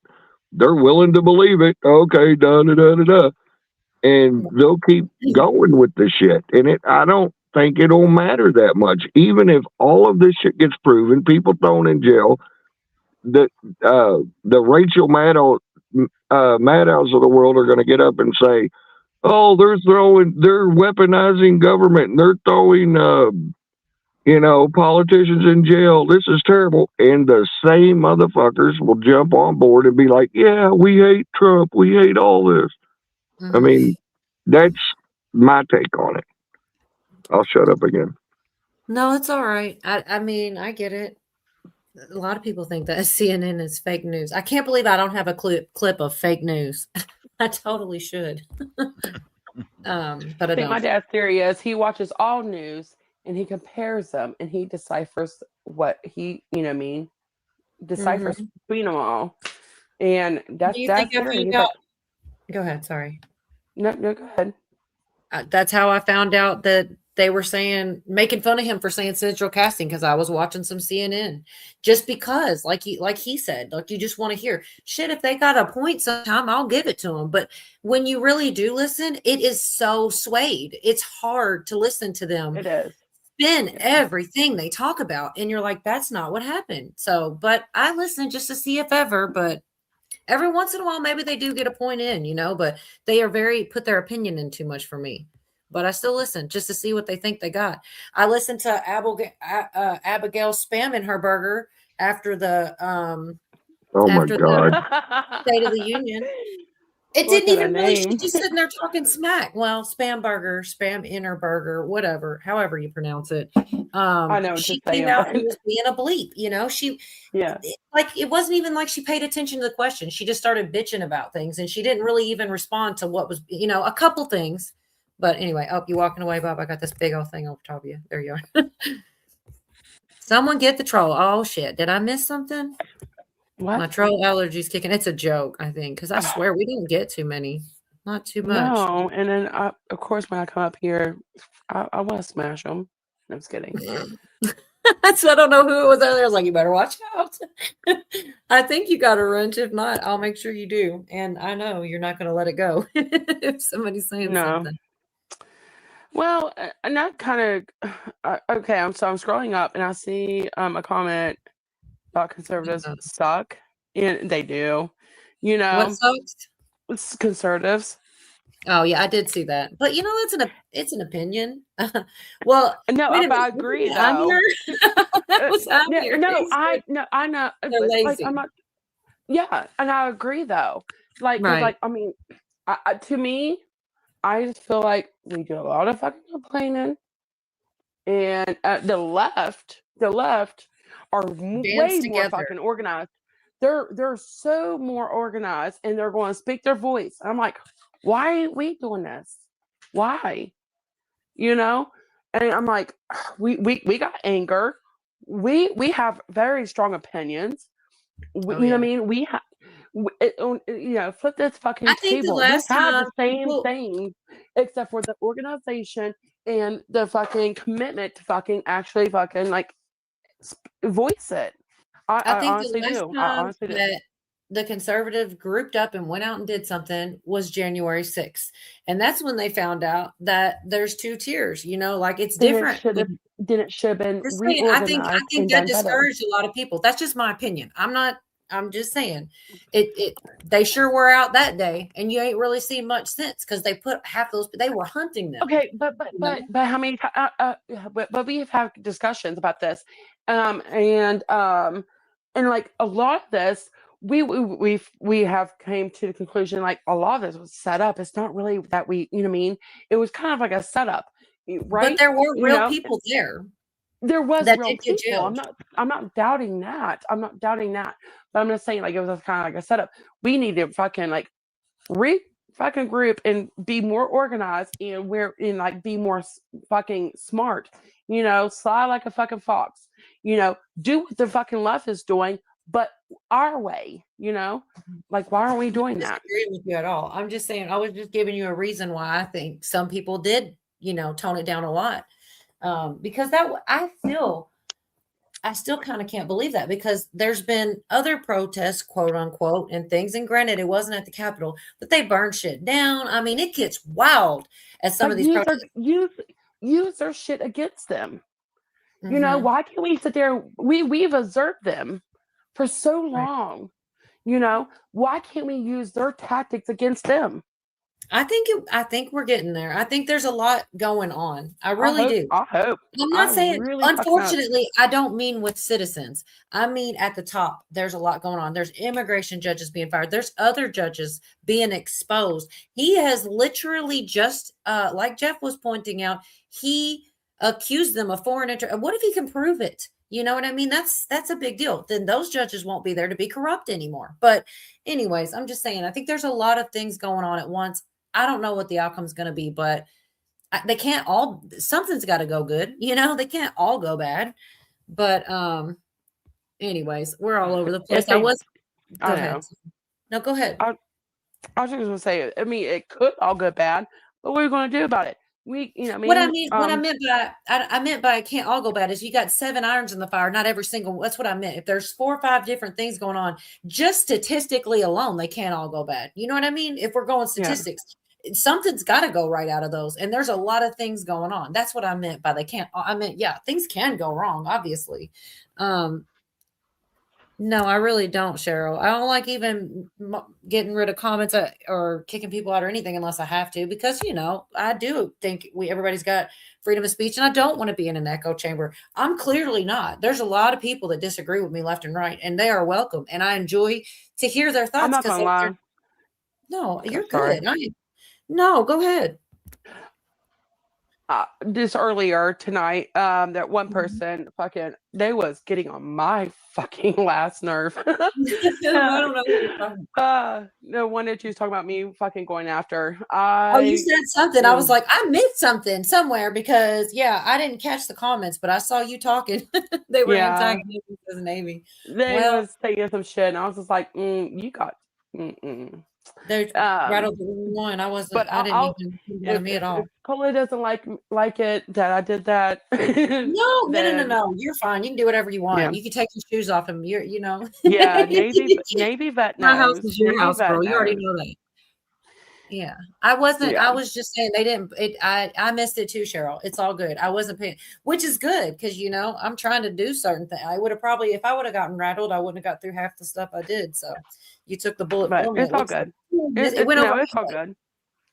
they're willing to believe it. Okay, da da da da da, and they'll keep going with the shit. And I don't think it'll matter that much, even if all of this shit gets proven, people thrown in jail. The Rachel Maddows of the world are going to get up and say, "Oh, they're weaponizing government, and they're throwing, politicians in jail. This is terrible." And the same motherfuckers will jump on board and be like, "Yeah, we hate Trump. We hate all this." I mean, that's my take on it. I'll shut up again. No, it's all right. I mean, I get it. A lot of people think that CNN is fake news. I can't believe I don't have a clip of fake news. I totally should. But I don't. My dad's theory is he watches all news and he compares them and he deciphers what he, deciphers between them all. And that's theory. Go ahead. Sorry. No, go ahead. That's how I found out that they were making fun of him for saying central casting, because I was watching some CNN just because, like he said, you just want to hear shit. If they got a point sometime, I'll give it to them. But when you really do listen, it is so swayed. It's hard to listen to them. It is. Spin everything they talk about. And you're like, that's not what happened. So, but I listen just to see if ever, but every once in a while, maybe they do get a point in, but they are put their opinion in too much for me. But I still listen just to see what they think they got. I listened to Abigail spamming her burger after the my God. State of the Union. It didn't even really. She's just sitting there talking smack. Well, spam burger, spam inner burger, whatever, however you pronounce it. I know. She came out and was being a bleep. It wasn't even like she paid attention to the question. She just started bitching about things, and she didn't really even respond to what was, a couple things. But anyway, you walking away, Bob? I got this big old thing over top of you. There you are. Someone get the troll. Oh shit! Did I miss something? What? My troll allergy's kicking. It's a joke, I think, because I swear we didn't get too many. Not too much. No, and then of course when I come up here, I want to smash them. I'm just kidding. So I don't know who it was earlier. I was like, you better watch out. I think you got a wrench. If not, I'll make sure you do. And I know you're not going to let it go if somebody's saying something. Well, and that kind of okay. I'm scrolling up and I see a comment about conservatives suck, and they do. What sucks? It's conservatives. Oh yeah, I did see that, but it's an opinion. Well, no, I agree though. I know. They're lazy. I'm not. Yeah, and I agree though. Right. I mean, to me, I just feel like we do a lot of fucking complaining, and the left are way more fucking organized. They're so more organized, and they're going to speak their voice. I'm like, why are we doing this? Why? And I'm like, we got anger. We have very strong opinions. You know what I mean? We have. Flip this fucking table. We have the same thing, except for the organization and the fucking commitment to fucking actually fucking voice it. I think honestly do. I honestly do. That the conservative grouped up and went out and did something was January 6th. And that's when they found out that there's two tiers, it's different. Didn't should have been reorganized. I think that discouraged a lot of people. That's just my opinion. I'm just saying they sure were out that day, and you ain't really seen much since, because they put half those, they were hunting them. Okay, but how many but we have had discussions about this, and And like a lot of this, we have came to the conclusion like a lot of this was set up. It's not really that we, you know what I mean? It was kind of like a setup, right? But there were You real know? people there There was that real did get people. I'm jailed. not doubting that. I'm not doubting that. But I'm just saying like it was kind of like a setup. We need to fucking like fucking group and be more organized and be more fucking smart. You know, sly like a fucking fox. You know, do what the fucking left is doing, but our way. You know, like why aren't we doing that? Disagree with you at all. I'm just saying I was just giving you a reason why I think some people did, you know, tone it down a lot. Because that I still kind of can't believe that, because there's been other protests, quote unquote, and things. And granted, it wasn't at the Capitol, but they burn shit down. I mean, it gets wild at some of these protests. Use their shit against them. You know, why can't we sit there? We've observed them for so long. You know, why can't we use their tactics against them? I think we're getting there. I think there's a lot going on. I really do. I hope. I'm not saying, unfortunately, I don't mean with citizens. I mean at the top, there's a lot going on. There's immigration judges being fired. There's other judges being exposed. He has literally just, like Jeff was pointing out, he accused them of foreign What if he can prove it? You know what I mean? That's a big deal. Then those judges won't be there to be corrupt anymore. But anyways, I'm just saying, I think there's a lot of things going on at once. I don't know what the outcome is going to be, but they can't all, something's got to go good. You know, they can't all go bad. But anyways, we're all over the place. Go ahead. No, go ahead. I was just going to say, I mean, it could all go bad, but what are we going to do about it? What I meant by it can't all go bad is you got 7 irons in the fire. Not every single. That's what I meant. If there's 4 or 5 different things going on, just statistically alone, they can't all go bad. You know what I mean? If we're going statistics, something's got to go right out of those. And there's a lot of things going on. That's what I meant by they can't. I meant, yeah, things can go wrong, obviously. No, I really don't, Cheryl. I don't like even getting rid of comments or kicking people out or anything unless I have to, because, you know, I do think everybody's got freedom of speech, and I don't want to be in an echo chamber. I'm clearly not. There's a lot of people that disagree with me left and right, and they are welcome. And I enjoy to hear their thoughts. I'm not gonna lie. No, you're Sorry. good. No, go ahead. This earlier tonight, that one person they was getting on my fucking last nerve. I don't know what you're talking about. The one that you was talking about me fucking going after. You said something. I was like, I missed something somewhere, because I didn't catch the comments, but I saw you talking. They were anti-Navy as Navy. They was saying some shit, and I was just like, you got. There's right over one. I wasn't. But I didn't even me at all. If Cola doesn't like it that I did that. No. You're fine. You can do whatever you want. You can take your shoes off him. You know. Yeah, Navy vet knows. My house is your house, girl. You already knows. know that. Yeah, I wasn't. I was just saying they didn't. I missed it too, Cheryl. It's all good. I wasn't paying, which is good, because you know I'm trying to do certain things. I would have probably, if I would have gotten rattled, I wouldn't have got through half the stuff I did. So you took the bullet. But it's all good. It went over. It's all good.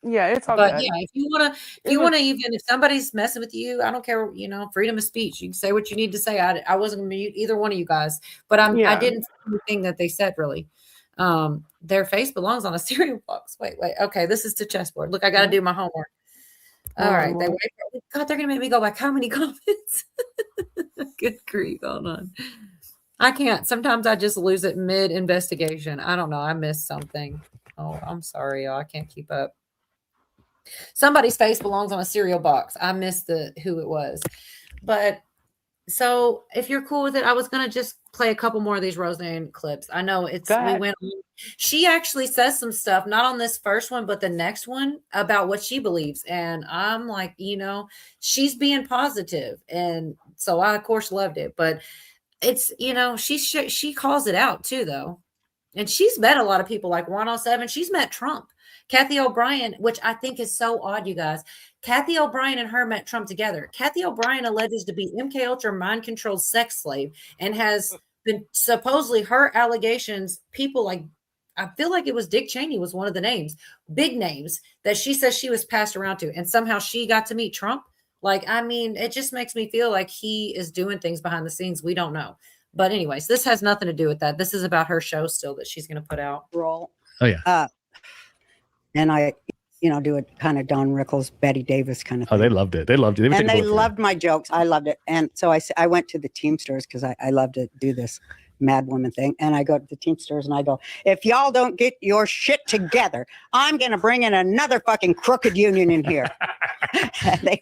Yeah, it's all but good. Yeah, if you want to, even if somebody's messing with you, I don't care. You know, freedom of speech. You can say what you need to say. I wasn't going to mute either one of you guys, but I didn't see anything that they said really. Their face belongs on a cereal box. Wait. Okay, this is to chessboard. Look, I got to do my homework. All right. God, they're going to make me go back. How many comments? Good grief. Hold on. I can't. Sometimes I just lose it mid investigation. I don't know. I missed something. Oh, I'm sorry, y'all. I can't keep up. Somebody's face belongs on a cereal box. I missed who it was. But so if you're cool with it, I was going to just play a couple more of these Roseanne clips. I know we went on. She actually says some stuff, not on this first one, but the next one, about what she believes. And I'm like, you know, she's being positive. And so I, of course, loved it. But it's, you know, she calls it out too, though. And she's met a lot of people like 107. She's met Trump. Kathy O'Brien, which I think is so odd, you guys. Kathy O'Brien and her met Trump together. Kathy O'Brien alleges to be MK Ultra mind-controlled sex slave, and has been supposedly her allegations. People like, I feel like it was Dick Cheney was one of the names, big names that she says she was passed around to, and somehow she got to meet Trump. Like, I mean, it just makes me feel like he is doing things behind the scenes we don't know. But anyways, this has nothing to do with that. This is about her show still that she's going to put out. Roll. Oh yeah. And I, do a kind of Don Rickles, Betty Davis kind of Oh, thing. they loved it. They loved you. And they loved my jokes. I loved it. And so I went to the Teamsters because I love to do this mad woman thing. And I go to the Teamsters and I go, if y'all don't get your shit together, I'm going to bring in another fucking crooked union in here. they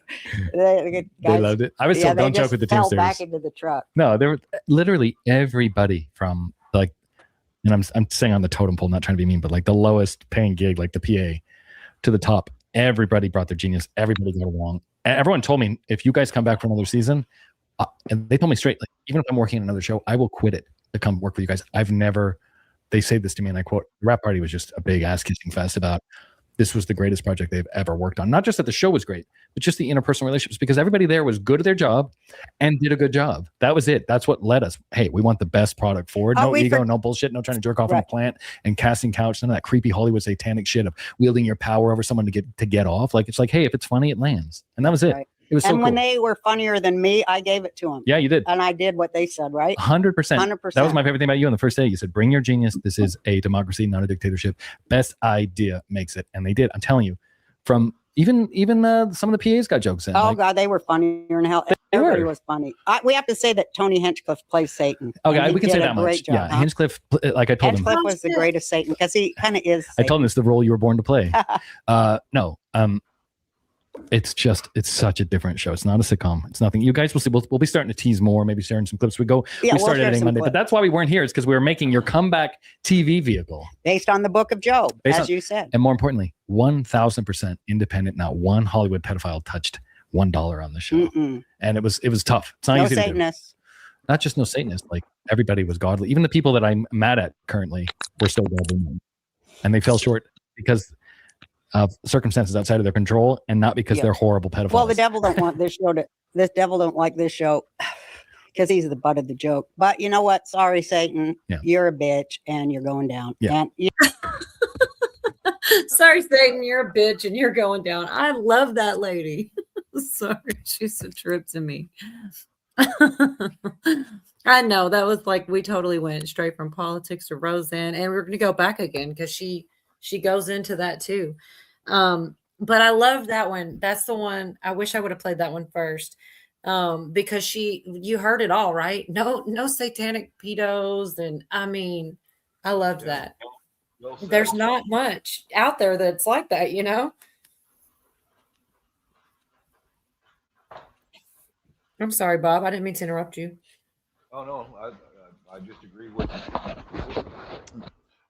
loved it. I was told, don't joke with the fell Teamsters. back into the truck. No, there were literally everybody from like, and I'm saying on the totem pole, not trying to be mean, but like the lowest paying gig, like the PA, to the top. Everybody brought their genius. Everybody got along. And everyone told me, if you guys come back for another season, and they told me straight, like, even if I'm working on another show, I will quit it to come work with you guys. They say this to me, and I quote, the rap party was just a big ass kissing fest about this was the greatest project they've ever worked on. Not just that the show was great, but just the interpersonal relationships, because everybody there was good at their job and did a good job. That was it. That's what led us. Hey, we want the best product forward. No ego, no bullshit, no trying to jerk off on a plant and casting couch, none of that creepy Hollywood satanic shit of wielding your power over someone to get off. Like, it's like, hey, if it's funny, it lands. And that was it. Right. It was so when cool. they were funnier than me, I gave it to them. Yeah, you did. And I did what they said, right? 100%. 100%. That was my favorite thing about you on the first day. You said, bring your genius. This is a democracy, not a dictatorship. Best idea makes it. And they did. I'm telling you, from even some of the PAs got jokes in. Oh, God, they were funnier than hell. Everybody was funny. We have to say that Tony Hinchcliffe plays Satan. Okay, we can say that much. Job, yeah, Hinchcliffe, like I told him. Hinchcliffe was the greatest Satan because he kind of is Satan. I told him it's the role you were born to play. It's such a different show. It's not a sitcom. It's nothing. You guys will see. We'll be starting to tease more. Maybe sharing some clips. We start editing Monday, but that's why we weren't here. It's because we were making your comeback TV vehicle based on the Book of Job, you said. And more importantly, 1,000% independent. Not one Hollywood pedophile touched $1 on the show. And it was tough. It's not no easy Satanists. To do. Not just no Satanists. Like, everybody was godly. Even the people that I'm mad at currently were still godly, and they fell short because of circumstances outside of their control, and not because they're horrible pedophiles. Well, the devil don't want this show this devil don't like this show because he's the butt of the joke. But you know what? Sorry, Satan. Yeah. You're a bitch and you're going down. Yeah. Sorry, Satan, you're a bitch and you're going down. I love that lady. Sorry, she's a trip to me. I know that was like, we totally went straight from politics to Roseanne, and we're going to go back again because she goes into that too. But I love that one. That's the one. I wish I would have played that one first. Because you heard it all, right? No satanic pedos. And I mean, I loved that. There's not much out there that's like that, you know? I'm sorry, Bob. I didn't mean to interrupt you. Oh, no. I just agree with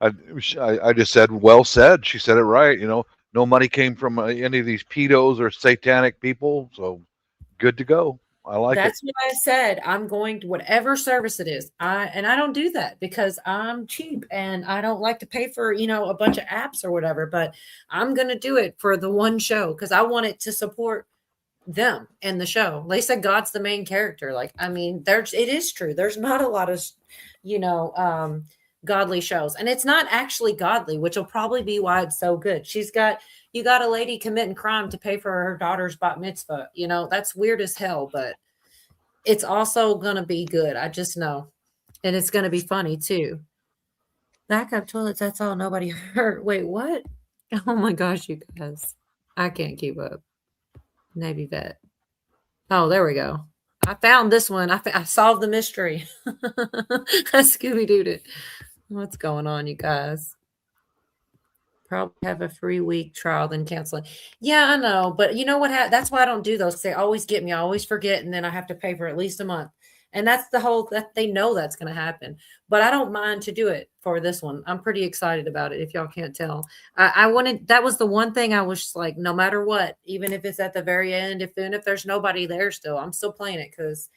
I just said, well said. She said it right. No money came from any of these pedos or satanic people. So good to go. I like it. That's what I said. I'm going to whatever service it is. I don't do that because I'm cheap and I don't like to pay for, a bunch of apps or whatever, but I'm going to do it for the one show because I want it to support them and the show. They said God's the main character. Like, I mean, it is true. There's not a lot of, godly shows, and it's not actually godly, which will probably be why it's so good. You got a lady committing crime to pay for her daughter's bat mitzvah. That's weird as hell, but it's also gonna be good. I just know, and it's gonna be funny too. Backup toilets. That's all nobody heard. Wait, what? Oh my gosh, you guys, I can't keep up. Navy vet. Oh, there we go. I found this one. I solved the mystery. I Scooby-Dooed it. What's going on, you guys? Probably have a free week trial, then cancel it. Yeah, I know. But you know what? That's why I don't do those. They always get me. I always forget. And then I have to pay for at least a month. And that's that they know that's going to happen. But I don't mind to do it for this one. I'm pretty excited about it, if y'all can't tell. That was the one thing I was like, no matter what, even if it's at the very end, if there's nobody there still, I'm still playing it because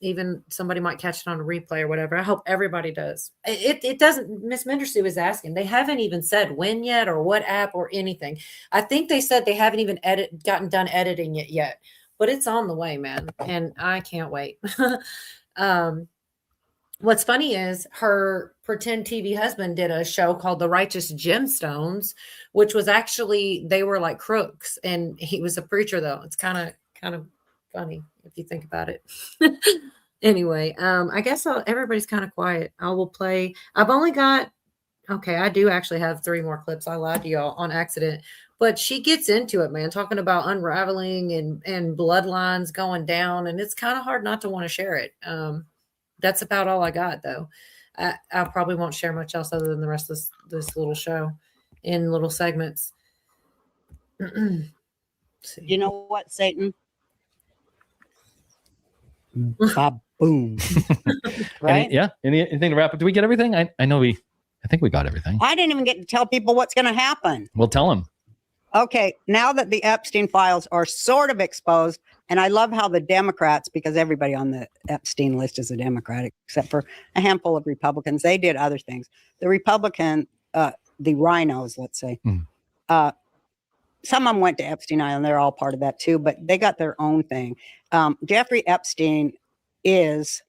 even somebody might catch it on a replay or whatever. I hope everybody does. It doesn't. Miss Mendersu was asking. They haven't even said when yet or what app or anything. I think they said they haven't even gotten done editing it yet. But it's on the way, man. And I can't wait. What's funny is her pretend TV husband did a show called The Righteous Gemstones, which was actually, they were like crooks. And he was a preacher, though. It's kind of funny if you think about it. Anyway, I guess everybody's kind of quiet. I will play. I've only got, okay, I do actually have 3 more clips. I lied to y'all on accident. But she gets into it, man, talking about unraveling and bloodlines going down. And it's kind of hard not to want to share it. That's about all I got, though. I probably won't share much else other than the rest of this little show in little segments. You know what, Satan? Boom. Right? Anything to wrap up? Did we get everything? I think we got everything. I didn't even get to tell people what's going to happen. We'll tell them. Okay, now that the Epstein files are sort of exposed, and I love how the Democrats, because everybody on the Epstein list is a Democrat, except for a handful of Republicans, they did other things. The Republican, the rhinos, let's say, some of them went to Epstein Island. They're all part of that too, but they got their own thing. Jeffrey Epstein is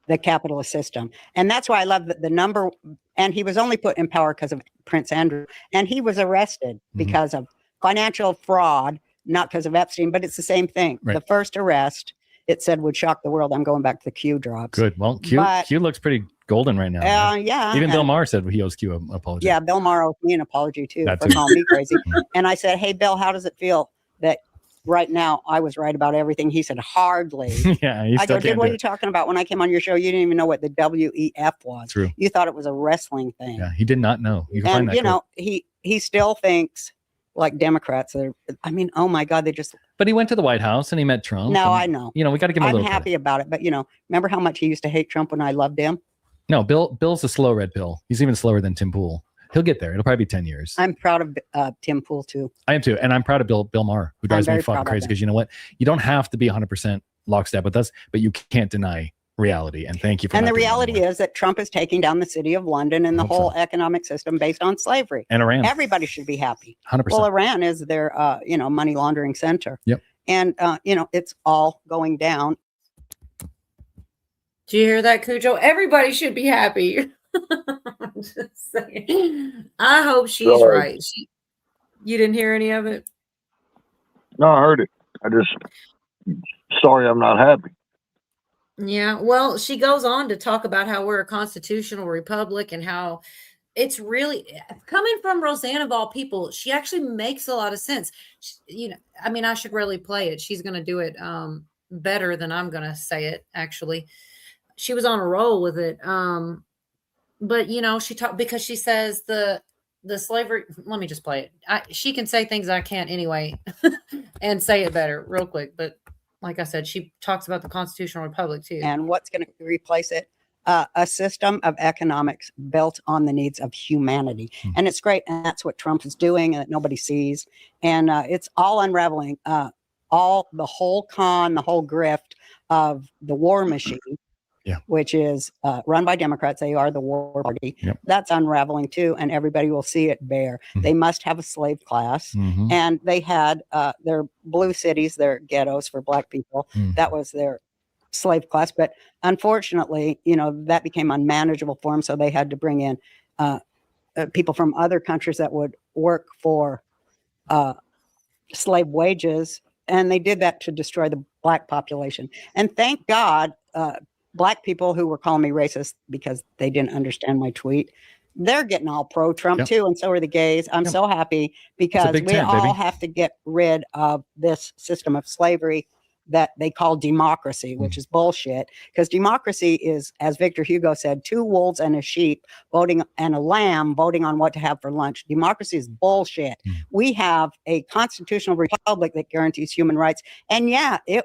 the capitalist system. And that's why I love the number. And he was only put in power because of Prince Andrew. And he was arrested because of financial fraud, not because of Epstein, but it's the same thing. Right. The first arrest, it said, would shock the world. I'm going back to the Q drops. Good. Well, Q looks pretty golden right now. Yeah. Even Bill Maher said he owes Q an apology. Yeah, Bill Maher owes me an apology too That for too. calling me crazy. And I said, hey, Bill, how does it feel that right now I was right about everything? He said, hardly. Yeah, you I still go, dude, can't what do are you it. talking about? When I came on your show, you didn't even know what the WEF was. True. You thought it was a wrestling thing. Yeah, he did not know. You can find And, that. you clip. know, he still thinks like Democrats are, I mean, oh my God, they just. But he went to the White House and he met Trump. No, and, I know. You know, we got to give him a I'm little happy about it. But, you know, remember how much he used to hate Trump when I loved him? No, Bill's a slow red pill. He's even slower than Tim Pool. He'll get there. It'll probably be 10 years. I'm proud of Tim Pool too. I am too. And I'm proud of Bill Maher, who drives me very fucking proud of crazy him. because you know what? You don't have to be 100% lockstep with us, but you can't deny reality. And thank you for And not the doing reality is that Trump is taking down the city of London and the whole economic system based on slavery. And Iran. Everybody should be happy. 100%. Well, Iran is their, money laundering center. Yep. And, it's all going down. Do you hear that, Cujo? Everybody should be happy. I'm just saying. I hope she's Sorry. right. You didn't hear any of it? No, I heard it. I just sorry I'm not happy. Yeah. Well, she goes on to talk about how we're a constitutional republic and how it's really coming from Roseanne of all people. She actually makes a lot of sense. I should really play it. She's going to do it better than I'm going to say it. Actually, she was on a roll with it. But she talked because she says the slavery. Let me just play it. She can say things I can't anyway, and say it better real quick. But like I said, she talks about the constitutional republic too. And what's going to replace it? A system of economics built on the needs of humanity. And it's great. And that's what Trump is doing and that nobody sees. And it's all unraveling. The whole con, the whole grift of the war machine, which is run by Democrats. They are the war party. Yep. That's unraveling too. And everybody will see it bare. They must have a slave class. And they had their blue cities, their ghettos for Black people. That was their slave class. But unfortunately, that became unmanageable for them. So they had to bring in people from other countries that would work for slave wages. And they did that to destroy the Black population. And thank God, Black people who were calling me racist because they didn't understand my tweet, they're getting all pro-Trump too. And so are the gays. I'm so happy because we tent, all baby. have to get rid of this system of slavery that they call democracy, which is bullshit. Because democracy is, as Victor Hugo said, 2 wolves and a sheep voting and a lamb voting on what to have for lunch. Democracy is bullshit. We have a constitutional republic that guarantees human rights. And yeah, it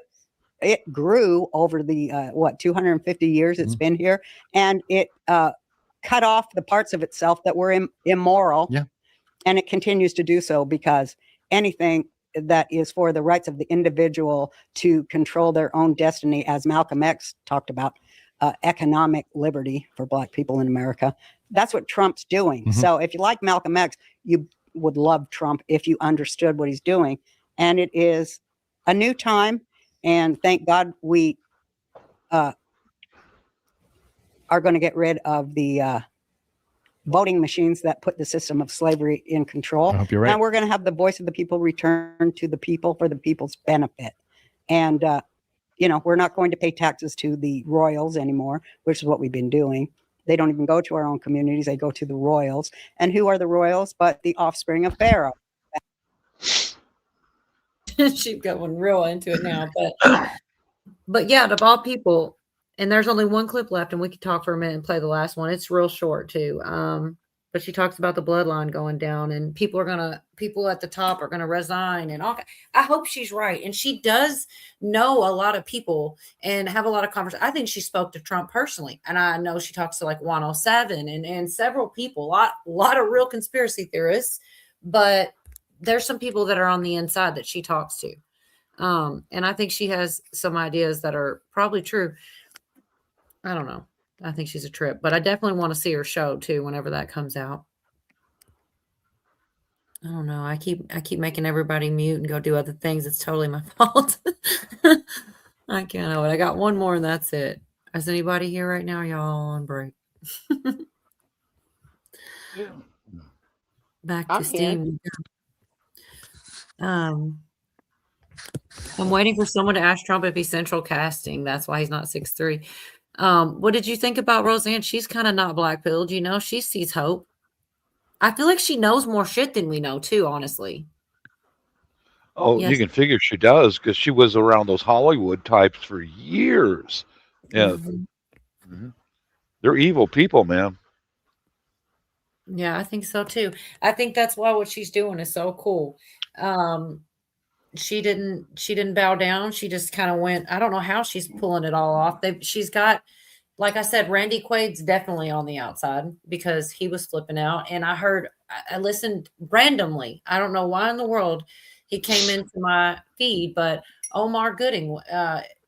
grew over the 250 years it's been here, and it cut off the parts of itself that were immoral. Yeah. And it continues to do so because anything that is for the rights of the individual to control their own destiny, as Malcolm X talked about, economic liberty for Black people in America. That's what Trump's doing. So if you like Malcolm X, you would love Trump if you understood what he's doing. And it is a new time. And thank God we are going to get rid of the voting machines that put the system of slavery in control. I hope you're right. And we're going to have the voice of the people return to the people for the people's benefit. And we're not going to pay taxes to the royals anymore, which is what we've been doing. They don't even go to our own communities. They go to the royals. And who are the royals but the offspring of Pharaoh? She's going real into it now. But yeah, of all people, and there's only one clip left, and we could talk for a minute and play the last one. It's real short too. But she talks about the bloodline going down, and people at the top are gonna resign, and all. I hope she's right, and she does know a lot of people and have a lot of conversations. I think she spoke to Trump personally, and I know she talks to like 107 and several people, a lot of real conspiracy theorists, but there's some people that are on the inside that she talks to, and I think she has some ideas that are probably true. I don't know. I think she's a trip, but I definitely want to see her show too whenever that comes out. I don't know. I keep making everybody mute and go do other things. It's totally my fault. I can't help it. I got one more and that's it. Is anybody here right now? Y'all on break? Back to Steam. I'm waiting for someone to ask Trump if he's central casting. That's why he's not 6'3". What did you think about Roseanne? She's kind of not black-pilled, she sees hope. I feel like she knows more shit than we know too, honestly. Oh, yes. You can figure she does because she was around those Hollywood types for years. Yeah. Mm-hmm. They're evil people, man. Yeah, I think so too. I think that's why what she's doing is so cool. She didn't bow down. She just kind of went. I don't know how she's pulling it all off. She's got, like I said, Randy Quaid's definitely on the outside because he was flipping out. And I listened randomly. I don't know why in the world he came into my feed, but Omar Gooding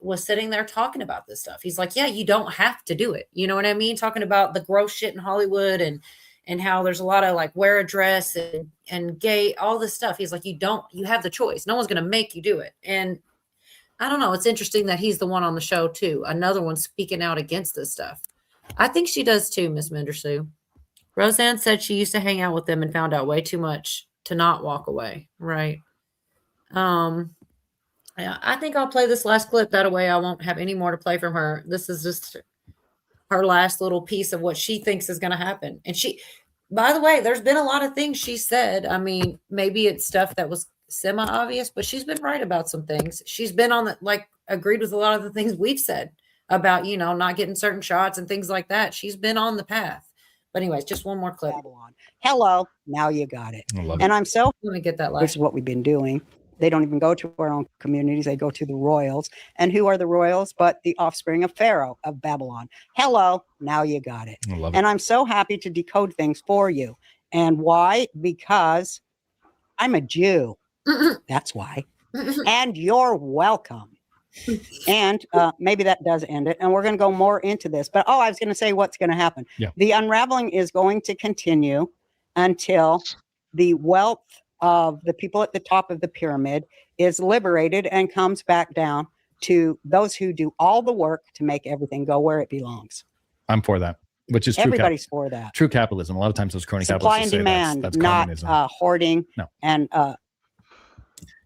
was sitting there talking about this stuff. He's like, yeah, you don't have to do it. You know what I mean? Talking about the gross shit in Hollywood and how there's a lot of like wear a dress and gay, all this stuff. He's like, you have the choice. No one's going to make you do it. And I don't know. It's interesting that he's the one on the show too. Another one speaking out against this stuff. I think she does too, Miss Mendersue. Roseanne said she used to hang out with them and found out way too much to not walk away. Right. Yeah, I think I'll play this last clip. That way I won't have any more to play from her. This is just her last little piece of what she thinks is going to happen. And by the way, there's been a lot of things she said. I mean, maybe it's stuff that was semi-obvious, but she's been right about some things. She's been agreed with a lot of the things we've said about, not getting certain shots and things like that. She's been on the path. But anyways, just one more clip. Hello, now you got it. And I'm so going to get that last. Which is what we've been doing. They don't even go to our own communities. They go to the royals. And who are the royals but the offspring of Pharaoh of Babylon? Hello, now you got it. And I'm so happy to decode things for you. And why? Because I'm a Jew. That's why. And you're welcome. And maybe that does end it. And we're going to go more into this. But I was going to say what's going to happen. Yeah. The unraveling is going to continue until the wealth of the people at the top of the pyramid is liberated and comes back down to those who do all the work to make everything go where it belongs. I'm for that, which is everybody's for that. True capitalism. A lot of times those crony supply capitalists and demand, that's not communism. Hoarding. No. And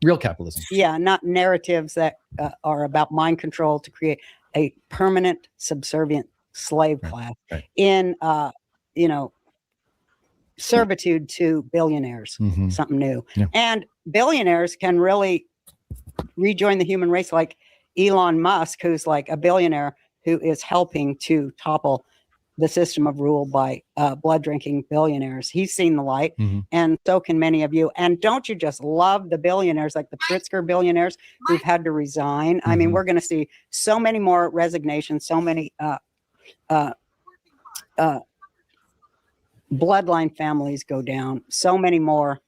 real capitalism. Yeah, not narratives that are about mind control to create a permanent subservient slave class in servitude to billionaires, something new. Yeah. And billionaires can really rejoin the human race, like Elon Musk, who's like a billionaire who is helping to topple the system of rule by blood drinking billionaires. He's seen the light, and so can many of you. And don't you just love the billionaires, like the Pritzker billionaires who've had to resign? I mean, we're going to see so many more resignations, so many bloodline families go down, so many more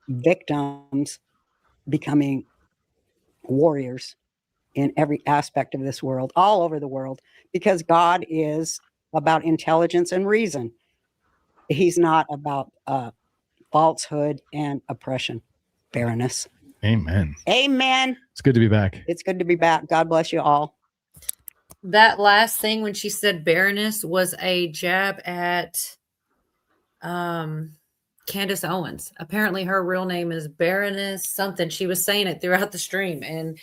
victims becoming warriors in every aspect of this world, all over the world, because God is about intelligence and reason. He's not about falsehood and oppression, barrenness. Amen. Amen. It's good to be back. It's good to be back. God bless you all. That last thing when she said barrenness was a jab at Candace Owens. Apparently her real name is Baroness something. She was saying it throughout the stream, and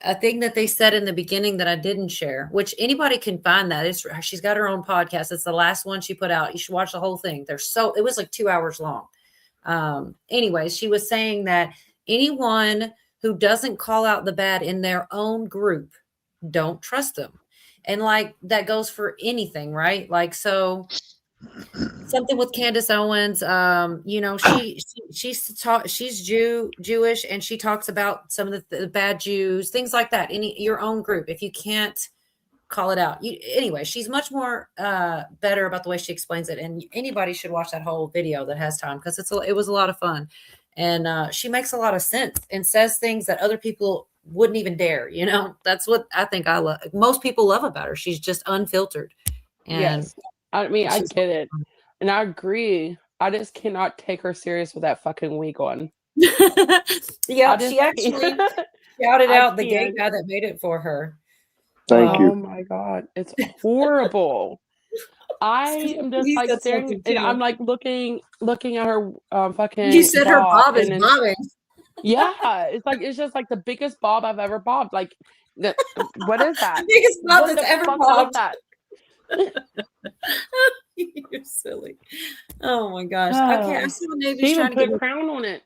a thing that they said in the beginning that I didn't share, which anybody can find that. She's got her own podcast. It's the last one she put out. You should watch the whole thing. It was like 2 hours long. Anyways, she was saying that anyone who doesn't call out the bad in their own group, don't trust them. And like that goes for anything, right? Like, so something with Candace Owens, you know, she's Jewish, and she talks about some of the bad Jews, things like that. Your own group, if you can't call it out. Anyway, she's much more better about the way she explains it, and anybody should watch that whole video that has time, because it was a lot of fun, and she makes a lot of sense and says things that other people wouldn't even dare. You know, that's what I think I love. Most people love about her. She's just unfiltered. And yes, I mean, I get it, and I agree. I just cannot take her serious with that fucking wig on. Yeah, she actually shouted out the gay guy that made it for her. Thank you. Oh my God, it's horrible. I am just like staring, and I'm like looking at her fucking. You said her bob is bobbing. Yeah, it's just like the biggest bob I've ever bobbed. Like, what is that? The biggest bob that's ever bobbed. That? You're silly. Oh my gosh. Okay, I see what Navy's He even trying to put a crown on it.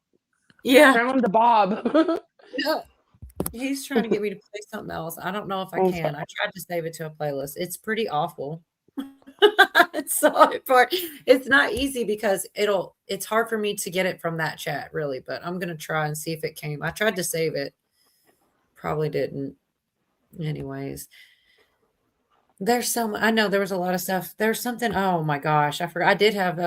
Yeah. Crown the bob. Yeah. He's trying to get me to play something else. I don't know if I can. I tried to save it to a playlist. It's pretty awful. It's not easy because it's hard for me to get it from that chat, really, but I'm gonna try and see if it came. I tried to save it. Probably didn't. Anyways. I know there was a lot of stuff. There's something. Oh my gosh. I forgot. I did have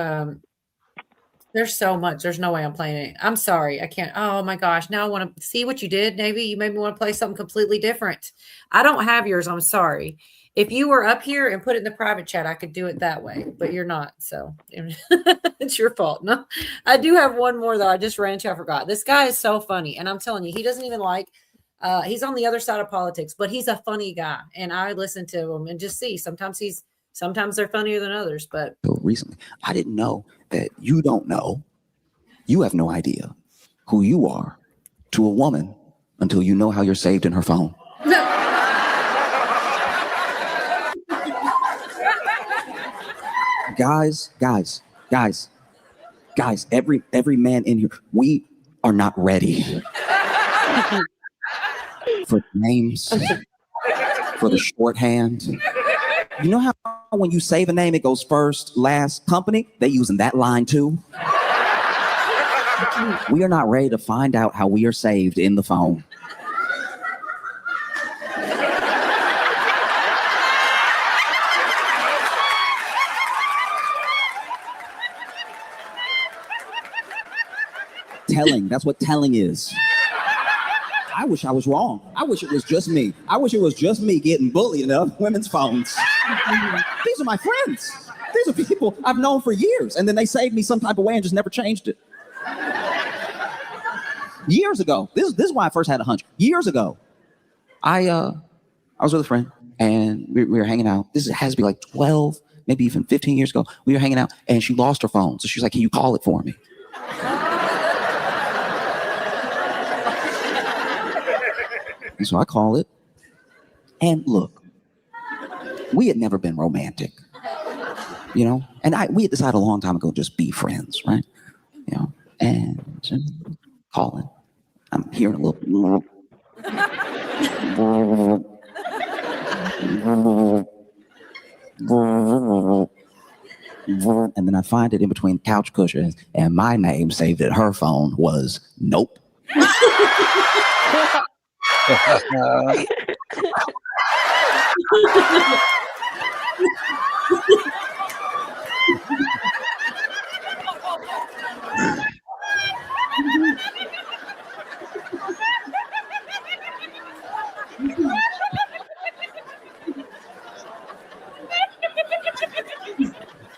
there's so much. There's no way I'm playing it. I'm sorry. I can't. Oh my gosh. Now I want to see what you did, Navy. You made me want to play something completely different. I don't have yours. I'm sorry. If you were up here and put it in the private chat, I could do it that way, but you're not. So it's your fault. No, I do have one more though. I just ran to, I forgot. This guy is so funny. And I'm telling you, he doesn't even like, he's on the other side of politics, but he's a funny guy. And I listen to him and just see, sometimes they're funnier than others, but. Recently, I didn't know that you don't know. You have no idea who you are to a woman until you know how you're saved in her phone. Guys, every man in here, we are not ready for names, for the shorthand. You know how when you save a name, it goes first, last, company? They using that line too. We are not ready to find out how we are saved in the phone. Telling, that's what telling is. I wish I was wrong. I wish it was just me. I wish it was just me getting bullied in women's phones. These are my friends. These are people I've known for years, and then they saved me some type of way and just never changed it. Years ago, this is why I first had a hunch. Years ago, I was with a friend, and we were hanging out. This has to be like 12, maybe even 15 years ago. We were hanging out, and she lost her phone. So she's like, "Can you call it for me?" And so I call it, and look, we had never been romantic, you know, and we had decided a long time ago just be friends, right? You know, and calling, I'm hearing a little, and then I find it in between couch cushions, and my name saved at her phone was Nope.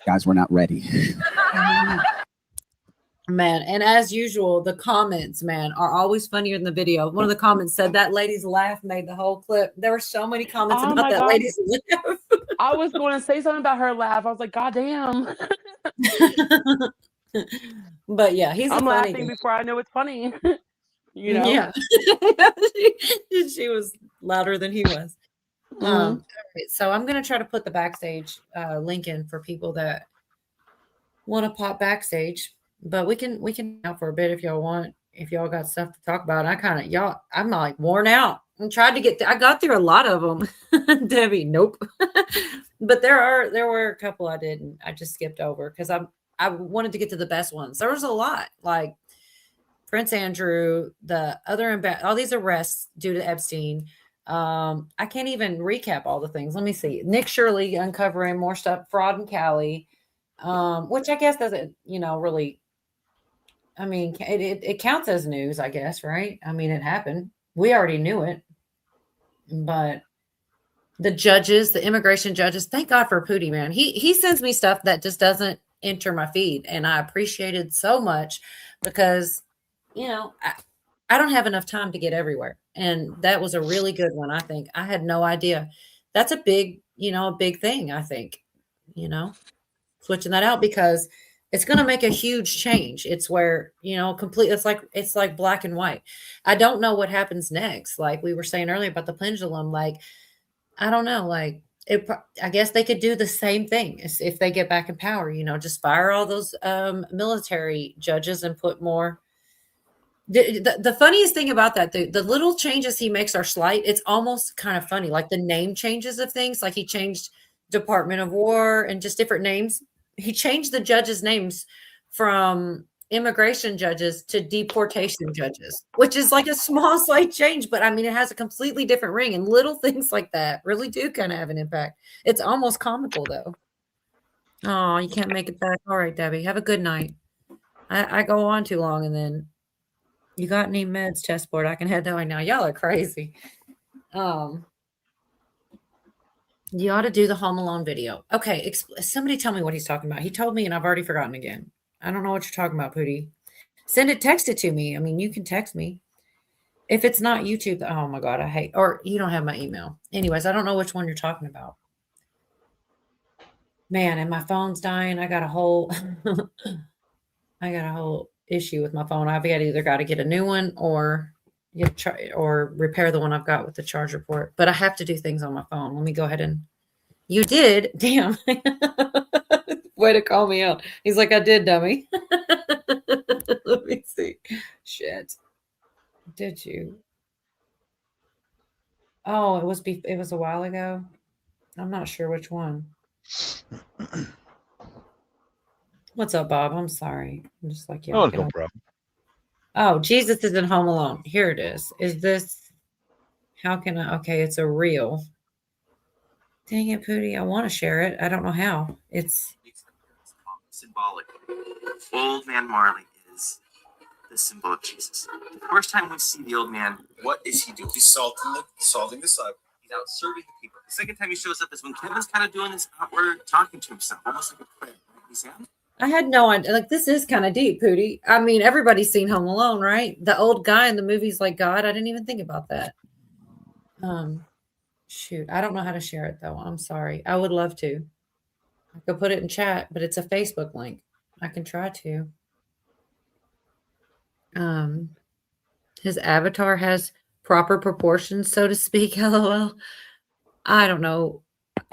Guys, we're not ready. Man, and as usual, the comments, man, are always funnier than the video. One of the comments said that lady's laugh made the whole clip. There were so many comments about that lady's laugh. I was going to say something about her laugh. I was like, God damn. But yeah, I'm laughing before I know it's funny. You know? Yeah. She was louder than he was. Mhm. All right, so I'm going to try to put the backstage link in for people that want to pop backstage, but we can out for a bit if y'all want. If y'all got stuff to talk about, I'm like worn out. I tried to I got through a lot of them. Debbie, nope. But there were a couple I didn't. I just skipped over because I wanted to get to the best ones. There was a lot, like Prince Andrew, the other all these arrests due to Epstein. I can't even recap all the things. Let me see. Nick Shirley uncovering more stuff, fraud in Cali, which I guess doesn't, really. I mean, it counts as news, I guess, right? I mean, it happened. We already knew it. But the judges, the immigration judges, thank God for Pootie, man. He sends me stuff that just doesn't enter my feed. And I appreciate it so much because, I don't have enough time to get everywhere. And that was a really good one, I think. I had no idea. That's a big thing, I think, switching that out because it's going to make a huge change. It's where, it's like black and white. I don't know what happens next. Like we were saying earlier about the pendulum, like, I don't know, like I guess they could do the same thing if they get back in power, just fire all those military judges and put more. The funniest thing about that, the little changes he makes are slight. It's almost kind of funny, like the name changes of things. Like he changed Department of War and just different names. He changed the judges' names from immigration judges to deportation judges, which is like a small, slight change. But I mean, it has a completely different ring, and little things like that really do kind of have an impact. It's almost comical, though. Oh, you can't make it back. All right, Debbie, have a good night. I go on too long, and then you got any meds, chessboard? I can head that way now. Y'all are crazy. You ought to do the Home Alone video. Okay, somebody tell me what he's talking about. He told me, and I've already forgotten again. I don't know what you're talking about, Pootie. Text it to me. I mean, you can text me. If it's not YouTube, oh my God, or you don't have my email. Anyways, I don't know which one you're talking about. Man, and my phone's dying. I got a whole issue with my phone. I've either got to get a new one or repair the one I've got with the charger port. But I have to do things on my phone. Let me go ahead and. You did? Damn. Way to call me out. He's like, I did, dummy. Let me see. Shit. Did you? Oh, it was a while ago. I'm not sure which one. What's up, Bob? I'm sorry. I'm just like, yeah. Oh, no problem. Oh, Jesus is in Home Alone. Here it is. Is this? How can I? Okay, it's a reel. Dang it, Pootie. I want to share it. I don't know how. It's symbolic. Old man Marley is the symbol of Jesus. The first time we see the old man, what is he doing? He's salting the sidewalk. He's out serving the people. The second time he shows up is when Kevin's kind of doing this outward talking to himself, almost like a prayer. I had no idea. Like, this is kind of deep, Pootie. I mean, everybody's seen Home Alone, right? The old guy in the movie's like God. I didn't even think about that. Shoot, I don't know how to share it though. I'm sorry. I would love to. I could put it in chat, but it's a Facebook link. I can try to. His avatar has proper proportions, so to speak. LOL. I don't know.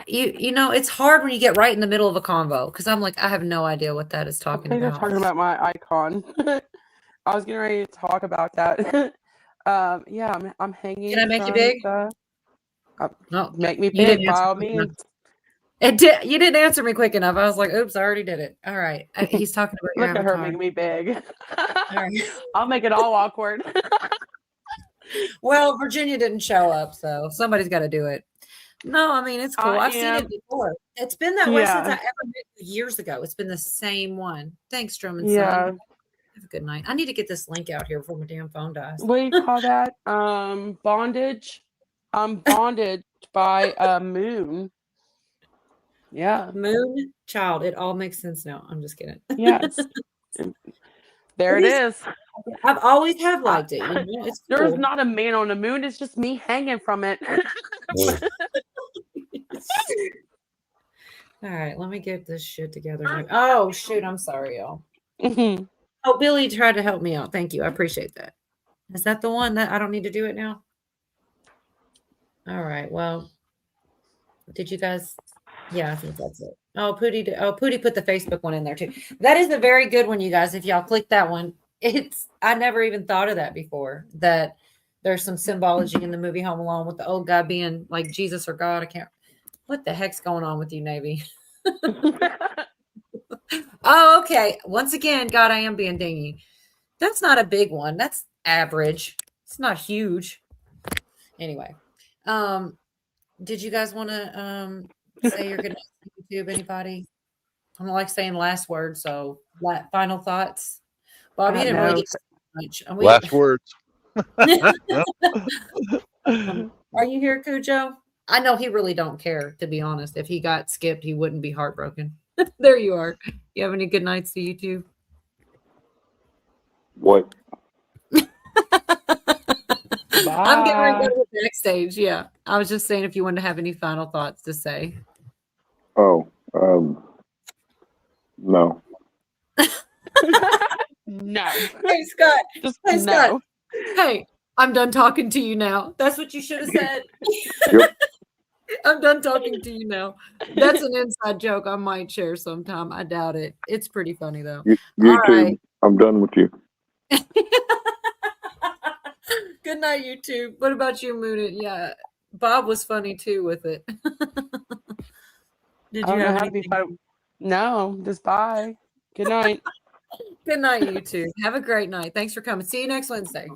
You know, it's hard when you get right in the middle of a convo because I'm like, I have no idea what that is talking I think about. they're talking about my icon. I was getting ready to talk about that. Yeah, I'm hanging. Can I make you big? No, make me big by all means. You didn't answer me quick enough. I was like, oops, I already did it. All right. He's talking about your Look at her avatar. making me big. All right. I'll make it all awkward. Well, Virginia didn't show up, so somebody's got to do it. No, I mean, it's cool. I've seen it before. It's been that way since I ever met you years ago. It's been the same one. Thanks, Drummond. Yeah. Son. Have a good night. I need to get this link out here before my damn phone dies. What do you call that? Bondage. I'm bonded by a moon. Yeah. Moon child. It all makes sense now. I'm just kidding. Yes. There it is. I've always have liked it. You know? It's There's cool. not a man on the moon. It's just me hanging from it. All right, let me get this shit together. Oh, shoot. I'm sorry, y'all. Oh, Billy tried to help me out. Thank you. I appreciate that. Is that the one that I don't need to do it now? All right. Well, did you guys? Yeah, I think that's it. Oh, Pootie put the Facebook one in there too. That is a very good one, you guys. If y'all click that one, I never even thought of that before. That there's some symbology in the movie Home Alone with the old guy being like Jesus or God. I can't. What the heck's going on with you, Navy? Oh, okay. Once again, God, I am being dingy. That's not a big one. That's average. It's not huge. Anyway, did you guys want to say your good night to YouTube? Anybody? I don't like saying last word, so final thoughts. Bob, you didn't really get much. Last words. Are you here, Cujo? I know he really don't care, to be honest. If he got skipped, he wouldn't be heartbroken. There you are. You have any good nights to YouTube? What? I'm getting ready to go to the backstage. Yeah. I was just saying if you wanted to have any final thoughts to say. Oh, no. No. Hey, Scott. Hey, no. Scott. Hey, I'm done talking to you now. That's what you should have said. Yep. I'm done talking to you now. That's an inside joke I might share sometime. I doubt it. It's pretty funny, though. You All too. right. I'm done with you. Good night, YouTube. What about you, Moon? Yeah, Bob was funny too with it. Did you have anything? No, just bye. Good night. Good night, YouTube. Have a great night. Thanks for coming. See you next Wednesday.